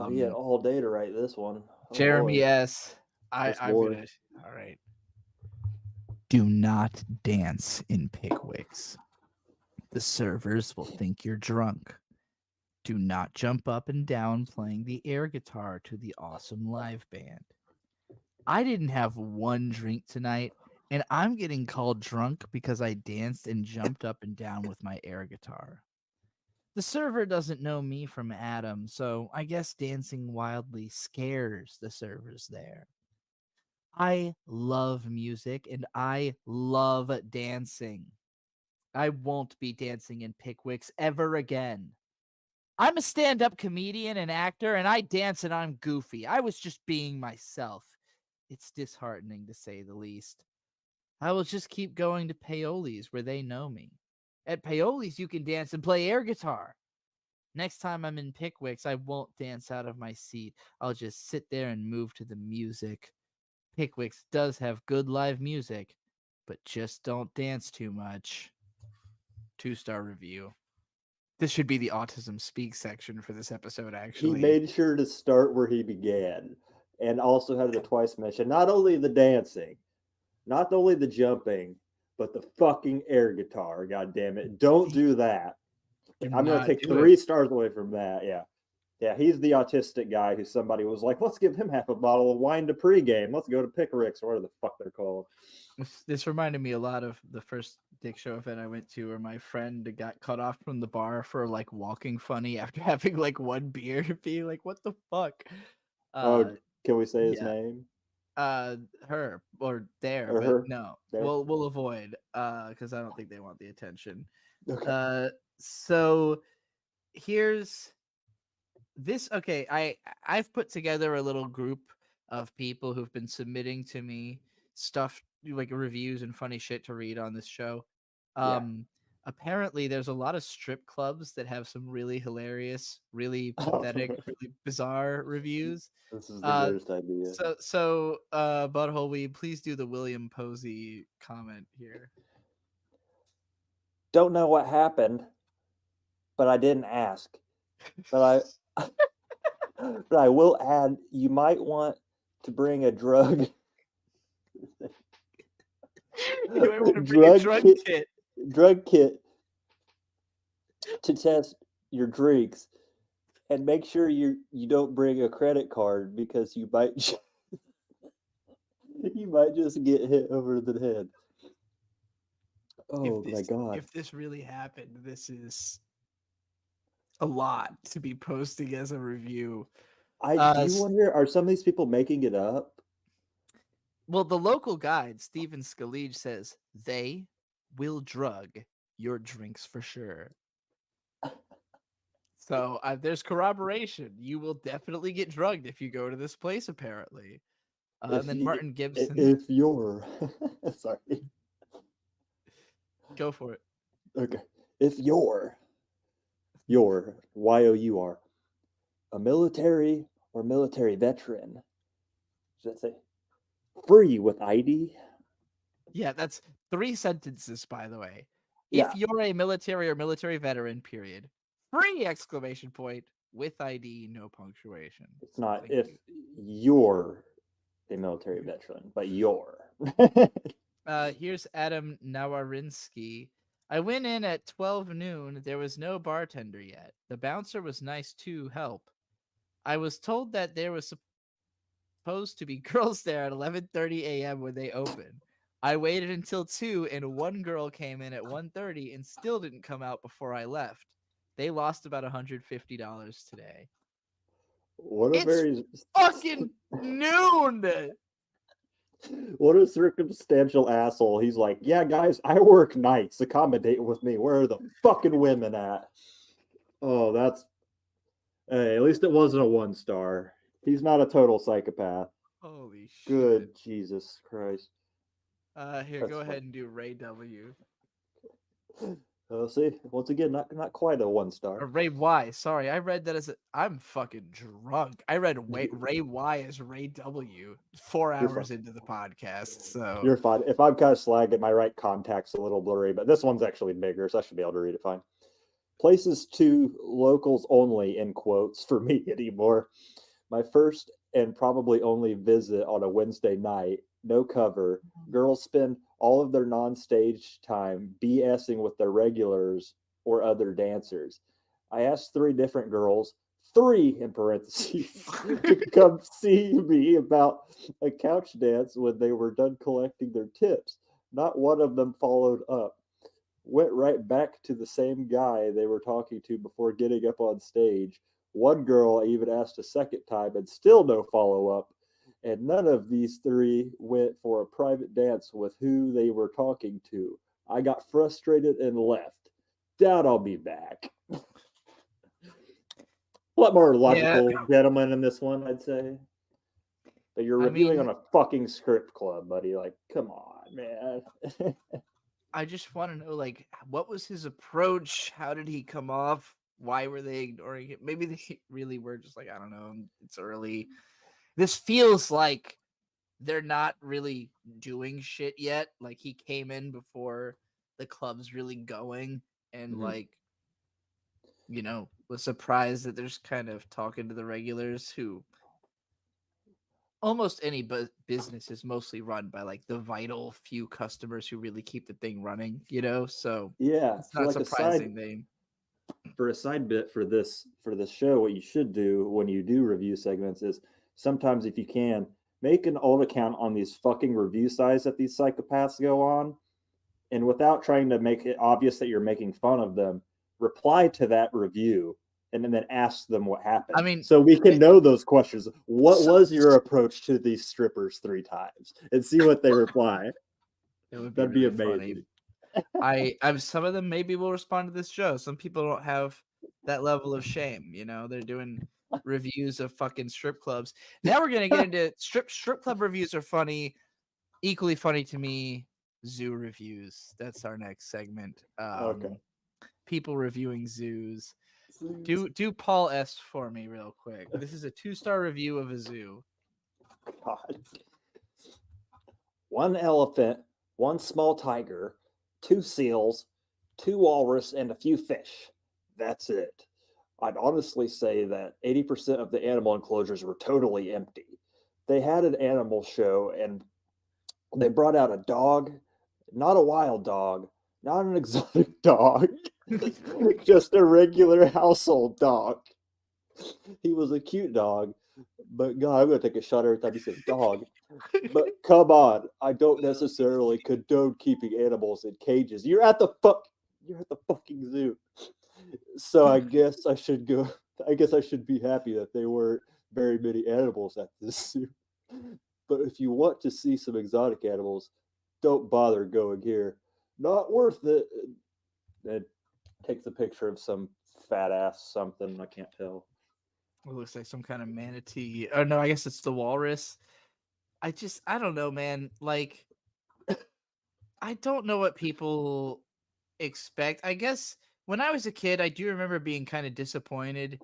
He had all day to write this one. Oh, Jeremy boy. S. I'm boy. gonna. All right. Do not dance in Pickwicks. The servers will think you're drunk. Do not jump up and down playing the air guitar to the awesome live band. I didn't have one drink tonight, and I'm getting called drunk because I danced and jumped up and down with my air guitar. The server doesn't know me from Adam, so I guess dancing wildly scares the servers there. I love music, and I love dancing. I won't be dancing in Pickwicks ever again. I'm a stand-up comedian and actor, and I dance and I'm goofy. I was just being myself. It's disheartening, to say the least. I will just keep going to Paoli's where they know me. At Paoli's, you can dance and play air guitar. Next time I'm in Pickwicks, I won't dance out of my seat. I'll just sit there and move to the music. Pickwicks does have good live music, but just don't dance too much. 2-star review. This should be the Autism Speak section for this episode, actually. He made sure to start where he began, and also had to twice mention not only the dancing, not only the jumping, but the fucking air guitar. God damn it! Don't do that. I'm gonna take 3 stars away from that. Yeah, he's the autistic guy who somebody was like, let's give him half a bottle of wine to pregame. Let's go to Pickwick's, or whatever the fuck they're called. This reminded me a lot of the first Dick Show event I went to, where my friend got cut off from the bar for like walking funny after having like one beer, being like, "What the fuck?" Can we say his name? Her or there, Or but her. no, There. we'll avoid because I don't think they want the attention. Okay. So here's this. Okay, I've put together a little group of people who've been submitting to me stuff like reviews and funny shit to read on this show. Apparently there's a lot of strip clubs that have some really hilarious, really pathetic, really bizarre reviews. This is the worst idea. So Butthole Weed, please do the William Posey comment here. Don't know what happened, but I didn't ask. But I will add, you might want to bring a drug. Drug kit to test your drinks, and make sure you don't bring a credit card, because you might just get hit over the head. Oh my god! If this really happened, this is a lot to be posting as a review. I do wonder, are some of these people making it up? Well, the local guide, Stephen Scalise, says they will drug your drinks for sure. So there's corroboration. You will definitely get drugged if you go to this place, apparently. And then Martin Gibson. If you're... Sorry. Go for it. Okay. If you're Y-O-U-R, a military or military veteran, does that say free with ID? Yeah, that's 3 sentences, by the way. Yeah. If you're a military or military veteran, period. Free exclamation point with ID, no punctuation. It's not if you're a military veteran, but you're. Here's Adam Nawarinsky. I went in at 12 noon. There was no bartender yet. The bouncer was nice to help. I was told that there was supposed to be girls there at 11:30 a.m. when they opened. I waited until 2, and one girl came in at 1:30 and still didn't come out before I left. They lost about $150 today. What a It's very fucking noon. what a circumstantial asshole. He's like, yeah, guys, I work nights. Accommodate with me. Where are the fucking women at? Oh, that's hey, at least it wasn't a 1-star. He's not a total psychopath. Holy shit. Good Jesus Christ. Here, That's go fun. ahead and do Ray W. See, once again, not quite a 1-star. Or Ray Y. Sorry, I read that as I'm fucking drunk. I read Ray Y as Ray W 4 You're hours fine. into the podcast. So You're fine. If I'm kind of slagging, my right contact's a little blurry, but this one's actually bigger, so I should be able to read it fine. Places to locals only, in quotes, for me anymore. My first and probably only visit on a Wednesday night, no cover. Girls spend all of their non-stage time BSing with their regulars or other dancers. I asked 3 different girls, 3 in parentheses, to come see me about a couch dance when they were done collecting their tips. Not one of them followed up. Went right back to the same guy they were talking to before getting up on stage. One girl I even asked a second time and still no follow-up. And none of these 3 went for a private dance with who they were talking to. I got frustrated and left. Doubt I'll be back. A lot more logical gentlemen in this one, I'd say. But you're reviewing on a fucking script club, buddy. Like, come on, man. I just want to know, like, what was his approach? How did he come off? Why were they ignoring it? Maybe they really were just like, I don't know, it's early. This feels like they're not really doing shit yet. Like, he came in before the club's really going and, like, you know, was surprised that there's kind of talking to the regulars who almost any business is mostly run by like the vital few customers who really keep the thing running, you know? So yeah, it's not like surprising for a side bit for this show, what you should do when you do review segments is sometimes, if you can, make an alt account on these fucking review sites that these psychopaths go on, and without trying to make it obvious that you're making fun of them, reply to that review and then ask them what happened. I mean, so we can know those questions. What was your approach to these strippers 3 times? And see what they reply. That'd be amazing. I'm some of them maybe will respond to this show. Some people don't have that level of shame, you know. They're doing reviews of fucking strip clubs. Now we're gonna get into strip club reviews are funny. Equally funny to me, zoo reviews. That's our next segment. Okay. People reviewing zoos. Do Paul S for me real quick. This is a 2-star review of a zoo. God. 1 elephant, 1 small tiger, 2 seals, 2 walrus, and a few fish. That's it. I'd honestly say that 80% of the animal enclosures were totally empty. They had an animal show and they brought out a dog, not a wild dog, not an exotic dog, just a regular household dog. He was a cute dog, but God, I'm going to take a shot every time he says dog. But come on, I don't necessarily condone keeping animals in cages. You're at the fucking zoo. So I guess I should be happy that there weren't very many animals at this zoo. But if you want to see some exotic animals, don't bother going here. Not worth it. It takes a picture of some fat ass something. I can't tell. It looks like some kind of manatee. Oh no, I guess it's the walrus. I don't know, man. Like, I don't know what people expect. I guess when I was a kid, I do remember being kind of disappointed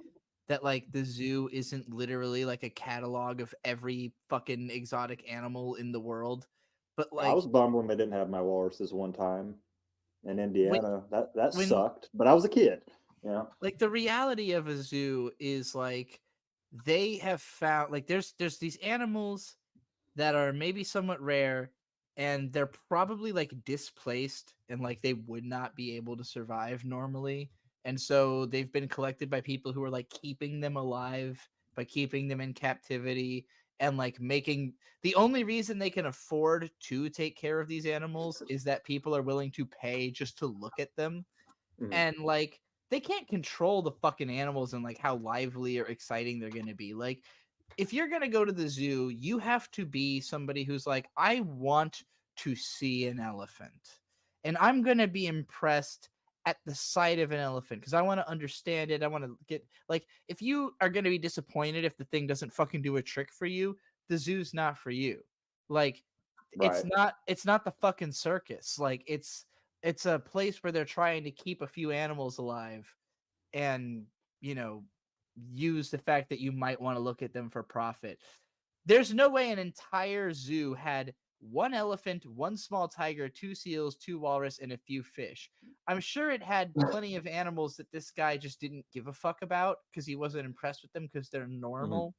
that like the zoo isn't literally like a catalog of every fucking exotic animal in the world. But like, I was bummed when they didn't have my walruses one time in Indiana. That sucked. But I was a kid. Yeah. Like the reality of a zoo is like they have found like there's these animals that are maybe somewhat rare and they're probably like displaced and like they would not be able to survive normally. And so they've been collected by people who are like keeping them alive by keeping them in captivity and like making the only reason they can afford to take care of these animals is that people are willing to pay just to look at them. And like they can't control the fucking animals and like how lively or exciting they're going to be. Like if you're going to go to the zoo, you have to be somebody who's like, I want to see an elephant and I'm going to be impressed at the sight of an elephant because I want to understand it. I want to get like, if you are going to be disappointed if the thing doesn't fucking do a trick for you, the zoo's not for you. Like it's not the fucking circus. Like it's a place where they're trying to keep a few animals alive and, you know, use the fact that you might want to look at them for profit. There's no way an entire zoo had one elephant, one small tiger, 2 seals, 2 walrus, and a few fish. I'm sure it had plenty of animals that this guy just didn't give a fuck about because he wasn't impressed with them because they're normal.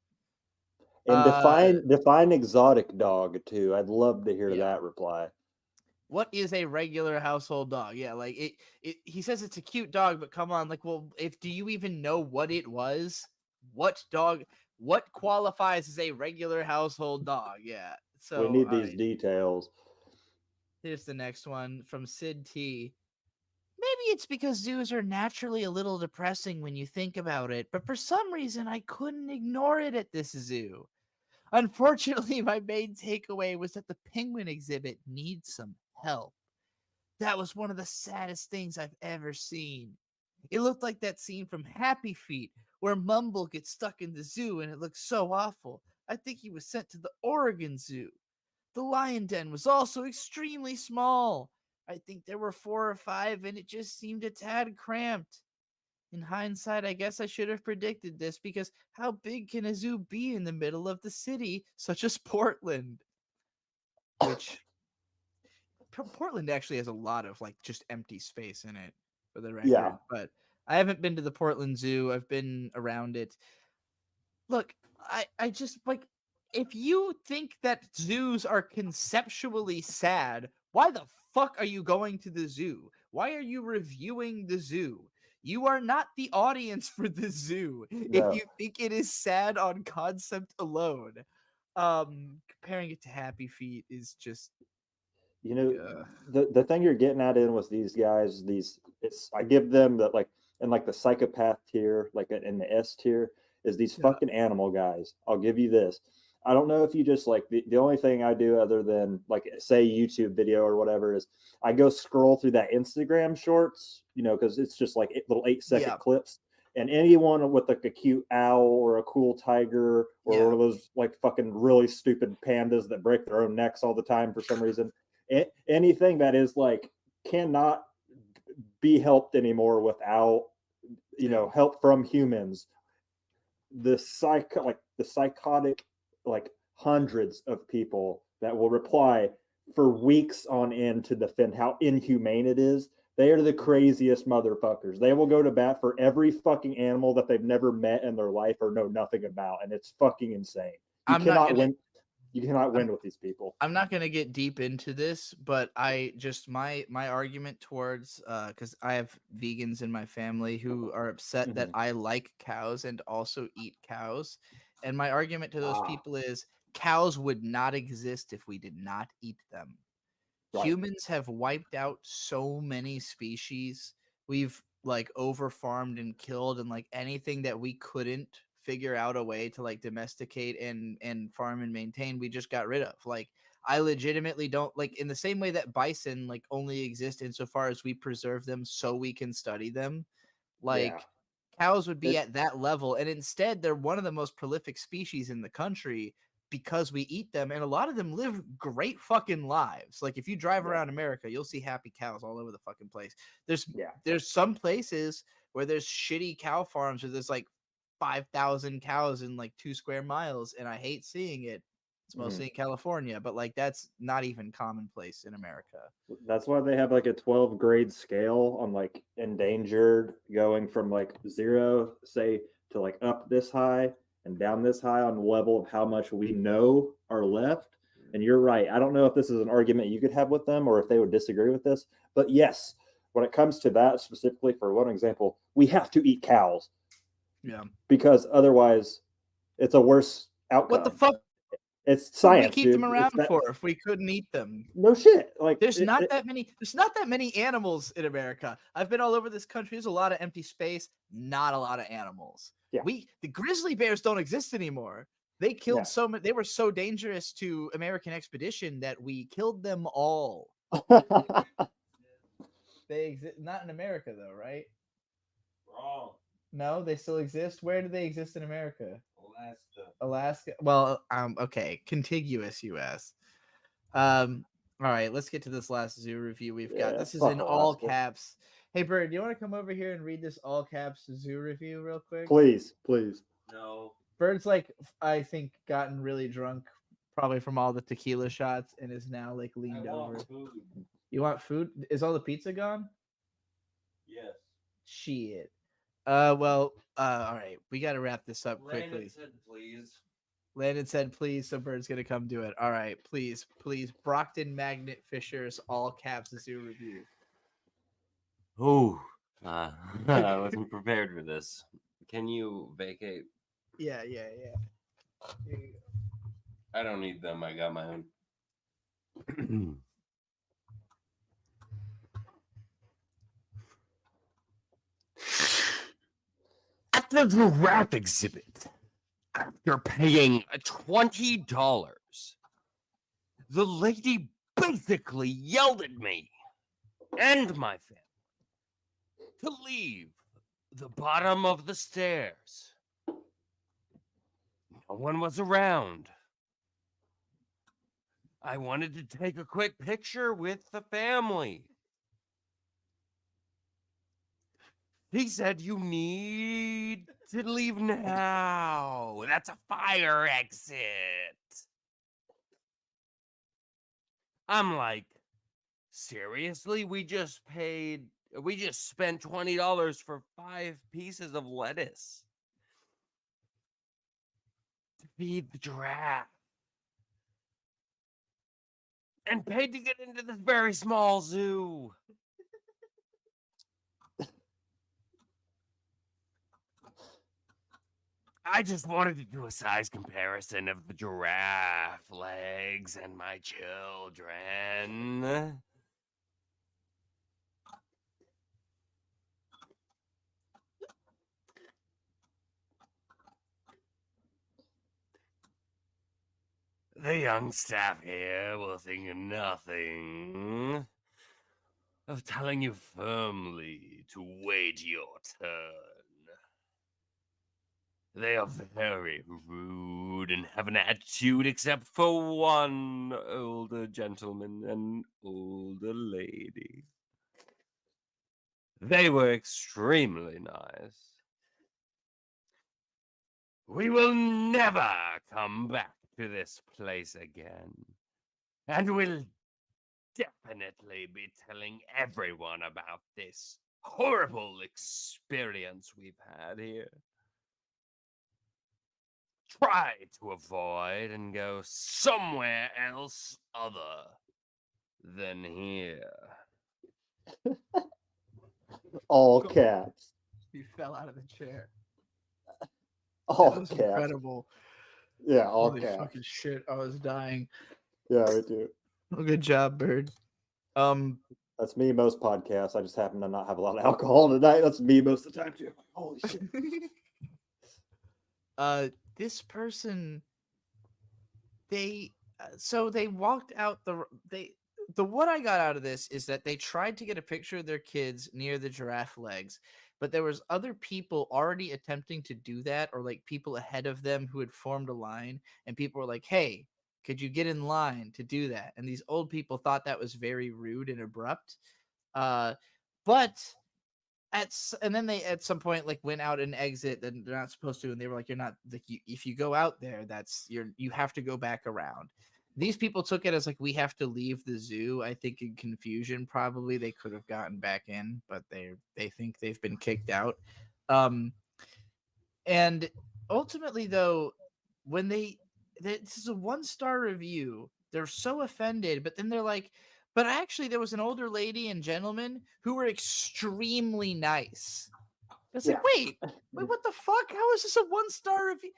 And define exotic dog too. I'd love to hear that reply. What is a regular household dog? Yeah, like it he says it's a cute dog, but come on, like, well, do you even know what it was? What qualifies as a regular household dog? Yeah. So we need these details. Here's the next one from Sid T. Maybe it's because zoos are naturally a little depressing when you think about it, but for some reason I couldn't ignore it at this zoo. Unfortunately, my main takeaway was that the penguin exhibit needs some help. That was one of the saddest things I've ever seen. It looked like that scene from Happy Feet where Mumble gets stuck in the zoo and it looks so awful. I think he was sent to the Oregon Zoo. The lion den was also extremely small. I think there were 4 or 5 and it just seemed a tad cramped. In hindsight, I guess I should have predicted this because how big can a zoo be in the middle of the city, such as Portland? Which Portland actually has a lot of like just empty space in it, for the record. Yeah. But I haven't been to the Portland Zoo. I've been around it. Look, I just like, if you think that zoos are conceptually sad, why the fuck are you going to the zoo? Why are you reviewing the zoo? You are not the audience for the zoo if you think it is sad on concept alone. Comparing it to Happy Feet is just, you know, the thing you're getting at in with these guys, I give them the like, and like the psychopath tier, like in the S tier, is these fucking animal guys. I'll give you this. I don't know if you just like the only thing I do other than like say YouTube video or whatever is I go scroll through that Instagram shorts, you know, because it's just like little 8-second clips. And anyone with like a cute owl or a cool tiger or one of those like fucking really stupid pandas that break their own necks all the time for some reason, anything that is like cannot be helped anymore without, you know, help from humans. The psychotic, like hundreds of people that will reply for weeks on end to defend how inhumane it is. They are the craziest motherfuckers. They will go to bat for every fucking animal that they've never met in their life or know nothing about, and it's fucking insane. You cannot win with these people. I'm not going to get deep into this, but I just my argument towards because I have vegans in my family who are upset that I like cows and also eat cows, and my argument to those people is cows would not exist if we did not eat them. Humans have wiped out so many species. We've like overfarmed and killed, and like anything that we couldn't figure out a way to like domesticate and farm and maintain, we just got rid of. Like I legitimately don't like, in the same way that bison like only exist insofar as we preserve them so we can study them, like cows would be at that level, and instead they're one of the most prolific species in the country because we eat them, and a lot of them live great fucking lives. Like if you drive around America, you'll see happy cows all over the fucking place. There's some places where there's shitty cow farms where there's like 5,000 cows in like 2 square miles, and I hate seeing it. It's mostly in California, but like that's not even commonplace in America. That's why they have like a 12 grade scale on like endangered, going from like 0, say, to like up this high and down this high on the level of how much we know are left. And you're right. I don't know if this is an argument you could have with them or if they would disagree with this, but yes, when it comes to that specifically, for one example, we have to eat cows. Yeah. Because otherwise it's a worse outcome. What the fuck It's What do we science, keep dude. them around It's that- for if we couldn't eat them? No shit. Like There's not that many animals in America. I've been all over this country. There's a lot of empty space, not a lot of animals. Yeah. The grizzly bears don't exist anymore. They killed Yeah. so many. They were so dangerous to American expedition that we killed them all. They exist not in America though, right? Wrong. No, they still exist. Where do they exist in America? Alaska. Alaska. Well, okay, contiguous U.S. All right, let's get to this last zoo review we've got. Yeah, This is fuck in all Alaska. caps. Hey, Bird, do you want to come over here and read this all caps zoo review real quick? Please. No. Bird's like, I think, gotten really drunk, probably from all the tequila shots, and is now like I leaned over. want food. You want food? Is all the pizza gone? Yes. Shit. Well, all right, we got to wrap this up quickly. Landon said please. Landon said, please, so Bird's going to come do it. All right, please. Brockton Magnet Fisher's all caps zoo review. Oh, I wasn't prepared for this. Can you vacate? Yeah. Here you go. I don't need them. I got my own. At the giraffe exhibit, after paying $20, the lady basically yelled at me and my family to leave the bottom of the stairs. No one was around. I wanted to take a quick picture with the family. He said, you need to leave now. That's a fire exit. I'm like, seriously? We just spent $20 for 5 pieces of lettuce to feed the giraffe. And paid to get into this very small zoo. I just wanted to do a size comparison of the giraffe legs and my children. The young staff here will think nothing of telling you firmly to wait your turn. They are very rude and have an attitude except for one older gentleman and older lady. They were extremely nice. We will never come back to this place again. And we'll definitely be telling everyone about this horrible experience we've had here. Try to avoid and go somewhere else other than here. All caps. He fell out of the chair. All That was caps. incredible. Yeah, all Holy caps. fucking shit! I was dying. Yeah, we do. Well, good job, Bird. That's me most podcasts. I just happen to not have a lot of alcohol tonight. That's me most of the time too. Holy shit. This person, they walked out what I got out of this is that they tried to get a picture of their kids near the giraffe legs, but there was other people already attempting to do that, or like people ahead of them who had formed a line, and people were like, hey, could you get in line to do that? And these old people thought that was very rude and abrupt. And then they at some point like went out and exit that they're not supposed to, and they were like, you're not like, if you go out there, you have to go back around. These people took it as like, we have to leave the zoo. I think in confusion, probably they could have gotten back in, but they think they've been kicked out. And ultimately though, when this is a 1-star review, they're so offended, but then they're like, but actually there was an older lady and gentleman who were extremely nice. It's like, wait, what the fuck? How is this a 1-star review?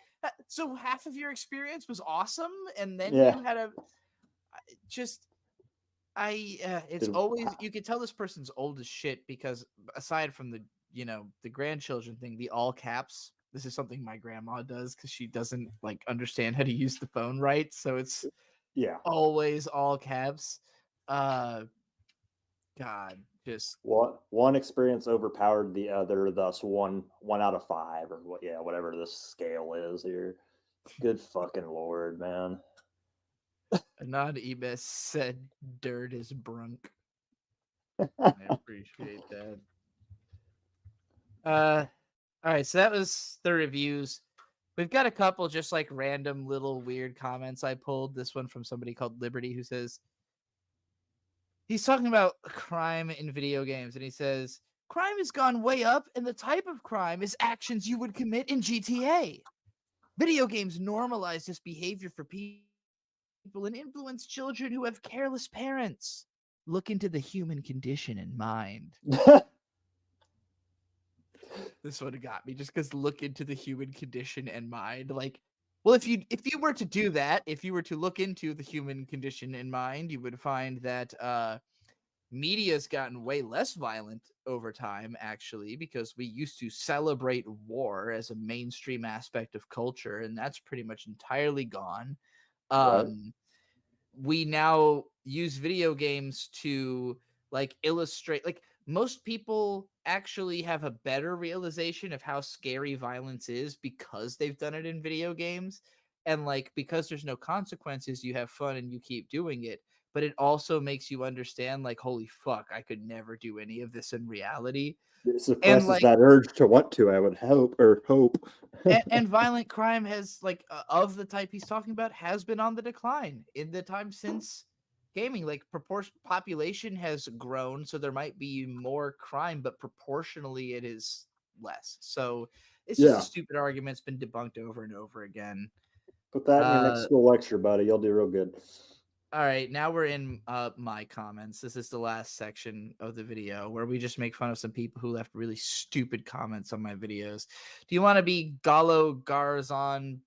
So half of your experience was awesome, and then Yeah. you had a it's Did- always, you can tell this person's old as shit, because aside from the the grandchildren thing, the all caps. This is something my grandma does because she doesn't like understand how to use the phone right, so it's always all caps. God, just one experience overpowered the other, thus one out of 5, or whatever this scale is here. Good fucking lord, man. Anand Ebis said dirt is brunk. I appreciate that. All right, so that was the reviews. We've got a couple just like random little weird comments I pulled. This one from somebody called Liberty, who says he's talking about crime in video games, and he says crime has gone way up, and the type of crime is actions you would commit in GTA. Video games normalize this behavior for people and influence children who have careless parents. Look into the human condition and mind. This one got me just because look into the human condition and mind. Like, well, if you were to do that, if you were to look into the human condition and mind, you would find that media's gotten way less violent over time, actually, because we used to celebrate war as a mainstream aspect of culture, and that's pretty much entirely gone. We now use video games to like illustrate, like most people actually have a better realization of how scary violence is because they've done it in video games. And like, because there's no consequences, you have fun and you keep doing it. But it also makes you understand, like, holy fuck, I could never do any of this in reality. It suppresses that urge to want to, I would hope. And violent crime has, like, of the type he's talking about, has been on the decline in the time since gaming. Like, population has grown, so there might be more crime, but proportionally it is less. So it's just a stupid argument. It's been debunked over and over again. Put that in your next school lecture, buddy. You'll do real good. All right, now we're in my comments. This is the last section of the video where we just make fun of some people who left really stupid comments on my videos. Do you want to be Gallo Garzon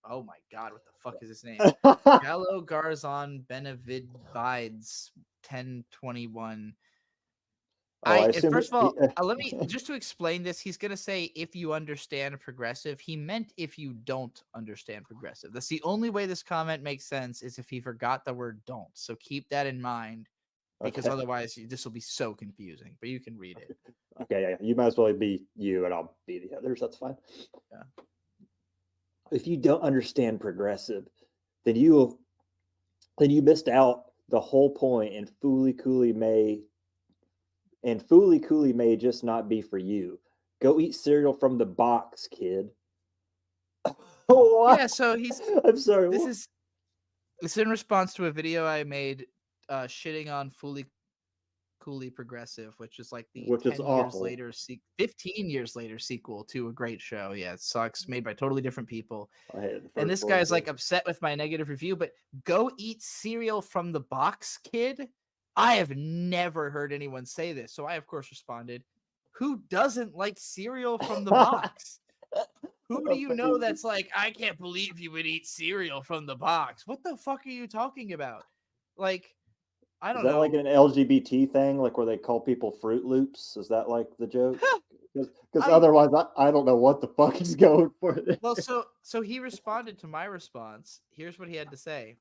oh my god, what the fuck is his name? Gallo Garzon Benavides 1021. First of all, let me just to explain this. He's gonna say if you understand progressive. He meant if you don't understand progressive. That's the only way this comment makes sense, is if he forgot the word "don't." So keep that in mind, because otherwise this will be so confusing. But you can read it. Okay, yeah. You might as well be you, and I'll be the others. That's fine. Yeah. If you don't understand progressive, then you missed out the whole point, and Fooly Cooley may just not be for you. Go eat cereal from the box, kid. Yeah, so he's. I'm sorry. It's in response to a video I made shitting on Fooly Cooley Progressive, which is like the 15 years later sequel to a great show. Yeah, it sucks. Made by totally different people. And this guy's like upset with my negative review, but go eat cereal from the box, kid. I have never heard anyone say this. So I, of course, responded, who doesn't like cereal from the box? Who do you know that's like, I can't believe you would eat cereal from the box? What the fuck are you talking about? Like, I don't know. Is that like an LGBT thing, like where they call people Fruit Loops? Is that like the joke? Because otherwise, I don't know what the fuck is going for this. Well, so he responded to my response. Here's what he had to say.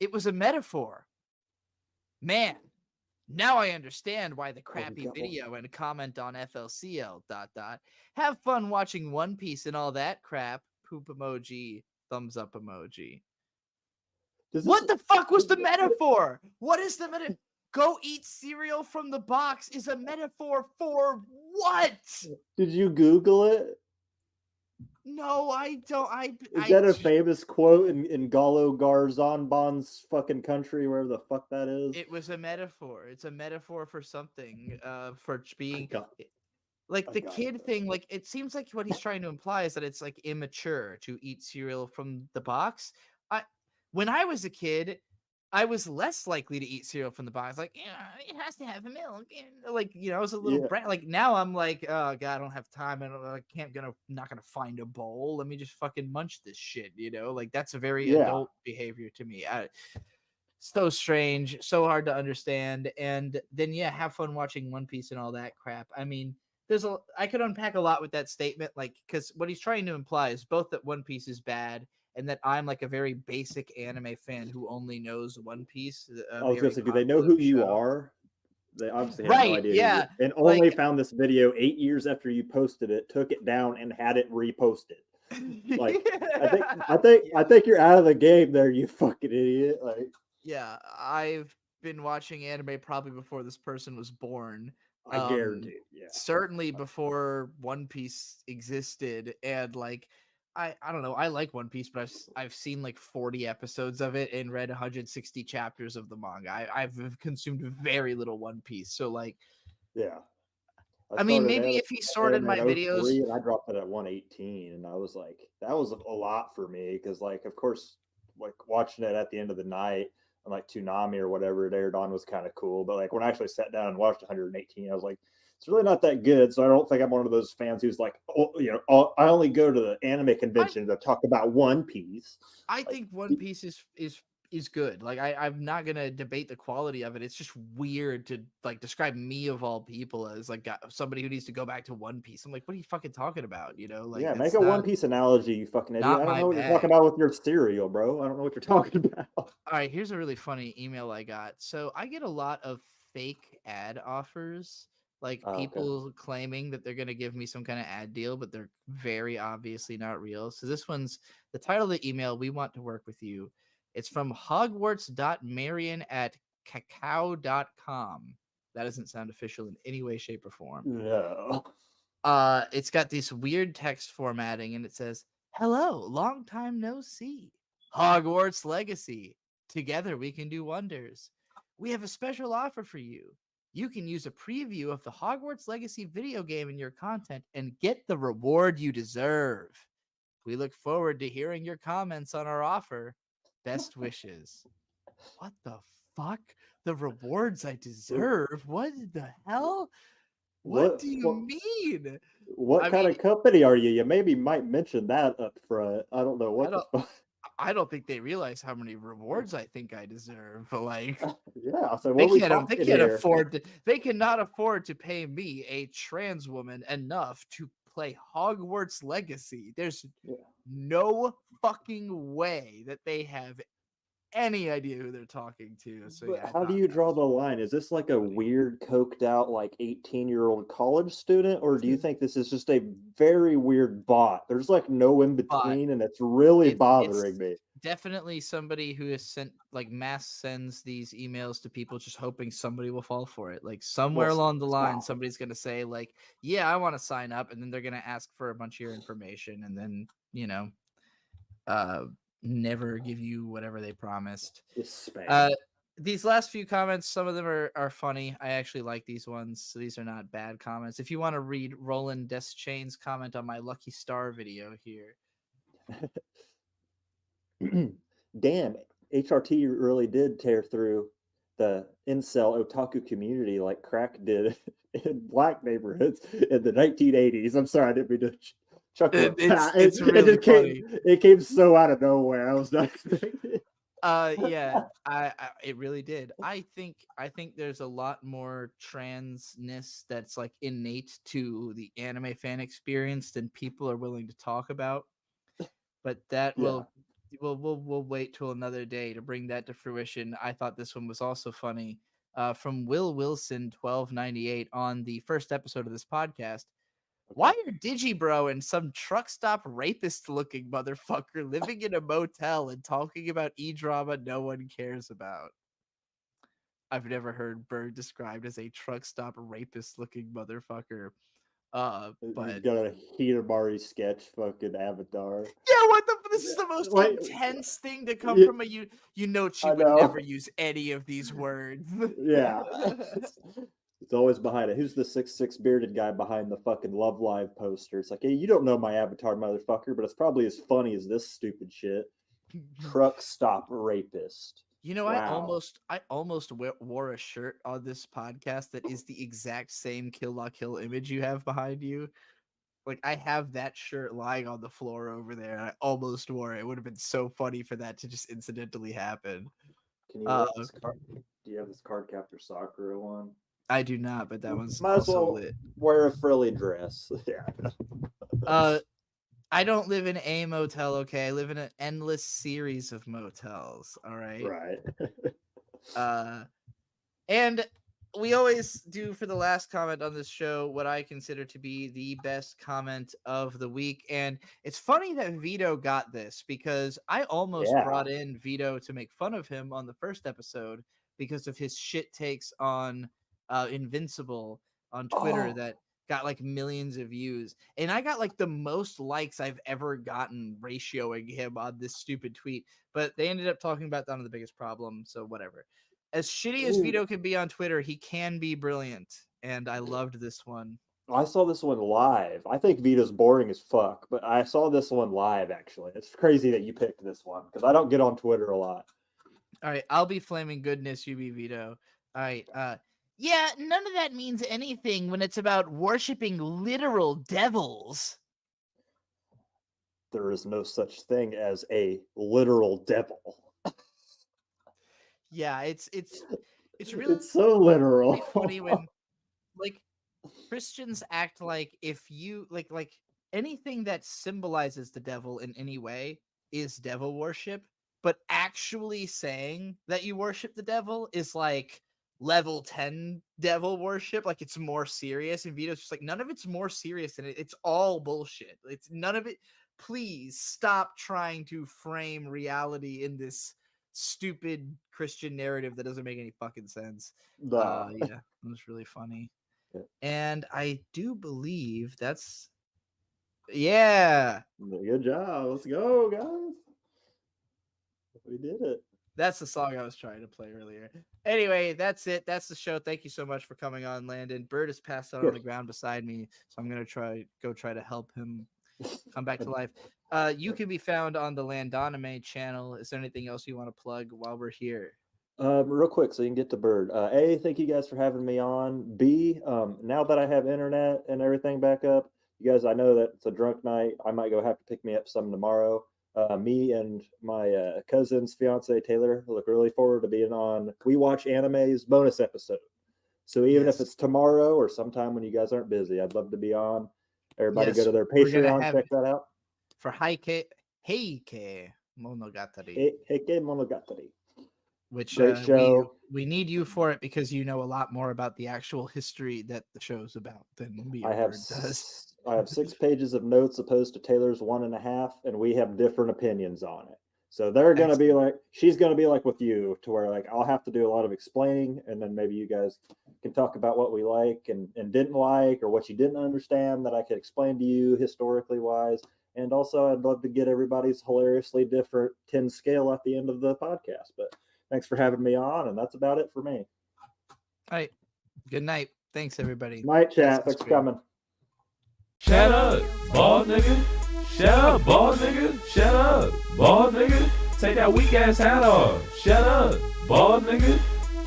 It was a metaphor. Man, now I understand why the crappy video and comment on FLCL ... Have fun watching One Piece and all that crap. Poop emoji, thumbs up emoji. What the fuck was the metaphor? What is the metaphor? Go eat cereal from the box is a metaphor for what? Did you Google it? No, I don't. Is that a famous quote in Gallo Garzonbon's fucking country, wherever the fuck that is? It was a metaphor. It's a metaphor for something. For being like the kid thing. Like it seems like what he's trying to imply is that it's like immature to eat cereal from the box. When I was a kid, I was less likely to eat cereal from the box. Like, yeah, it has to have milk. Like, I was a little brat. Like now I'm like, oh god, I don't have time. Not gonna find a bowl. Let me just fucking munch this shit. Like that's a very adult behavior to me. So strange, so hard to understand. And then have fun watching One Piece and all that crap. I mean, I could unpack a lot with that statement, like, because what he's trying to imply is both that One Piece is bad and that I'm like a very basic anime fan who only knows One Piece. I was gonna say, do they know who you are? They obviously have no idea. Yeah. And only found this video 8 years after you posted it, took it down, and had it reposted. Like, I think you're out of the game there, you fucking idiot. Like, yeah, I've been watching anime probably before this person was born. I guarantee. Yeah. Certainly before One Piece existed, and like I don't know, I like One Piece, but I've seen like 40 episodes of it and read 160 chapters of the manga. I've consumed very little One Piece, so like, yeah. I mean, maybe if he sorted my videos, and I dropped it at 118, and I was like, that was a lot for me because, like, of course, like watching it at the end of the night on like Toonami or whatever it aired on was kind of cool, but like when I actually sat down and watched 118, I was like, it's really not that good. So I don't think I'm one of those fans who's like, I only go to the anime convention to talk about One Piece. I think One Piece is good. Like I'm not gonna debate the quality of it. It's just weird to like describe me of all people as like somebody who needs to go back to One Piece. I'm like, what are you fucking talking about? Like, yeah, make a One Piece analogy, you fucking idiot. I don't know what you're talking about with your cereal, bro. I don't know what you're talking about. All right, here's a really funny email I got. So I get a lot of fake ad offers. Like people claiming that they're going to give me some kind of ad deal, but they're very obviously not real. So this one's the title of the email. We want to work with you. It's from hogwarts.marion@cacao.com. That doesn't sound official in any way, shape, or form. No. It's got this weird text formatting, and it says, "Hello, long time no see. Hogwarts Legacy. Together we can do wonders. We have a special offer for you. You can use a preview of the Hogwarts Legacy video game in your content and get the reward you deserve. We look forward to hearing your comments on our offer. Best wishes." What the fuck? The rewards I deserve? What the hell? What do you mean? What kind of company are you? You maybe might mention that up front. I don't know what the fuck. I don't think they realize how many rewards I think I deserve. Like, yeah, so they cannot afford to pay me, a trans woman, enough to play Hogwarts Legacy. There's no fucking way that they have any idea who they're talking to. So but how do you draw the line? Is this like a weird, coked out, like 18-year-old college student, or do you think this is just a very weird bot? There's like no in between, and it's really bothering me. Definitely somebody who has sent mass sends these emails to people just hoping somebody will fall for it. Like somewhere along the line, somebody's gonna say like, "Yeah, I want to sign up," and then they're gonna ask for a bunch of your information, and then never give you whatever they promised. These last few comments, some of them are funny. I actually like these ones, so these are not bad comments. If you want to read Roland Deschain's comment on my Lucky Star video here. Damn, HRT really did tear through the incel otaku community like crack did in black neighborhoods in the 1980s. I'm sorry, I didn't mean to chuckle. It's really funny. It came so out of nowhere. I was not expecting. Yeah, it really did. I think there's a lot more transness that's like innate to the anime fan experience than people are willing to talk about. But that we'll wait till another day to bring that to fruition. I thought this one was also funny. From Will Wilson 1298 on the first episode of this podcast. Why are Digibro and some truck stop rapist looking motherfucker living in a motel and talking about e-drama no one cares about? I've never heard Berg described as a truck stop rapist looking motherfucker. But he's got a Hiramari sketch fucking avatar. Yeah, this is the most intense thing to come from a Yunochi would never use any of these words. Yeah. It's always behind it. Who's the 6'6" bearded guy behind the fucking Love Live poster? It's like, hey, you don't know my avatar, motherfucker, but it's probably as funny as this stupid shit. Truck stop rapist. You know, Wow. I almost wore a shirt on this podcast that is the exact same Kill La Kill image you have behind you. Like, I have that shirt lying on the floor over there, and I almost wore it. It would have been so funny for that to just incidentally happen. Can you wear this card? Do you have this card captor Sakura one? I do not, but that one's Might as also well lit. wear a frilly dress. Yeah. I don't live in a motel, okay? I live in an endless series of motels, all right? Right. And we always do, for the last comment on this show, what I consider to be the best comment of the week. And it's funny that Vito got this, because I almost brought in Vito to make fun of him on the first episode because of his shit takes on Invincible on Twitter that got like millions of views. And I got like the most likes I've ever gotten ratioing him on this stupid tweet. But they ended up talking about that on The Biggest Problem, so whatever. As shitty as Vito can be on Twitter, he can be brilliant. And I loved this one. I saw this one live. I think Vito's boring as fuck, but I saw this one live, actually. It's crazy that you picked this one, because I don't get on Twitter a lot. All right, I'll be flaming goodness, you be Vito. All right, yeah, none of that means anything when it's about worshiping literal devils. There is no such thing as a literal devil. Yeah, it's really It's so literal. really funny when like Christians act like if you like anything that symbolizes the devil in any way is devil worship, but actually saying that you worship the devil is like level 10 devil worship. Like, it's more serious, and Vito's just like, none of it's more serious than it. It's all bullshit. It's none of it. Please stop trying to frame reality in this stupid Christian narrative that doesn't make any fucking sense. Yeah, it was really funny. Yeah. And I do believe that's good job. Let's go, guys. We did it. That's the song I was trying to play earlier. Anyway, that's it. That's the show. Thank you so much for coming on, Landon. Bird is passed out on the ground beside me, so I'm gonna try to help him come back to life. You can be found on the Landonime channel. Is there anything else you want to plug while we're here? Real quick, so you can get to Bird. A, thank you guys for having me on. B, now that I have internet and everything back up, you guys, I know that it's a drunk night. I might go have to pick me up some tomorrow. Me and my cousin's fiance Taylor look really forward to being on We Watch Anime's bonus episode. So even if it's tomorrow or sometime when you guys aren't busy, I'd love to be on. Everybody go to their Patreon, check that out. For Heike Monogatari. Heike Monogatari. Which great show. We need you for it, because you know a lot more about the actual history that the show's about than me or Bird does. I have 6 pages of notes opposed to Taylor's 1.5, and we have different opinions on it. So they're going to be like, she's going to be like with you, to where like I'll have to do a lot of explaining, and then maybe you guys can talk about what we like and didn't like, or what you didn't understand that I could explain to you historically wise. And also, I'd love to get everybody's hilariously different 10 scale at the end of the podcast. But thanks for having me on, and that's about it for me. All right. Good night. Thanks, everybody. Night, chat. Thanks for coming. Shut up, bald nigga. Shut up, bald nigga. Shut up, bald nigga. Take that weak ass hat off. Shut up, bald nigga.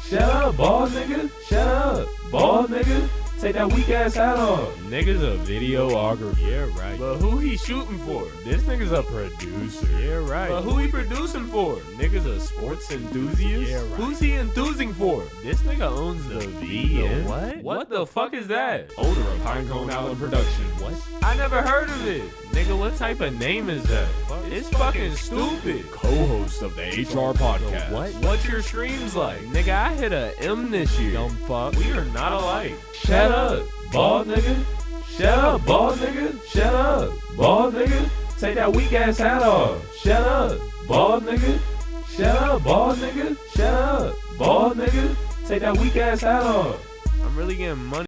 Shut up, bald nigga. Shut up, bald nigga. Take that weak ass hat off. Nigga's a videographer. Yeah, right. But who he shooting for? This nigga's a producer. Yeah, right. But who he producing for? Nigga's a sports enthusiast. Yeah, right. Who's he enthusing for? This nigga owns the V. What? What the fuck is that? Owner of Pinecone Island Production. What? I never heard of it. Nigga, what type of name is that? It's fucking stupid. Co-host of the HR podcast. What? What's your streams like? Nigga, I hit a M this year. Dumb fuck. We are not alike. Shut up, bald nigga. Shut up, bald nigga. Shut up, bald nigga. Take that weak ass hat off. Shut up, bald nigga. Shut up, bald nigga. Shut up, bald nigga. Take that weak ass hat off. I'm really getting money.